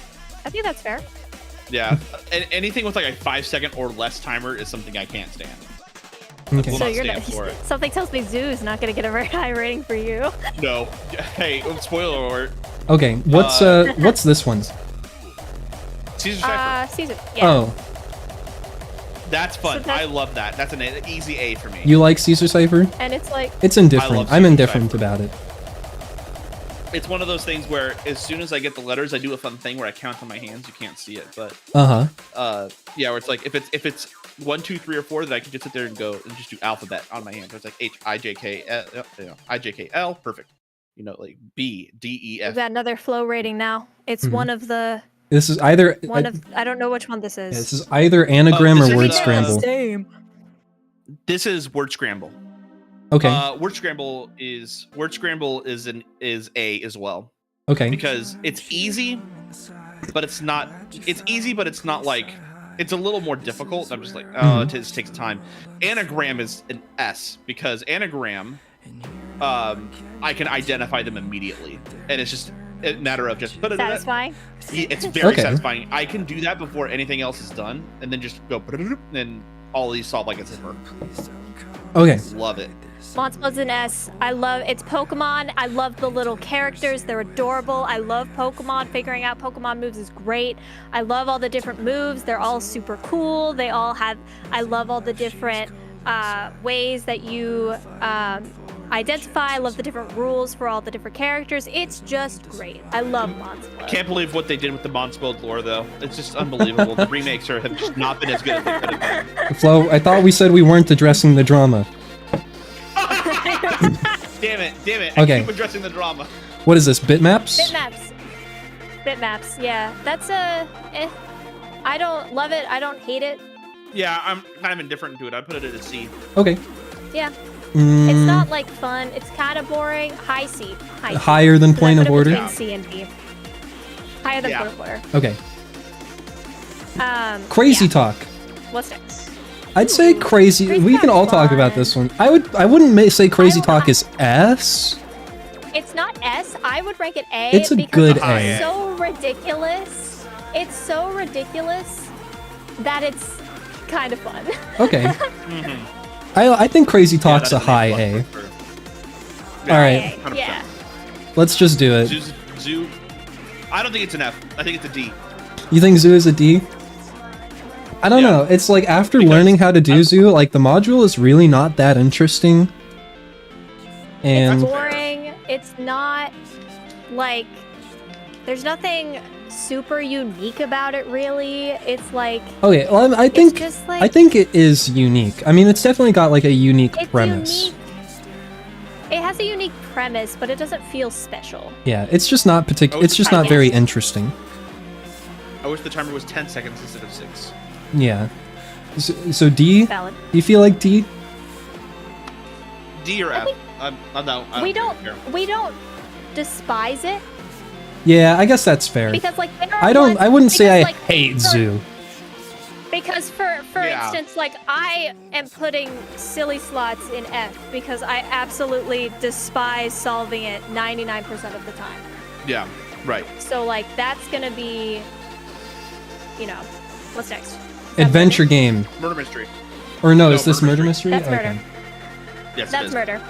I think that's fair. Yeah. Anything with like a 5-second or less timer is something I can't stand. Okay. Will So not you're stand not, for it. something tells me Zoo's not going to get a very high rating for you. No. Hey, spoiler alert. Okay, what's this one? Caesar Cipher. Caesar. Yeah. Oh, That's fun. so that's- I love that. That's an easy A for me. you like Caesar Cipher? And it's like, It's indifferent. love I'm Caesar indifferent Cipher. about it. it's one of those things where as soon as I get the letters, I do a fun thing where I count on my hands. You can't see it, but yeah, where it's like if it's 1, 2, 3, or 4, then I can just sit there and go and just do alphabet on my hand. So it's like H I J K L, I J K L, perfect. You know, like B D E F. We've got another flow rating now. It's one of the. This is either I don't know which one this is. this is either anagram this or is, word uh, scramble. Same. This is word scramble. Okay. Word scramble is A as well. Okay. Because it's easy, but it's not. It's easy, but it's not like. It's a little more difficult. I'm just like, oh, it just takes time. Anagram is an S because anagram, I can identify them immediately, and it's just a matter of just put it. Satisfying. It's very Okay. satisfying. I can do that before anything else is done, and then just go, and all these solve like a zipper. Okay. Love it. Monsmo's an S. I love it's Pokemon. I love the little characters. They're adorable. I love Pokemon. Figuring out Pokemon moves is great. I love all the different moves. They're all super cool. They all have. I love all the different ways that you identify. I love the different rules for all the different characters. It's just great. I love Monsmo. Can't believe what they did with the Monspo lore, though. It's just unbelievable. The remakes have just not been as good as they could have been. Flo, I thought we said we weren't addressing the drama. Damn it. Okay. I keep addressing the drama. What is this? Bitmaps? Bitmaps. Yeah, that's a. I don't love it. I don't hate it. Yeah, I'm kind of indifferent to it. I put it at a C. Okay. Yeah. It's not like fun. It's kind of boring. High C. High C. Higher than So I point put of it order? between C and B. Higher than Yeah. point of order. Okay. Crazy yeah. talk. What's next? I'd say crazy. Crazy We can all Talk's talk fun. about this one. I wouldn't say crazy I don't- talk is S. It's not S. I would rank it A. It's a because good it's A. so ridiculous. It's so ridiculous that it's kind of fun. Okay. I think crazy talk's a that's high fun A. for sure. All right. 100%. Yeah. Let's just do it. Zoo. I don't think it's an F. I think it's a D. You think Zoo is a D? I don't Yeah. know. It's like after Because learning how to do Zoo, like the module is really not that interesting. It's And boring. It's not like there's nothing super unique about it really. It's like okay, well, I think just like- I think it is unique. I mean, it's definitely got like a unique it's premise. unique. It has a unique premise, but it doesn't feel special. Yeah, it's just not particular. Oh, It's just I not very guess. interesting. I wish the timer was 10 seconds instead of 6. Yeah. So D. Valid. Do you feel like D? D or F? No, I We care. don't despise it Yeah, I guess that's fair. because like there are I wouldn't say I because, like, hate for- Zoo. Because for Yeah. instance, like I am putting silly slots in F because I absolutely despise solving it 99% of the time. Yeah, right. So like that's gonna be, you know, what's next? Adventure game. Murder mystery. Or no, No, is this murder murder mystery. mystery? That's murder. Yes, it That's is. murder.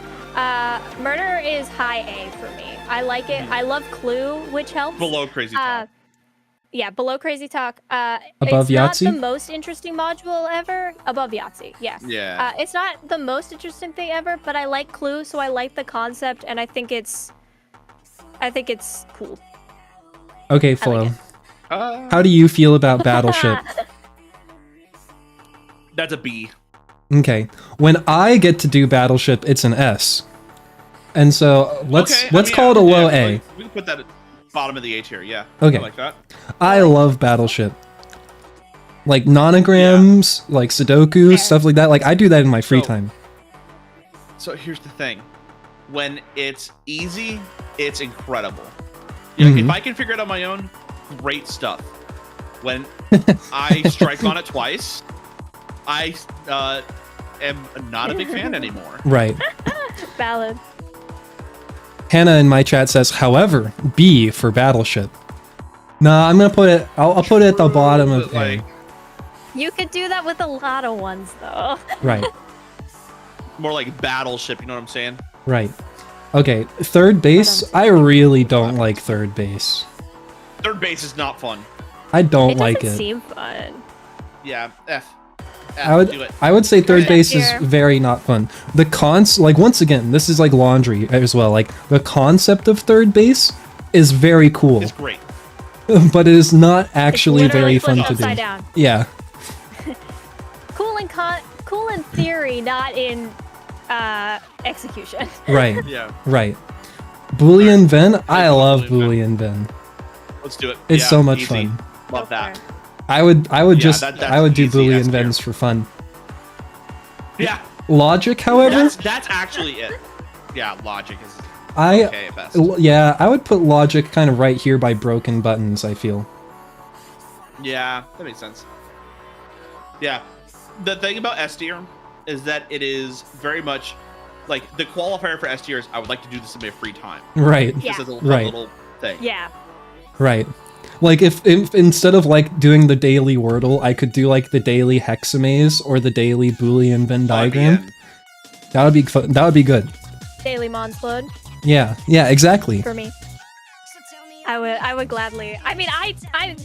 Murder is high A for me. I like it. I love Clue, which helps. Below Crazy Talk. Yeah, below Crazy Talk. Above it's not Yahtzee? the most interesting module ever. Above Yahtzee, yeah. Yeah. It's not the most interesting thing ever, but I like Clue, so I like the concept, and I think it's cool. Okay, I Flo. like it. How do you feel about Battleship? That's a B. Okay. When I get to do Battleship, it's an S. And so let's call it a low A. We can put that at bottom of the A tier, yeah. Okay. I like that. I love Battleship. Like nonograms, like Sudoku, Fair. stuff like that. Like I do that in my free So- time. So here's the thing. When it's easy, it's incredible. Yeah, Mhm. If I can figure it out on my own, great stuff. When I strike on it twice, I am not a big fan anymore. Right. Valid. Hannah in my chat says, however, B for Battleship. Nah, I'm gonna put it. I'll put it at the bottom of But, like, A. You could do that with a lot of ones, though. Right. more like Battleship, you know what I'm saying? Right. Okay. Third base. I really don't like third base. Third base is not fun. I don't It like doesn't it. seem fun. Yeah, F. Do it. I would say third Right. base is Here. very not fun. The like once again, this is like laundry as well. Like the concept of third base is very cool, It's great. but it is not actually It's literally very fun flipped to do. upside down. Yeah, Cool in theory, not in execution. right, Yeah. right. Boolean Ven, I Let's do love Boolean Boolean Ven. Let's do it. It's Yeah, so much easy. fun. Love Go that. for it. I would Yeah, just that's I would do easy Boolean S tier. Vens for fun. Yeah. Logic, however, That's actually it. Yeah, logic is I okay at best. yeah, I would put logic kind of right here by broken buttons, I feel. Yeah, that makes sense. Yeah. The thing about S tier is that it is very much like the qualifier for S tier is I would like to do this in my free time. Right. Yeah. This is a Right. little thing. Yeah. Right. Like if instead of like doing the daily Wordle, I could do like the daily hexamaze or the daily Boolean Venn diagram. Again. That would be fun. That would be good. Daily Monsload Yeah. Yeah, exactly. for me. I would gladly. I mean, I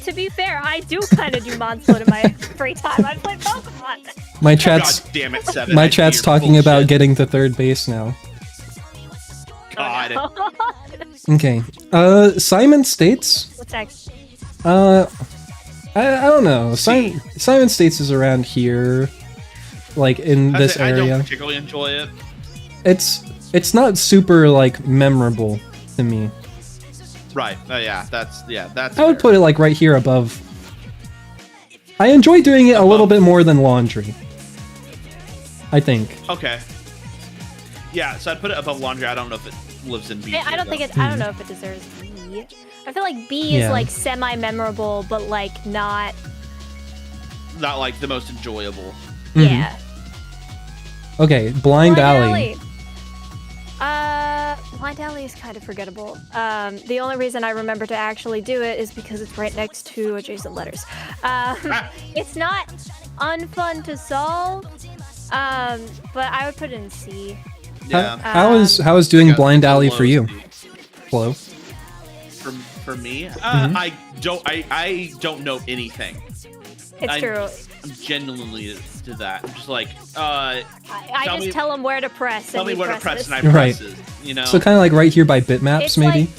to be fair, I do kind of do Monsload in my free time. I play Pokemon. My chat's God damn it, Seven. my I chat's hear talking about bullshit. getting to third base now. God. Okay. Simon states What's next? I don't know. Simon States is around here, like in I this say, I don't area. particularly enjoy it. It's not super like memorable to me. Right. Yeah, that's I would fair. put it like right here above. I enjoy doing it a little bit more than laundry. I think. Okay. Yeah, so I'd put it above laundry. I don't know if it lives in B. I don't think it. I don't know if it deserves B. I feel like B is Yeah. like semi-memorable, but like not. Not like the most enjoyable. Mhm. Yeah. Okay, Blind Alley. Blind Alley is kind of forgettable. The only reason I remember to actually do it is because it's right next to adjacent letters. It's not unfun to solve, but I would put it in C. Yeah. How is doing Yeah, Blind the Alley for low you, C. Flo? For me, Mm-hmm. I don't know anything. It's true. I'm genuinely to that. I'm just like, I tell just me- tell him where to press. tell and me he where to press presses. and I Right. press it. You know, So kind of like right here by bitmaps, It's maybe. like-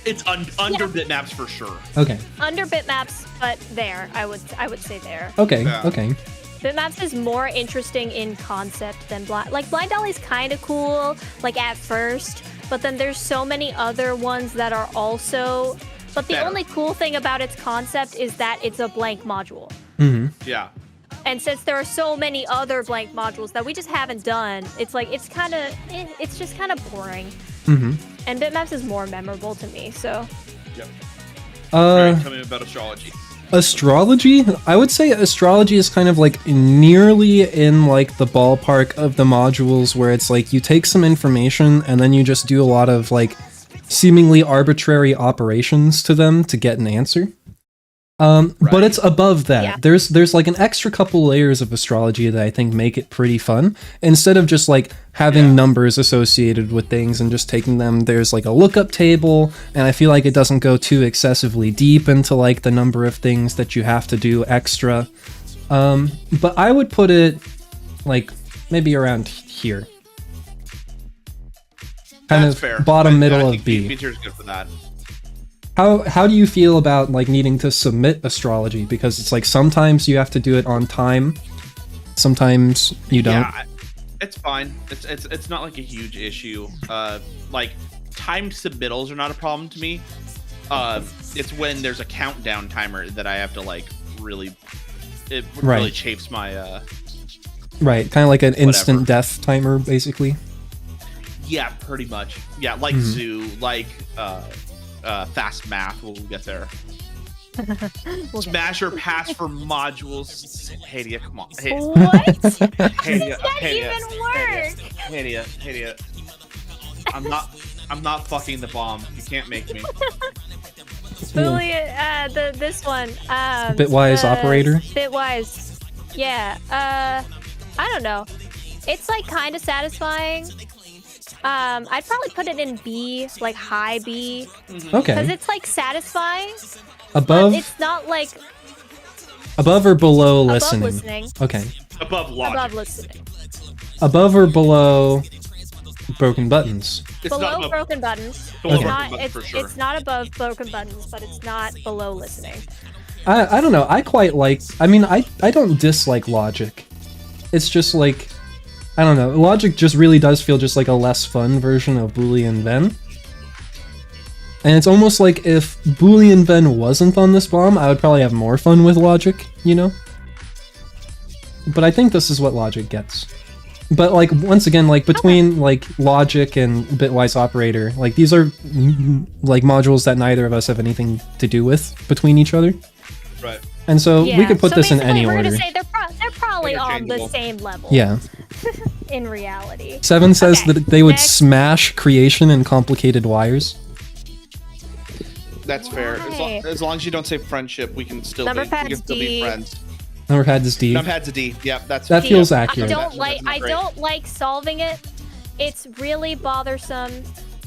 it's under bitmaps for sure. Okay. Under bitmaps, but there, I would say there. Okay. Yeah. Okay. Bitmaps is more interesting in concept than Blind. Like Blind Alley's kind of cool, like at first, but then there's so many other ones that are also. But the Better. only cool thing about its concept is that it's a blank module. Mm-hmm. Yeah. And since there are so many other blank modules that we just haven't done, it's like it's kind of it's just kind of boring. Mm-hmm. And bitmaps is more memorable to me. So Yep. All Uh. right, tell me about astrology. Astrology? I would say astrology is kind of like nearly in like the ballpark of the modules where it's like you take some information and then you just do a lot of like seemingly arbitrary operations to them to get an answer. But Right. it's above that. Yeah. There's like an extra couple layers of astrology that I think make it pretty fun. Instead of just like having Yeah. numbers associated with things and just taking them, there's like a lookup table, and I feel like it doesn't go too excessively deep into like the number of things that you have to do extra. But I would put it like maybe around here. Kind That's of fair. bottom I middle think of B. B tier is good for that. How do you feel about like needing to submit astrology? Because it's like sometimes you have to do it on time, sometimes you don't. Yeah, it's fine. It's not like a huge issue. Like timed submittals are not a problem to me. It's when there's a countdown timer that I have to like really. It really Right. chafes my. Right, kind of like an instant Whatever. death timer, basically. Yeah, pretty much. Yeah, like Mhm. Zoo, like Fast Math. We'll get there. we'll get Smash or pass for modules. Hadia, come on. what? Hadia, that even work? Hadia. I'm not fucking the bomb. You can't make me. Boolean, this one. Bitwise operator? Bitwise. Yeah. I don't know. It's like kind of satisfying. I'd probably put it in B, like high B, because Okay. it's like satisfying, Above but it's not like Above or below Above listening? listening. Okay. Above logic. Above listening. Above or below broken buttons? It's not Below above- broken buttons. Below It's broken not. buttons for sure. It's not above broken buttons, but it's not below listening. I don't know. I quite like. I mean, I don't dislike logic. It's just like, I don't know. Logic just really does feel just like a less fun version of Boolean Ven. And it's almost like if Boolean Ven wasn't on this bomb, I would probably have more fun with logic, you know? But I think this is what logic gets. But like, once again, like between like logic and bitwise operator, like these are like modules that neither of us have anything to do with between each other. Right. And so we could put this in any we're order. gonna say they're probably on the Interchangeable. same level. Yeah. In reality. Seven says Okay, that they would next. smash creation and complicated wires. That's fair. Why? As long as you don't say friendship, we can still Number be, we can pad's still be D. friends. Number pad is D. Numpad's a D. Yep, that's That See, feels accurate. I don't That's like. not I great. don't like solving it. It's really bothersome.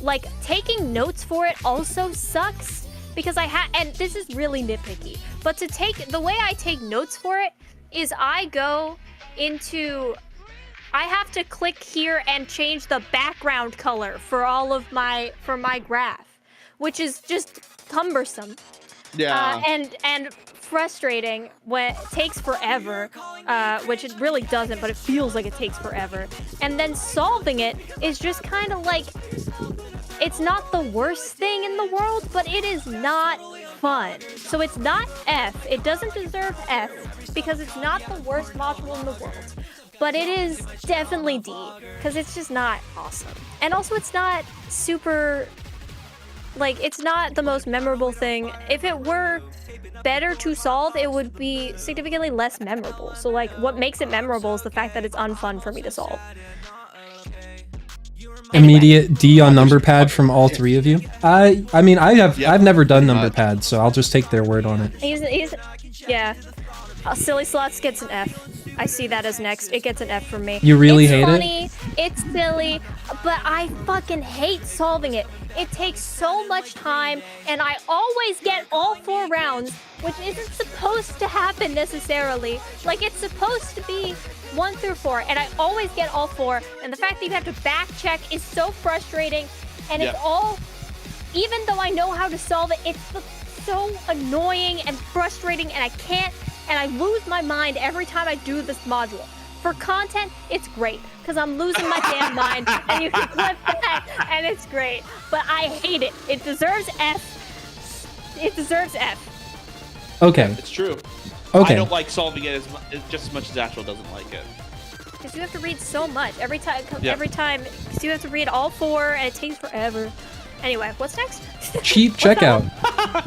Like taking notes for it also sucks because and this is really nitpicky. But to take the way I take notes for it is I go into. I have to click here and change the background color for all of my graph, which is just cumbersome. Yeah. And frustrating when it takes forever, which it really doesn't, but it feels like it takes forever. And then solving it is just kind of like, it's not the worst thing in the world, but it is not fun. So it's not F. It doesn't deserve F because it's not the worst module in the world. But it is definitely D because it's just not awesome. And also it's not super... Like, it's not the most memorable thing. If it were better to solve, it would be significantly less memorable. So, like, what makes it memorable is the fact that it's unfun for me to solve. Immediate D on number pad from all three of you. I mean, I've never done number pad, so I'll just take their word on it. Yeah. Silly Slots gets an F. I see that as next. It gets an F from me. You really hate it? It's funny, it's silly, but I fucking hate solving it. It takes so much time, and I always get all 4 rounds, which isn't supposed to happen necessarily. Like, it's supposed to be 1 through 4, and I always get all 4, and the fact that you have to back check is so frustrating, and it's all, even though I know how to solve it, it's so annoying and frustrating, and I can't, and I lose my mind every time I do this module. For content, it's great, because I'm losing my damn mind, and you can clip that, and it's great. But I hate it. It deserves F. It deserves F. Okay. It's true. Okay. I don't like solving it just as much as Astral doesn't like it. Because you have to read so much every time. Yeah. Because you have to read all 4, and it takes forever. Anyway, what's next? Cheap What's that checkout. one?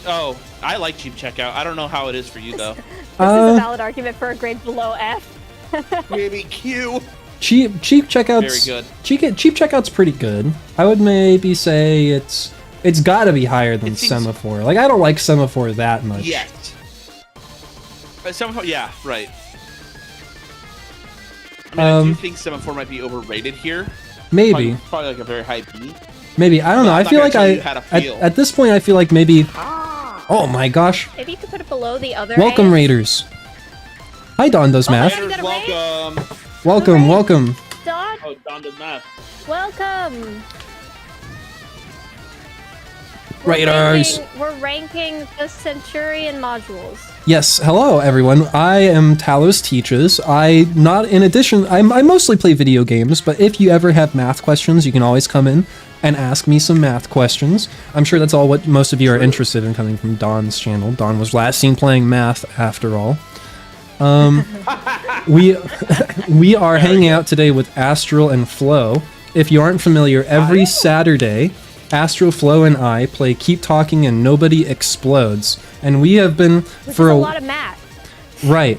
Oh, I like cheap checkout. I don't know how it is for you though. This is a valid argument for a grade below F. Maybe Q. Cheap checkouts. Very good. Cheap checkout's pretty good. I would maybe say it's got to be higher than It seems- semaphore. Like, I don't like semaphore that much. Yes. Semaphore, yeah, right. I mean, I do think Semaphore might be overrated here. Maybe. Probably like a very high B. Maybe. I don't know. I'm I not feel gonna like tell you how to feel. at this point I feel like maybe. Oh my gosh! Maybe you could put it below the other. Welcome A's. Raiders. Hi Don does math. Raiders. got a raise? Welcome. Welcome, Hooray. welcome. Don, Oh, Don does math. welcome. Raiders. We're ranking the Centurion modules. Yes, hello everyone. I am Talos Teaches. I mostly play video games, but if you ever have math questions, you can always come in and ask me some math questions. I'm sure that's all what most of you are interested in coming from Don's channel. Don was last seen playing math after all. We are hanging out today with Astral and Flo. If you aren't familiar, every Saturday, Astral, Flo, and I play Keep Talking and Nobody Explodes. And we have been Which is a lot of math. Right.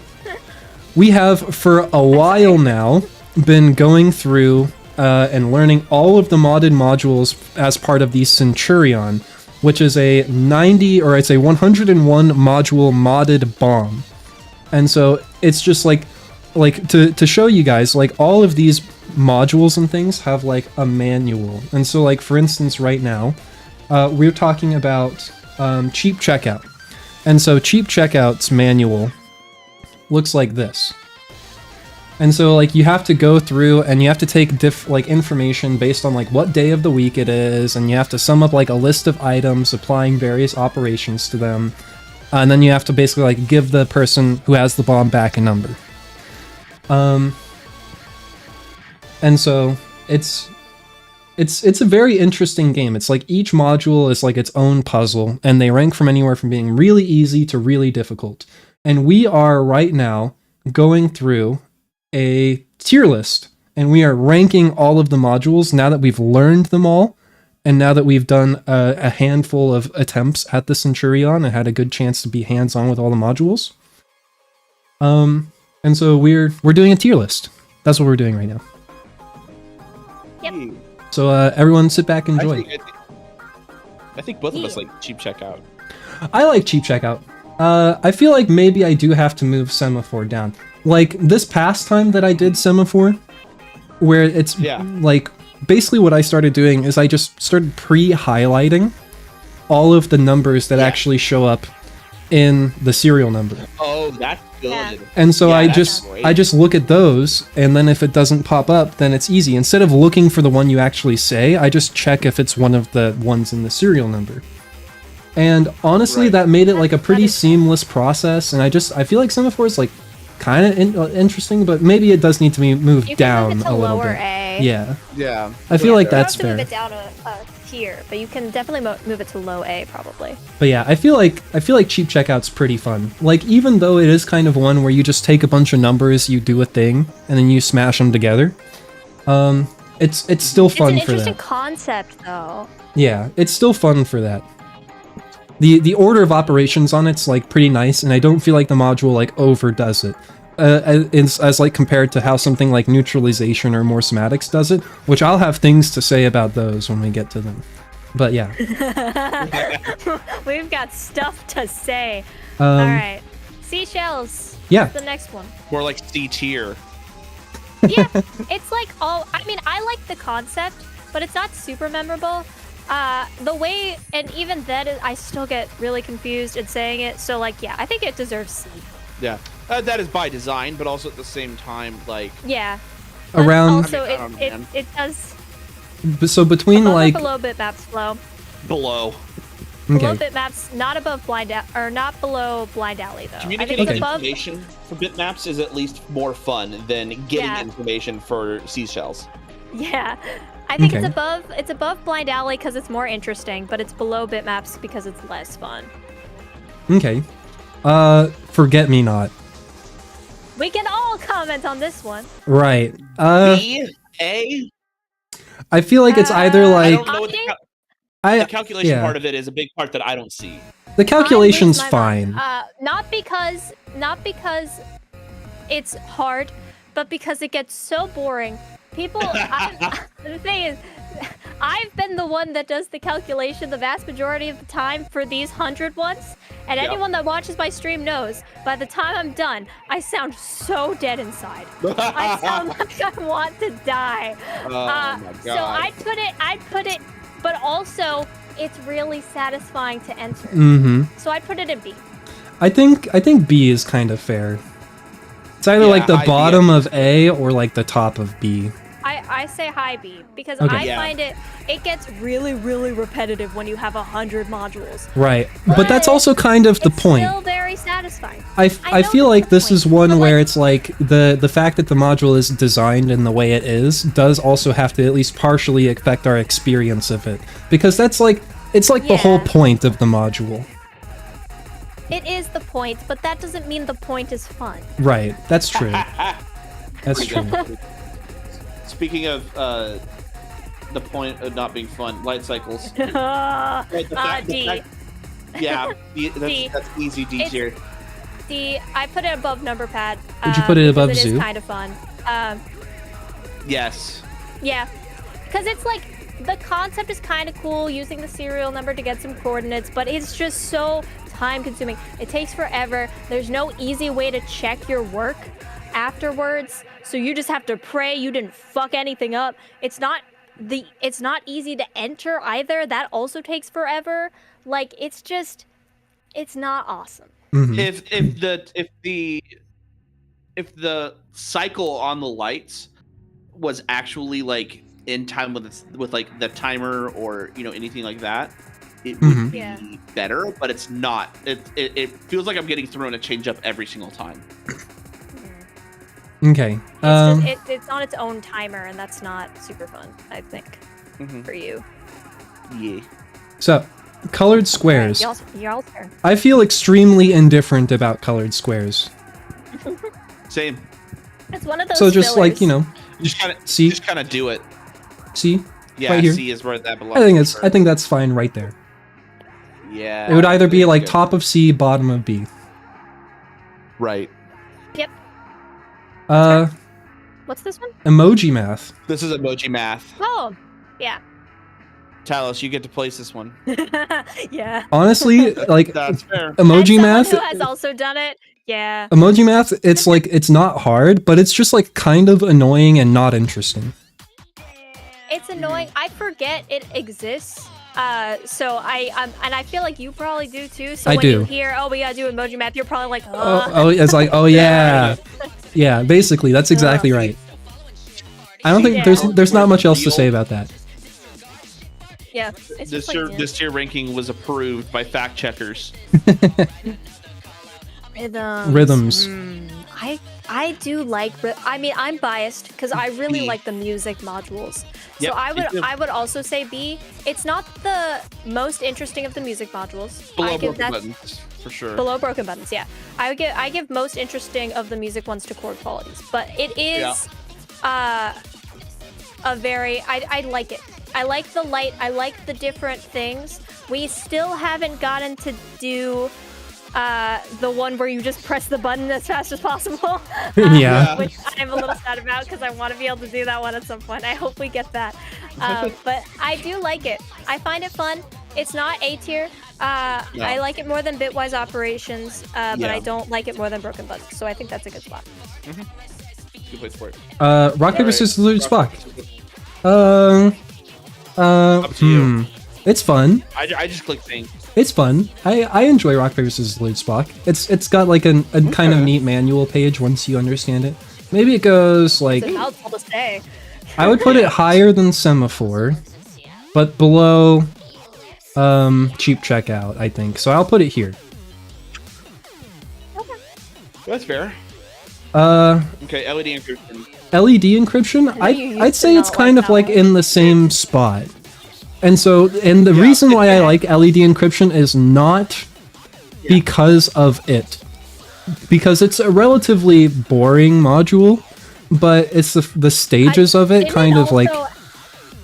We have for a while now been going through and learning all of the modded modules as part of the Centurion, which is a 101 module modded bomb. And so it's just like to show you guys, like, all of these modules and things have like a manual. And so, like, for instance, right now we're talking about cheap checkout. And so cheap checkout's manual looks like this. And so like you have to go through and you have to take information based on like what day of the week it is, and you have to sum up like a list of items applying various operations to them. And then you have to basically like give the person who has the bomb back a number. And so it's a very interesting game. It's like each module is like its own puzzle, and they rank from anywhere from being really easy to really difficult. And we are right now going through a tier list, and we are ranking all of the modules now that we've learned them all, and now that we've done a handful of attempts at the Centurion and had a good chance to be hands-on with all the modules. And so we're doing a tier list. That's what we're doing right now. Yep. So everyone sit back and enjoy. I think both of us like cheap checkout. I like cheap checkout. I feel like maybe I do have to move semaphore down. Like this past time that I did semaphore, where it's like basically what I started doing is I just started pre-highlighting all of the numbers that actually show up in the serial number. Oh, that's good. Yeah. And so I just look at those, and then if it doesn't pop up, then it's easy. Instead of looking for the one you actually say, I just check if it's one of the ones in the serial number. And honestly, that made it like a pretty seamless process, and I feel like semaphore is like kind of interesting, but maybe it does need to be moved down move it to a little lower bit. A. Yeah. Yeah. I feel like that's You don't fair. have to move it down a tier, but you can definitely move it to low A probably. But yeah, I feel like cheap checkout's pretty fun. Like even though it is kind of one where you just take a bunch of numbers, you do a thing, and then you smash them together. It's still fun It's an for interesting that. concept though. Yeah, it's still fun for that. The order of operations on it's like pretty nice, and I don't feel like the module like overdoes it. As like compared to how something like neutralization or more somatics does it, which I'll have things to say about those when we get to them. But yeah. We've got stuff to say. All right, seashells. Yeah. What's the next one? More like C tier. Yeah, it's like I mean, I like the concept, but it's not super memorable. The way, and even then, I still get really confused in saying it. So like, yeah, I think it deserves C. Yeah, that is by design, but also at the same time, like Yeah. But Around. also, I don't know, man. it does. So between Above like or below bitmaps flow. below. Below okay. bitmaps, not above or not below blind alley though. I think Communicating it's above. information for bitmaps is at least more fun than getting Yeah. information for seashells. Yeah, I think Okay. it's above blind alley because it's more interesting, but it's below bitmaps because it's less fun. Okay. Forget me not. We can all comment on this one. Right. B, A. I feel like it's either I like don't know what I- the calculation yeah. part of it is a big part that I don't see. the calculation's I lose my mind. fine. Not because it's hard, but because it gets so boring. People, the thing is, I've been the one that does the calculation the vast majority of the time for these 100 ones, and Yep. anyone that watches my stream knows, by the time I'm done, I sound so dead inside. I sound like I want to die. Oh my god. So I'd put it, but also, it's really satisfying to enter. Mm-hmm. So I'd put it in B. I think B is kind of fair. It's either Yeah, like the high B, bottom I of A or like the top of B. I say high B because Okay. I Yeah. find it gets really, really repetitive when you have 100 modules. Right. But that's also kind of the It's point. still very satisfying. I I know feel that's like the this is point, one but, where like- it's like the fact that the module is designed in the way it is does also have to at least partially affect our experience of it, because that's like it's like the whole Yeah. point of the module. It is the point, but that doesn't mean the point is fun. Right. That's true. That's true. Speaking of the point of not being fun, light cycles. Right, the D. fact- yeah, D. that's easy D It's- tier. D. I put it above number pad. Would you put it because above It Zoo? is kind of fun. Yes. Yeah, because it's like the concept is kind of cool using the serial number to get some coordinates, but it's just so time consuming. It takes forever. There's no easy way to check your work afterwards, so you just have to pray you didn't fuck anything up. It's not easy to enter either. That also takes forever. Like it's it's not awesome. Mhm. If the cycle on the lights was actually like in time with like the timer or anything like that, it would Mhm. be Yeah. better. But it's not. It feels like I'm getting thrown a change up every single time. Okay. It's on its own timer, and that's not super fun, I think, for you. Yeah. So, colored squares. Y'all's turn. I feel extremely indifferent about colored squares. Same. It's one of those. So just like, fillers. see, kind of do it. see, Yeah, right here. C is where that belongs. I think that's fine right there. Yeah. It would either be like good. top of C, bottom of B. Right. Yep. What's this one? Emoji math. This is emoji math. Oh, yeah. Talos, you get to place this one. Yeah. Honestly, like That's fair. emoji As math. someone who has also done it. Yeah. Emoji math. It's like it's not hard, but it's just like kind of annoying and not interesting. It's annoying. I forget it exists. So I feel like you probably do too. So I when do. you hear, oh, we gotta do emoji math, you're probably like, It's like, oh yeah, yeah. Basically, that's exactly right. I don't think there's not much else to say about that. Yeah. It's just like, This tier ranking was approved by fact checkers. Rhythms. Rhythms. I do like. I mean, I'm biased because I really B. like the music modules. Yep, So me too. I would also say B. It's not the most interesting of the music modules. Below I give broken that buttons, for sure. below broken buttons. Yeah, I give most interesting of the music ones to chord qualities, but it is a very I like it. I like the light. I like the different things. We still haven't gotten to do the one where you just press the button as fast as possible. Yeah. Which I'm a little sad about because I want to be able to do that one at some point. I hope we get that. But I do like it. I find it fun. It's not A tier. I like it more than bitwise operations, but I don't like it more than broken buttons. So I think that's a good spot. Good place for it. Rock paper scissors loot Spock. Up to you. It's fun. I just click things. It's fun. I enjoy rock paper scissors loot Spock. It's got like a kind of neat manual page once you understand it. Maybe it goes like It's a mouthful to say. I would put it higher than semaphore, but below cheap checkout, I think. So I'll put it here. That's fair. Okay, LED encryption. LED encryption, I'd say it's kind of like in the same spot. And the reason why I like LED encryption is not because of it. Because it's a relatively boring module, but it's the stages of it kind of like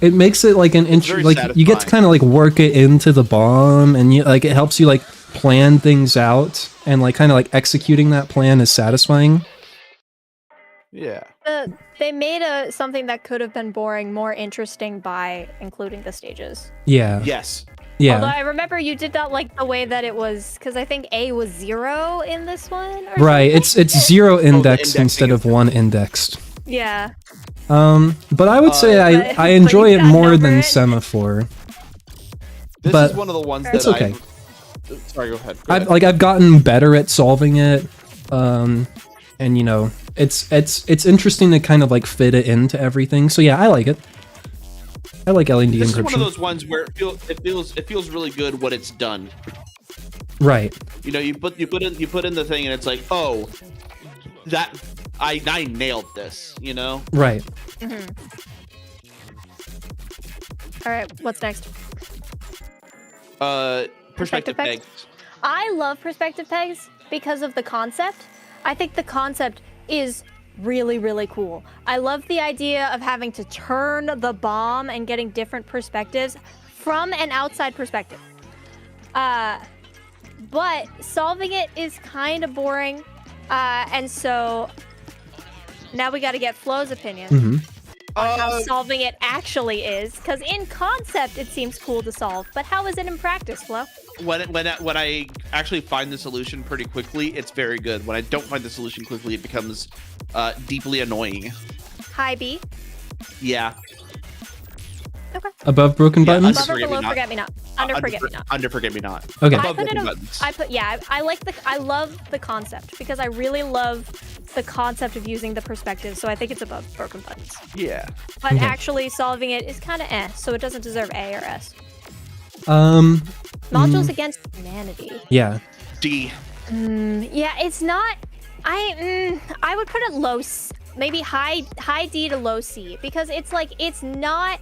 it makes it like an like you get to kind of like work it into the bomb, and it helps you like plan things out, and like kind of like executing that plan is satisfying. Yeah. They made something that could have been boring more interesting by including the stages. Yeah. Yes. Yeah. Although I remember you did that like the way that it was, because I think A was 0 in this one. Or Right. something? It's 0 indexed indexing instead of 1 indexed. Yeah. But I would say I but enjoy you it gotta more number than it. semaphore. This But is one of the ones it's that okay. Sorry, go ahead. I've gotten better at solving it, and it's interesting to kind of like fit it into everything. So yeah, I like it. I like LED This encryption. is one of those ones where it feels really good when it's done. Right. You put in the thing and it's like, oh, that I nailed this. Right. All right, what's next? Perspective pegs. I love perspective pegs because of the concept. I think the concept is really, really cool. I love the idea of having to turn the bomb and getting different perspectives from an outside perspective. But solving it is kind of boring. And so now we got to get Flo's opinion on how solving it actually is. Because in concept, it seems cool to solve. But how is it in practice, Flo? When I actually find the solution pretty quickly, it's very good. When I don't find the solution quickly, it becomes deeply annoying. Hi, B. Yeah. Okay. Above broken Yeah, buttons? Above or Forget Me below Not. forget me not. Under forget me not. Under Forget Me Not. Okay. Above I put it. broken buttons. I love the concept because I really love the concept of using the perspective. So I think it's above broken buttons. Yeah. But Okay. actually solving it is kind of so it doesn't deserve A or S. Mm, Modules against humanity. yeah. D. Yeah, it's not. I would put it low, maybe high D to low C because it's like it's not.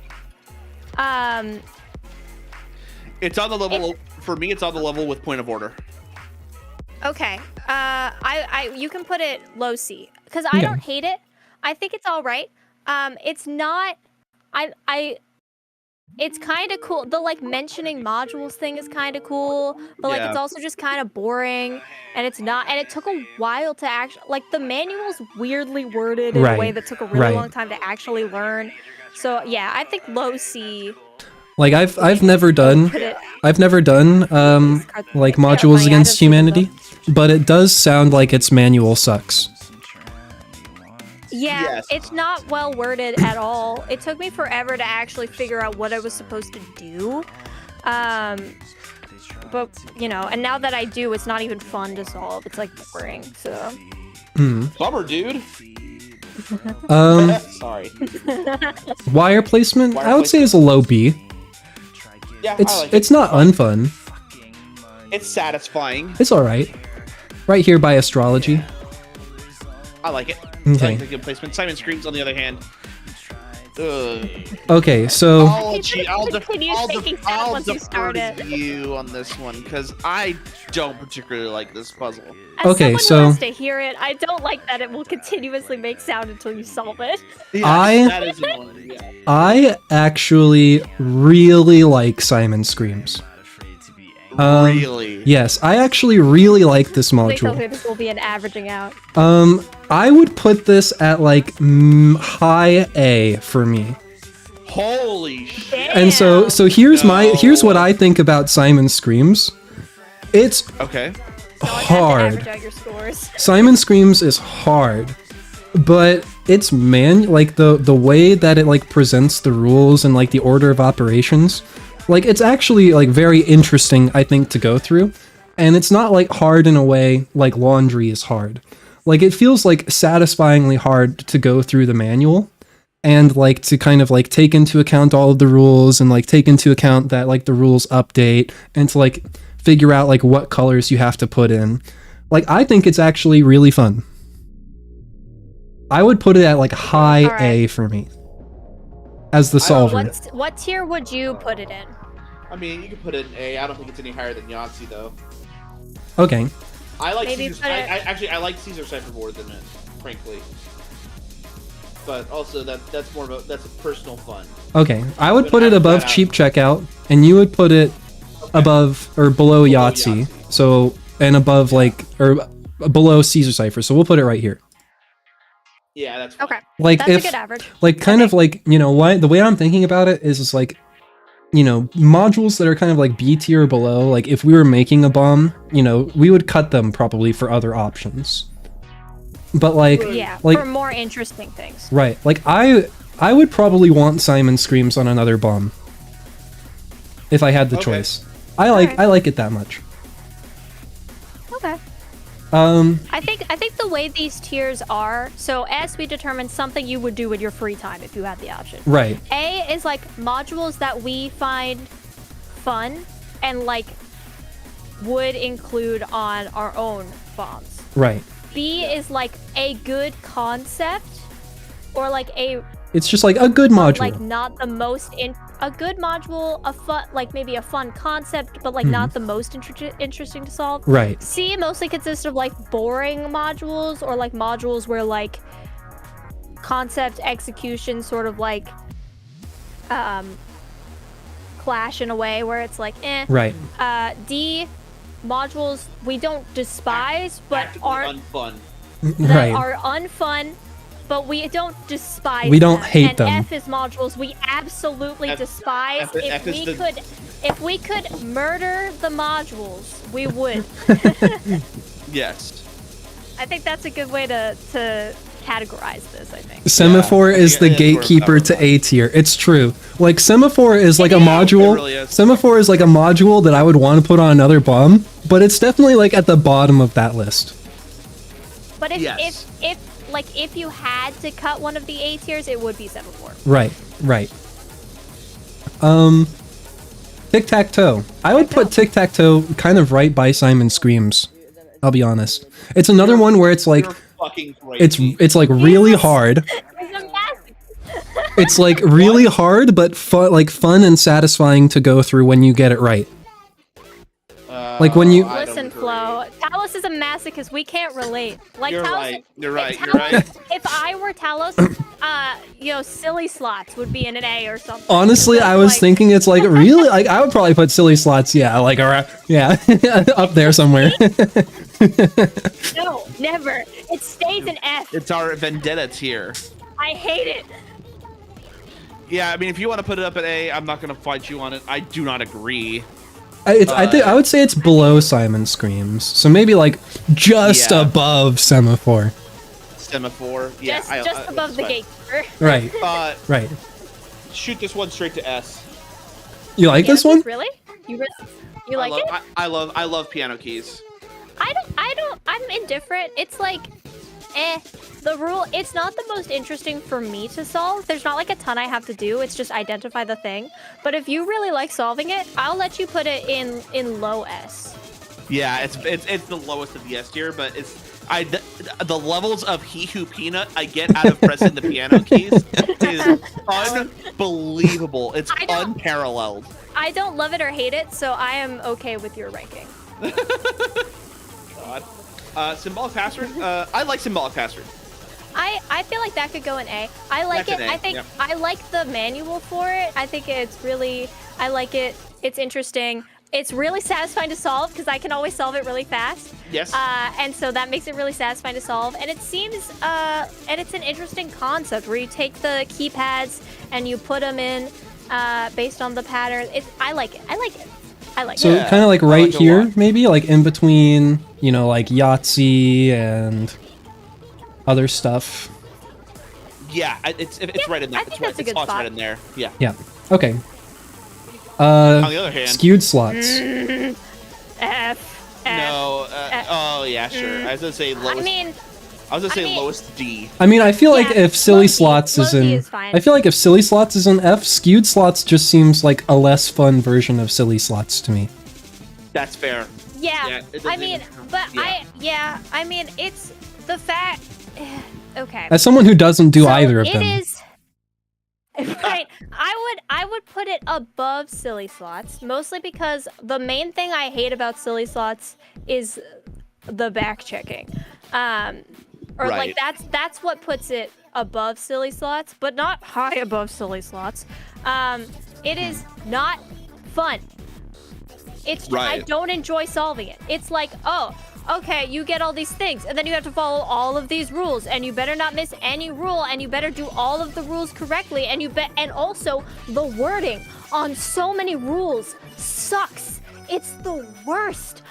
It's on the level for me. It's on the level with Point of Order. Okay. You can put it low C because I Okay. don't hate it. I think it's all right. It's not. It's kind of cool. The like mentioning modules thing is kind of cool, but like it's Yeah. also just kind of boring, and it's not. And it took a while to actually like the manual's weirdly worded in a way Right, that took a really right. long time to actually learn. So yeah, I think low C. Like I've never done Put it. like Yeah, modules funny, I against don't see them, humanity, but it does sound like its manual sucks. Yeah, Yes. it's not well worded at all. It took me forever to actually figure out what I was supposed to do. But you know, and now that I do, it's not even fun to solve. It's like boring. So Bummer, dude. Sorry. Wire placement, Wire I would say is a low B. Yeah, It's I like it's it. not unfun. It's satisfying. It's all right. Right here by astrology. I like it. Okay. I like the good placement. Simon Screams, on the other hand. Ugh. Okay, so I'll Continue making sound once you start defer it. to you on this one because I don't particularly like this puzzle. as Okay, someone so- who has to hear it, I don't like that it will continuously make sound until you solve it. I- that is annoying. Yeah. I actually really like Simon Screams. Really? Yes, I actually really like this Please tell module. me this will be an averaging out. I would put this at like high A for me. Holy shit. Damn. And so here's what I think about Simon Screams. It's Okay. So I'd have to hard. average out your scores. Simon Screams is hard, but it's like the way that it like presents the rules and like the order of operations, like it's actually like very interesting, I think, to go through. And it's not like hard in a way like laundry is hard. Like it feels like satisfyingly hard to go through the manual and like to kind of like take into account all of the rules and like take into account that like the rules update and to like figure out like what colors you have to put in. Like I think it's actually really fun. I would put it at like high Alright. A for me as the solver. What tier would you put it in? I mean, you can put it in A. I don't think it's any higher than Yahtzee, though. Okay. I like Maybe Caesar. put it- I like Caesar Cipher more than it, frankly. But also that's more of that's a personal fun. Okay. I would But put it I- above that- cheap checkout and you would put it above or below Yahtzee. So and above like or below Caesar Cipher. So we'll put it right here. Yeah, that's fine. Okay, Like that's if a good average. like kind of like, you know, why the way I'm thinking about it is like, you know, modules that are kind of like B tier or below, like if we were making a bomb, you know, we would cut them probably for other options. But like Yeah, like for more interesting things. right, like I would probably want Simon Screams on another bomb if I had the Okay. choice. Alright. I like it that much. Okay. I think the way these tiers are, so S, we determined something you would do in your free time if you had the option. Right. A is like modules that we find fun and like would include on our own bombs. Right. B is like a good concept or like a It's just like a good module. like not the most a good module, a fun like maybe a fun concept, but like not the most interesting to solve. Right. C mostly consists of like boring modules or like modules where like concept execution sort of like clash in a way where it's like eh. Right. D modules we don't despise but Actively aren't unfun. that Right. are unfun, but we don't despise We don't them. hate and them. F is modules we absolutely F- despise. F is If we could murder the modules, we would. Yes. I think that's a good way to categorize this, I think. Semaphore is the yeah, gatekeeper to A tier. It's true. Like Semaphore is like a It is. module. It really is. Semaphore is like a module that I would want to put on another bomb, but it's definitely like at the bottom of that list. But Yes. if you had to cut one of the A tiers, it would be Semaphore. Right. Tic-tac-toe. I would put tic-tac-toe kind of right by Simon Screams. I'll be honest. It's another one where it's like You're fucking crazy. it's like really hard. It's like really hard, but fun and satisfying to go through when you get it right. Like when you I don't Listen, agree. Flo, Talos is a masochist. We can't relate. Like You're Talos, right. You're right. If You're right. If I were Talos, silly slots would be in an A or something. honestly, I was Like, thinking it's like really like I would probably put silly slots, yeah, like around, yeah, up there somewhere. No, never. It stays an F. It's our vendetta tier. I hate it. Yeah, I mean, if you want to put it up at A, I'm not going to fight you on it. I do not agree. I think I would say it's below Simon Screams, so maybe like just Yeah. above Semaphore. Semaphore. Yeah, Just above the that's gatekeeper. Right, fine. right. Shoot this one straight to S. You like this one? Really? You like it? I love piano keys. I'm indifferent. It's like, the rule, it's not the most interesting for me to solve. There's not like a ton I have to do. It's just identify the thing. But if you really like solving it, I'll let you put it in low S. Yeah, it's the lowest of the S tier, but the levels of He Who Peanut I get out of pressing the piano keys is unbelievable. It's unparalleled. I don't love it or hate it, so I am okay with your ranking. God. Symbolic password. I like symbolic password. I feel like that could go in A. I like That's it. an A, I think yep. I like the manual for it. I think it's really, I like it. It's interesting. It's really satisfying to solve because I can always solve it really fast. Yes. And so that makes it really satisfying to solve. And it seems, and it's an interesting concept where you take the keypads and you put them in based on the pattern. I like it. I like it. I like So it. Yeah, kind of like I right like it a here, lot. maybe like in between, like Yahtzee and other stuff. Yeah, it's right in there. I think that's a good slots spot. right in there. Yeah. Yeah. Okay. On the other hand, Skewed slots. F. no. Oh yeah, sure. I was gonna say lowest. I was gonna say lowest D. I mean, I feel like Yeah, if silly low D- slots is low D in, is fine. I feel like if silly slots is in F, skewed slots just seems like a less fun version of silly slots to me. That's fair. Yeah, Yeah, it I doesn't mean, even- but yeah. I mean, it's the fact. Okay. As someone who doesn't do So either of it them, is. Right, I would put it above silly slots, mostly because the main thing I hate about silly slots is the back checking, or Right. like that's what puts it above silly slots, but not high above silly slots. It is not fun. It's I Right. don't enjoy solving it. It's like, oh, okay, you get all these things, and then you have to follow all of these rules, and you better not miss any rule, and you better do all of the rules correctly, and and also the wording on so many rules sucks. It's the worst.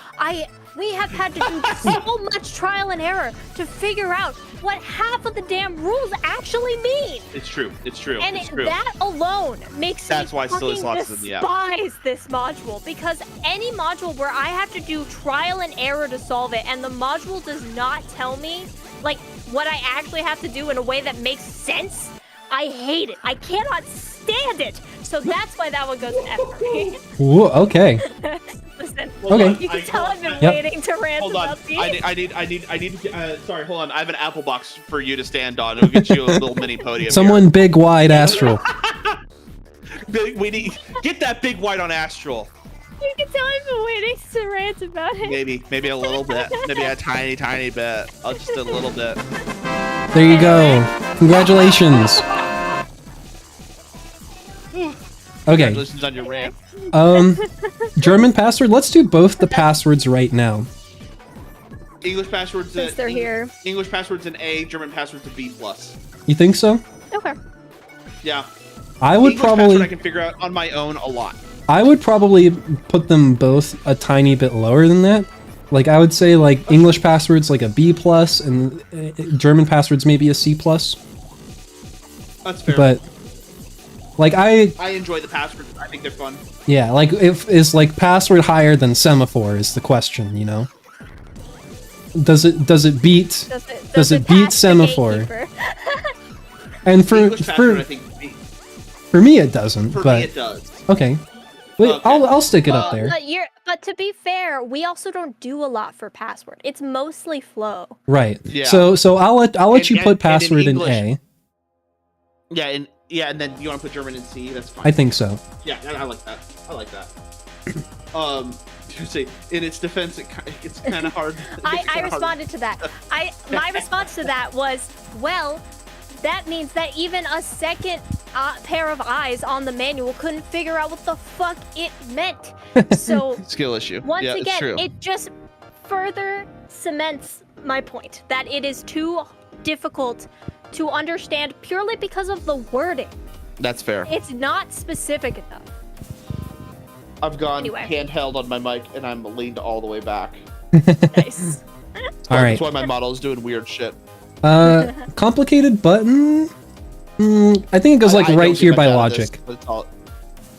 We have had to do so much trial and error to figure out what half of the damn rules actually mean. It's true. It's true. And it's true. that alone makes That's me why silly fucking slots is in the app. despise this module, because any module where I have to do trial and error to solve it and the module does not tell me like what I actually have to do in a way that makes sense, I hate it. I cannot stand it. So that's why that one goes in F for me. Ooh, okay. Listen, Okay. you can tell I've been Yep. waiting to rant Hold on. about these. I need sorry, hold on. I have an apple box for you to stand on. We'll get you a little mini podium. Someone big, wide, astral. We need get that big white on Astral. You can tell I've been waiting to rant about it. Maybe a little bit. Maybe a tiny bit. Just a little bit. There you go. Congratulations. Okay. Congratulations on your rant. German password. Let's do both the passwords right now. English passwords. Since they're here. English passwords an A. German passwords a B+. You think so? Okay. Yeah. I would English password I probably. can figure out on my own a lot. I would probably put them both a tiny bit lower than that. Like I would say like English passwords like a B plus, and German passwords maybe a C plus. That's fair. But like I enjoy the passwords. I think they're fun. yeah, like if is like password higher than semaphore is the question, you know? Does it beat Does it beat pass the semaphore? gatekeeper? And English password, I think. for me it doesn't, For but me, it does. okay. Wait, Okay. I'll stick it up there. But to be fair, we also don't do a lot for password. It's mostly flow. Right. Yeah. So I'll let you And put in password in English- A. And then you want to put German in C. That's fine. I think so. Yeah, I like that. I like that. To say in its defense, it's kind of hard. I responded to that. My response to that was, well, that means that even a second pair of eyes on the manual couldn't figure out what the fuck it meant. So Skill issue. once yeah, it's again, true. it just further cements my point that it is too difficult to understand purely because of the wording. That's fair. It's not specific enough. I've gone Anyway. handheld on my mic and I'm leaned all the way back. Nice. All right. That's why my model is doing weird shit. Complicated button. I think it goes like I right don't here get by much out of this, logic. but it's all,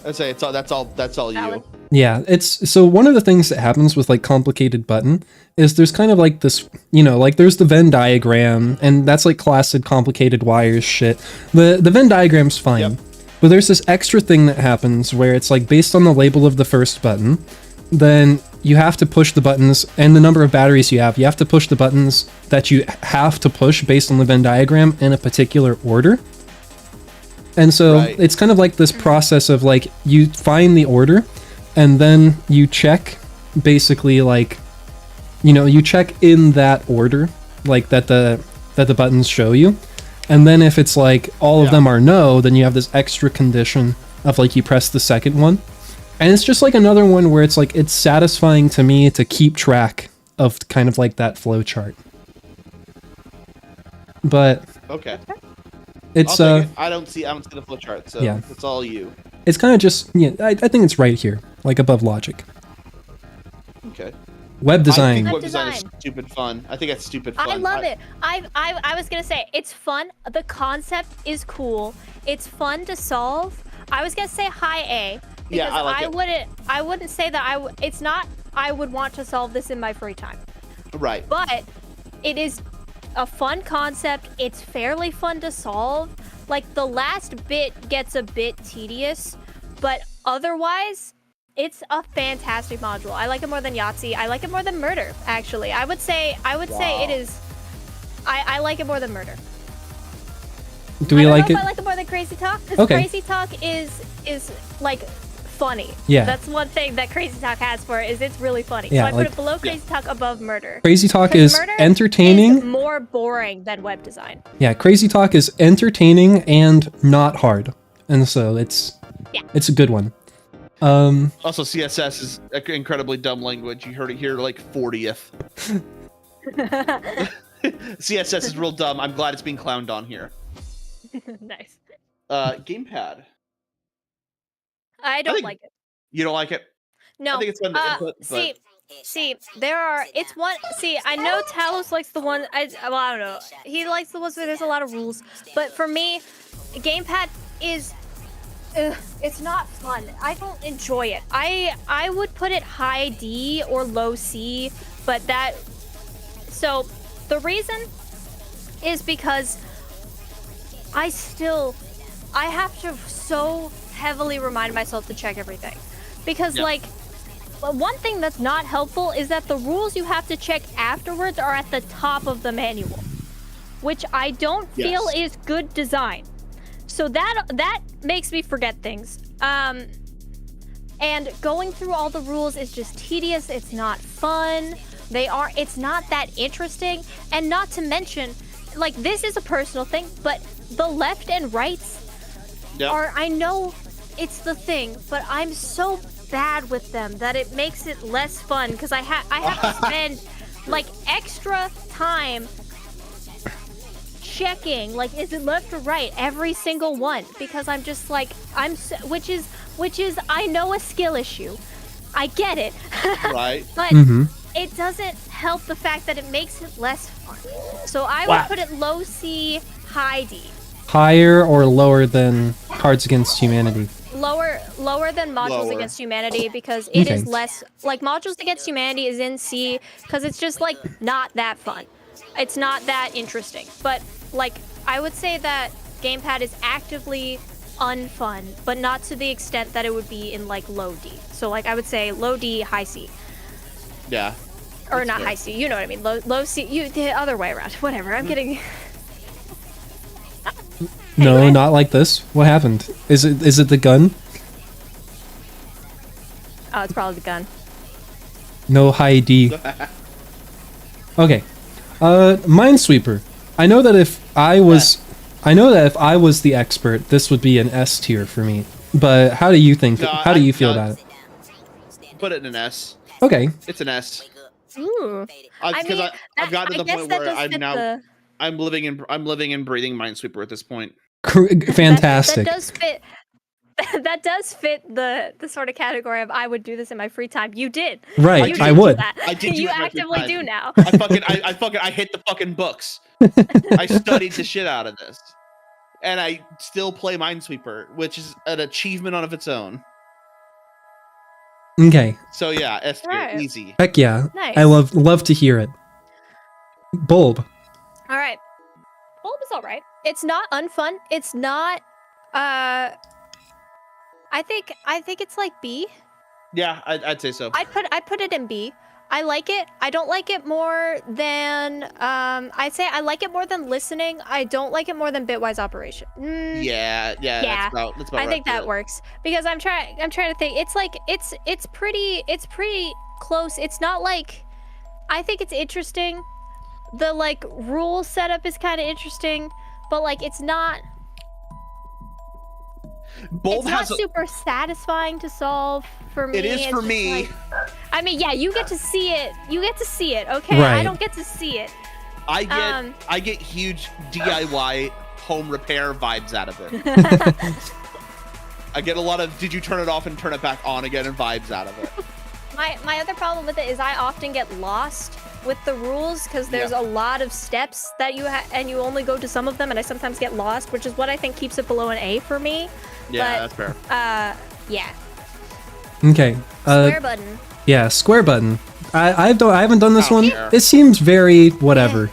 I say it's all. That's all you. Valid. Yeah, it's so one of the things that happens with like complicated button is there's kind of like this, you know, like there's the Venn diagram, and that's like classic complicated wires shit. The Venn diagram's fine, Yep. but there's this extra thing that happens where it's like based on the label of the first button, then you have to push the buttons and the number of batteries you have to push the buttons that you have to push based on the Venn diagram in a particular order. And so Right. it's kind of like this process of like you find the order and then you check basically like, you know, you check in that order like that the buttons show you. And then if it's like all of them are no, then you have this extra condition of like you press the second one. And it's just like another one where it's like it's satisfying to me to keep track of kind of like that flow chart. But Okay. it's I'll take it. I don't see the flow chart, so Yeah. it's all you. it's kind of just I think it's right here, like above logic. Okay. Web I design. think Web web design is design. stupid fun. I think that's stupid fun. I love it. I was gonna say it's fun. The concept is cool. It's fun to solve. I was gonna say high A because Yeah, I like it. I wouldn't say that it's not. I would want to solve this in my free time, Right. but it is a fun concept. It's fairly fun to solve. Like the last bit gets a bit tedious, but otherwise. It's a fantastic module. I like it more than Yahtzee. I like it more than Murder, actually. I would say it is. I like it more than Murder. Do we I don't like know it? if I like it more than Crazy Talk because Okay. Crazy Talk is like funny. Yeah. That's one thing that Crazy Talk has for it is it's really funny. Yeah, so I put like- it below Crazy Talk, above Murder. Crazy Talk 'Cause is Murder entertaining. is more boring than web design. Yeah, Crazy Talk is entertaining and not hard. And so it's a good one. Also, CSS is an incredibly dumb language. You heard it here, like 40th. CSS is real dumb. I'm glad it's being clowned on here. Nice. Gamepad. I don't think- like it. You don't like it? No. I think it's fun to input, but See, there are. It's one. See, I know Talos likes the one. I don't know. He likes the ones where there's a lot of rules. But for me, gamepad is. It's not fun. I don't enjoy it. I would put it high D or low C, but that. So the reason is because I have to so heavily remind myself to check everything, because Yep. like. But one thing that's not helpful is that the rules you have to check afterwards are at the top of the manual, which I don't feel is good design. So that makes me forget things. And going through all the rules is just tedious. It's not fun. It's not that interesting. And not to mention, like, this is a personal thing, but the left and rights are, I know it's the thing, but I'm so bad with them that it makes it less fun because I have to spend like extra time checking like is it left or right every single one, because I'm just like which is I know a skill issue. I get it. right. But it doesn't help the fact that it makes it less fun. So I would put it low C, high D. Higher or lower than Cards Against Humanity? Lower than Modules Lower. Against Humanity because it Okay. is less like Modules Against Humanity is in C because it's just like not that fun. It's not that interesting. But like I would say that Gamepad is actively unfun, but not to the extent that it would be in like low D. So like I would say low D, high C. Yeah. Or That's not fair. high C, you know what I mean. Low C, the other way around. Whatever. I'm getting. No, Anyway. not like this. What happened? Is it the gun? Oh, it's probably the gun. No high D. Okay. Minesweeper. I know that if I was the expert, this would be an S tier for me. But how do you think? No, How do you feel no. about it? Put it in an S. Okay. It's an S. Ooh. Because I've gotten to the guess point that where does I'm fit now I'm living and breathing Minesweeper at this point. Fantastic. That does fit. That does fit the sort of category of I would do this in my free time. You did. Right, You I did do would. that. I did do You it in my free actively time. do now. I hit the fucking books. I studied the shit out of this. And I still play Minesweeper, which is an achievement on of its own. Okay. So yeah, S tier, Right. easy. Heck yeah. Nice. I love to hear it. Bulb. All right. Bulb is all right. It's not unfun. It's not. I think it's like B. Yeah, I'd say so. I'd put it in B. I like it. I don't like it more than I'd say I like it more than listening. I don't like it more than bitwise operation. Yeah. Yeah. That's about I think right that works because I'm trying to think. It's like it's pretty close. It's not like I think it's interesting. The like rule setup is kind of interesting, but like it's not Bulb it's not has a, super satisfying to solve for me. It is It's for just me. like- I mean, yeah, you get to see it. You get to see it, okay? I Right. don't get to see it. I get huge DIY home repair vibes out of it. I get a lot of did you turn it off and turn it back on again and vibes out of it. My other problem with it is I often get lost with the rules because there's Yeah. a lot of steps that you and you only go to some of them, and I sometimes get lost, which is what I think keeps it below an A for me. Yeah, But, that's fair. Yeah. Okay. Square button. Yeah, square button. I haven't done this I don't one. care. It seems very whatever.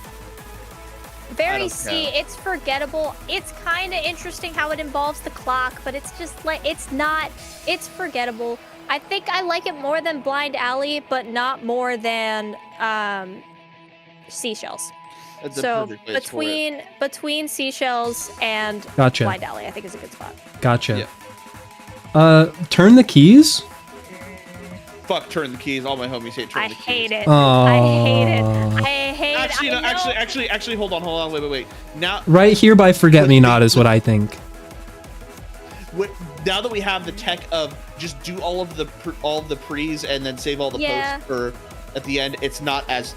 Very don't C. care. It's forgettable. It's kind of interesting how it involves the clock, but it's just like it's not. It's forgettable. I think I like it more than Blind Alley, but not more than Seashells. That's a So perfect place for it. between Seashells and Gotcha. Blind Alley, I think is a good spot. Gotcha. Yeah. Turn the keys. Fuck turn the keys. All my homies hate turn I the keys. hate it. Aw. I hate it. I hate Actually, it. no, I know. actually, hold on. Wait. Now, Right here by Forget Me Not is what I think. now that we have the tech of just do all of the pre's and then save all the Yeah. posts for at the end, it's not as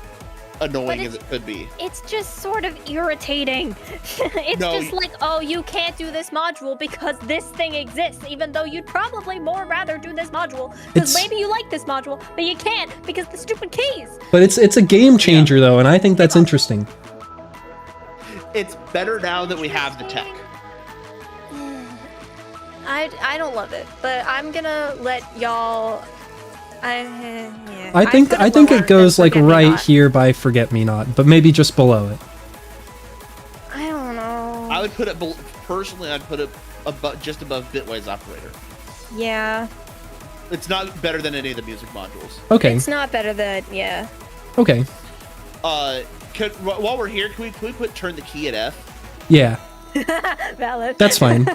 annoying But as it could be. It's just sort of irritating. It's No, just like, oh, you can't do this module because this thing exists, even though you'd probably more rather do this module. Because It's- maybe you like this module, but you can't because the stupid keys. But it's a game changer though, and I think that's interesting. It's better now that we have the tech. I don't love it, but I'm gonna let y'all. Yeah. I think lower it goes than like Forget Me right Not. here by Forget Me Not, but maybe just below it. I don't know. I would put it personally. I'd put it just above Bitwise Operator. Yeah. It's not better than any of the music modules. Okay. It's not better than yeah. Okay. While we're here, can we put turn the key at F? Yeah. Valid. That's fine.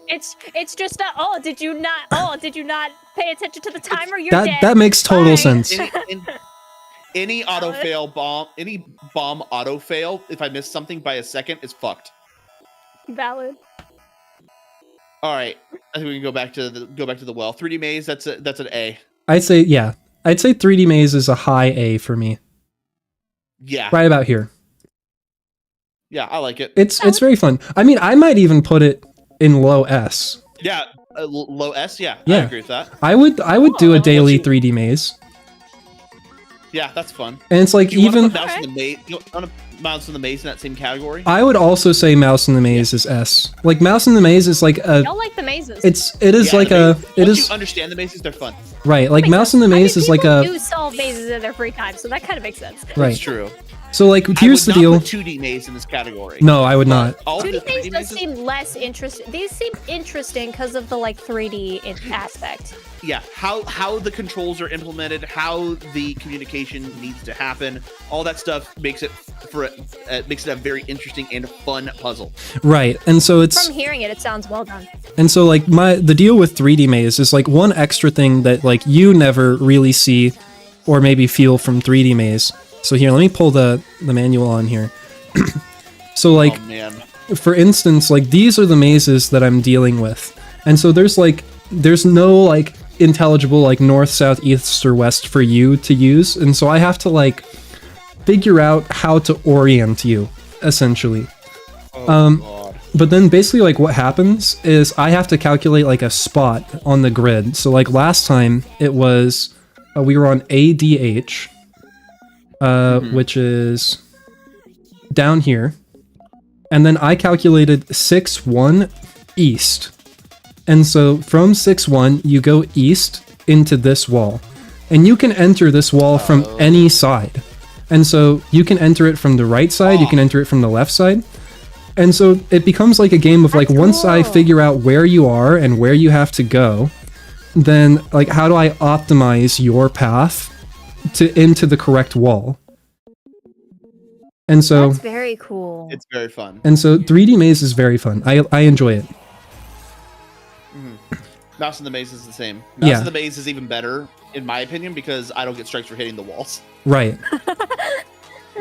It's just did you not pay attention to the timer? You're dead. That makes total Bye. sense. Any auto fail bomb, any bomb auto fail, if I miss something by a second, is fucked. Valid. All right, I think we can go back to the well. 3D maze, that's an A. I'd say 3D Maze is a high A for me. Yeah, Right about here. yeah, I like it. It's very fun. I mean, I might even put it in low S. Yeah, low S. Yeah, I Yeah. agree with that. I would do a I'll let daily you- 3D Maze. Yeah, that's fun. And it's like Do you even want to put Mouse in the Maze? You want to Mouse in the Maze in that same category? I would also say Mouse in the Maze is S. Like Mouse in the Maze is like a Y'all like the mazes. it is Yeah, like the a maze- it once is you understand the mazes, they're fun. right. Like Makes Mouse in sense. the I mean, Maze is like people a do solve mazes in their free time, so that kind of makes sense. right. It's true. So like I here's would the not deal. put 2D maze in this category. No, I would not. All 2D the maze 3D does mazes, seem less interesting. These seem interesting because of the like 3D aspect. yeah, how the controls are implemented, how the communication needs to happen, all that stuff makes it makes it a very interesting and fun puzzle. Right. And so it's From hearing it, it sounds well done. and so like the deal with 3D Maze is like one extra thing that like you never really see or maybe feel from 3D Maze. So here, let me pull the manual on here. So like Oh man. for instance, like these are the mazes that I'm dealing with. And so there's no like intelligible like north, south, east, or west for you to use. And so I have to like figure out how to orient you, essentially. Oh god. But then basically like what happens is I have to calculate like a spot on the grid. So like last time it was we were on ADH, which is down here. And then I calculated 6-1 east. And so from 6-1 you go east into this wall. And you can enter this wall from any side. And so you can enter it from the right side, you can enter it from the left side. And so it becomes like a game of like That's once I cool. figure out where you are and where you have to go, then like how do I optimize your path into the correct wall? And so That's very cool. It's very fun. 3D Maze is very fun. I enjoy it. Mouse in the Maze is the same. Mouse Yeah. in the Maze is even better, in my opinion, because I don't get strikes for hitting the walls. Right.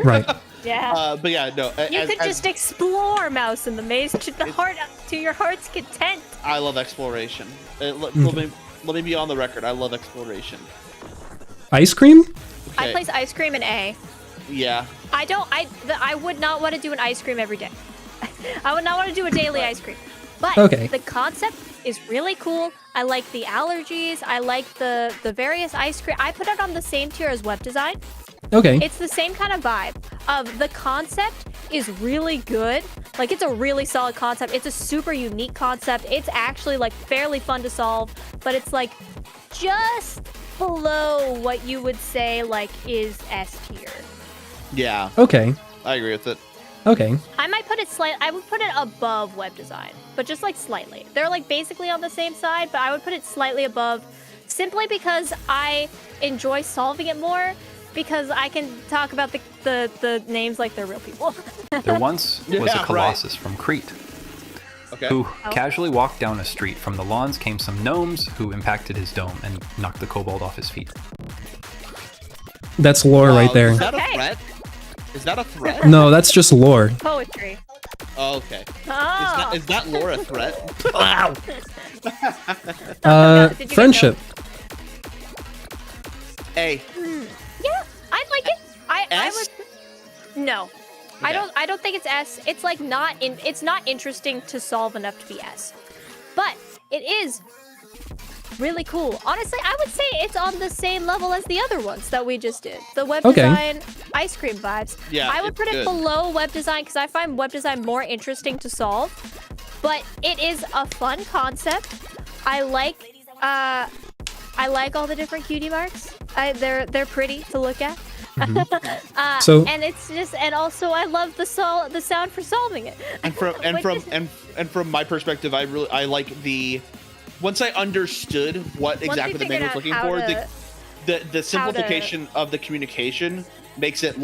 Right. Yeah. But yeah, no. You could just explore Mouse in the Maze to your heart's content. I love exploration. Let me be on the record. I love exploration. Ice cream? I Okay. place ice cream in A. Yeah. I would not want to do an ice cream every day. I would not want to do a daily ice cream. But Okay. the concept is really cool. I like the allergies. I like the various ice cream. I put it on the same tier as web design. Okay. It's the same kind of vibe. The concept is really good. Like, it's a really solid concept. It's a super unique concept. It's actually, like, fairly fun to solve, but it's, like, just below what you would say, like, is S tier. Yeah. Okay. I agree with it. Okay. I might put it I would put it above web design, but just, like, slightly. They're, like, basically on the same side, but I would put it slightly above simply because I enjoy solving it more. Because I can talk about the names like they're real people. There once was Yeah, a right. colossus from Crete Okay. who Oh. casually walked down a street. From the lawns came some gnomes who impacted his dome and knocked the kobold off his feet. That's lore right there. Is that Okay. a threat? Is that a threat? No, that's just lore. Poetry. Oh, okay. Oh. Is that lore a threat? Did you get Friendship. A. Yeah, I like it. I S? would. No, Okay. I don't think it's S. It's like it's not interesting to solve enough to be S, but it is really cool. Honestly, I would say it's on the same level as the other ones that we just did. The web Okay. design, ice cream vibes. Yeah, I would it's put it good. below web design because I find web design more interesting to solve. But it is a fun concept. I like all the different cutie marks. They're pretty to look at. So- and it's just, and also I love the sound for solving it. And from my perspective, I like the once I understood what exactly the man was looking for, the simplification of the communication makes it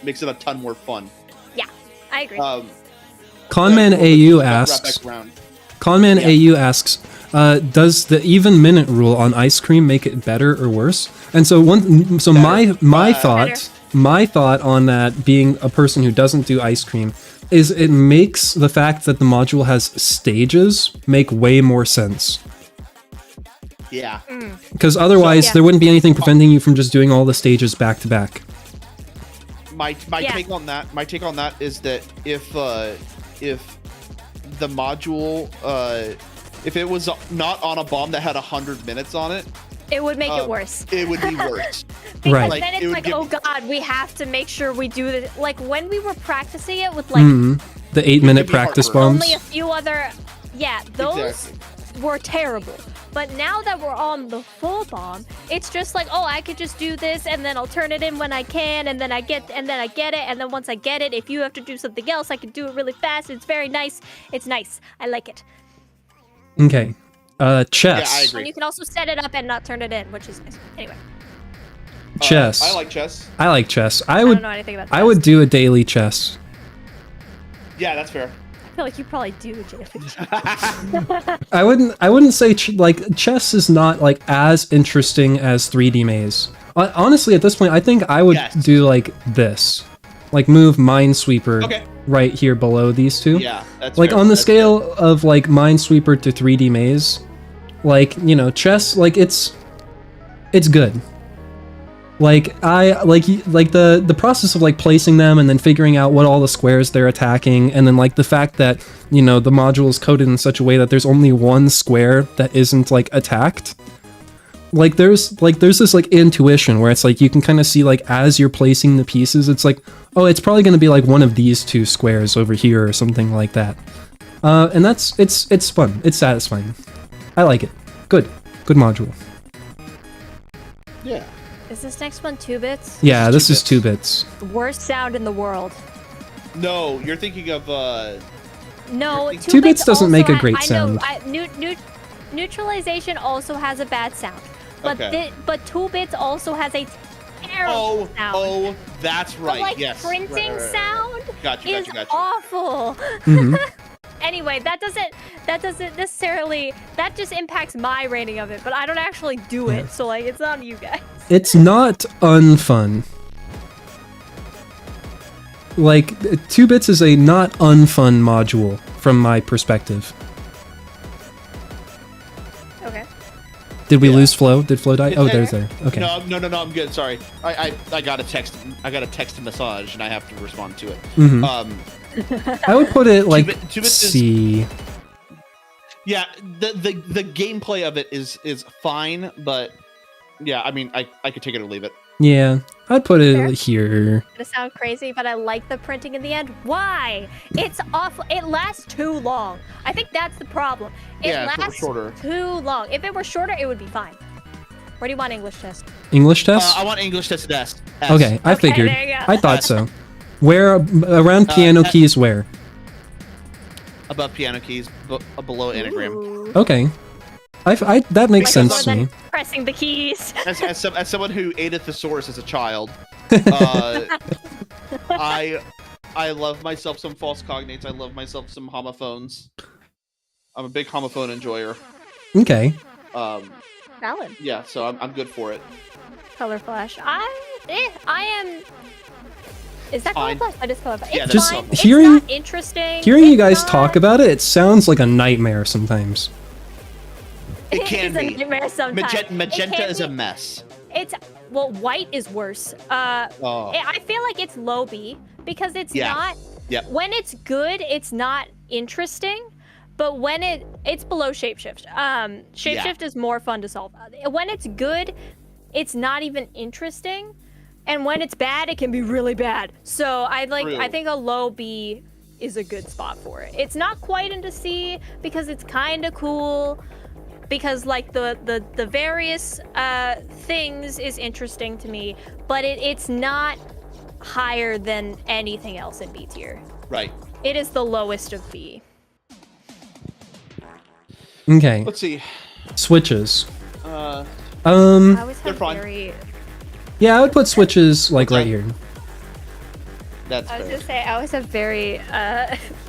makes it a ton more fun. Yeah, I agree. Conman AU asks. Conman AU asks, does the even minute rule on ice cream make it better or worse? And so my thought on that, being a person who doesn't do ice cream, is it makes the fact that the module has stages make way more sense. Yeah. Because otherwise Yeah. there wouldn't be anything preventing you from just doing all the stages back to back. My Yeah. take on that is that if the module if it was not on a bomb that had 100 minutes on it, it would make it worse. it would be worse. Because Right. Like, then it it's would like, give- oh god, we have to make sure we do this. Like when we were practicing it with like The 8-minute be practice heartburn. bombs. only a few other, yeah, those Exactly. were terrible. But now that we're on the full bomb, it's just like, oh, I could just do this, and then I'll turn it in when I can, and then I get it, and then once I get it, if you have to do something else, I can do it really fast. It's very nice. It's nice. I like it. Okay. Chess. Yeah, I agree. And you can also set it up and not turn it in, which is nice. Anyway, Chess. I like chess. I like chess. I don't know anything about I would chess. do a daily chess. Yeah, that's fair. I feel like you probably do, Jalen. I wouldn't say like chess is not like as interesting as 3D maze. Honestly, at this point, I think I would Yes. do like this, like move Minesweeper Okay. right here below these two. Yeah, that's Like fair. on the That's scale of like Minesweeper to 3D maze, like chess, like it's good. Like the process of like placing them and then figuring out what all the squares they're attacking, and then like the fact that the module is coded in such a way that there's only one square that isn't like attacked. Like there's this like intuition where it's like you can kind of see like as you're placing the pieces, it's like, oh, it's probably going to be like one of these two squares over here or something like that. And it's fun. It's satisfying. I like it. Good module. Yeah. Is this next one 2 bits? Yeah, this is 2 bits. bits. The worst sound in the world. No, you're thinking of No, Two 2 bits doesn't also make a great sound. I know, neutralization also has a bad sound, but Okay. but 2 bits also has a terrible sound. Oh, that's The, right. like Yes. printing Right. sound Gotcha, is gotcha. awful. Mhm. Anyway, that doesn't necessarily, that just impacts my rating of it, but I don't actually do it, so like it's on you guys. It's not unfun. Like 2 bits is a not unfun module from my perspective. Okay. Did we lose Flo? Did Flo die? Oh, there's there. Okay. No, I'm good. Sorry. I got a text. I got a text massage, and I have to respond to it. Mhm. I would put it like 2 bits is- C. Yeah, the gameplay of it is fine, but yeah, I mean, I could take it or leave it. Yeah, I'd put it Fair. here. Gonna sound crazy, but I like the printing in the end. Why? It's awful. It lasts too long. I think that's the problem. It Yeah, if it were lasts shorter. too long. If it were shorter, it would be fine. Where do you want English test? English test? I want English test S. Okay, I Okay, figured. there you go. I thought so. Where around piano keys? Where? Above piano keys, below anagram. Ooh. Okay. That makes Like, sense more to me. than pressing the keys. As someone who ate a thesaurus as a child, I love myself some false cognates. I love myself some homophones. I'm a big homophone enjoyer. Okay. Valid. Yeah, so I'm good for it. Color flash. I am. Is that Fine. color flash? That is color flash. Yeah, It's that's fine. color It's Hearing- not interesting. Hearing you It's guys not- talk about it, it sounds like a nightmare sometimes. It can is be. a nightmare sometimes. Magenta It can is a be- mess. It's well, white is worse. Oh. I feel like it's low B because it's Yeah. not. Yep. When it's good, it's not interesting. But when it's below shapeshift. Shapeshift is more fun to solve. When it's good, it's not even interesting. And when it's bad, it can be really bad. So I True. think a low B is a good spot for it. It's not quite into C because it's kind of cool. Because like the various things is interesting to me, but it's not higher than anything else in B tier. Right. It is the lowest of B. Okay. Let's see. Switches. Uh, I always They're have fine. very. Yeah, I would put switches like What's right that? here. that's I was fair. gonna say I always have very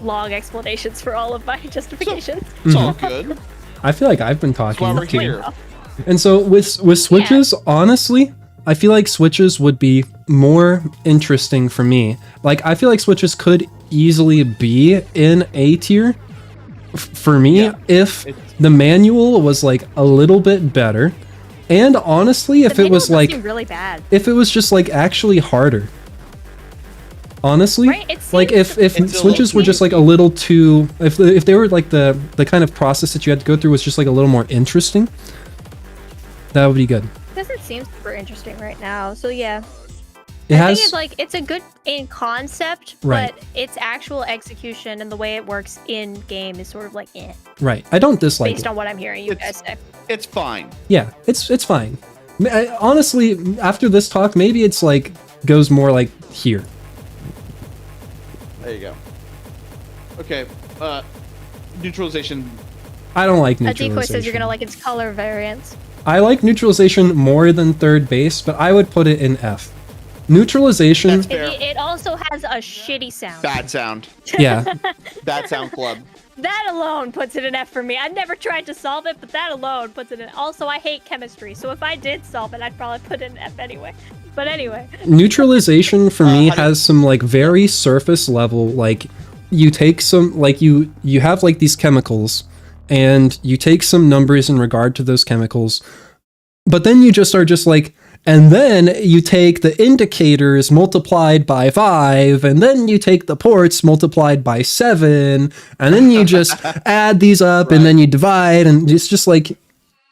long explanations for all of my justifications. It's all good. I feel like I've been That's why talking we're too. here. And so with switches, honestly, I feel like switches would be more interesting for me. Like I feel like switches could easily be in A tier for me Yeah. if It's- the manual was like a little bit better. And honestly, if The it was manual does like seem really bad. if it was just like actually harder. Honestly, Right, it like seems- if It's a switches were low-key- just like a little too, if they were like the kind of process that you had to go through was just like a little more interesting, that would be good. doesn't seem super interesting right now. So yeah, It I has think it's like it's a good in concept, Right. but its actual execution and the way it works in game is sort of like right. I don't dislike based it. on what I'm hearing you guys say. It's fine. Yeah, it's fine. Honestly, after this talk, maybe it's like goes more like here. There you go. Okay. Neutralization. I don't like A neutralization. decoy says you're gonna like its color variants. I like neutralization more than third base, but I would put it in F. Neutralization, That's fair. It also has a shitty sound. Bad sound. yeah. Bad sound club. That alone puts it in F for me. I've never tried to solve it, but that alone puts it in. Also, I hate chemistry, so if I did solve it, I'd probably put it in F anyway. But anyway. Neutralization for me has some like very surface level, like you take some, like you have like these chemicals and you take some numbers in regard to those chemicals, but then you just are just like, and then you take the indicators multiplied by 5, and then you take the ports multiplied by 7, and then you just add these up, and then you divide, and it's just like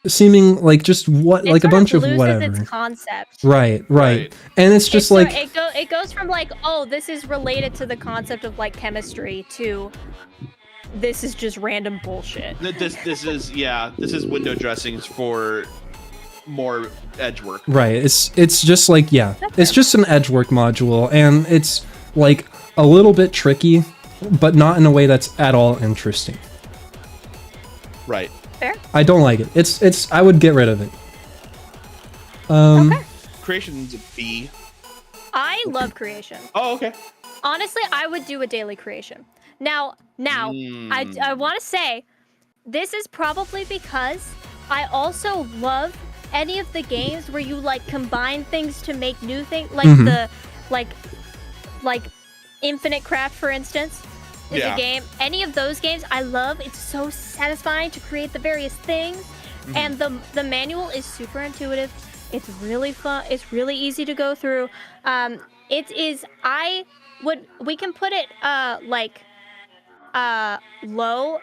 seeming like just what, It like a sort bunch of loses whatever. its concept. Right. Right. And it's just like, It goes from like, oh, this is related to the concept of like chemistry to this is just random bullshit. This is window dressings for more edge work. right, it's just like, yeah, it's just an edge work module, and it's like a little bit tricky, but not in a way that's at all interesting. Right. Fair. I don't like it. It's I would get rid of it. Okay. Creation's a B. I love creation. Oh, okay. Honestly, I would do a daily creation. Now, I want to say, this is probably because I also love any of the games where you like combine things to make new things, like the like Infinite Craft, for instance, is a game. Any of those games I love. It's so satisfying to create the various things, and the manual is super intuitive. It's really fun. It's really easy to go through. It is. We can put it like low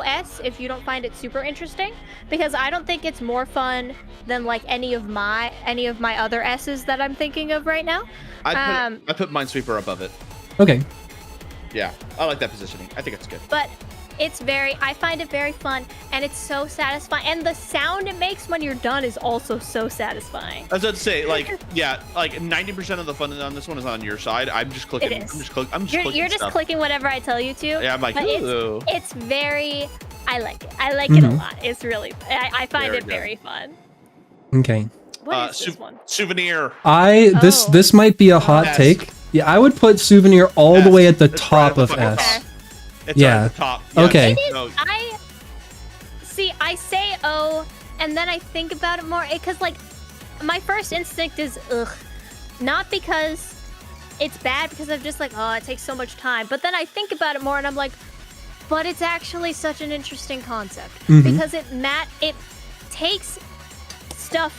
S if you don't find it super interesting, because I don't think it's more fun than like any of my other S's that I'm thinking of right now. I put Minesweeper above it. Okay. Yeah, I like that positioning. I think it's good. But I find it very fun, and it's so satisfying, and the sound it makes when you're done is also so satisfying. I was about to say, like, yeah, like 90% of the fun on this one is on your side. I'm just clicking. It is. You're just clicking whatever I tell you to. Yeah, I'm like, but ooh. it's very. I like it. I like it a lot. It's really. I find Very it good. very fun. Okay. What is this one? Souvenir. This might be a hot Yes. take. Yeah, I would put Souvenir all the way at the top of fucking S. top. It's Yeah. right at the top. Okay. It is. No. I say O, and then I think about it more, because like my first instinct is ugh, not because it's bad, because I'm just like, oh, it takes so much time. But then I think about it more, and I'm like, but it's actually such an interesting concept, because it takes stuff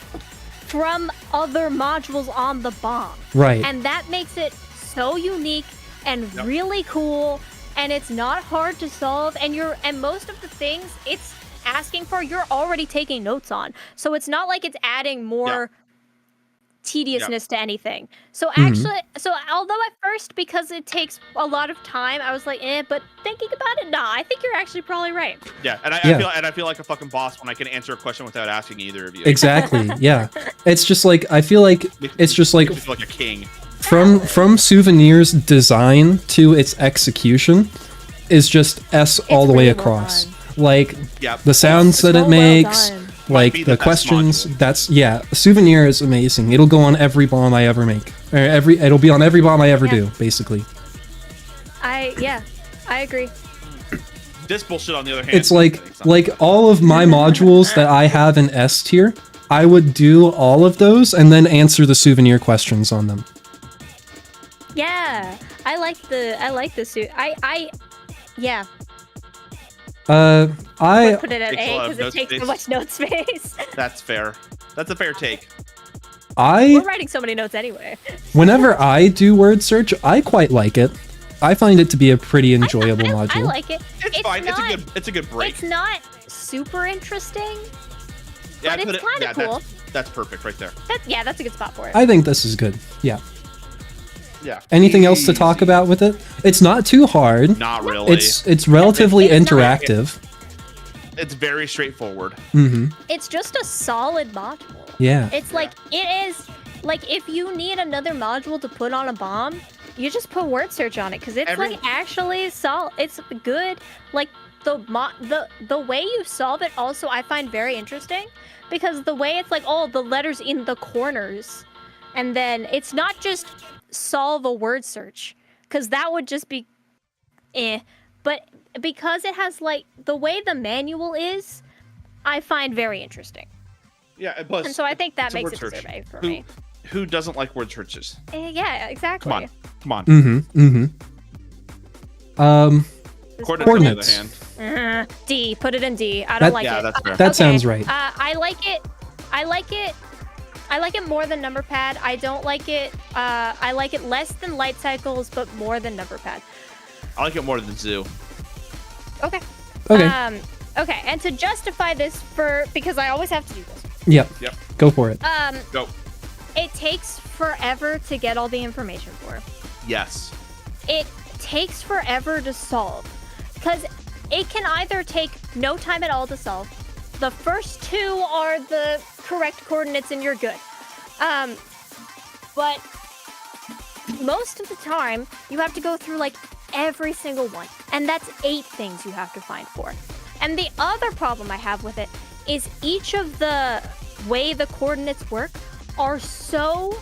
from other modules on the bomb, Right. and that makes it so unique and really cool. And it's not hard to solve, and most of the things it's asking for, you're already taking notes on. So it's not like it's adding more tediousness to anything. So actually, although at first, because it takes a lot of time, I was like, but thinking about it, nah, I think you're actually probably right. Yeah, and I feel like a fucking boss when I can answer a question without asking either of you. Exactly. Yeah. It's just like, I feel like it's just like Makes me feel like a king. from Souvenir's design to its execution is just S all the way really well across. done. Like Yep. the sounds that so it well makes, done. like be the the best questions. module. Souvenir is amazing. It'll go on every bomb I ever make. Or it'll be on every bomb I ever do, basically. I agree. This bullshit, on the other hand, It's like all of my modules that I have in S tier, I would do all of those and then answer the Souvenir questions on them. Yeah, I like the suit. Yeah. I Put it at Takes a A lot of because it note takes so space. much note space. That's fair. That's a fair take. We're writing so many notes anyway. Whenever I do word search, I quite like it. I find it to be a pretty enjoyable module. I like it. It's fine. It's a good break. It's not super interesting, Yeah, but it's kind of cool. That's perfect right there. Yeah, that's a good spot for it. I think this is good. Yeah. Yeah. Anything else to talk about with it? It's not too hard. Not really. It's relatively It's not. interactive. It's very straightforward. Mm-hmm. It's just a solid module. Yeah. It's like, it is, like, if you need another module to put on a bomb, you just put word search on it, because it's, like, actually solid. It's good. Like, the way you solve it also I find very interesting, because the way it's like, oh, the letters in the corners, and then it's not just solve a word search, because that would just be but because it has, like, the way the manual is, I find very interesting. Yeah, and plus, And so I think that it's a makes word it search. deserve A for me. Who doesn't like word searches? Yeah, exactly. Come on. Mm-hmm. Mm-hmm. Coordinates. On the other hand. D. Put it in D. I don't like yeah, it. that's fair. That sounds right. I like it. I like it more than number pad. I don't like it. I like it less than light cycles, but more than number pad. I like it more than zoo. Okay. Okay. Okay. And to justify this because I always have to do this. Yep. Yep. Go for it. Go. It takes forever to get all the information for. Yes. It takes forever to solve, because it can either take no time at all to solve. The first two are the correct coordinates and you're good. But most of the time, you have to go through, like, every single one. And that's 8 things you have to find for. And the other problem I have with it is each of the way the coordinates work are so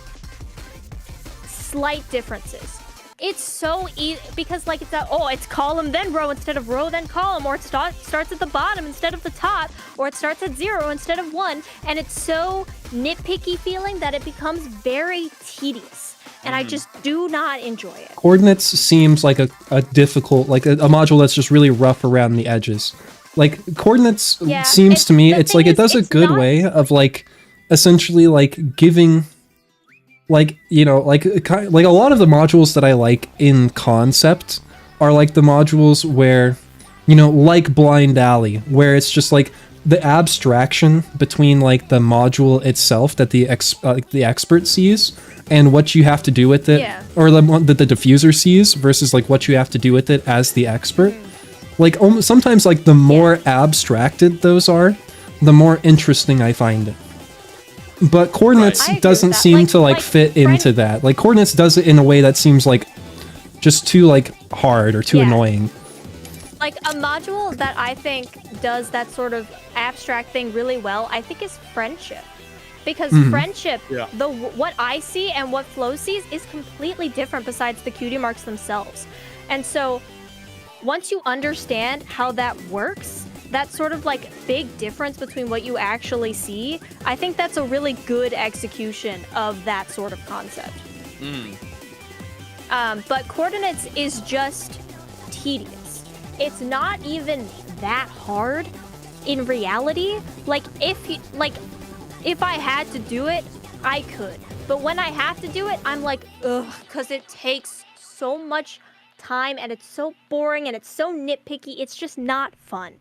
slight differences. It's so easy, because, like, it's column then row instead of row then column, or it starts at the bottom instead of the top, or it starts at 0 instead of 1, and it's so nitpicky feeling that it becomes very tedious, and I just do not enjoy it. Coordinates seems like a difficult, like a module that's just really rough around the edges. Like, coordinates seems to me, it's like it does a good way of, like, essentially, like, giving, like, you know, like a lot of the modules that I like in concept are like the modules where, you know, like Blind Alley, where it's just like the abstraction between, like, the module itself that the expert sees and what you have to do with it, or the one that the diffuser sees versus, like, what you have to do with it as the expert. Like, sometimes, like, the more abstracted those are, the more interesting I find it. But coordinates doesn't seem to, like, fit into that. Like, coordinates does it in a way that seems like just too, like, hard or too annoying. Like, a module that I think does that sort of abstract thing really well, I think, is friendship. Because friendship, what I see and what Flo sees is completely different besides the cutie marks themselves. And so, once you understand how that works, that sort of, like, big difference between what you actually see, I think that's a really good execution of that sort of concept. But coordinates is just tedious. It's not even that hard in reality. Like, if I had to do it, I could. But when I have to do it, I'm like, ugh, because it takes so much time and it's so boring and it's so nitpicky. It's just not fun.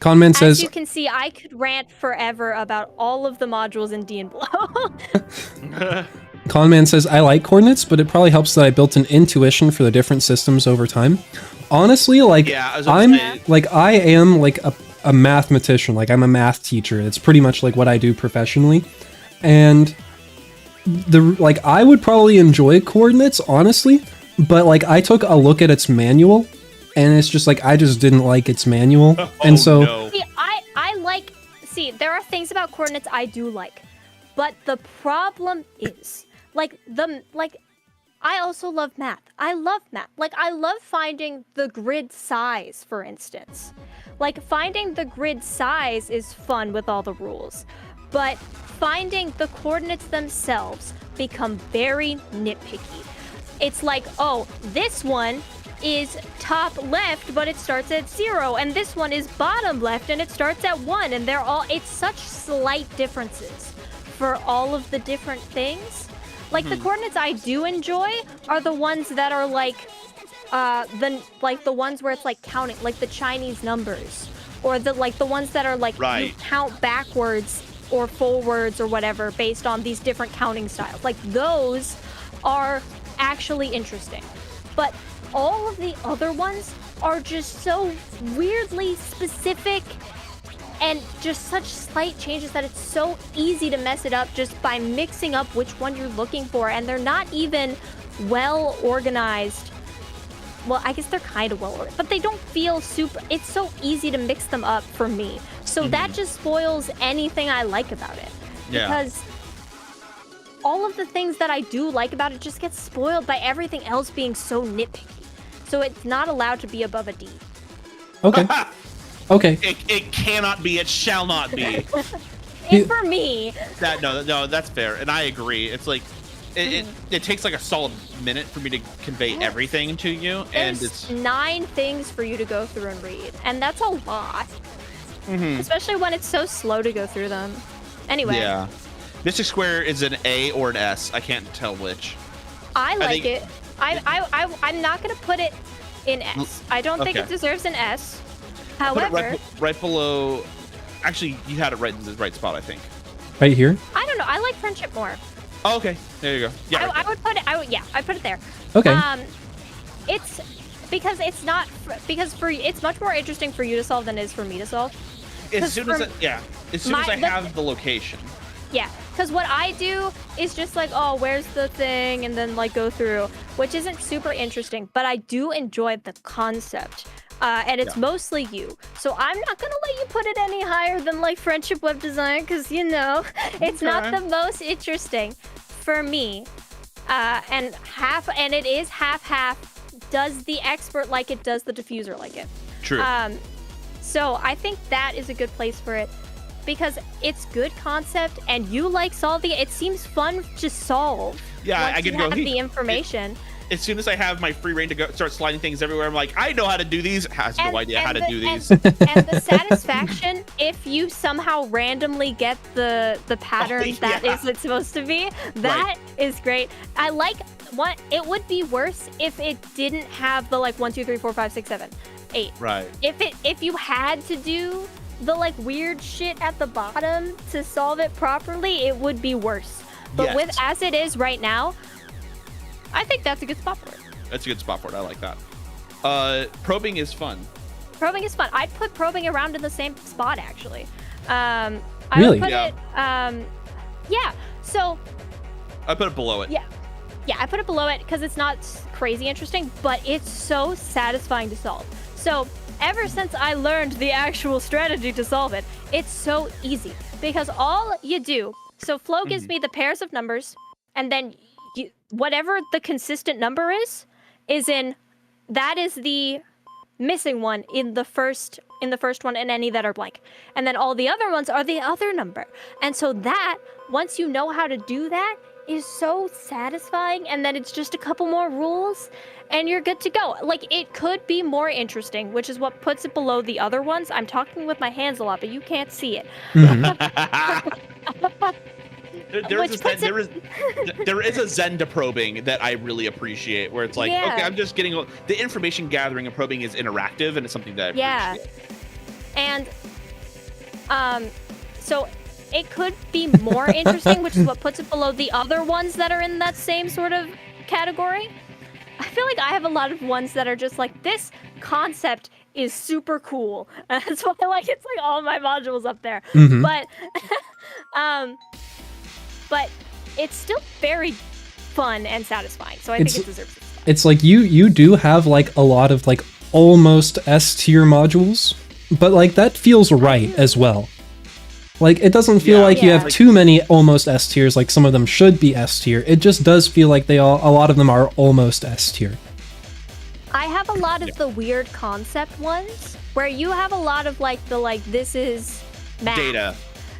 Conman says, as you can see, I could rant forever about all of the modules in D and Below. Conman says, I like coordinates, but it probably helps that I built an intuition for the different systems over time. Honestly, like, I am like a mathematician. Like, I'm a math teacher. It's pretty much like what I do professionally. And I would probably enjoy coordinates, honestly, but, like, I took a look at its manual, and it's just like, I just didn't like its manual. And so... No. See, there are things about coordinates I do like. But the problem is, I also love math. I love math. Like, I love finding the grid size, for instance. Like, finding the grid size is fun with all the rules. But finding the coordinates themselves become very nitpicky. It's like, oh, this one is top left, but it starts at 0, and this one is bottom left, and it starts at 1, and it's such slight differences for all of the different things. Like, the coordinates I do enjoy are the ones that are like, the ones where it's like counting, like the Chinese numbers, or the ones that are like, you count backwards or forwards or whatever based on these different counting styles. Like, those are actually interesting. But all of the other ones are just so weirdly specific and just such slight changes that it's so easy to mess it up just by mixing up which one you're looking for. And they're not even well organized. Well, I guess they're kind of well organized, but they don't feel super. It's so easy to mix them up for me. So that just spoils anything I like about it. Yeah. Because all of the things that I do like about it just gets spoiled by everything else being so nitpicky. So it's not allowed to be above a D. Okay. Okay. It cannot be. It shall not be. For me. No, that's fair, and I agree. It's like it takes like a solid minute for me to convey everything to you, and There's it's 9 things for you to go through and read, and that's a lot. Especially when it's so slow to go through them. Anyway. Yeah. Mystic Square is an A or an S. I can't tell which. I like it. I'm not gonna put it in S. I don't think it deserves an S. However, put it right below. Actually, you had it right in the right spot, I think. Right here? I don't know. I like friendship more. Oh, okay. There you go. Yeah. I would put it. I put it there. Okay. It's because it's not it's much more interesting for you to solve than it is for me to solve. As soon as I have the location. Yeah, because what I do is just like, oh, where's the thing, and then like go through, which isn't super interesting, but I do enjoy the concept. And it's mostly you. So I'm not going to let you put it any higher than like friendship web design because, you know, it's not the most interesting for me. And it is half. Does the expert like it? Does the diffuser like it? True. So I think that is a good place for it because it's good concept and you like solving it. It seems fun to solve. Yeah, once I can you go. have the information. As soon as I have my free reign to go start sliding things everywhere, I'm like, I know how to do these. Has no idea how to do these. And the satisfaction if you somehow randomly get the pattern that is it's supposed to be, that is great. I like what it would be worse if it didn't have the like 1, 2, 3, 4, 5, 6, 7, 8. Right. If you had to do the like weird shit at the bottom to solve it properly, it would be worse. But with as it is right now, I think that's a good spot for it. That's a good spot for it. I like that. Probing is fun. Probing is fun. I'd put probing around in the same spot, actually. I Really? would put it, yeah. So. I put it below it. Yeah. Yeah, I put it below it because it's not crazy interesting, but it's so satisfying to solve. So, ever since I learned the actual strategy to solve it, it's so easy because all you do, so Flow gives me the pairs of numbers, and then whatever the consistent number is that is the missing one in the first one and any that are blank. And then all the other ones are the other number. And so that, once you know how to do that, is so satisfying. And then it's just a couple more rules and you're good to go. Like, it could be more interesting, which is what puts it below the other ones. I'm talking with my hands a lot, but you can't see it. There is a zen to probing that I really appreciate, where it's like, okay, I'm just getting the information gathering and probing is interactive, and it's something that I appreciate. And so it could be more interesting, which is what puts it below the other ones that are in that same sort of category. I feel like I have a lot of ones that are just like, this concept is super cool. And that's why it's like all my modules up there. But it's still very fun and satisfying. So I think it deserves it. It's like you do have like a lot of like almost S tier modules, but like that feels right as well. Like, it doesn't feel like you have too many almost S tiers, like some of them should be S tier. It just does feel like a lot of them are almost S tier. I have a lot of the weird concept ones where you have a lot of like this is math. Data.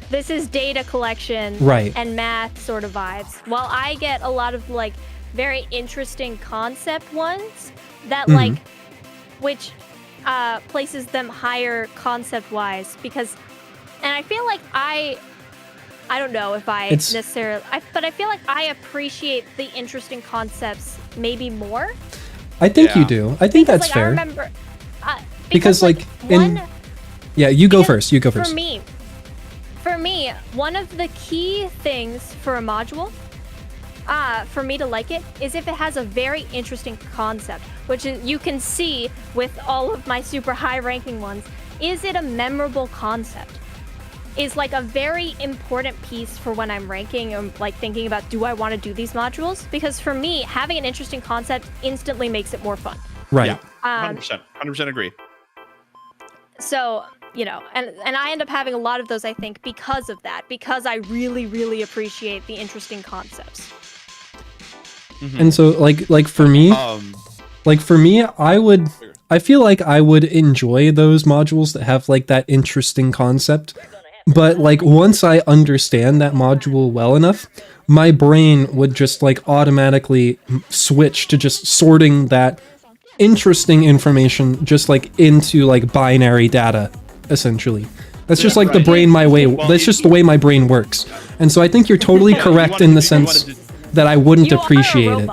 This is data collection and math sort of vibes. While I get a lot of like very interesting concept ones that which places them higher concept wise because, and I feel like I don't know if I necessarily, but I feel like I appreciate the interesting concepts maybe more. I think you do. I think that's fair. I remember because like you go first. You go first. For me, one of the key things for a module, for me to like it, is if it has a very interesting concept, which is, you can see with all of my super high ranking ones. Is it a memorable concept? Is like a very important piece for when I'm ranking and like thinking about, do I want to do these modules? Because for me, having an interesting concept instantly makes it more fun. Right. Yeah, 100% agree. So, you know, and I end up having a lot of those, I think, because of that, because I really, really appreciate the interesting concepts. And so like for me, I feel like I would enjoy those modules that have like that interesting concept. But like once I understand that module well enough, my brain would just like automatically switch to just sorting that interesting information just like into like binary data, essentially. That's just like the brain that's just the way my brain works. And so I think you're totally correct in the sense that I wouldn't appreciate it.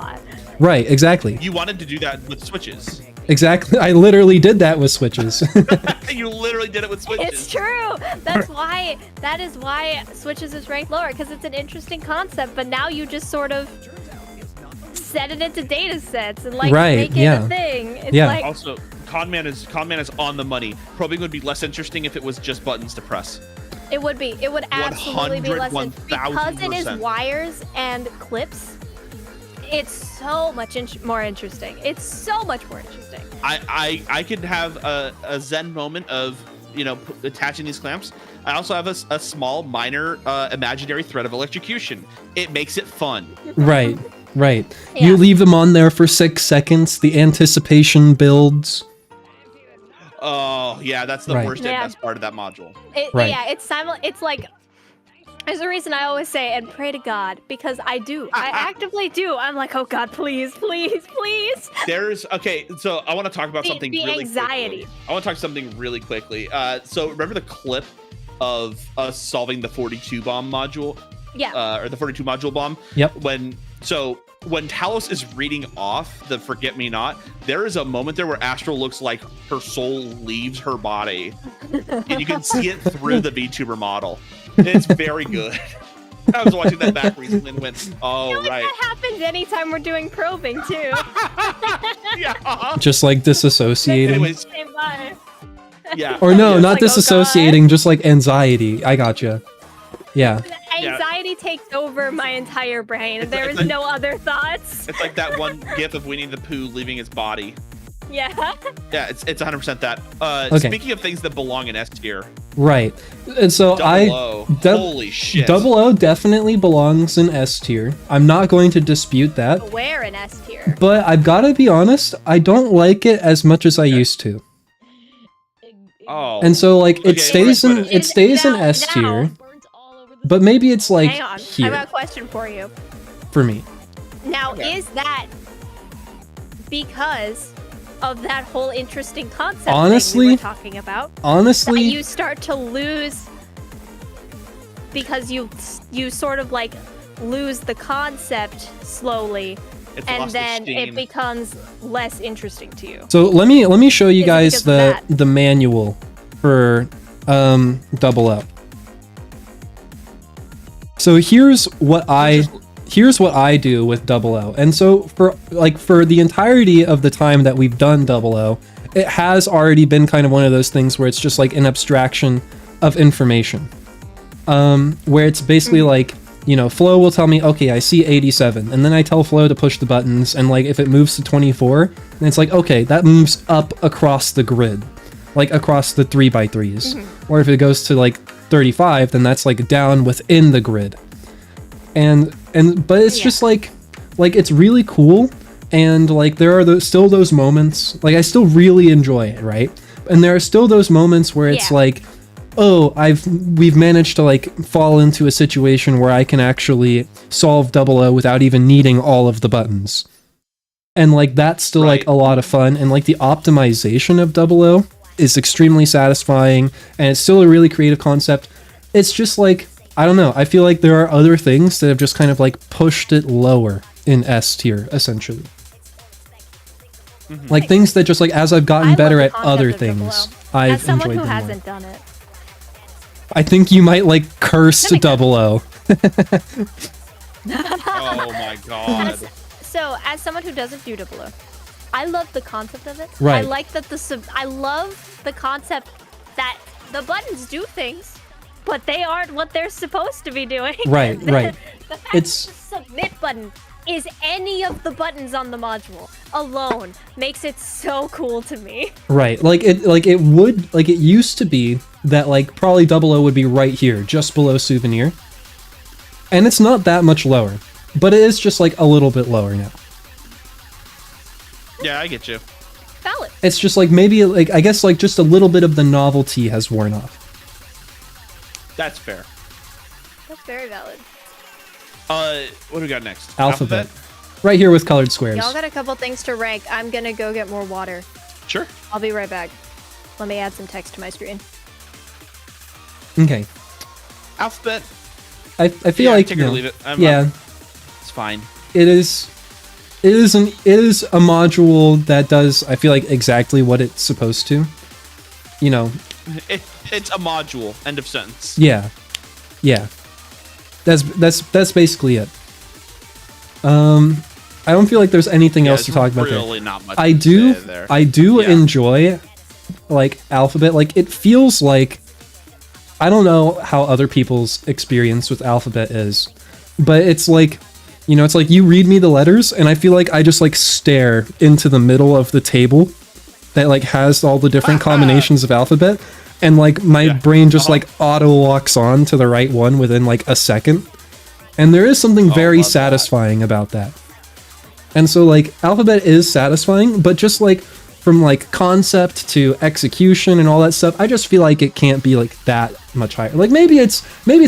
Right, exactly. You wanted to do that with switches. Exactly. I literally did that with switches. You literally did it with switches. It's true. That is why switches is ranked lower, because it's an interesting concept, but now you just sort of set it into data sets and like make it a thing. It's like, also, Conman is on the money. Probing would be less interesting if it was just buttons to press. it would be. It would absolutely be less 100, because it is 1000%. wires and clips. It's so much more interesting. It's so much more interesting. I could have a zen moment of, you know, attaching these clamps. I also have a small minor imaginary thread of electrocution. It makes it fun. Right. Yeah. You leave them on there for 6 seconds. The anticipation builds. Oh yeah, that's the worst and best part of that module. Yeah, it's like, there's a reason I always say and pray to God, because I actively do. I'm like, oh God, please, please, please. So I want to talk about something really anxiety. quickly. I want to talk something really quickly. So remember the clip of us solving the 42 bomb module? Yeah. Or the 42 module bomb? Yep. When Talos is reading off the Forget Me Not, there is a moment there where Astral looks like her soul leaves her body. And you can see it through the VTuber model. It's very good. I was watching that back recently and went, oh, right. That happens anytime we're doing probing, too. Yeah. Just like disassociating. Anyways, Bye. yeah. Or no, Just not like, oh, disassociating, just like anxiety. I gotcha. Yeah. Anxiety takes over my entire brain. There is no other thoughts. It's like that one gif of Winnie the Pooh leaving his body. Yeah. Yeah, it's 100% that. Okay. Speaking of things that belong in S tier, Right. And so holy shit. Double O definitely belongs in S tier. I'm not going to dispute that. Where in S tier? But I've got to be honest, I don't like it as much as I used to. Oh. And so like it Okay, stays in S tier. But maybe it's like Hang on. here I got a question for you. for me. Now, is that because of that whole interesting concept Honestly, thing we were talking about? Honestly, That you start to lose because you sort of like lose the concept slowly, It's and lost its then it steam. becomes less interesting to you. so let me show you Is it guys because of that? the manual for Double O. So here's what I do with Double O. And so for the entirety of the time that we've done Double O, it has already been kind of one of those things where it's just like an abstraction of information. Where it's basically like, you know, Flo will tell me, okay, I see 87, and then I tell Flo to push the buttons, and like if it moves to 24, then it's like, okay, that moves up across the grid, like across the 3x3s. Or if it goes to like 35, then that's like down within the grid. But it's just like it's really cool, and like there are still those moments, like I still really enjoy it, right? And there are still those moments where it's like, oh, we've managed to like fall into a situation where I can actually solve Double O without even needing all of the buttons. And like that's still like a lot of fun, and like the optimization of Double O is extremely satisfying, and it's still a really creative concept. It's just like, I don't know, I feel like there are other things that have just kind of like pushed it lower in S tier, essentially. Like things that just like, as I've gotten better at other things, I've As someone enjoyed who them more. hasn't done it. I think you might like curse That makes Double O. Oh my god. So, as someone who doesn't do double O, I love the concept of it. Right. I like that I love the concept that the buttons do things, but they aren't what they're supposed to be doing. Right, right. The fact It's- that the submit button is any of the buttons on the module alone makes it so cool to me. Right, like it used to be that like probably Double O would be right here, just below Souvenir. And it's not that much lower, but it is just like a little bit lower now. Yeah, I get you. Valid. It's just like maybe like I guess like just a little bit of the novelty has worn off. That's fair. That's very valid. What do we got next? Alphabet. Right here with colored squares. Y'all got a couple things to rank. I'm gonna go get more water. Sure. I'll be right back. Let me add some text to my screen. Okay. Alphabet. I feel Yeah, like take it or leave it. It's fine. it is a module that does I feel like exactly what it's supposed to. You know, It's a module. End of sentence. yeah. That's basically it. I don't feel like there's anything else to talk about there. Really not much. I to do say there. Yeah. enjoy like Alphabet. Like it feels like I don't know how other people's experience with Alphabet is, but it's like, you know, it's like you read me the letters and I feel like I just like stare into the middle of the table that like has all the different combinations of alphabet, and like my brain just like auto locks on to the right one within like a second. And there is something very love that. satisfying about that. And so like Alphabet is satisfying, but just like from like concept to execution and all that stuff, I just feel like it can't be like that much higher. Like maybe it's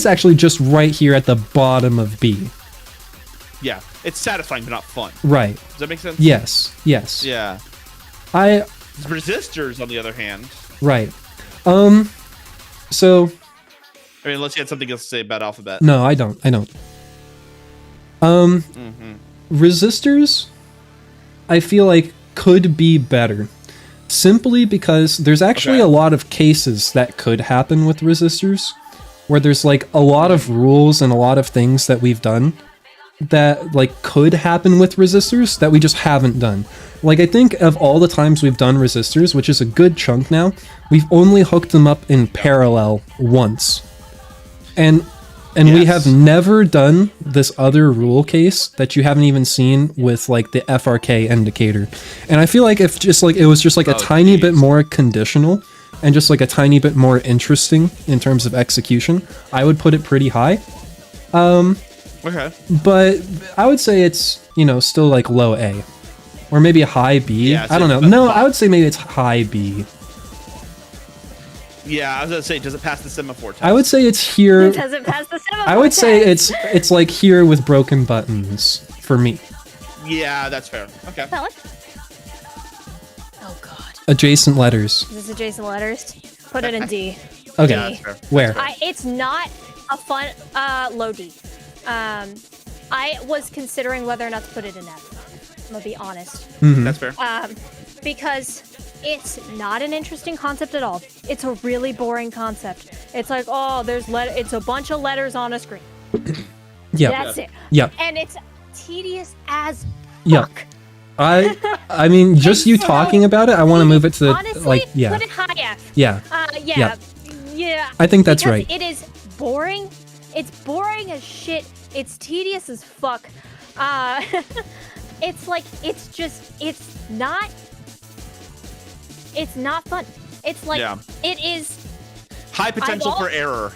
actually just right here at the bottom of B. Yeah, it's satisfying but not fun. Right. Does that make sense? Yes. Yeah. I Resistors, on the other hand. right. So I mean, unless you had something else to say about Alphabet. no, I don't. Resistors, I feel like could be better. Simply because there's actually Okay. a lot of cases that could happen with resistors, where there's like a lot of rules and a lot of things that we've done that like could happen with resistors that we just haven't done. Like I think of all the times we've done resistors, which is a good chunk now, we've only hooked them up in parallel once. And we have never done this other rule case that you haven't even seen with like the FRK indicator. And I feel like if just like it was just like a tiny bit more conditional and just like a tiny bit more interesting in terms of execution, I would put it pretty high. Okay. But I would say it's, you know, still like low A. Or maybe a high B. Yeah, I don't know. so- No, I would say maybe it's high B. Yeah, I was gonna say, does it pass the semaphore test? I would say it's here. Does it pass the semaphore I would say test? it's like here with broken buttons for me. Yeah, that's fair. Okay. Valid. Oh god. Adjacent letters. Is this adjacent letters? Put it in D. Okay. Yeah, that's fair. Where? It's not a fun low D. I was considering whether or not to put it in F. I'm gonna be honest. That's fair. Because it's not an interesting concept at all. It's a really boring concept. It's like, oh, it's a bunch of letters on a screen. Yeah. That's it. Yeah. And it's tedious as Yeah. fuck. I mean, just you talking about it, I want to move it to the Honestly, like yeah. put it high F. Yeah. Yeah. I think that's Because right. It is boring. It's boring as shit. It's tedious as fuck. It's like it's not fun. It's like Yeah. it is High potential for error.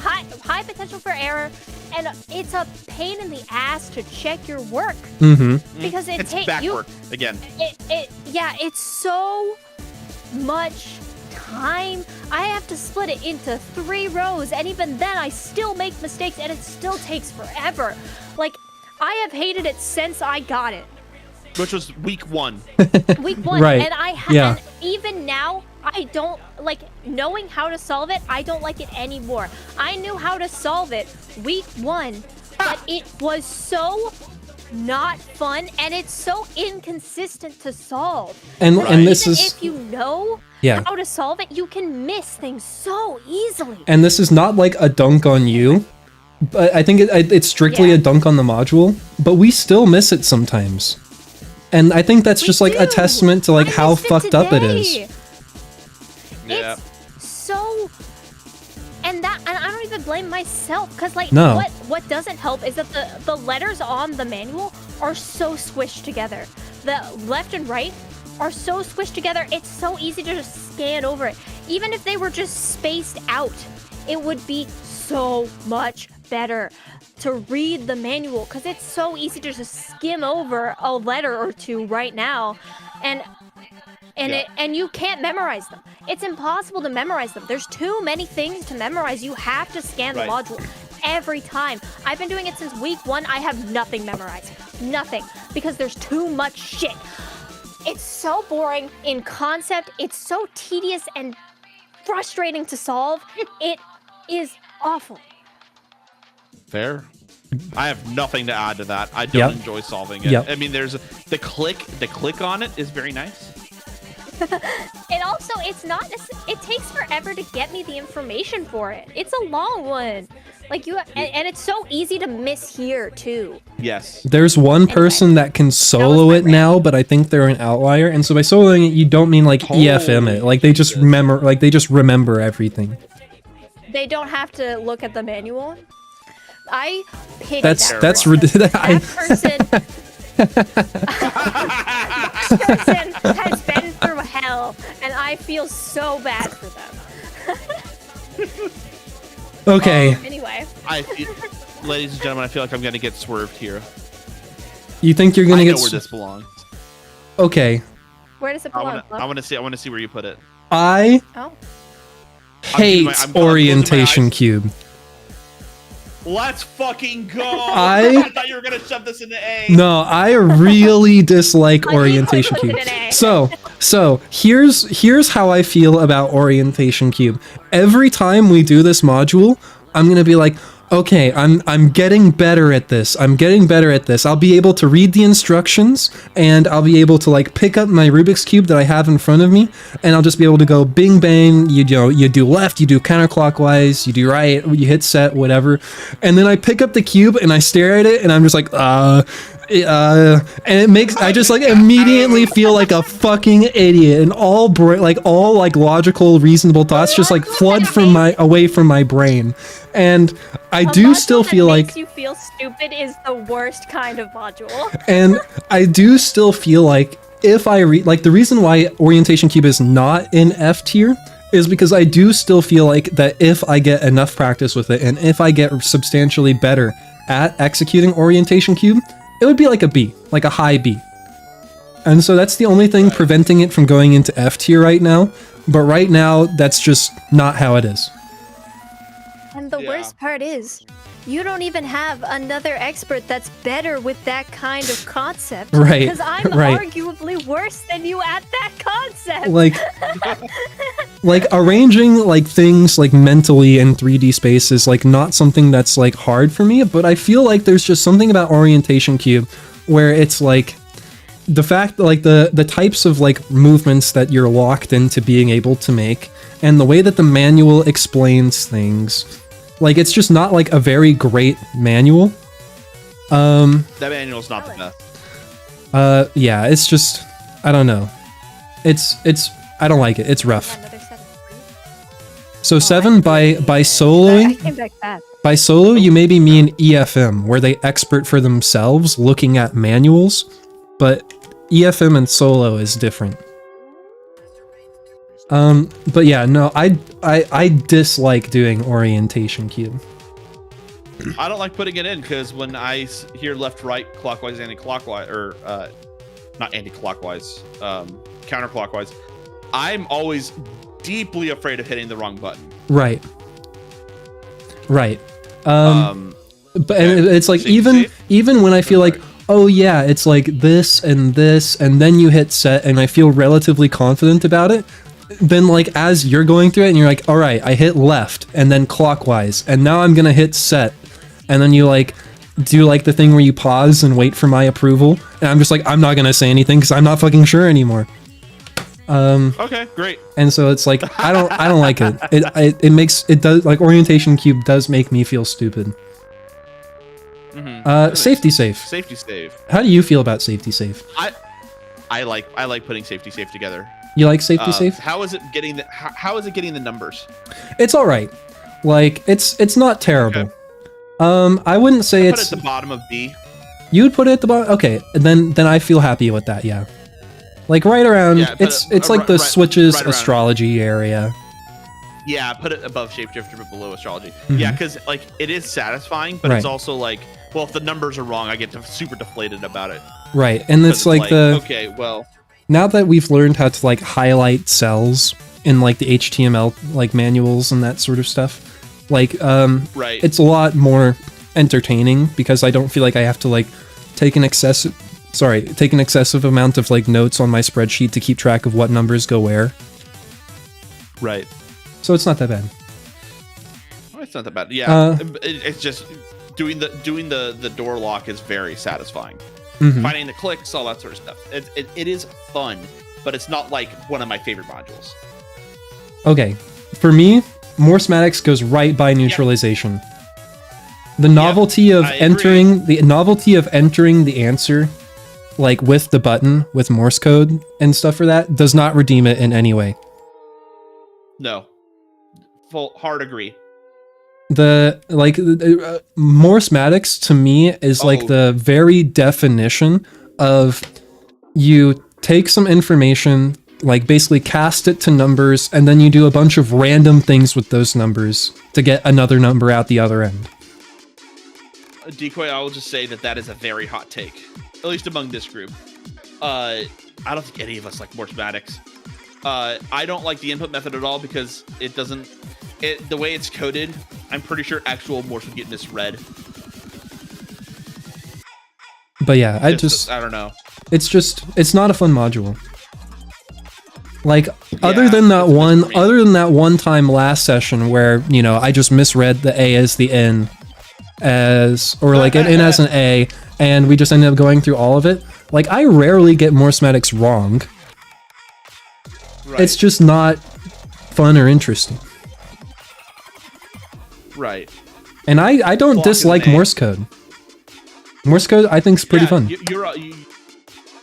high potential for error, and it's a pain in the ass to check your work because It's you backward again. it's so much time. I have to split it into 3 rows, and even then I still make mistakes and it still takes forever. Like, I have hated it since I got it. Which was week 1. Week 1. Right. And Yeah. and even now, I don't like knowing how to solve it. I don't like it anymore. I knew how to solve it week 1, but it was so not fun, and it's so inconsistent to solve. And Like, and this even is if you know yeah. how to solve it, you can miss things so easily. And this is not like a dunk on you, but I think it's strictly Yeah. a dunk on the module, but we still miss it sometimes. And I think that's We just like a do. testament to like I how missed it fucked up it is. today. Yeah. It's so, and I don't even blame myself, because like No. what doesn't help is that the letters on the manual are so squished together. The left and right are so squished together. It's so easy to just scan over it. Even if they were just spaced out, it would be so much better to read the manual, because it's so easy to just skim over a letter or two right now, and you can't memorize them. It's impossible to memorize them. There's too many things to memorize. You have to scan the Right. module every time. I've been doing it since week 1. I have nothing memorized. Nothing. Because there's too much shit. It's so boring in concept. It's so tedious and frustrating to solve. It is awful. Fair. I have nothing to add to that. I don't Yep. enjoy solving it. Yep. I mean, there's the click on it is very nice. And also, it's not. It takes forever to get me the information for it. It's a long one. Like and it's so easy to mishear too. Yes. There's one person that can solo my it now, but I think they're an outlier. And so by soloing it, you don't mean like EFM it. Like they just remember everything. They don't have to look at the manual. I pity That's that that's person. ridiculous. That person has been through hell, and I feel so bad for them. Okay, Anyway, Ladies and gentlemen, I feel like I'm gonna get swerved here. you think you're gonna I know get where this belongs. okay? where does it I belong? want to see where you put it. I Oh, hate I'm closing my orientation eyes. cube. Let's fucking go! I thought you were gonna shove this into A. No, I really dislike I orientation put it cube. in A. So here's how I feel about orientation cube. Every time we do this module, I'm gonna be like, okay, I'm getting better at this. I'm getting better at this. I'll be able to read the instructions, and I'll be able to like pick up my Rubik's cube that I have in front of me, and I'll just be able to go bing bang. You do left, you do counterclockwise, you do right, you hit set, whatever, and then I pick up the cube and I stare at it, and I'm just like, and it makes I just like immediately feel like a fucking idiot, and all logical, reasonable thoughts just like flood away from my brain, and I do still feel that like. makes you feel stupid is the worst kind of module. And I do still feel like if I read, like the reason why Orientation Cube is not in F tier is because I do still feel like that if I get enough practice with it and if I get substantially better at executing Orientation Cube, it would be like a B, like a high B. And so that's the only thing preventing it from going into F tier right now. But right now, that's just not how it is. And the worst part is, you don't even have another expert that's better with that kind of concept. Right, Because I'm right. arguably worse than you at that concept. Like arranging like things like mentally in 3D space is like not something that's like hard for me, but I feel like there's just something about Orientation Cube where it's like the fact that like the types of like movements that you're locked into being able to make, and the way that the manual explains things, like it's just not like a very great manual. That manual's not the best. Yeah, it's just I don't know. It's I don't like it. It's rough. Another 7. So 7 by soloing. I came back fast. By solo, you maybe mean EFM, where they expert for themselves looking at manuals, but EFM and solo is different. But yeah, no, I dislike doing Orientation Cube. I don't like putting it in because when I hear left, right, clockwise, anti-clockwise, or not anti-clockwise, counterclockwise, I'm always deeply afraid of hitting the wrong button. Right. Right. But okay. it's like even when I feel like, oh yeah, it's like this, and then you hit set, and I feel relatively confident about it. Then like as you're going through it, and you're like, all right, I hit left, and then clockwise, and now I'm gonna hit set, and then you like do like the thing where you pause and wait for my approval, and I'm just like, I'm not gonna say anything because I'm not fucking sure anymore. Okay, great. And so it's like I don't like it. It does like orientation cube does make me feel stupid. Safety safe. Safety save. How do you feel about safety safe? I like putting safety safe together. You like safety safe? How is it getting the how is it getting the numbers? It's all right. Like it's not terrible. Okay. I wouldn't say Put it's. it at the bottom of B. You would put it at the bottom. Okay, then I feel happy with that. Yeah. Like right around. Yeah, it's like the switches astrology area. Yeah, put it above shapeshifter but below astrology. Mm-hmm. Yeah, because like it is satisfying, but Right. it's also like, well, if the numbers are wrong, I get super deflated about it. Right, and it's like the okay, well, now that we've learned how to like highlight cells in like the HTML like manuals and that sort of stuff, like right. it's a lot more entertaining because I don't feel like I have to like take an excessive amount of like notes on my spreadsheet to keep track of what numbers go where. Right. So it's not that bad. Oh, it's not that bad. Yeah, it's just doing the door lock is very satisfying. Mhm. Finding the clicks, all that sort of stuff. It is fun, but it's not like one of my favorite modules. Okay, for me, Morse-matics goes right by neutralization. The novelty of I agree. entering the answer, like with the button with Morse code and stuff for that, does not redeem it in any way. No, full hard agree. Morse-matics to me is like the very definition of you take some information, like basically cast it to numbers, and then you do a bunch of random things with those numbers to get another number out the other end. Decoy, I will just say that is a very hot take, at least among this group. I don't think any of us like Morse-matics. I don't like the input method at all because it doesn't. The way it's coded, I'm pretty sure actual Morse would get misread. But yeah, I don't know. It's not a fun module. Like other than that one time last session where, you know, I just misread the A as the N or like an N as an A, and we just ended up going through all of it. Like I rarely get Morse-matics wrong. Right. It's just not fun or interesting. Right. And I don't Clock dislike is an A. Morse code. Morse code I think is pretty fun.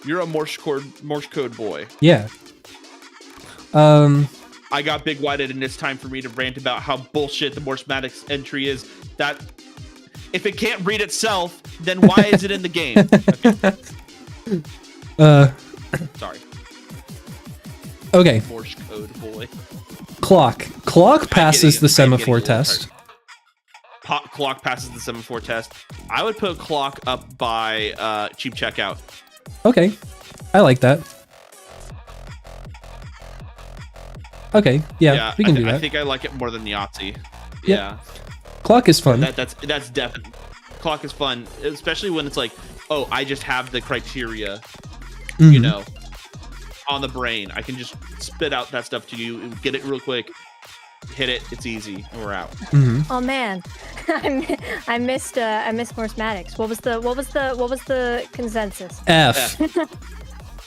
You're a Morse code boy. Yeah. I got big-winded, and it's time for me to rant about how bullshit the Morse-matics entry is. That if it can't read itself, then why is it in the game? Okay. Sorry. Okay. Morse code boy. Clock passes the semaphore test. Clock passes the semaphore test. I would put clock up by cheap checkout. Okay. I like that. Okay, yeah, we can do that. I think I like it more than Yahtzee. Yeah. Yeah. Clock is fun. That's definitely. Clock is fun, especially when it's like, oh, I just have the criteria, you know, on the brain. I can just spit out that stuff to you, get it real quick, hit it, it's easy, and we're out. Oh man, I missed Morse-matics. What was the consensus? F.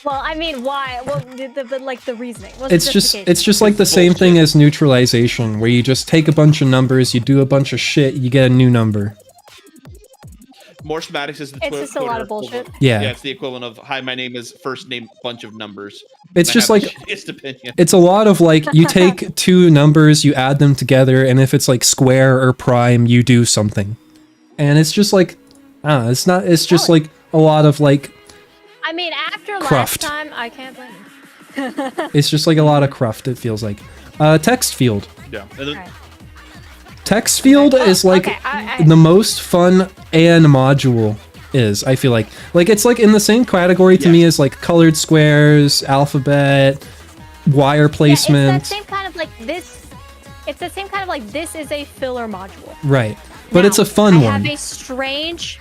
Well, I mean, why? Well, but like the reasoning. What's It's the just justification? like the same thing as neutralization, where you just take a bunch of numbers, you do a bunch of shit, you get a new number. Morse-matics is the It's just a lot of bullshit. Yeah. Yeah, it's the equivalent of, hi, my name is first name bunch of numbers. It's And I just have like the shittiest opinion. it's a lot of like you take two numbers, you add them together, and if it's like square or prime, you do something. And it's just like I don't know, it's just like a lot of like I mean, after Cruft. last time, I can't blame you. it's just like a lot of cruft, it feels like. Text field. Yeah. And then, Alright. Text field is like okay, the most fun an module is, I feel like. Like it's like in the same category to me as like colored squares, alphabet, wire placement. It's that same kind of like this. It's the same kind of like this is a filler module. Right. But Now, it's a fun I one. have a strange.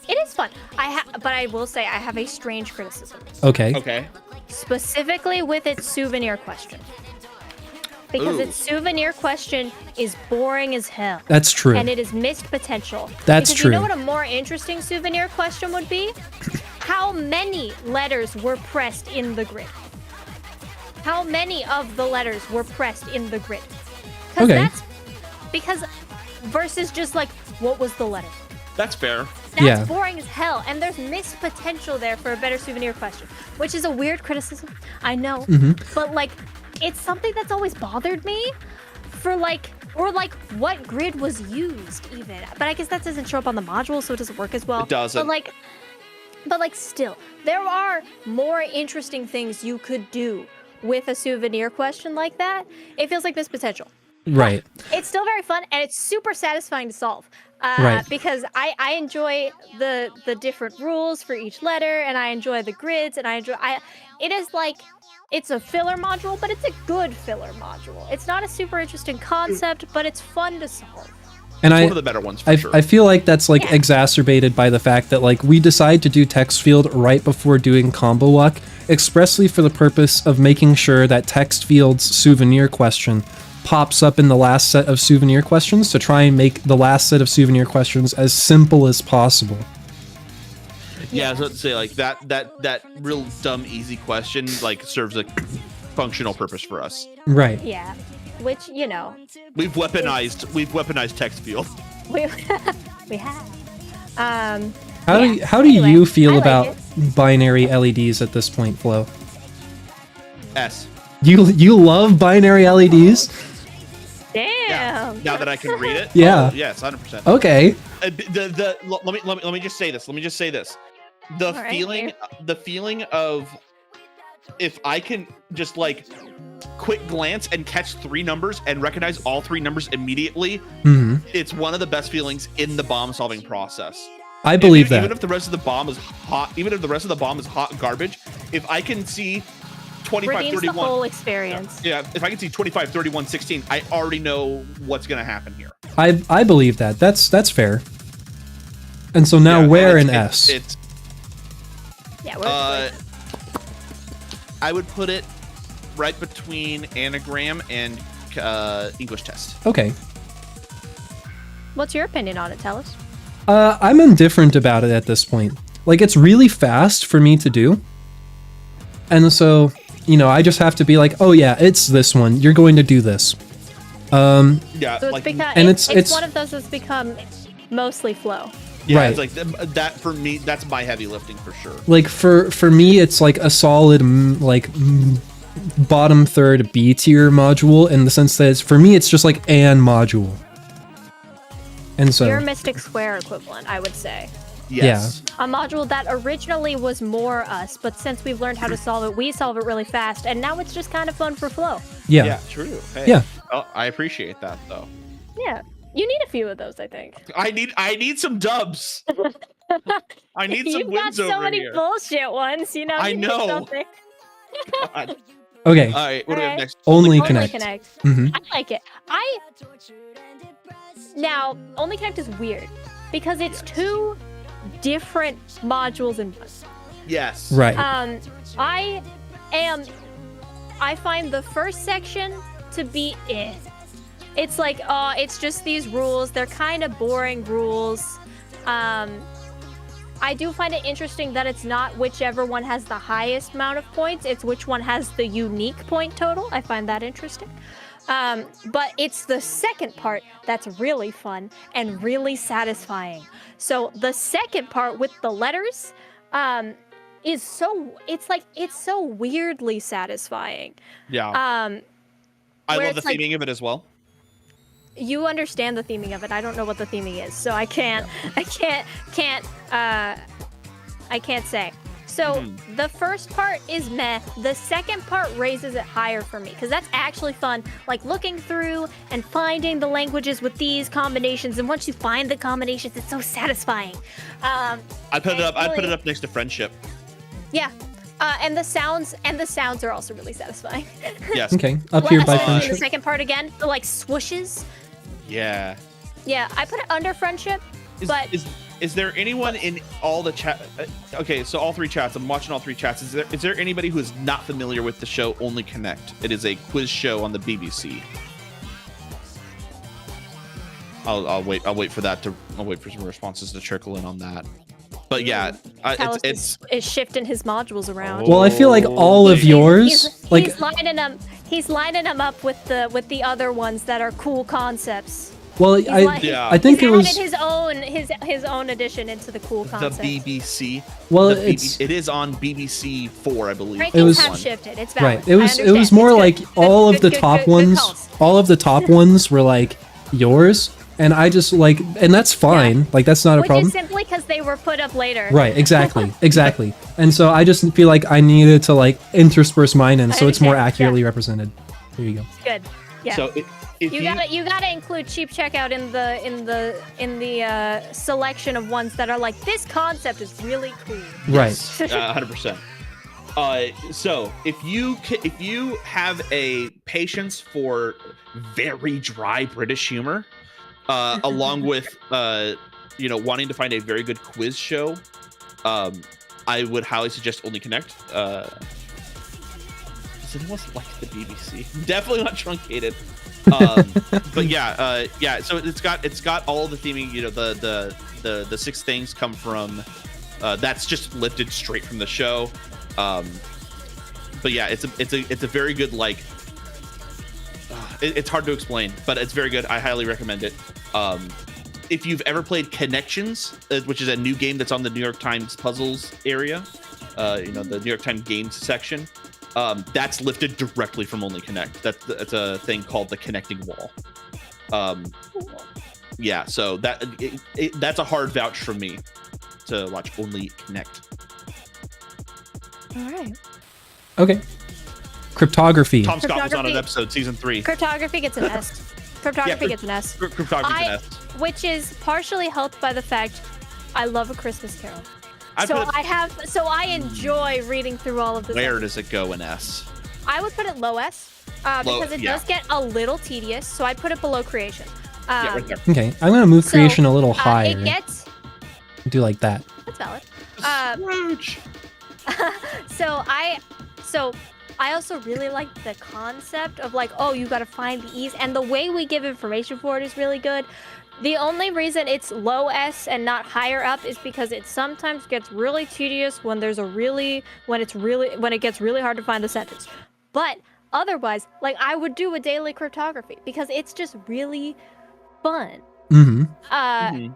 It is fun. But I will say I have a strange criticism, Okay. okay. specifically with its souvenir question. Because Ooh. its souvenir question is boring as hell. That's true. And it is missed potential. That's because true. You know what a more interesting souvenir question would be? How many letters were pressed in the grid? How many of the letters were pressed in the grid? Okay. Because versus just like, what was the letter? That's fair. That's boring as hell, and there's missed potential there for a better souvenir question, which is a weird criticism, I know, but like, it's something that's always bothered me for like, or like what grid was used even, but I guess that doesn't show up on the module, so it doesn't work as well. It doesn't. But like still, there are more interesting things you could do with a souvenir question like that. It feels like missed potential. Right. It's still very fun, and it's super satisfying to solve. Right. Because I enjoy the different rules for each letter, and I enjoy the grids, and it is like, it's a filler module, but it's a good filler module. It's not a super interesting concept, but it's fun to solve. And One of the better ones for sure. I feel like that's like exacerbated by the fact that like we decide to do text field right before doing combo walk, expressly for the purpose of making sure that text field's souvenir question pops up in the last set of souvenir questions to try and make the last set of souvenir questions as simple as possible. Yeah, I was about to say like that real dumb easy question like serves a functional purpose for us. Right. Yeah, which you know We've weaponized text field. we have. How do Anyway, you feel I like about it. binary LEDs at this point, Flo? S. You love binary LEDs? Damn. Now that I can read it. Yeah. Oh, yes, 100%. Okay. Let me just say this. The All feeling right. of if I can just like quick glance and catch 3 numbers and recognize all 3 numbers immediately, it's one of the best feelings in the bomb solving process. I believe that. Even if the rest of the bomb is hot garbage, if I can see 25, Redeems 31, the whole experience. yeah, if I can see 25, 31, 16, I already know what's gonna happen here. I believe that. That's fair. And so now Yeah, where in it's- S? It's Yeah, we're I would put it right between anagram and English test. Okay. What's your opinion on it? Tell us. I'm indifferent about it at this point. Like, it's really fast for me to do. And so, you know, I just have to be like, oh yeah, it's this one. You're going to do this. Yeah, So like it's one of those that's become mostly flow. yeah, right. it's like that for me. That's my heavy lifting for sure. Like for me, it's like a solid bottom third B tier module in the sense that for me, it's just like an module. And so Your Mystic Square equivalent, I would say. Yes. A module that originally was more us, but since we've learned how to solve it, we solve it really fast, and now it's just kind of fun for flow. yeah. Yeah, true. Hey. Yeah. Oh, I appreciate that though. Yeah. You need a few of those, I think. I need some dubs. I need some You've got wins so over many here. bullshit ones, you know? I You need know. something. God. Okay. All right, what do we have Alright. next? Only Only connect. Connect. Mhm. I like it. Now, Only Connect is weird because it's 2 different modules in one. Yes. Right. I find the first section to be it. It's like, oh, it's just these rules. They're kind of boring rules. I do find it interesting that it's not whichever one has the highest amount of points. It's which one has the unique point total. I find that interesting. But it's the second part that's really fun and really satisfying. So the second part with the letters is so weirdly satisfying. Yeah. I where love the it's like- theming of it as well. You understand the theming of it. I don't know what the theming is, so I can't say. So the first part is meh. The second part raises it higher for me because that's actually fun. Like looking through and finding the languages with these combinations, and once you find the combinations, it's so satisfying. I put it up. I put really- it up next to friendship. Yeah, and the sounds are also really satisfying. Yes. Okay. Up here by In the friendship. second part again, the like swooshes. Yeah. Yeah, I put it under friendship, but Is Is there anyone in all the chat? Okay, so all three chats. I'm watching all three chats. Is there anybody who is not familiar with the show Only Connect? It is a quiz show on the BBC. I'll wait for that to. I'll wait for some responses to trickle in on that. But yeah, it's shifting his modules around. Well, I feel like all of yours, he's lining them up with the other ones that are cool concepts. Well, I think it was his own addition into the cool concept. The BBC. Well, it is on BBC 4, I believe. Rankings have shifted. It's valid. Right. It was more like all of the top ones. All of the top ones were like yours, and I just like, and that's fine. Yeah. Like that's not a problem. Which is simply because they were put up later. Right. Exactly. And so I just feel like I needed to like intersperse mine in, so it's more accurately represented. There you go. Good. Yeah. So you gotta include cheap checkout in the selection of ones that are like, this concept is really cool. Right. 100%. So if you have a patience for very dry British humor, along with wanting to find a very good quiz show, I would highly suggest Only Connect. It wasn't like the BBC. Definitely not truncated. But yeah. So it's got all the theming. The 6 things come from. That's just lifted straight from the show. But yeah, it's a very good like. It's hard to explain, but it's very good. I highly recommend it. If you've ever played Connections, which is a new game that's on the New York Times puzzles area, the New York Times games section. That's lifted directly from Only Connect. That's a thing called the connecting wall. Yeah, so that's a hard vouch from me to watch Only Connect. All right. Okay. Cryptography. Tom Scott was on an episode, season 3. Cryptography gets an S. Cryptogaphy gets an S. Cryptography's an S. Which is partially helped by the fact I love A Christmas Carol. I enjoy reading through all of this. Where does it go in S? I would put it low S because it does get a little tedious. So I put it below creation. Right there. Okay, I'm gonna move creation a little higher. It gets. Do like that. That's valid. So I also really like the concept of like, oh, you gotta find the E's, and the way we give information for it is really good. The only reason it's low S and not higher up is because it sometimes gets really tedious when it gets really hard to find the sentence. But otherwise, like I would do a daily cryptography because it's just really fun. Mm-hmm. And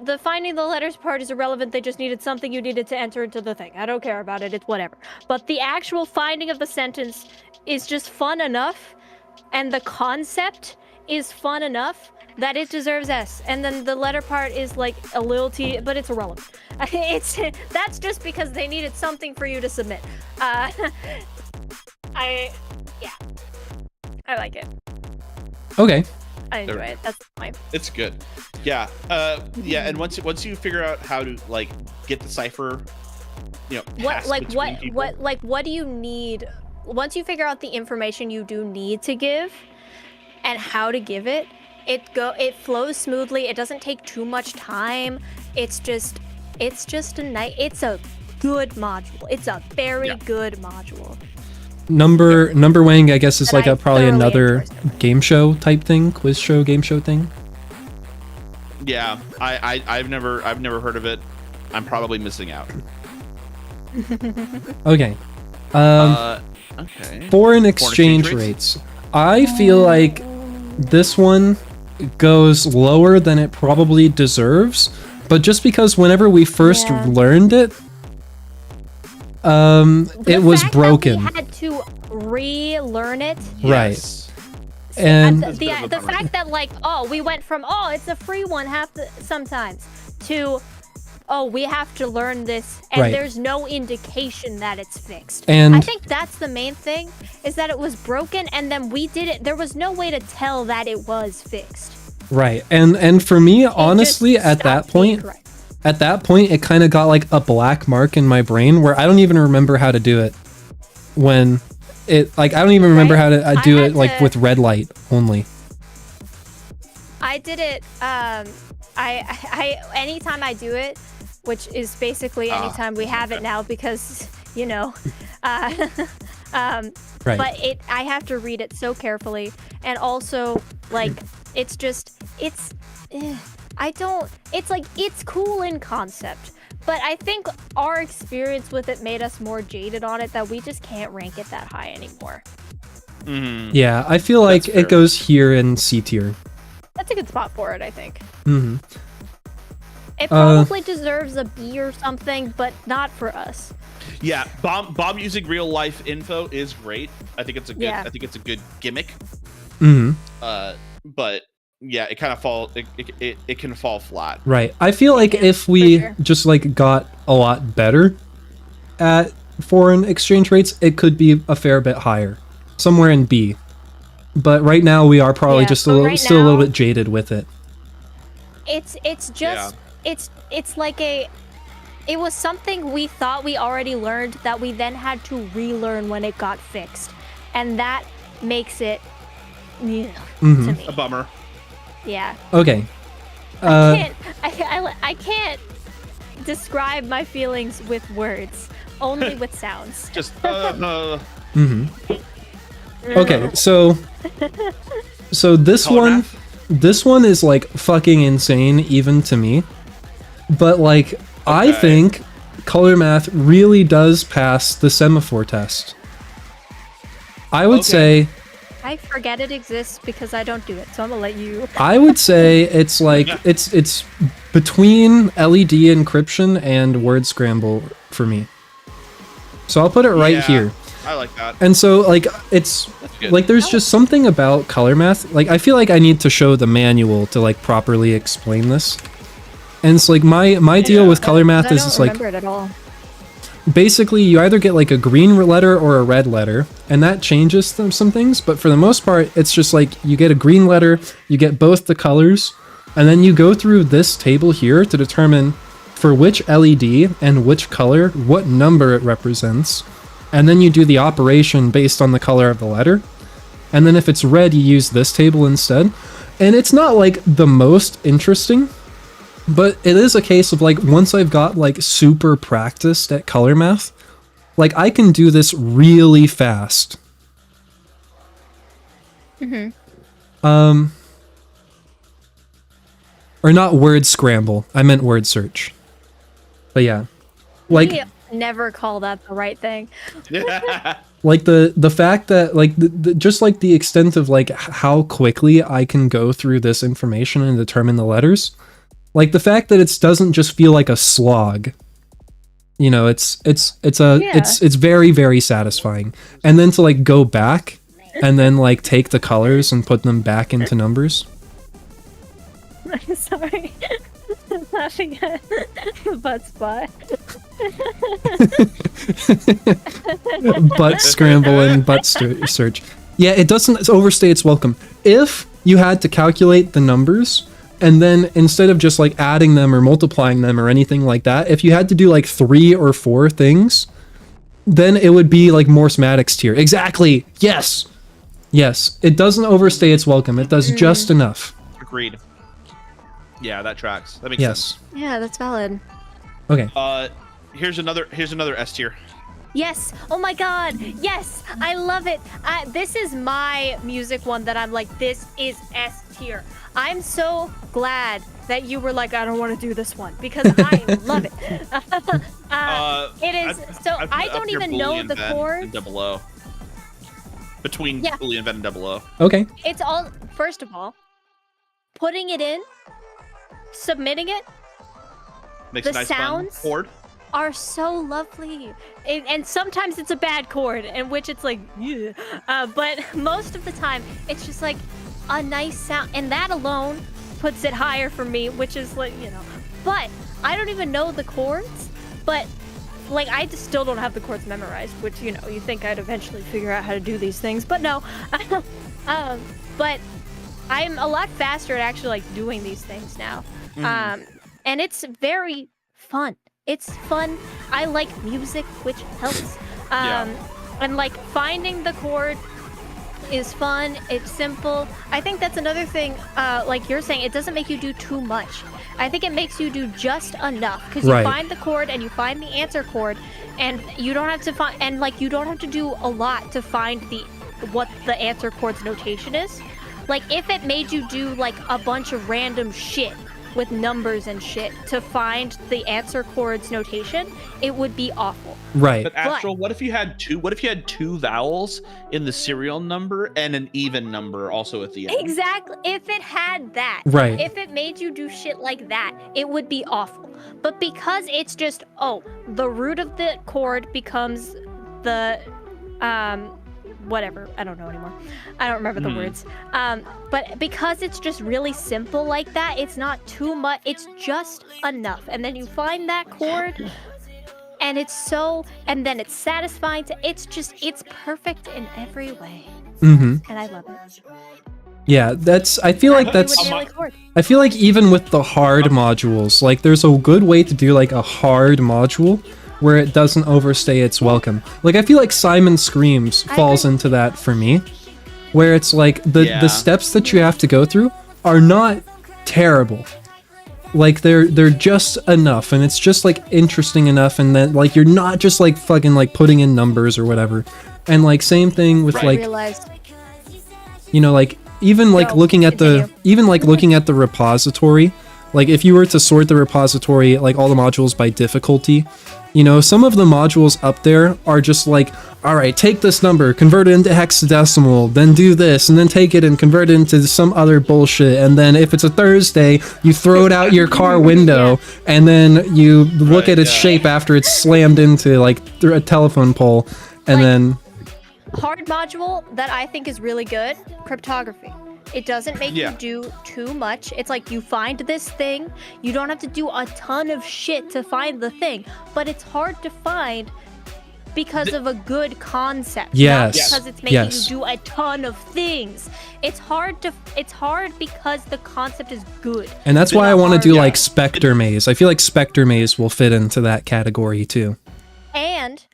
the finding the letters part is irrelevant. They just needed something you needed to enter into the thing. I don't care about it. It's whatever. But the actual finding of the sentence is just fun enough, and the concept is fun enough that it deserves S. And then the letter part is like a little but it's irrelevant. That's just because they needed something for you to submit. I like it. Okay. I enjoy it. That's my. It's good. Yeah. And once you figure out how to like get the cipher, what do you need? Once you figure out the information you do need to give, and how to give it, it flows smoothly. It doesn't take too much time. It's a good module. It's a very good module. Number weighing, I guess, is like probably another game show type thing, quiz show, game show thing. Yeah, I've never heard of it. I'm probably missing out. Okay. Okay. Foreign exchange rates. I feel like this one goes lower than it probably deserves, but just because whenever we first learned it, it was broken. We had to relearn it. Right. Yes. And the fact that like, we went from it's a free one sometimes to we have to learn this, and there's no indication that it's fixed. And I think that's the main thing, is that it was broken, and then we did it. There was no way to tell that it was fixed. Right. And for me, honestly, at that point, it kind of got like a black mark in my brain where I don't even remember how to do it. When it I don't even remember how to do it like with red light only. I did it Anytime I do it, which is basically anytime we have it now because, you know, Right. but I have to read it so carefully, and also like it's like it's cool in concept, but I think our experience with it made us more jaded on it that we just can't rank it that high anymore. Mm-hmm. Yeah, I feel like That's fair. it goes here in C tier. That's a good spot for it, I think. Mm-hmm. It probably deserves a B or something, but not for us. Yeah, Bomb using real life info is great. I think it's a good. Yeah. I think it's a good gimmick. Mm-hmm. But yeah, it kind of it can fall flat. Right. I feel like if we just like got a lot better at foreign exchange rates, it could be a fair bit higher, somewhere in B. But right now we are probably just still a little bit jaded with it. It's just it's like it was something we thought we already learned that we then had to relearn when it got fixed, and that makes it to me A bummer. Yeah. Okay. I can't describe my feelings with words, only with sounds. Just Mm-hmm. Okay, so this Color one, math? this one is like fucking insane even to me, but like I Okay. think color math really does pass the semaphore test. I would say I forget it exists because I don't do it, so I'm gonna let you. I would say it's like it's between LED encryption and word scramble for me. So I'll put it right Yeah, here. I like that. And so like it's good. like there's just something about color math. Like I feel like I need to show the manual to like properly explain this. And it's like my deal with color math is it's like remember it at all. basically you either get like a green letter or a red letter, and that changes some things, but for the most part it's just like you get a green letter, you get both the colors, and then you go through this table here to determine for which LED and which color what number it represents, and then you do the operation based on the color of the letter, and then if it's red you use this table instead. And it's not like the most interesting, but it is a case of like once I've got like super practiced at color math, like I can do this really fast. Or not word scramble, I meant word search. But yeah, like We never call that the right thing. like the fact that like the just like the extent of like how quickly I can go through this information and determine the letters. Like the fact that it doesn't just feel like a slog. You know, it's very, very satisfying. And then to like go back and then like take the colors and put them back into numbers. I'm sorry. I'm laughing at the butt spot. Butt scramble and butt search. Yeah, it doesn't overstay its welcome. If you had to calculate the numbers, and then instead of just like adding them or multiplying them or anything like that, if you had to do like 3 or 4 things, then it would be like more schematics tier. Exactly. Yes. Yes. It doesn't overstay its welcome. It does just enough. Agreed. Yeah, that tracks. That makes sense. Yes. Yeah, that's valid. Okay. Here's another S tier. Yes. Oh my god. Yes. I love it. This is my music one that I'm like, this is S tier. I'm so glad that you were like, I don't want to do this one because I love it. It is. I don't even know the chords. Double O. Between Boolean Ven and Double O. Okay. It's all, first of all, putting it in, submitting it, Makes the a nice sounds fun chord. are so lovely. And sometimes it's a bad chord, in which it's like, yeah. But most of the time, it's just like a nice sound. And that alone puts it higher for me, which is like, you know. But I don't even know the chords, but like I just still don't have the chords memorized, which, you know, you think I'd eventually figure out how to do these things, but no. But I'm a lot faster at actually like doing these things now. And it's very fun. It's fun. I like music, which helps. And like finding the chord is fun. It's simple. I think that's another thing, like you're saying, it doesn't make you do too much. I think it makes you do just enough, because you Right. find the chord and you find the answer chord, and you don't have to find, and like you don't have to do a lot to find what the answer chord's notation is. Like if it made you do like a bunch of random shit with numbers and shit to find the answer chord's notation, it would be awful. Right. But Astral, what if you had two vowels in the serial number and an even number also at the end? Exactly. If it had that, Right. if it made you do shit like that, it would be awful. But because it's just, the root of the chord becomes the, whatever. I don't know anymore. I don't remember the words. But because it's just really simple like that, it's not too much. It's just enough. And then you find that chord, and and then it's satisfying it's perfect in every way. And I love it. Yeah, I feel like You would nail a chord. I feel like even with the hard modules, like there's a good way to do like a hard module where it doesn't overstay its welcome. Like I feel like Simon Screams falls into that for me, where it's like the steps that you have to go through are not terrible. Like they're just enough, and it's just like interesting enough, and then like you're not just like fucking like putting in numbers or whatever. And like same thing with like, you know, like even like looking at the repository, like if you were to sort the repository, like all the modules by difficulty, you know, some of the modules up there are just like, all right, take this number, convert it into hexadecimal, then do this, and then take it and convert it into some other bullshit. And then if it's a Thursday, you throw it out your car window, and then you look at its shape after it's slammed into like through a telephone pole, and then Hard module that I think is really good, cryptography. It doesn't make you do too much. It's like you find this thing, you don't have to do a ton of shit to find the thing, but it's hard to find because of a good concept. Yes. Not because it's making you do a ton of things. It's hard because the concept is good. And that's why I want to do like Spectre Maze. I feel like Spectre Maze will fit into that category too. And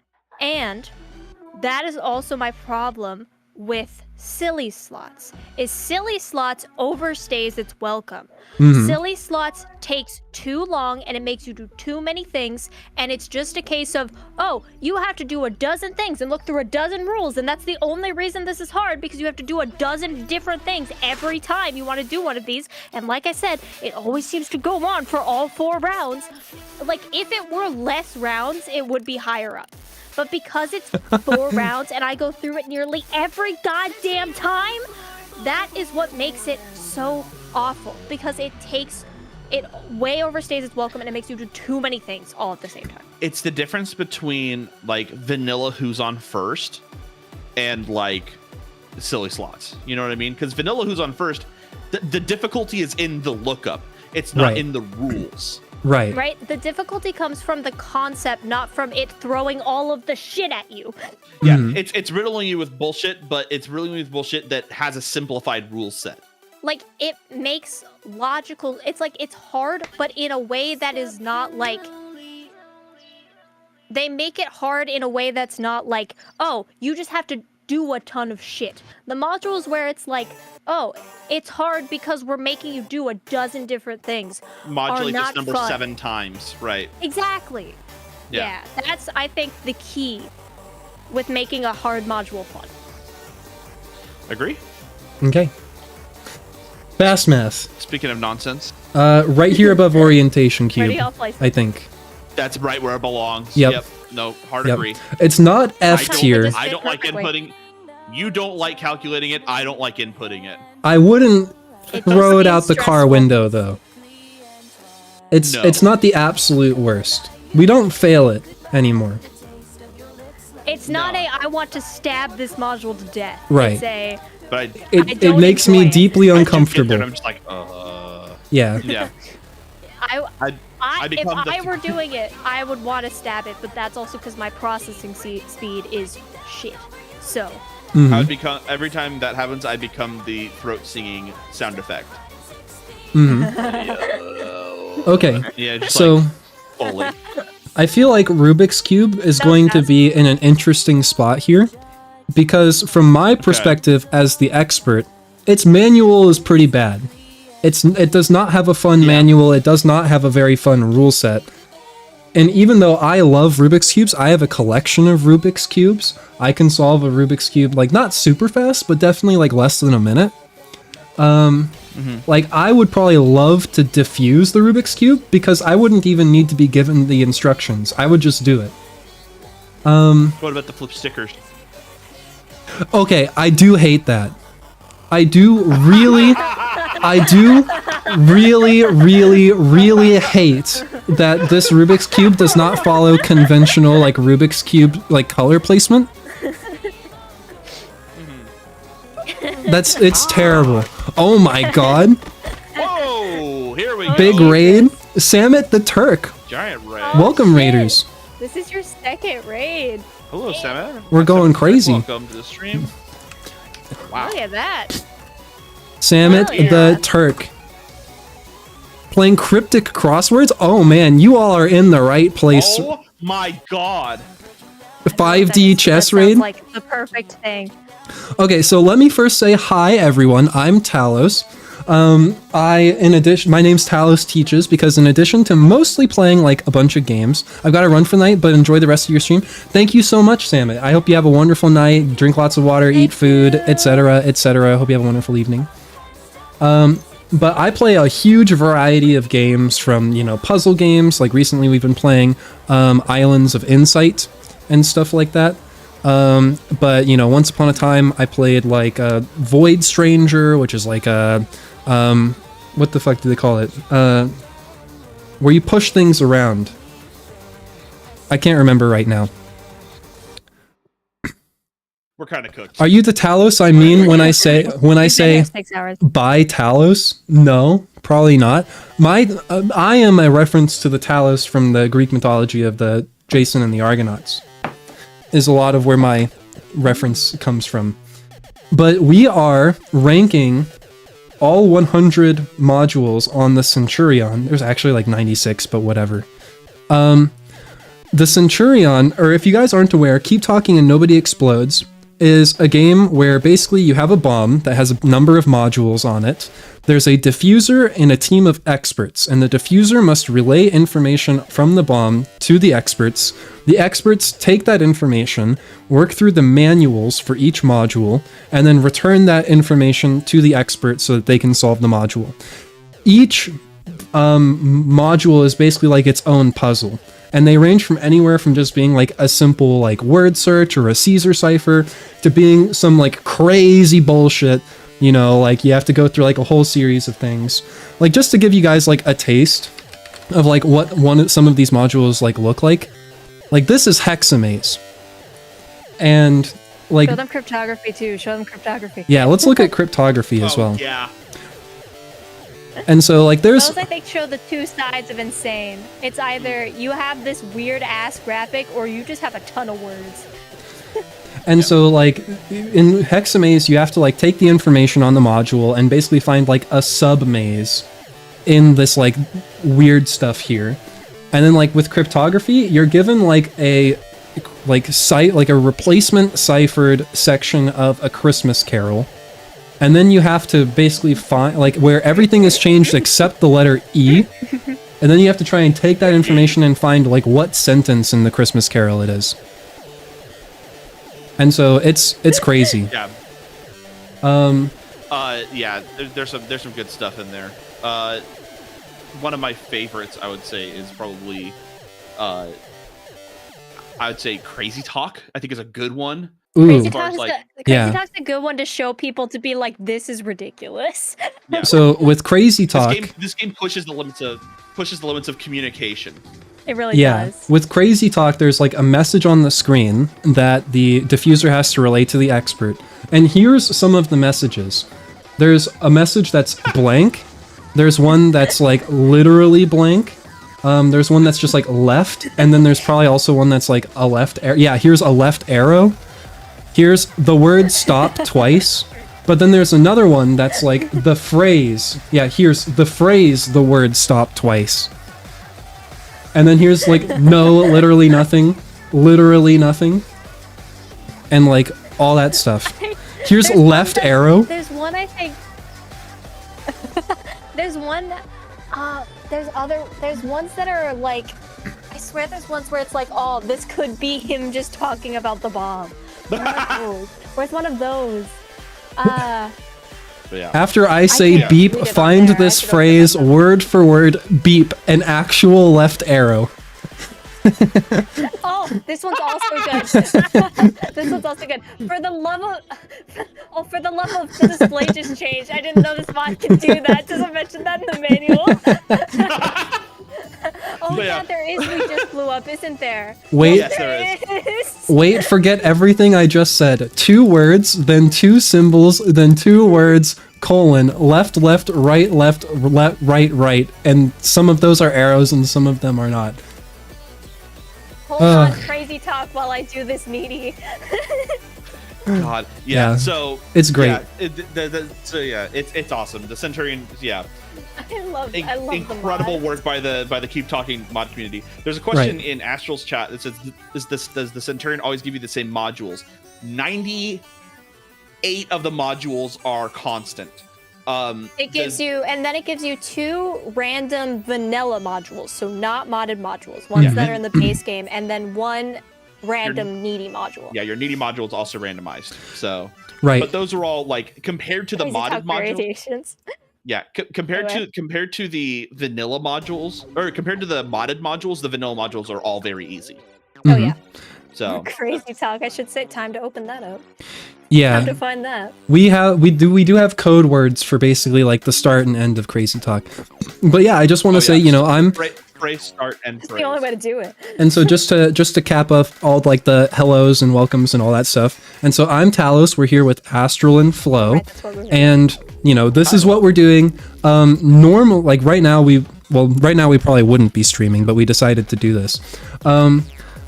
that is also my problem with silly slots. Is silly slots overstays its welcome. Silly slots takes too long and it makes you do too many things, and it's just a case of, you have to do a dozen things and look through a dozen rules, and that's the only reason this is hard, because you have to do a dozen different things every time you want to do one of these. And like I said, it always seems to go on for all 4 rounds. Like if it were less rounds, it would be higher up. But because it's 4 rounds and I go through it nearly every goddamn time, that is what makes it so awful. Because it way overstays its welcome, and it makes you do too many things all at the same time. It's the difference between like vanilla Who's on First and like silly slots. You know what I mean? Because vanilla Who's on First, the difficulty is in the lookup. It's not in the rules. Right. The difficulty comes from the concept, not from it throwing all of the shit at you. Yeah, it's riddling you with bullshit, but it's riddling you with bullshit that has a simplified rule set. Like, it makes logical... It's like, it's hard, but in a way that is not like... They make it hard in a way that's not like, you just have to do a ton of shit. The modules where it's like, it's hard because we're making you do a dozen different things. Modulate this this number fun. 7 times, right? Exactly. Yeah, that's, I think, the key with making a hard module fun. Agree? Okay. Fast math. Speaking of nonsense. Right here above orientation cube, Ready, I'll place I think. That's right where it belongs. Yep. No, hard agree. It's not F tier. I don't like inputting. You don't like calculating it. I don't like inputting it. I wouldn't throw it seems out the car stressful. window though. It's not the absolute worst. We don't fail it anymore. It's not I want to stab this module to death. Right. It's a... But It don't makes enjoy me it. deeply I do get there uncomfortable. and I'm just like, Yeah. yeah. If I were doing it, I would want to stab it, but that's also because my processing speed is shit. So. I would become, every time that happens, I become the throat singing sound effect. Okay. Yeah. Just So like, fully. I feel like Rubik's Cube is going to be in an interesting spot here, because from my perspective as the expert, its manual is pretty bad. It does not have a fun manual. It does not have a very fun rule set. And even though I love Rubik's Cubes, I have a collection of Rubik's Cubes. I can solve a Rubik's Cube, like, not super fast, but definitely, like, less than a minute. Like, I would probably love to diffuse the Rubik's Cube, because I wouldn't even need to be given the instructions. I would just do it. What about the flip stickers? Okay, I do hate that. I do really hate that this Rubik's Cube does not follow conventional, like, Rubik's Cube, like, color placement. It's terrible. Oh my god. Whoa! Here we go. Big raid. Samit the Turk. Giant raid. Welcome, shit. Raiders. This is your second raid. Hello, Sam. We're going crazy. Welcome to the stream. Wow. Look at that. Samit Hell yeah. the Turk. Playing cryptic crosswords? Oh man, you all are in the right place. Oh my god. 5D chess That raid? sounds like the perfect thing. Okay, so let me first say hi everyone. I'm Talos. My name's Talos Teaches, because in addition to mostly playing like a bunch of games, I've got to run for the night, but enjoy the rest of your stream. Thank you so much, Samit. I hope you have a wonderful night, drink lots of water, eat food, etc., etc. I hope you have a wonderful evening. But I play a huge variety of games, from, you know, puzzle games, like recently we've been playing Islands of Insight and stuff like that. But, you know, once upon a time I played like Void Stranger, which is like a what the fuck do they call it? Where you push things around. I can't remember right now. We're kind of cooked. Are you the Talos I mean when I say We've been here 6 hours. by Talos? No, probably not. I am a reference to the Talos from the Greek mythology of the Jason and the Argonauts. Is a lot of where my reference comes from. But we are ranking all 100 modules on the Centurion. There's actually like 96, but whatever. The Centurion, or if you guys aren't aware, Keep Talking and Nobody Explodes, is a game where basically you have a bomb that has a number of modules on it. There's a diffuser and a team of experts, and the diffuser must relay information from the bomb to the experts. The experts take that information, work through the manuals for each module, and then return that information to the experts so that they can solve the module. Each module is basically like its own puzzle. And they range from anywhere from just being like a simple like word search or a Caesar cipher to being some like crazy bullshit, you know, like you have to go through like a whole series of things. Like, just to give you guys like a taste of like what some of these modules like look like. Like, this is Hexamaze. And like, Show them cryptography too. Show them cryptography. yeah, let's look at cryptography as well. Yeah. And so like there's Those, I think, show the two sides of insane. It's either you have this weird ass graphic or you just have a ton of words. And so, like, in Hexamaze, you have to, like, take the information on the module and basically find, like, a sub-maze in this, like, weird stuff here. And then, like, with cryptography, you're given, like, a replacement ciphered section of A Christmas Carol. And then you have to basically find, like, where everything is changed except the letter E. And then you have to try and take that information and find, like, what sentence in the Christmas Carol it is. And so it's crazy. Yeah. Yeah. There's some good stuff in there. One of my favorites, I would say, is probably, I would say Crazy Talk. I think is a good one. Ooh. Crazy far as, Talk's, like- Yeah. Talk's a good one to show people to be like, this is ridiculous. Yeah. So with Crazy Talk, This game pushes the limits of communication. It really yeah, does. with Crazy Talk, there's like a message on the screen that the diffuser has to relay to the expert. And here's some of the messages. There's a message that's blank. There's one that's like literally blank. There's one that's just like left, and then there's probably also one that's like a left arrow. Yeah, here's a left arrow. Here's the word stop twice. But then there's another one that's like the phrase. Yeah, here's the phrase, the word stop twice. And then here's like no, literally nothing. Literally nothing. And like all that stuff. Here's There's one left that- arrow. There's one I think. There's one. There's ones that are like. I swear there's ones where it's like, oh, this could be him just talking about the bomb. Where's one of those? But yeah. After I say can't beep, read it on find there. I this should open phrase it up. word for word, beep, an actual left arrow. Oh, this one's also good. This one's also good. For the love of, the display just changed. I didn't know this mod could do that. Doesn't mention that in the manual. Oh my But yeah. god, there is. We just blew up, isn't there? Wait, Yes, there is. wait, forget everything I just said. 2 words, then 2 symbols, then 2 words, colon, left, left, right, right, right, and some of those are arrows and some of them are not. Hold on, crazy talk while I do this needy. God, yeah. Yeah. So It's great. Yeah, it's awesome. The Centurion, yeah, I love the incredible mod. work by the Keep Talking mod community. There's a question in Astral's chat that says, does the Centurion always give you the same modules? 98 of the modules are constant. It gives you, and then it gives you 2 random vanilla modules, so not modded modules, ones that are in the base game, and then 1 random needy module. Yeah, your needy module is also randomized. So, Right. but those are all like compared to the Crazy modded talk module. variations. Yeah, compared Anyway. to the vanilla modules, or compared to the modded modules, the vanilla modules are all very easy. Oh yeah. So Crazy talk. I should say time to open that up. Time Yeah, to find that. we do have code words for basically like the start and end of Crazy Talk. But yeah, I just want to say, you know, I'm phrase start and It's phrase. the only way to do it. and so just to cap off all like the hellos and welcomes and all that stuff. And so I'm Talos. We're here with Astral and Flo, Right, that's what we're doing. and you know this is what we're doing. Normal like right now we probably wouldn't be streaming, but we decided to do this.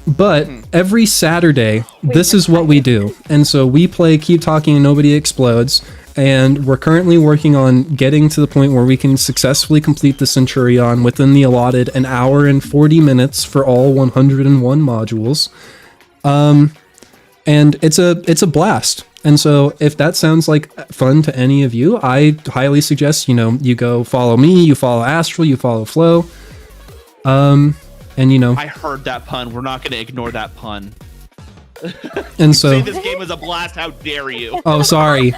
But every Saturday, this is what we do. And so we play Keep Talking and Nobody Explodes. And we're currently working on getting to the point where we can successfully complete the Centurion within the allotted 1 hour and 40 minutes for all 101 modules. And it's a blast. And so if that sounds like fun to any of you, I highly suggest, you know, you go follow me, you follow Astral, you follow Flo. And you know, I heard that pun. We're not going to ignore that pun. and so Say this game was a blast. How dare you? oh, sorry.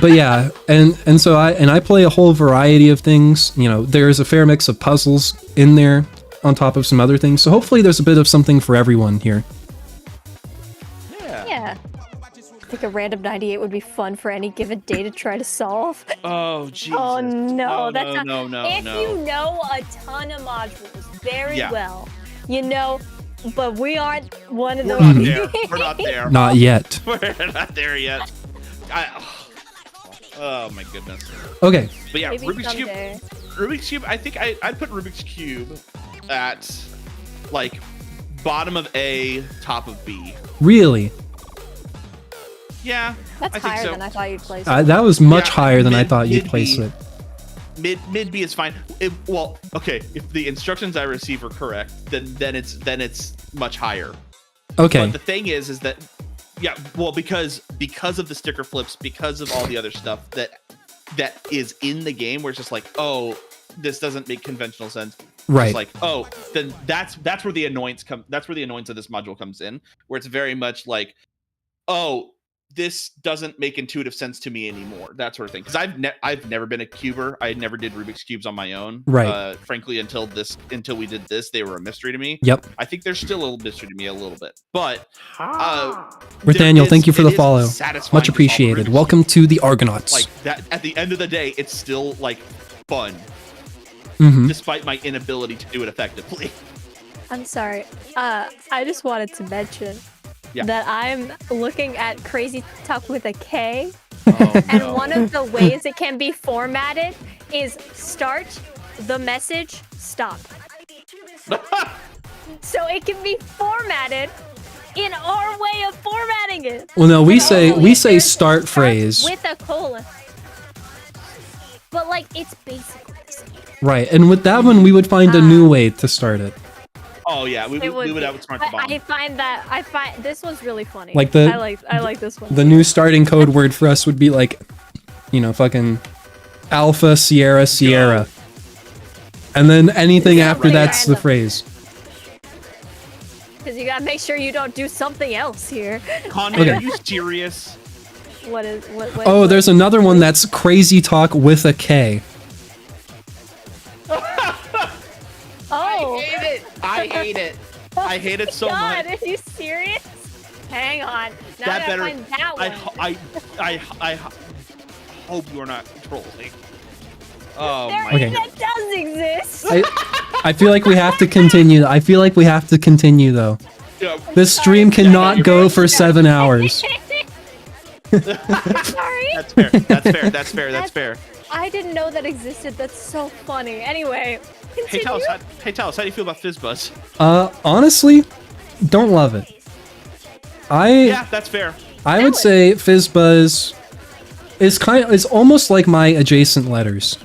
But yeah, and so I play a whole variety of things. You know, there's a fair mix of puzzles in there on top of some other things. So hopefully there's a bit of something for everyone here. Yeah. I think a random 98 would be fun for any given day to try to solve. Oh, Jesus. Oh no, that's not. no. If you know a ton of modules very Yeah. well, you know, but we aren't one of We're those. not there. We're not there. Not yet. We're not there yet. Oh my goodness. Okay. But yeah, Maybe Rubik's Cube. someday. Rubik's Cube. I think I'd put Rubik's Cube at like bottom of A, top of B. Really? Yeah, That's I think higher so. than I thought you'd place. That was much Yeah, higher than I mid- thought you'd mid place B. it. Mid B is fine. Well, okay. If the instructions I receive are correct, then it's much higher. Okay. But the thing is that yeah, well, because of the sticker flips, because of all the other stuff that is in the game, where it's just like, oh, this doesn't make conventional sense. Right. It's like, oh, then that's where the annoyance that's where the annoyance of this module comes in, where it's very much like, oh, this doesn't make intuitive sense to me anymore, that sort of thing. Because I've never been a cuber. I never did Rubik's cubes on my own. Right. Frankly, until we did this, they were a mystery to me. Yep. I think they're still a little mystery to me a little bit. But Nathaniel, thank you for the follow. Satisfying Much to solve appreciated. Rubik's Welcome to the Argonauts. like that. At the end of the day, it's still like fun, Mhm. despite my inability to do it effectively. I'm sorry. I just wanted to mention Yeah. that I'm looking at Crazy Talk with a K, Oh, and one of the ways it can be formatted is start the message, stop. So it can be formatted in our way of formatting it. Well, no, we And say also, we if say there's start phrase. with a colon. But like it's basically the same. Right. And with that one we would find a new way to start it. Oh yeah, we It would be. outsmart the bomb. I find this one's really funny. Like the- I like this one. The new starting code word for us would be like, you know, fucking Alpha Sierra Sierra. And then anything Yeah, after right. that's the Random. phrase. Because you gotta make sure you don't do something else here. Conrad, Okay. are you serious? What is what? Oh, there's another one that's crazy talk with a K. Oh. I hate it. I hate it so God, much. are you serious? Hang on. Now I That gotta better. find that one. I hope you are not trolling. Oh There my Okay. that does exist. I feel like we have to continue. I feel like we have to continue though. God. This stream cannot go for 7 hours. Sorry. That's fair. That's fair. That's fair. That's fair. I didn't know that existed. That's so funny. Anyway, Hey continue. Talos, how do you feel about FizzBuzz? Honestly, don't love it. Yeah, that's fair. I would say FizzBuzz is almost like my adjacent letters,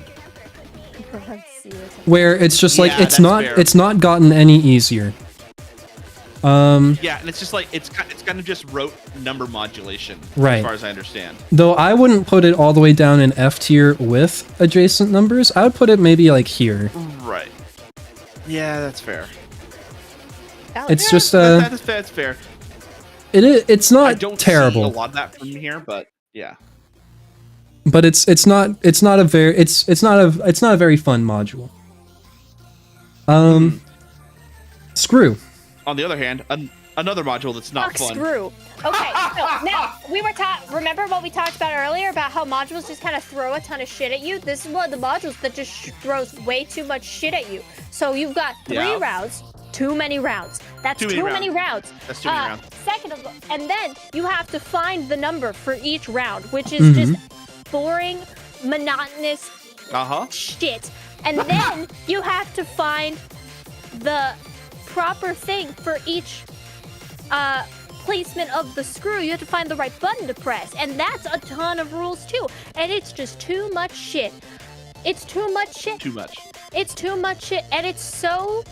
where it's just like Yeah, it's that's not fair. it's not gotten any easier. Yeah, and it's just like it's kind of just rote number modulation, Right. as far as I understand. Though I wouldn't put it all the way down in F tier with adjacent numbers. I would put it maybe like here. Right. Yeah, that's fair. It's Yeah, just that's fair. it's I not don't terrible. see a lot of that from here, but yeah. But it's not a very fun module. Screw. On the other hand, another module that's not Fuck fun. screw. Okay, so now we were remember what we talked about earlier about how modules just kind of throw a ton of shit at you? This is one of the modules that just throws way too much shit at you. So you've got 3 Yeah. rounds, too many rounds. That's too many rounds. That's too many rounds. Second of all, and then you have to find the number for each round, which is just boring, monotonous shit. And then you have to find the proper thing for each placement of the screw. You have to find the right button to press, and that's a ton of rules too. And it's just too much shit. It's too much shit. Too much. It's too much shit, and it's so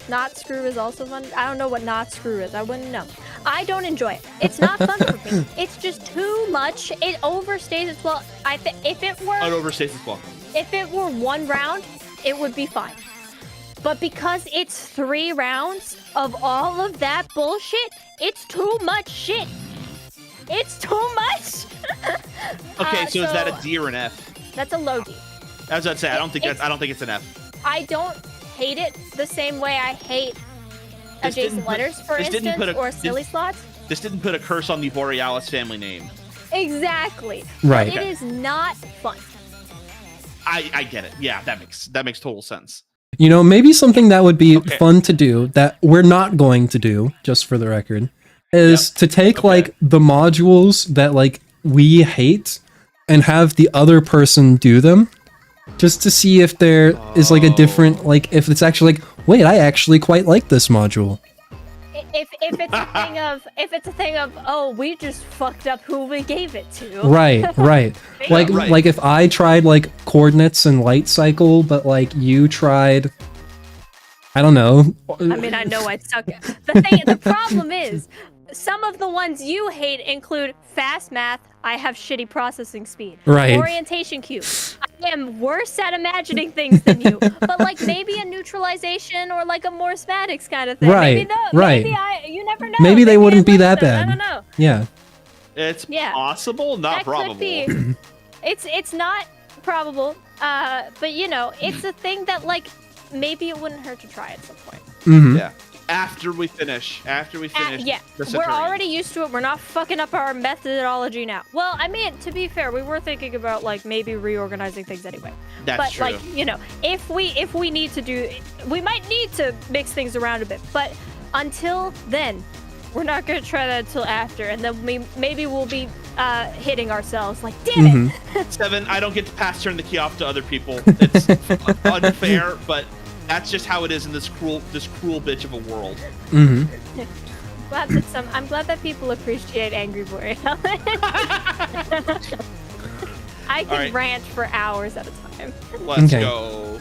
not screw is also fun. I don't know what not screw is. I wouldn't know. I don't enjoy it. It's not fun for me. It's just too much. It overstays its well. If it were It overstays its welcome. if it were 1 round, it would be fine. But because it's 3 rounds of all of that bullshit, it's too much shit. It's too much. Okay, so is that a D or an F? That's a low D. As I'd say, I don't think it's an F. I don't hate it the same way I hate This adjacent didn't put- letters, for this didn't instance, put a- or this- silly slots. This didn't put a curse on the Borealis family name. Exactly. Right. But it is not fun. I get it. Yeah, that makes total sense. You know, maybe something that would be Okay. fun to do that we're not going to do, just for the record, is to take like the modules that like we hate and have the other person do them, just to see if there is like a different, like if it's actually like, wait, I actually quite like this module. If it's a thing of oh, we just fucked up who we gave it to. Right. Like Right. like if I tried like coordinates and light cycle, but like you tried, I don't know. I mean, I know I suck. The problem is, some of the ones you hate include fast math. I have shitty processing speed. Right. Orientation cue. I am worse at imagining things than you. But like maybe a neutralization or like a Morse Maddox kind of thing. Right, right. Maybe you never know. Maybe they wouldn't I be like that them. bad. I don't know. Yeah. It's Yeah. possible, not That probable. could be. It's not probable. But you know, it's a thing that like maybe it wouldn't hurt to try at some point. Mm-hmm. Yeah. After we finish Yeah, the we're Centurion. already used to it. We're not fucking up our methodology now. Well, I mean, to be fair, we were thinking about like maybe reorganizing things anyway. That's but true. like, you know, if we need to do, we might need to mix things around a bit. But until then, we're not gonna try that until after, and then maybe we'll be hitting ourselves like, damn it. 7, I don't get to pass turn the key off to other people. It's unfair, but that's just how it is in this cruel bitch of a world. Mm-hmm. I'm glad that people appreciate Angry Boy. I can All right. rant for hours at a time. Let's Okay. go.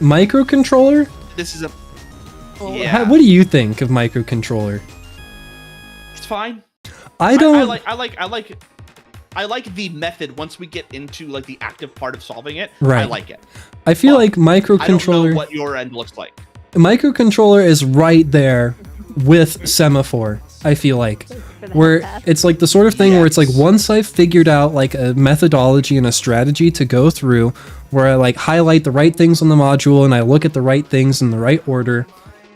Microcontroller? This is a What do you think of microcontroller? It's fine. I don't. I like the method. Once we get into like the active part of solving it, Right. I like it. I feel like I don't know microcontroller. what your end looks like. Microcontroller is right there with semaphore. I feel like where it's like the sort of thing where it's like once I've figured out like a methodology and a strategy to go through, where I like highlight the right things on the module and I look at the right things in the right order,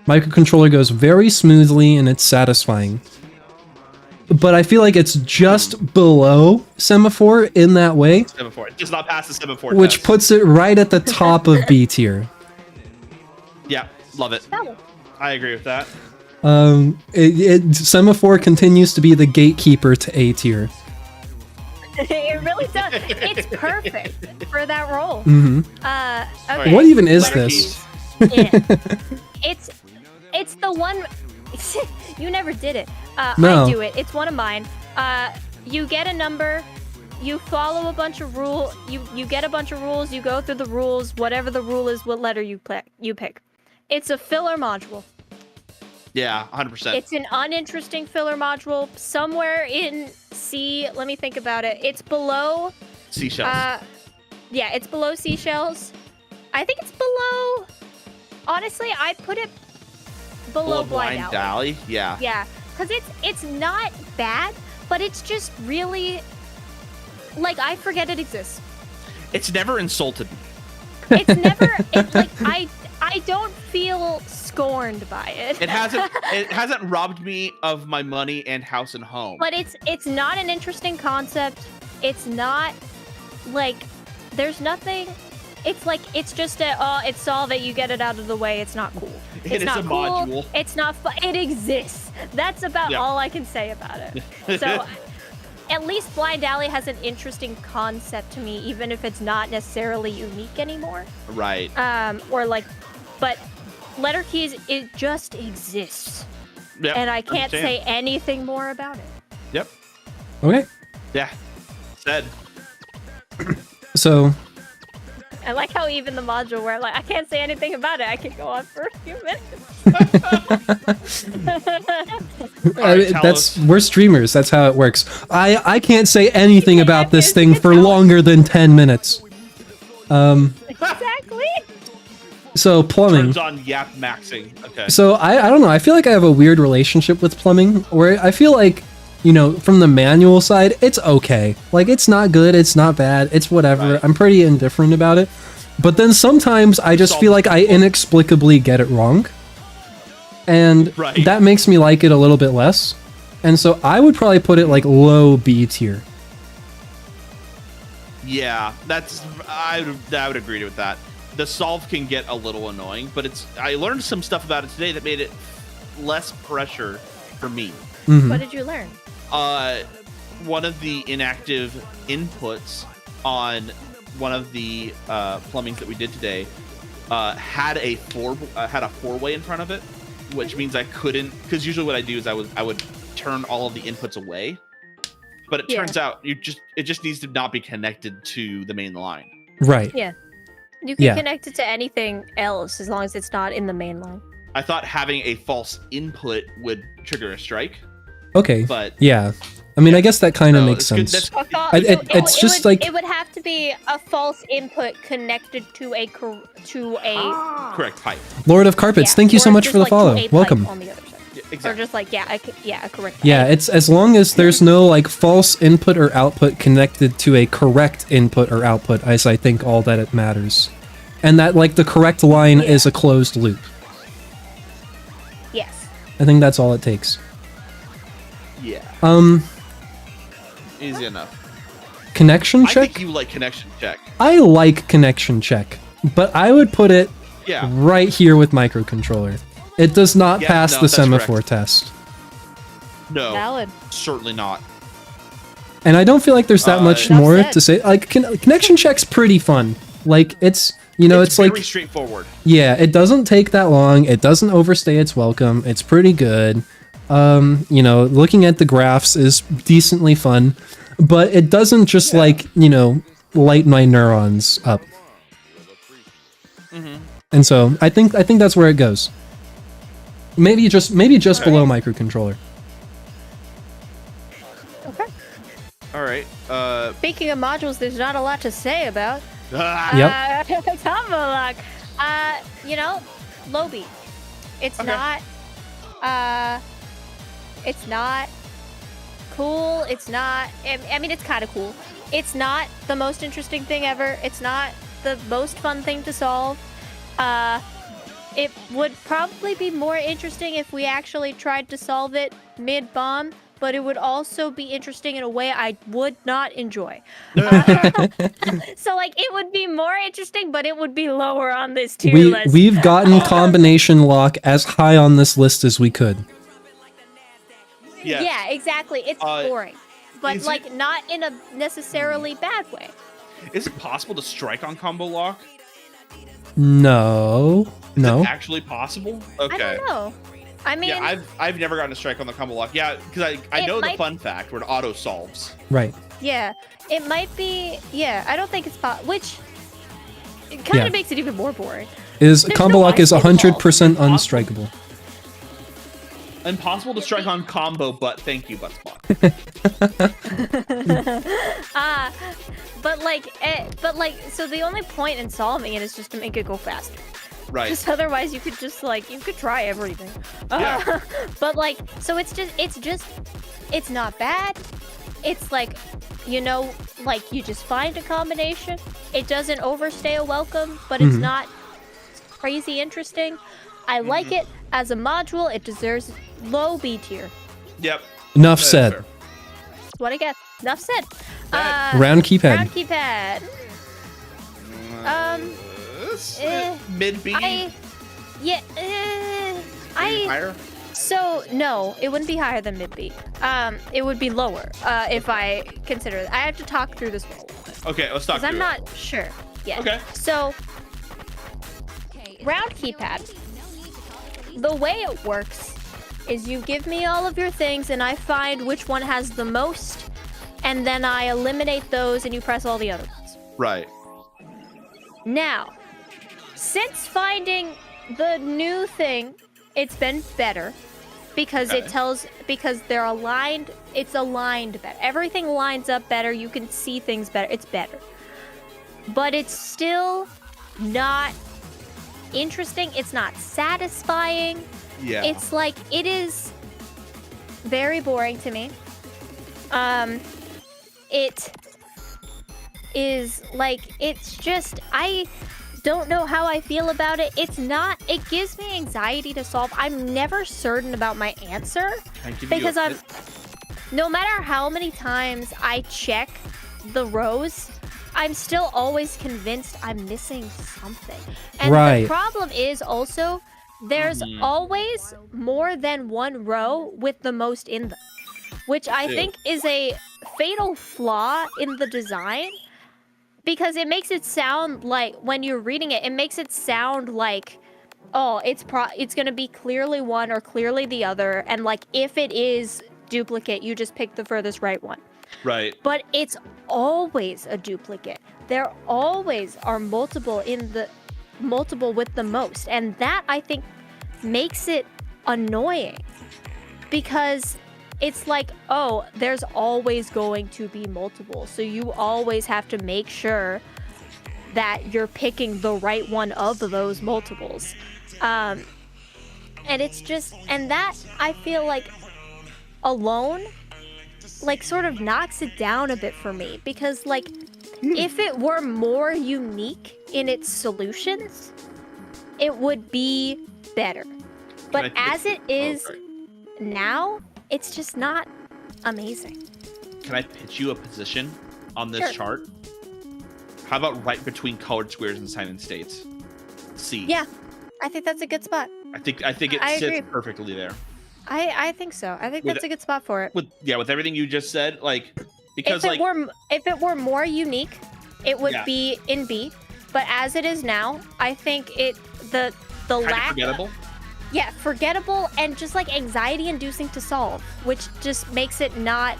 microcontroller goes very smoothly and it's satisfying. But I feel like it's just below semaphore in that way, Semaphore. It does not pass the semaphore which test. puts it right at the top of B tier. Yeah, love it. I agree with that. Semaphore continues to be the gatekeeper to A tier. It really does. It's perfect for that role. Mm-hmm. Okay. What even is Letter this? Keys. It's the one. You never did it. No. I do it. It's one of mine. You get a number. You follow a bunch of rules. You get a bunch of rules. You go through the rules. Whatever the rule is, what letter you pick. It's a filler module. Yeah, 100%. It's an uninteresting filler module somewhere in C. Let me think about it. It's below Seashells. Yeah, it's below seashells. I think it's below. Honestly, I put it below Blind Alley. Alley. Yeah. Yeah, because it's not bad, but it's just really like I forget it exists. It's never insulted me. It's never. I don't feel scorned by it. It hasn't robbed me of my money and house and home. But it's not an interesting concept. It's not like there's nothing. It's like it's just it's solve it, you get it out of the way. It's not cool. It's It not is a cool. module. It's not fun. It exists. That's about all I can say about it. So at least Blind Alley has an interesting concept to me, even if it's not necessarily unique anymore. Right. But Letter Keys, it just exists. Yep. And I can't Understand. say anything more about it. Yep. Okay. Yeah. Said. So I like how even the module where I can't say anything about it. I can go on for a few minutes. we're streamers. That's how it works. I can't say anything about this thing for longer than 10 minutes. Exactly. So plumbing. Turns on yap maxing. Okay. So I don't know. I feel like I have a weird relationship with plumbing, where I feel like, you know, from the manual side, it's okay. Like, it's not good, it's not bad, it's whatever. Right. I'm pretty indifferent about it. But then sometimes I just feel like I inexplicably get it wrong. And that makes me like it a little bit less. And so I would probably put it like low B tier. Yeah, I would agree with that. The solve can get a little annoying, but I learned some stuff about it today that made it less pressure for me. Mm-hmm. What did you learn? One of the inactive inputs on one of the plumbings that we did today had a four-way in front of it, which means I couldn't. Because usually what I do is I would turn all of the inputs away, but it turns out it just needs to not be connected to the main line. Right. Yeah. You can connect it to anything else as long as it's not in the main line. I thought having a false input would trigger a strike. Okay. But yeah. I mean, I guess that kind of makes sense. It's just like it would have to be a false input connected to a correct pipe. Lord of Carpets, thank you so much for the follow. Welcome. On the other side. Exactly. Or just like a correct. Yeah, it's as long as there's no like false input or output connected to a correct input or output, as I think all that it matters. And that like the correct line is a closed loop. Yes. I think that's all it takes. Yeah. Easy enough. Connection check? I think you like connection check. I like connection check, but I would put it right here with microcontroller. It does not pass the semaphore test. No. Valid. Certainly not. And I don't feel like there's that much more to say. Like connection check's pretty fun. Like it's it's very like straightforward. Yeah, it doesn't take that long. It doesn't overstay its welcome. It's pretty good. Looking at the graphs is decently fun, but it doesn't just light my neurons up. Mm-hmm. And so I think that's where it goes. Maybe just below microcontroller. Okay. All right. Speaking of modules, there's not a lot to say about. Yep. Combo lock. You know, low beat. It's not. It's not cool. It's not. I mean, it's kind of cool. It's not the most interesting thing ever. It's not the most fun thing to solve. It would probably be more interesting if we actually tried to solve it mid-bomb, but it would also be interesting in a way I would not enjoy. So, like, it would be more interesting, but it would be lower on this tier list. We've gotten combination lock as high on this list as we could. Yes. Yeah, exactly. It's boring, but is like it- not in a necessarily bad way. Is it possible to strike on combo lock? No. Is No. it actually possible? Okay. I don't know. I mean, Yeah, I've never gotten a strike on the combo lock. Yeah, because I It know the might- fun fact where it auto solves. Right. yeah, it might be. Yeah, I don't think it's which it kind of Yeah. makes it even more boring. Is There's combo no lock is ice 100% unstrikeable. Impossible to strike on combo, but thank you, butt spot. But like, so the only point in solving it is just to make it go faster. Right. Because otherwise, you could just like you could try everything. Yeah. But like, so it's not bad. It's like, you know, like you just find a combination. It doesn't overstay a welcome, but it's not crazy interesting. I like it as a module. It deserves low B tier. Yep. Enough That's said. fair. That's what I get. Enough said. Round keypad. Round keypad. Mid B. Higher. So no, it wouldn't be higher than mid B. It would be lower if I consider it. I have to talk through this one a little bit Okay, let's talk. because I'm through it. not sure yet. Okay. So round keypad. The way it works is you give me all of your things and I find which one has the most, and then I eliminate those and you press all the other ones. Right. Now, since finding the new thing, it's been better because because they're aligned. It's aligned better. Everything lines up better. You can see things better. It's better. But it's still not interesting. It's not satisfying. Yeah. It's like, it is very boring to me. It is like, it's just, I don't know how I feel about it. It gives me anxiety to solve. I'm never certain about my answer because no matter how many times I check the rows, I'm still always convinced I'm missing something. And Right. the problem is also, there's always more than one row with the most in them, which I think is a fatal flaw in the design. Because it makes it sound like, when you're reading it, it makes it sound like, oh, it's gonna be clearly one or clearly the other, and like if it is duplicate, you just pick the furthest right one. Right. But it's always a duplicate. There always are multiple with the most, and that I think makes it annoying because it's like, oh, there's always going to be multiple. So you always have to make sure that you're picking the right one of those multiples. And it's just, and that I feel like alone, like sort of knocks it down a bit for me. Because like, if it were more unique in its solutions, it would be better. But as it is now, it's just not amazing. Can I pitch you a position on this chart? How about right between colored squares and sign-in states? C. Yeah, I think that's a good spot. I think it I sits agree. perfectly there. I think so. I think With- that's a good spot for it. With everything you just said, like, because If it were more unique, it would Yeah. be in B. But as it is now, I think the kind of lack. forgettable. Yeah, forgettable and just like anxiety inducing to solve, which just makes it not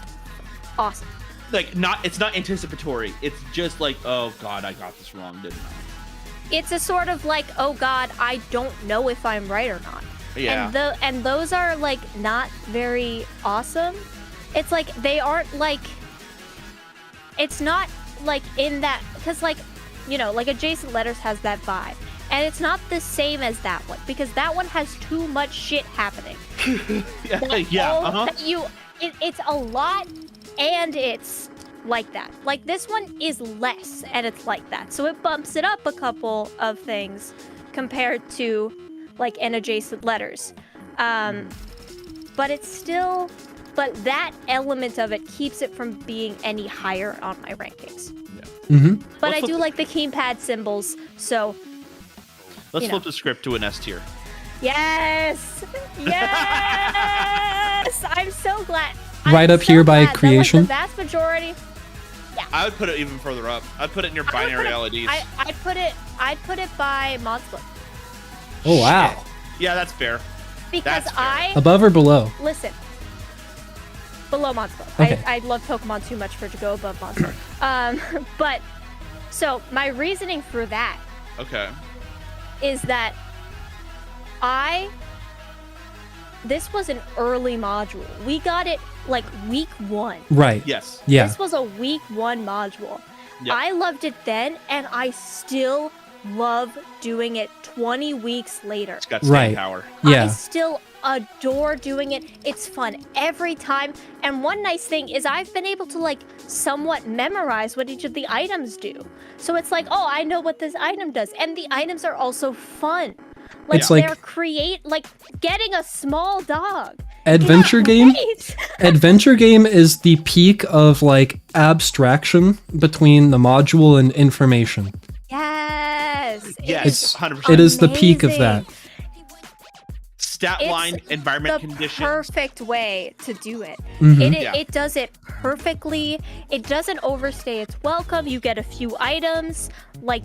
awesome. Like, it's not anticipatory. It's just like, oh god, I got this wrong, didn't I? it's a sort of like, oh god, I don't know if I'm right or not. Yeah. And those are like not very awesome. It's like they aren't like, it's not like in that, because like, you know, like Adjacent Letters has that vibe, and it's not the same as that one because that one has too much shit happening. It's a lot, and it's like that. Like this one is less, and it's like that, so it bumps it up a couple of things compared to like an Adjacent Letters. But it's still, but that element of it keeps it from being any higher on my rankings. But I do like the keypad symbols, so let's flip the script to an S tier. Yes! Yes! I'm so glad. Right up here by creation. The vast majority. Yeah. I would put it even further up. I'd put it in your binary LEDs. I'd put it by Monsplit. Oh wow. Yeah, that's fair. Because above or below? Listen. Below Monsplit. Okay. I love Pokemon too much for it to go above Monsplit. But so my reasoning for that is that this was an early module. We got it like week 1. Right. Yes. Yeah. This was a week 1 module. Yep. I loved it then, and I still love doing it 20 weeks later. It's got staying power. Yeah. I still adore doing it. It's fun every time. And one nice thing is I've been able to like somewhat memorize what each of the items do. So it's like, oh, I know what this item does. And the items are also fun. Like It's like- they're like getting a small dog. Adventure game? Adventure game is the peak of like abstraction between the module and information. Yes. Yes, 100%. It is the peak of that. Stat line, environment the conditions. Perfect way to do it. Mhm. It does it perfectly. It doesn't overstay its welcome. You get a few items. Like,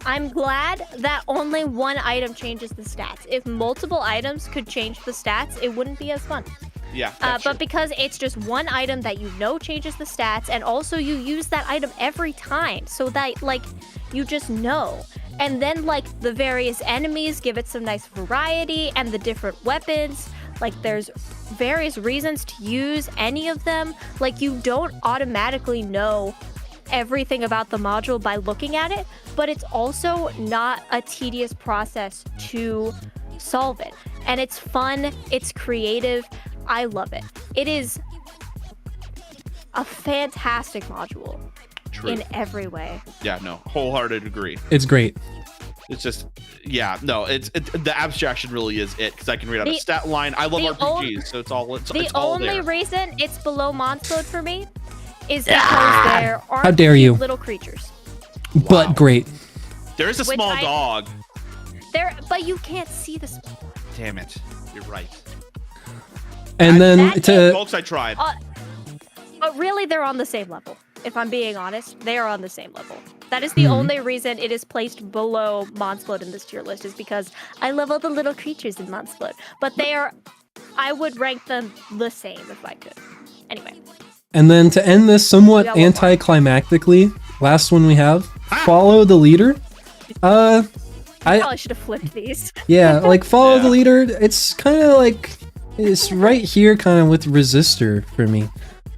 I'm glad that only one item changes the stats. If multiple items could change the stats, it wouldn't be as fun. Yeah, but because it's just one item that you know changes the stats, and also you use that item every time, so that like you just know. And then like the various enemies give it some nice variety, and the different weapons, like there's various reasons to use any of them. Like you don't automatically know everything about the module by looking at it, but it's also not a tedious process to solve it. And it's fun, it's creative. I love it. It is a fantastic module in every way. Yeah, no, wholehearted agree. It's great. It's just, yeah, no, the abstraction really is it, because I can read out a stat line. I love RPGs, so it's all the all only there. reason it's below Monsplit for me is because there How aren't dare you. little creatures. But great. There is a small dog. But you can't see the small dog. Damn it, you're right. And then Folks, I tried. But really, they're on the same level. If I'm being honest, they are on the same level. That is the only reason it is placed below Monsplit in this tier list, is because I love all the little creatures in Monsplit. But I would rank them the same if I could. Anyway. And then to end this somewhat anticlimactically, last one we have, follow the leader. I probably should have flipped these. Yeah, like follow the leader. It's kind of like it's right here, kind of with resistor for me.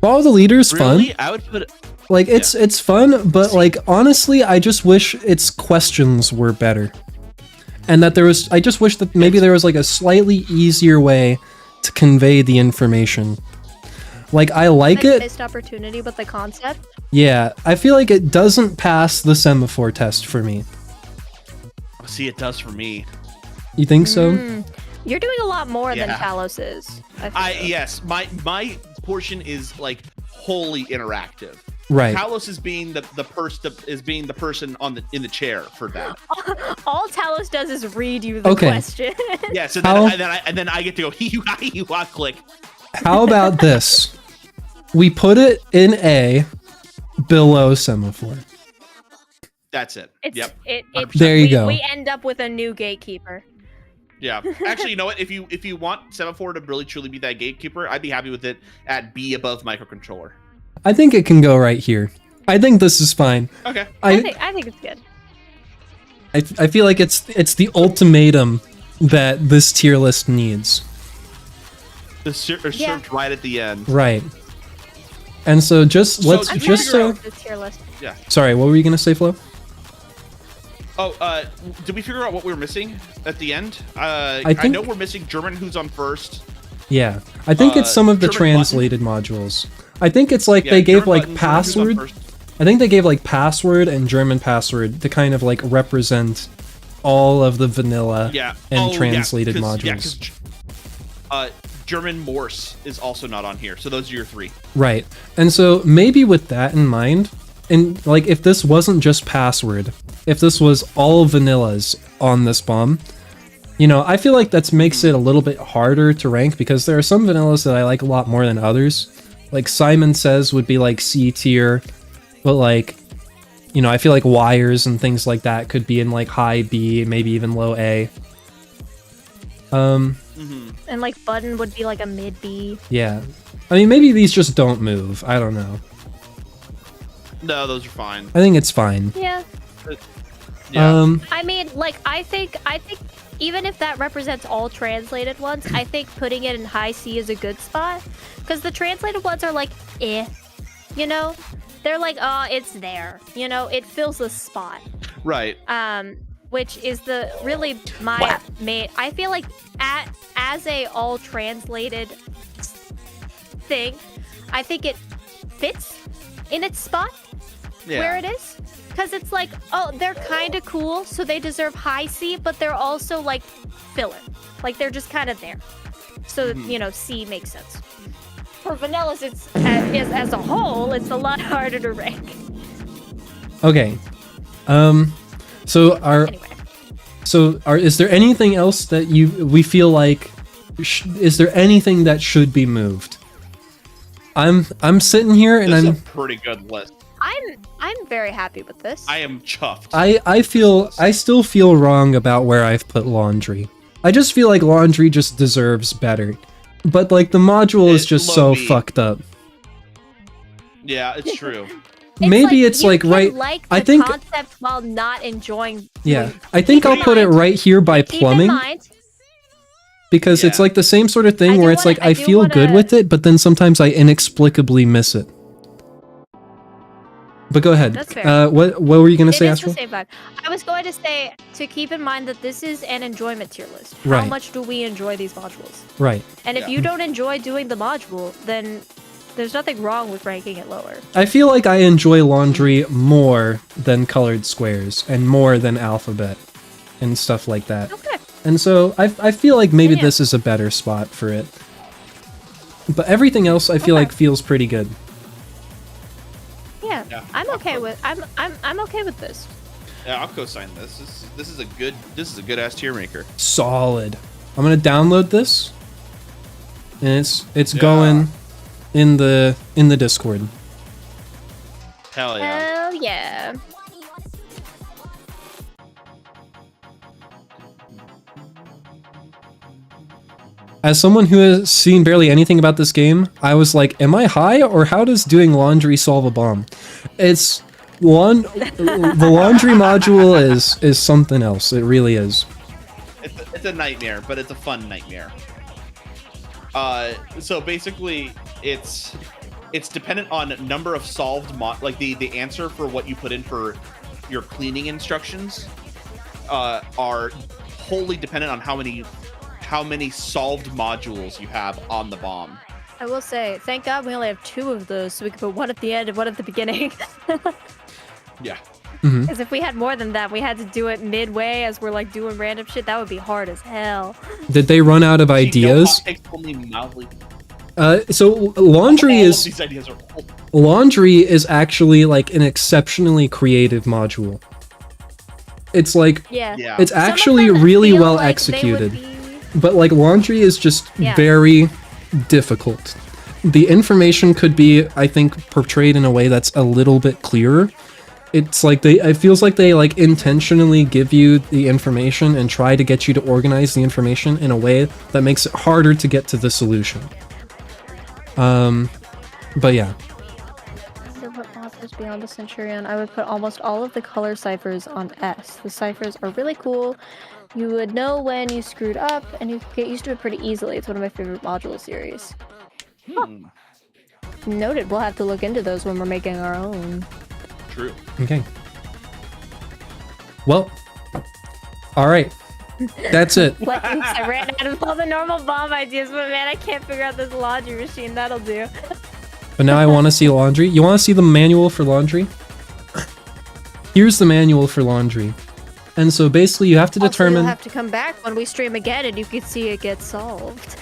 Follow the leader's fun. I would put it. Like it's fun, but like honestly, I just wish its questions were better, and that I just wish that maybe there was like a slightly easier way to convey the information. Like I like it. Missed opportunity with the concept. Yeah, I feel like it doesn't pass the semaphore test for me. See, it does for me. You think so? You're doing a lot more than Talos is. Yes, my portion is like wholly interactive. Right. Talos is being the person in the chair for that. All Talos does is read you the question. Yes, and then I get to go hee click. How about this? We put it in A, below semaphore. That's it. Yep. There you go. We end up with a new gatekeeper. Yeah. Actually, you know what? If you want semaphore to really truly be that gatekeeper, I'd be happy with it at B above microcontroller. I think it can go right here. I think this is fine. Okay. I think it's good. I feel like it's the ultimatum that this tier list needs. It's served right at the end. Right. And so just let's I'm just trying to so. figure out this tier list. Yeah. Sorry, what were you gonna say, Flo? Oh, did we figure out what we were missing at the end? I think- know we're missing German, who's on first. Yeah, I think it's some of the German translated modules. I think it's like Yeah, they gave German like button, German who's on password. first. I think they gave like password and German password to kind of like represent all of the vanilla Yeah. and translated 'cause- modules. 'cause, German Morse is also not on here, so those are your 3. Right. And so maybe with that in mind, and like if this wasn't just password, if this was all vanillas on this bomb, you know, I feel like that makes it a little bit harder to rank because there are some vanillas that I like a lot more than others. Like Simon Says would be like C tier, but like, you know, I feel like Wires and things like that could be in like high B, maybe even low A. And like Button would be like a mid B. Yeah. I mean, maybe these just don't move. I don't know. No, those are fine. I think it's fine. Yeah. Yeah. I mean, like I think even if that represents all translated ones, I think putting it in high C is a good spot because the translated ones are like you know, they're like, oh, it's there, you know, it fills the spot. Right. Which is the really my main. I feel like as a all translated thing, I think it fits in its spot Yeah. where it is, because it's like, oh, they're kind of cool, so they deserve high C, but they're also like filler, like they're just kind of there. So you know, C makes sense. For vanillas, it's as a whole, it's a lot harder to rank. Okay. So is there anything else that we feel like is there anything that should be moved? I'm sitting here and This is I'm a pretty good list. I'm very happy with this. I am chuffed. I still feel wrong about where I've put laundry. I just feel like laundry just deserves better. But like the module is It's just so low-B. fucked up. Yeah, it's true. Maybe it's you like can right like I the think concept while not enjoying. yeah. I think I'll put it right here by Keep plumbing. in mind, Because it's Yeah. like the same sort of I thing do where it's wanna- like I I do feel good wanna- with it, but then sometimes I inexplicably miss it. But go ahead. That's fair. What were you gonna it say, is the Astral? same vibe. I was going to say to keep in mind that this is an enjoyment tier list. How Right. much do we enjoy these modules? Right. And if Yeah. you don't enjoy doing the module, then there's nothing wrong with ranking it lower. I feel like I enjoy laundry more than colored squares and more than alphabet and stuff like that. Okay. And so I feel like maybe Yeah. this is a better spot for it. But everything else I feel Okay. like feels pretty good. Yeah, Yeah. I'm okay with I'm okay with this. Yeah, I'll co-sign this. This is a good ass tier maker. Solid. I'm gonna download this. And it's Yeah. going in the Discord. Hell yeah. Hell yeah. As someone who has seen barely anything about this game, I was like, am I high or how does doing laundry solve a bomb? It's one the laundry module is something else. It really is. It's a nightmare, but it's a fun nightmare. So basically, it's dependent on number of solved like the answer for what you put in for your cleaning instructions are wholly dependent on how many solved modules you have on the bomb. I will say, thank God we only have 2 of those, so we can put one at the end and one at the beginning. Yeah. Because if we had more than that, we had to do it midway as we're like doing random shit. That would be hard as hell. Did they run out of ideas? Only mildly. So laundry All of is these ideas are old. laundry is actually like an exceptionally creative module. It's like Yeah. Yeah. it's Some of actually them really feel well like they would executed. be- But like laundry is just Yeah. very difficult. The information could be, I think, portrayed in a way that's a little bit clearer. It's like it feels like they like intentionally give you the information and try to get you to organize the information in a way that makes it harder to get to the solution. But yeah. So what monsters beyond a Centurion, I would put almost all of the color ciphers on S. The ciphers are really cool. You would know when you screwed up, and you get used to it pretty easily. It's one of my favorite module series. Noted. We'll have to look into those when we're making our own. True. Okay. Well, all right. That's it. Like, oops, I ran out of all the normal bomb ideas, but man, I can't figure out this laundry machine. That'll do. But now I want to see laundry. You want to see the manual for laundry? Here's the manual for laundry. And so basically you have to determine... Also, you'll have to come back when we stream again and you can see it get solved.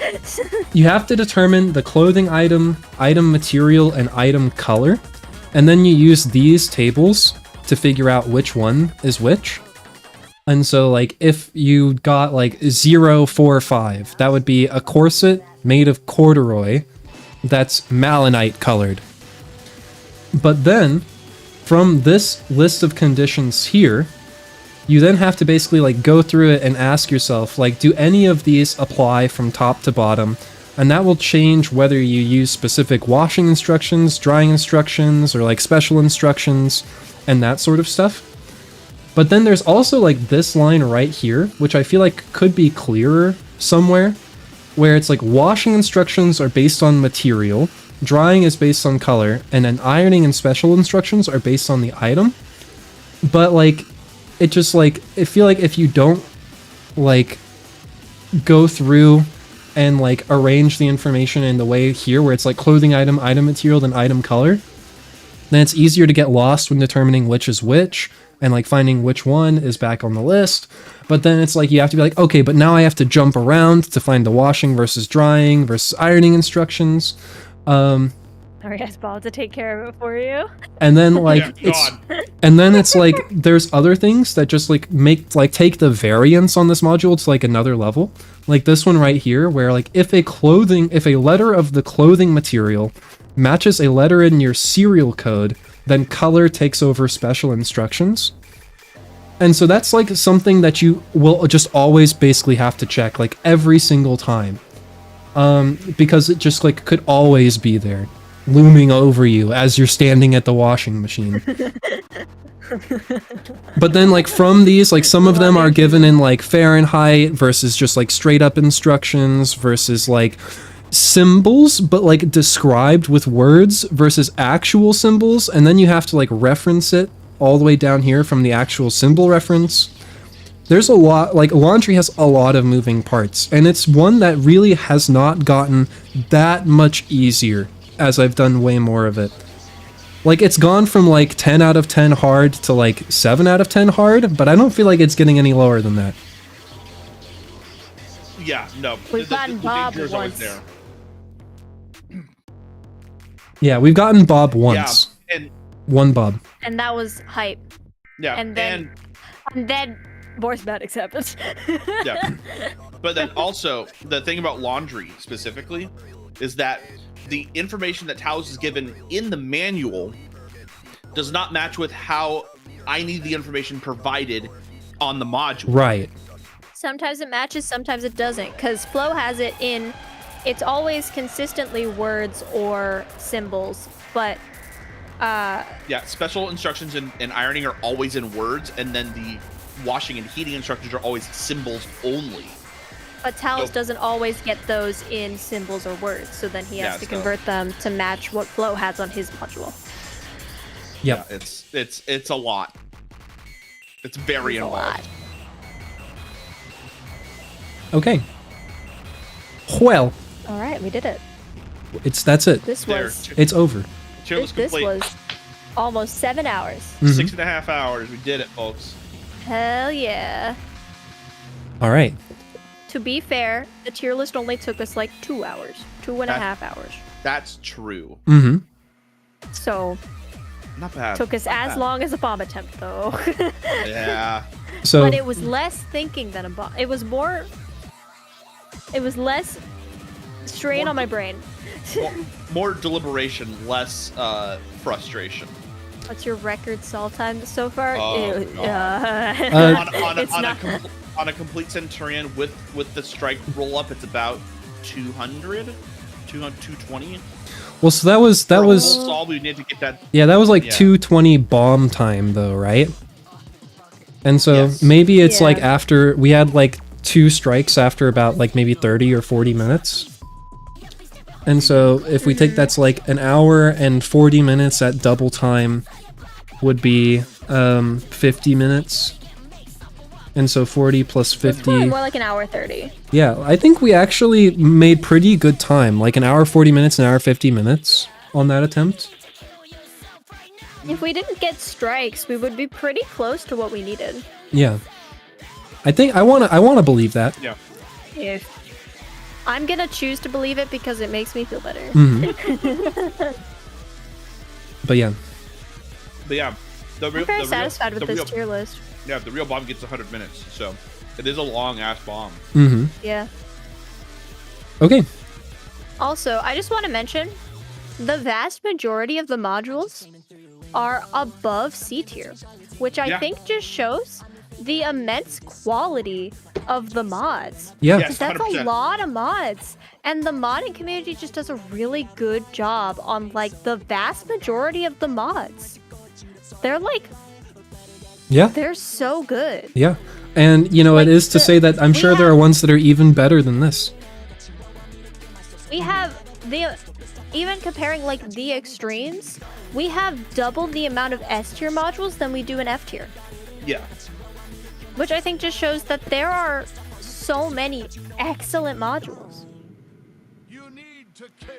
You have to determine the clothing item, item material, and item color. And then you use these tables to figure out which one is which. And so, like, if you got, like, 0, 4, 5, that would be a corset made of corduroy that's malonite colored. But then, from this list of conditions here, you then have to basically, like, go through it and ask yourself, like, do any of these apply from top to bottom? And that will change whether you use specific washing instructions, drying instructions, or, like, special instructions, and that sort of stuff. But then there's also, like, this line right here, which I feel like could be clearer somewhere, where it's like washing instructions are based on material, drying is based on color, and then ironing and special instructions are based on the item. But, like, it just, like, I feel like if you don't, like, go through and, like, arrange the information in the way here, where it's like clothing item, item material, then item color, then it's easier to get lost when determining which is which, and, like, finding which one is back on the list. But then it's like you have to be like, okay, but now I have to jump around to find the washing versus drying versus ironing instructions. Sorry, I Ball to take care of it for you. And then, like, it's like there's other things that just, like, take the variance on this module to, like, another level. Like this one right here, where, like, if a letter of the clothing material matches a letter in your serial code, then color takes over special instructions. And so that's, like, something that you will just always basically have to check, like, every single time. Because it just, like, could always be there, looming over you as you're standing at the washing machine. But then, like, from these, like, some of them are given in, like, Fahrenheit versus just, like, straight up instructions versus, like, symbols, but, like, described with words versus actual symbols, and then you have to, like, reference it all the way down here from the actual symbol reference. There's a lot, like, laundry has a lot of moving parts, and it's one that really has not gotten that much easier as I've done way more of it. Like, it's gone from, like, 10 out of 10 hard to, like, 7 out of 10 hard, but I don't feel like it's getting any lower than that. Yeah, no. We've gotten Bob danger is always once. there. Yeah, we've gotten Bob once. Yeah, and One Bob. And that was hype. yeah, And then more schematics happened. yeah. But then also, the thing about laundry specifically is that the information that Taos is given in the manual does not match with how I need the information provided on the module. Right. Sometimes it matches, sometimes it doesn't. Because Flo has it in, it's always consistently words or symbols, but yeah, special instructions in ironing are always in words, and then the washing and heating instructions are always symbols only. But Talos doesn't always get those in symbols or words, so then he has to convert them to match what Flo has on his module. Yep. Yeah, it's a lot. It's very It's a lot. involved. Okay. Well, All right, we did it. that's it. This There. was It's over. This this was almost 7 hours. Mhm. 6.5 hours. We did it, folks. Hell yeah. All right. To be fair, the tier list only took us like 2 hours, 2.5 hours. That's true. Mm-hmm. So Not bad. took us Not as bad. long as a bomb attempt though. Yeah. So But it was less thinking than a bomb. It was less strain on my brain. More deliberation, less frustration. What's your record solve time so far? Oh, Ew, On not- a complete Centurion with the strike roll up, it's about 200 220. Well, so that was Almost all we need to get that. yeah, that was like Yeah. 220 bomb time though, right? And so Yes. maybe it's Yeah. like after we had like 2 strikes after about like maybe 30 or 40 minutes. And so if we take that's like an hour and 40 minutes at double time would be 50 minutes. And so 40 plus Probably 50. more like an hour 30. Yeah, I think we actually made pretty good time. Like an hour 40 minutes, an hour 50 minutes on that attempt. If we didn't get strikes, we would be pretty close to what we needed. Yeah. I think I wanna believe that. Yeah. If I'm gonna choose to believe it because it makes me feel better. But yeah. But yeah, the real. I'm very the satisfied real, with the this real, tier list. Yeah, the real bomb gets 100 minutes, so it is a long ass bomb. Mm-hmm. Yeah. Okay. Also, I just want to mention, the vast majority of the modules are above C tier, which I Yeah. think just shows the immense quality of the mods. Yeah. Yes. That's 100%. a lot of mods. And the modding community just does a really good job on like the vast majority of the mods. They're like, Yeah. they're so good. Yeah. And you know, Like, it is to say that I'm we sure there are have- ones that are even better than this. We have even comparing like the extremes, we have double the amount of S tier modules than we do in F tier. Yeah. Which I think just shows that there are so many excellent modules.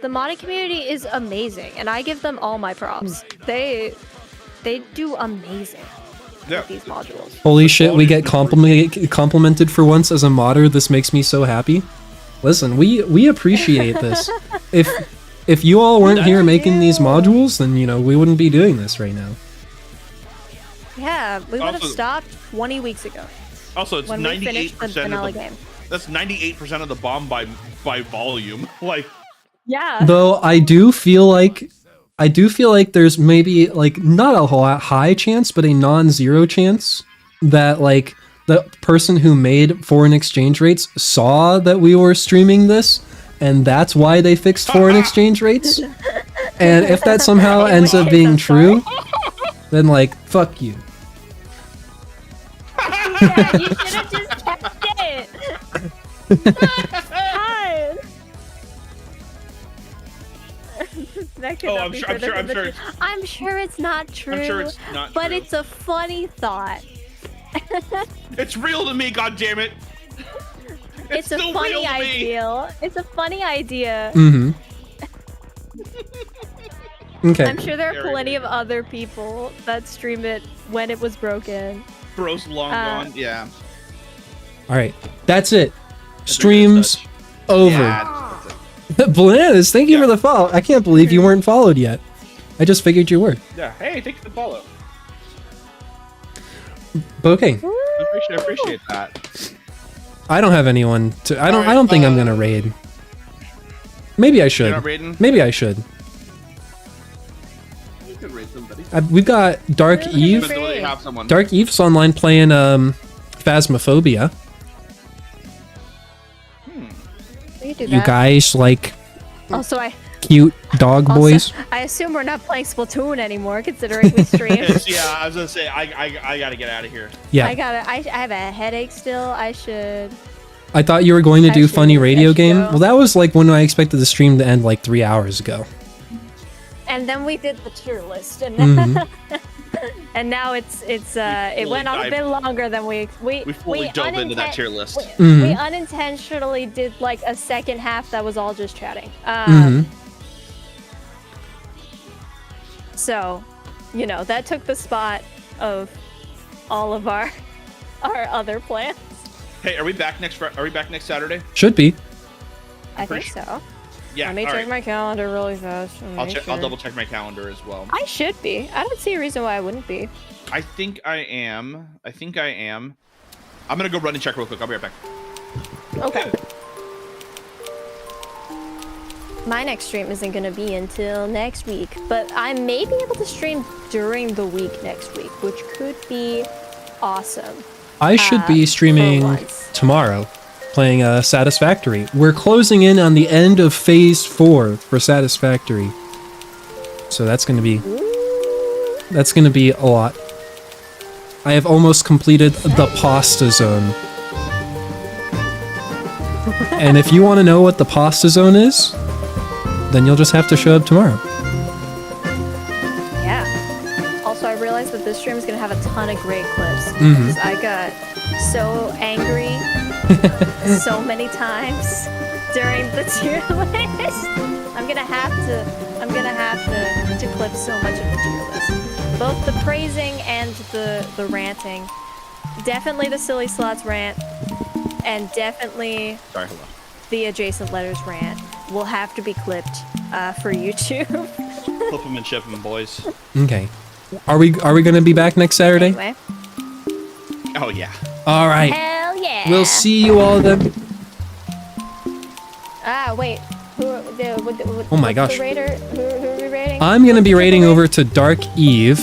The modding community is amazing, and I give them all my props. They do amazing Yeah. with these modules. Holy shit, we get complimented for once as a modder. This makes me so happy. Listen, we appreciate this. If you all weren't here making these modules, then you know we wouldn't be doing this right now. Yeah, we would have Also- stopped 20 weeks ago Also, it's when we finished the 98% vanilla of the. game. That's 98% of the bomb by volume. Like, Yeah. Though I do feel like there's maybe like not a whole high chance, but a non-zero chance that like the person who made foreign exchange rates saw that we were streaming this, and that's why they fixed foreign exchange rates. And if that somehow ends up being true, then like fuck you. Yeah, you should have just kept it. God. That could Oh, not I'm be sure- I'm further sure- I'm from the sure truth. I'm sure it's not true. I'm sure it's not but true. it's a funny thought. it's real to me, goddammit. It's a still funny real to me. idea. It's a funny idea. Mm-hmm. Okay. I'm sure there are Very plenty of good. other people that stream it when it was broken. Bro's long gone. Yeah. All right. That's it. Streams over. Yeah, Bananas, thank you Yeah. for the follow. I can't believe you weren't followed yet. I just figured you were. yeah. Hey, thanks for the follow. But okay. I appreciate that. I don't have anyone to. I don't. I don't think I'm gonna raid. Maybe I should. You're not raiding? Maybe I should. You could raid somebody. We've got Dark Eve. Depends on whether you have someone. Dark Eve's online playing Phasmophobia. We could do You that. guys like Also, cute dog boys? I assume we're not playing Splatoon anymore, considering we streamed. Yeah, I was gonna say I gotta get out of here. Yeah. I have a headache still. I should. I thought you were going to do funny radio should game. go. Well, that was like when I expected the stream to end like 3 hours ago. And then we did the tier list, and Mhm. and now it went on a dived- bit longer than we fully dove into that tier list. We Mhm. unintentionally did like a second half that was all just chatting. Mhm. So, you know, that took the spot of all of our other plans. Hey, are we back next Saturday? Should be. I think Pretty so. Yeah. Let me all check right. my calendar really fast. and I'll make check. I'll sure. double check my calendar as well. I should be. I don't see a reason why I wouldn't be. I think I am. I'm gonna go run and check real quick. I'll be right back. Okay. My next stream isn't going to be until next week, but I may be able to stream during the week next week, which could be awesome. I should be for streaming once. tomorrow. playing Satisfactory. We're closing in on the end of Phase 4 for Satisfactory. So that's gonna be a lot. I have almost completed the pasta zone. And if you want to know what the pasta zone is, then you'll just have to show up tomorrow. Yeah. Also, I realized that this stream is going to have a ton of great clips. Mhm. 'Cause I got so angry so many times during the tier list. I'm gonna have to clip so much of the tier list. Both the praising and the ranting. Definitely the silly slots rant. And definitely Sorry, hello. the adjacent letters rant will have to be clipped for YouTube. Flip them and ship them, boys. Okay. Are we gonna be back next Saturday? Anyway. Oh, yeah. All right. Hell yeah. We'll see you all then. Ah, wait. Oh my gosh. Who are we rating? I'm gonna be raiding over to Dark Eve,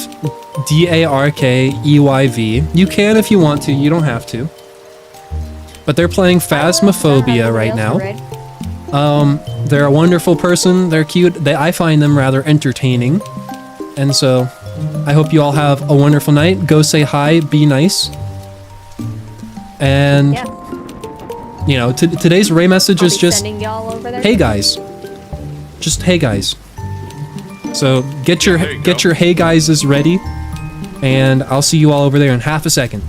DARKEYV. You can if you want to. You don't have to. But they're playing Phasmophobia right now. They're a wonderful person. They're cute. I find them rather entertaining. And so, I hope you all have a wonderful night. Go say hi. Be nice. And, Yeah. you know, today's Ray message I'll is be just, sending y'all over there. hey guys. Just hey guys. So get your There you go. hey guyses ready. And I'll see you all over there in half a second.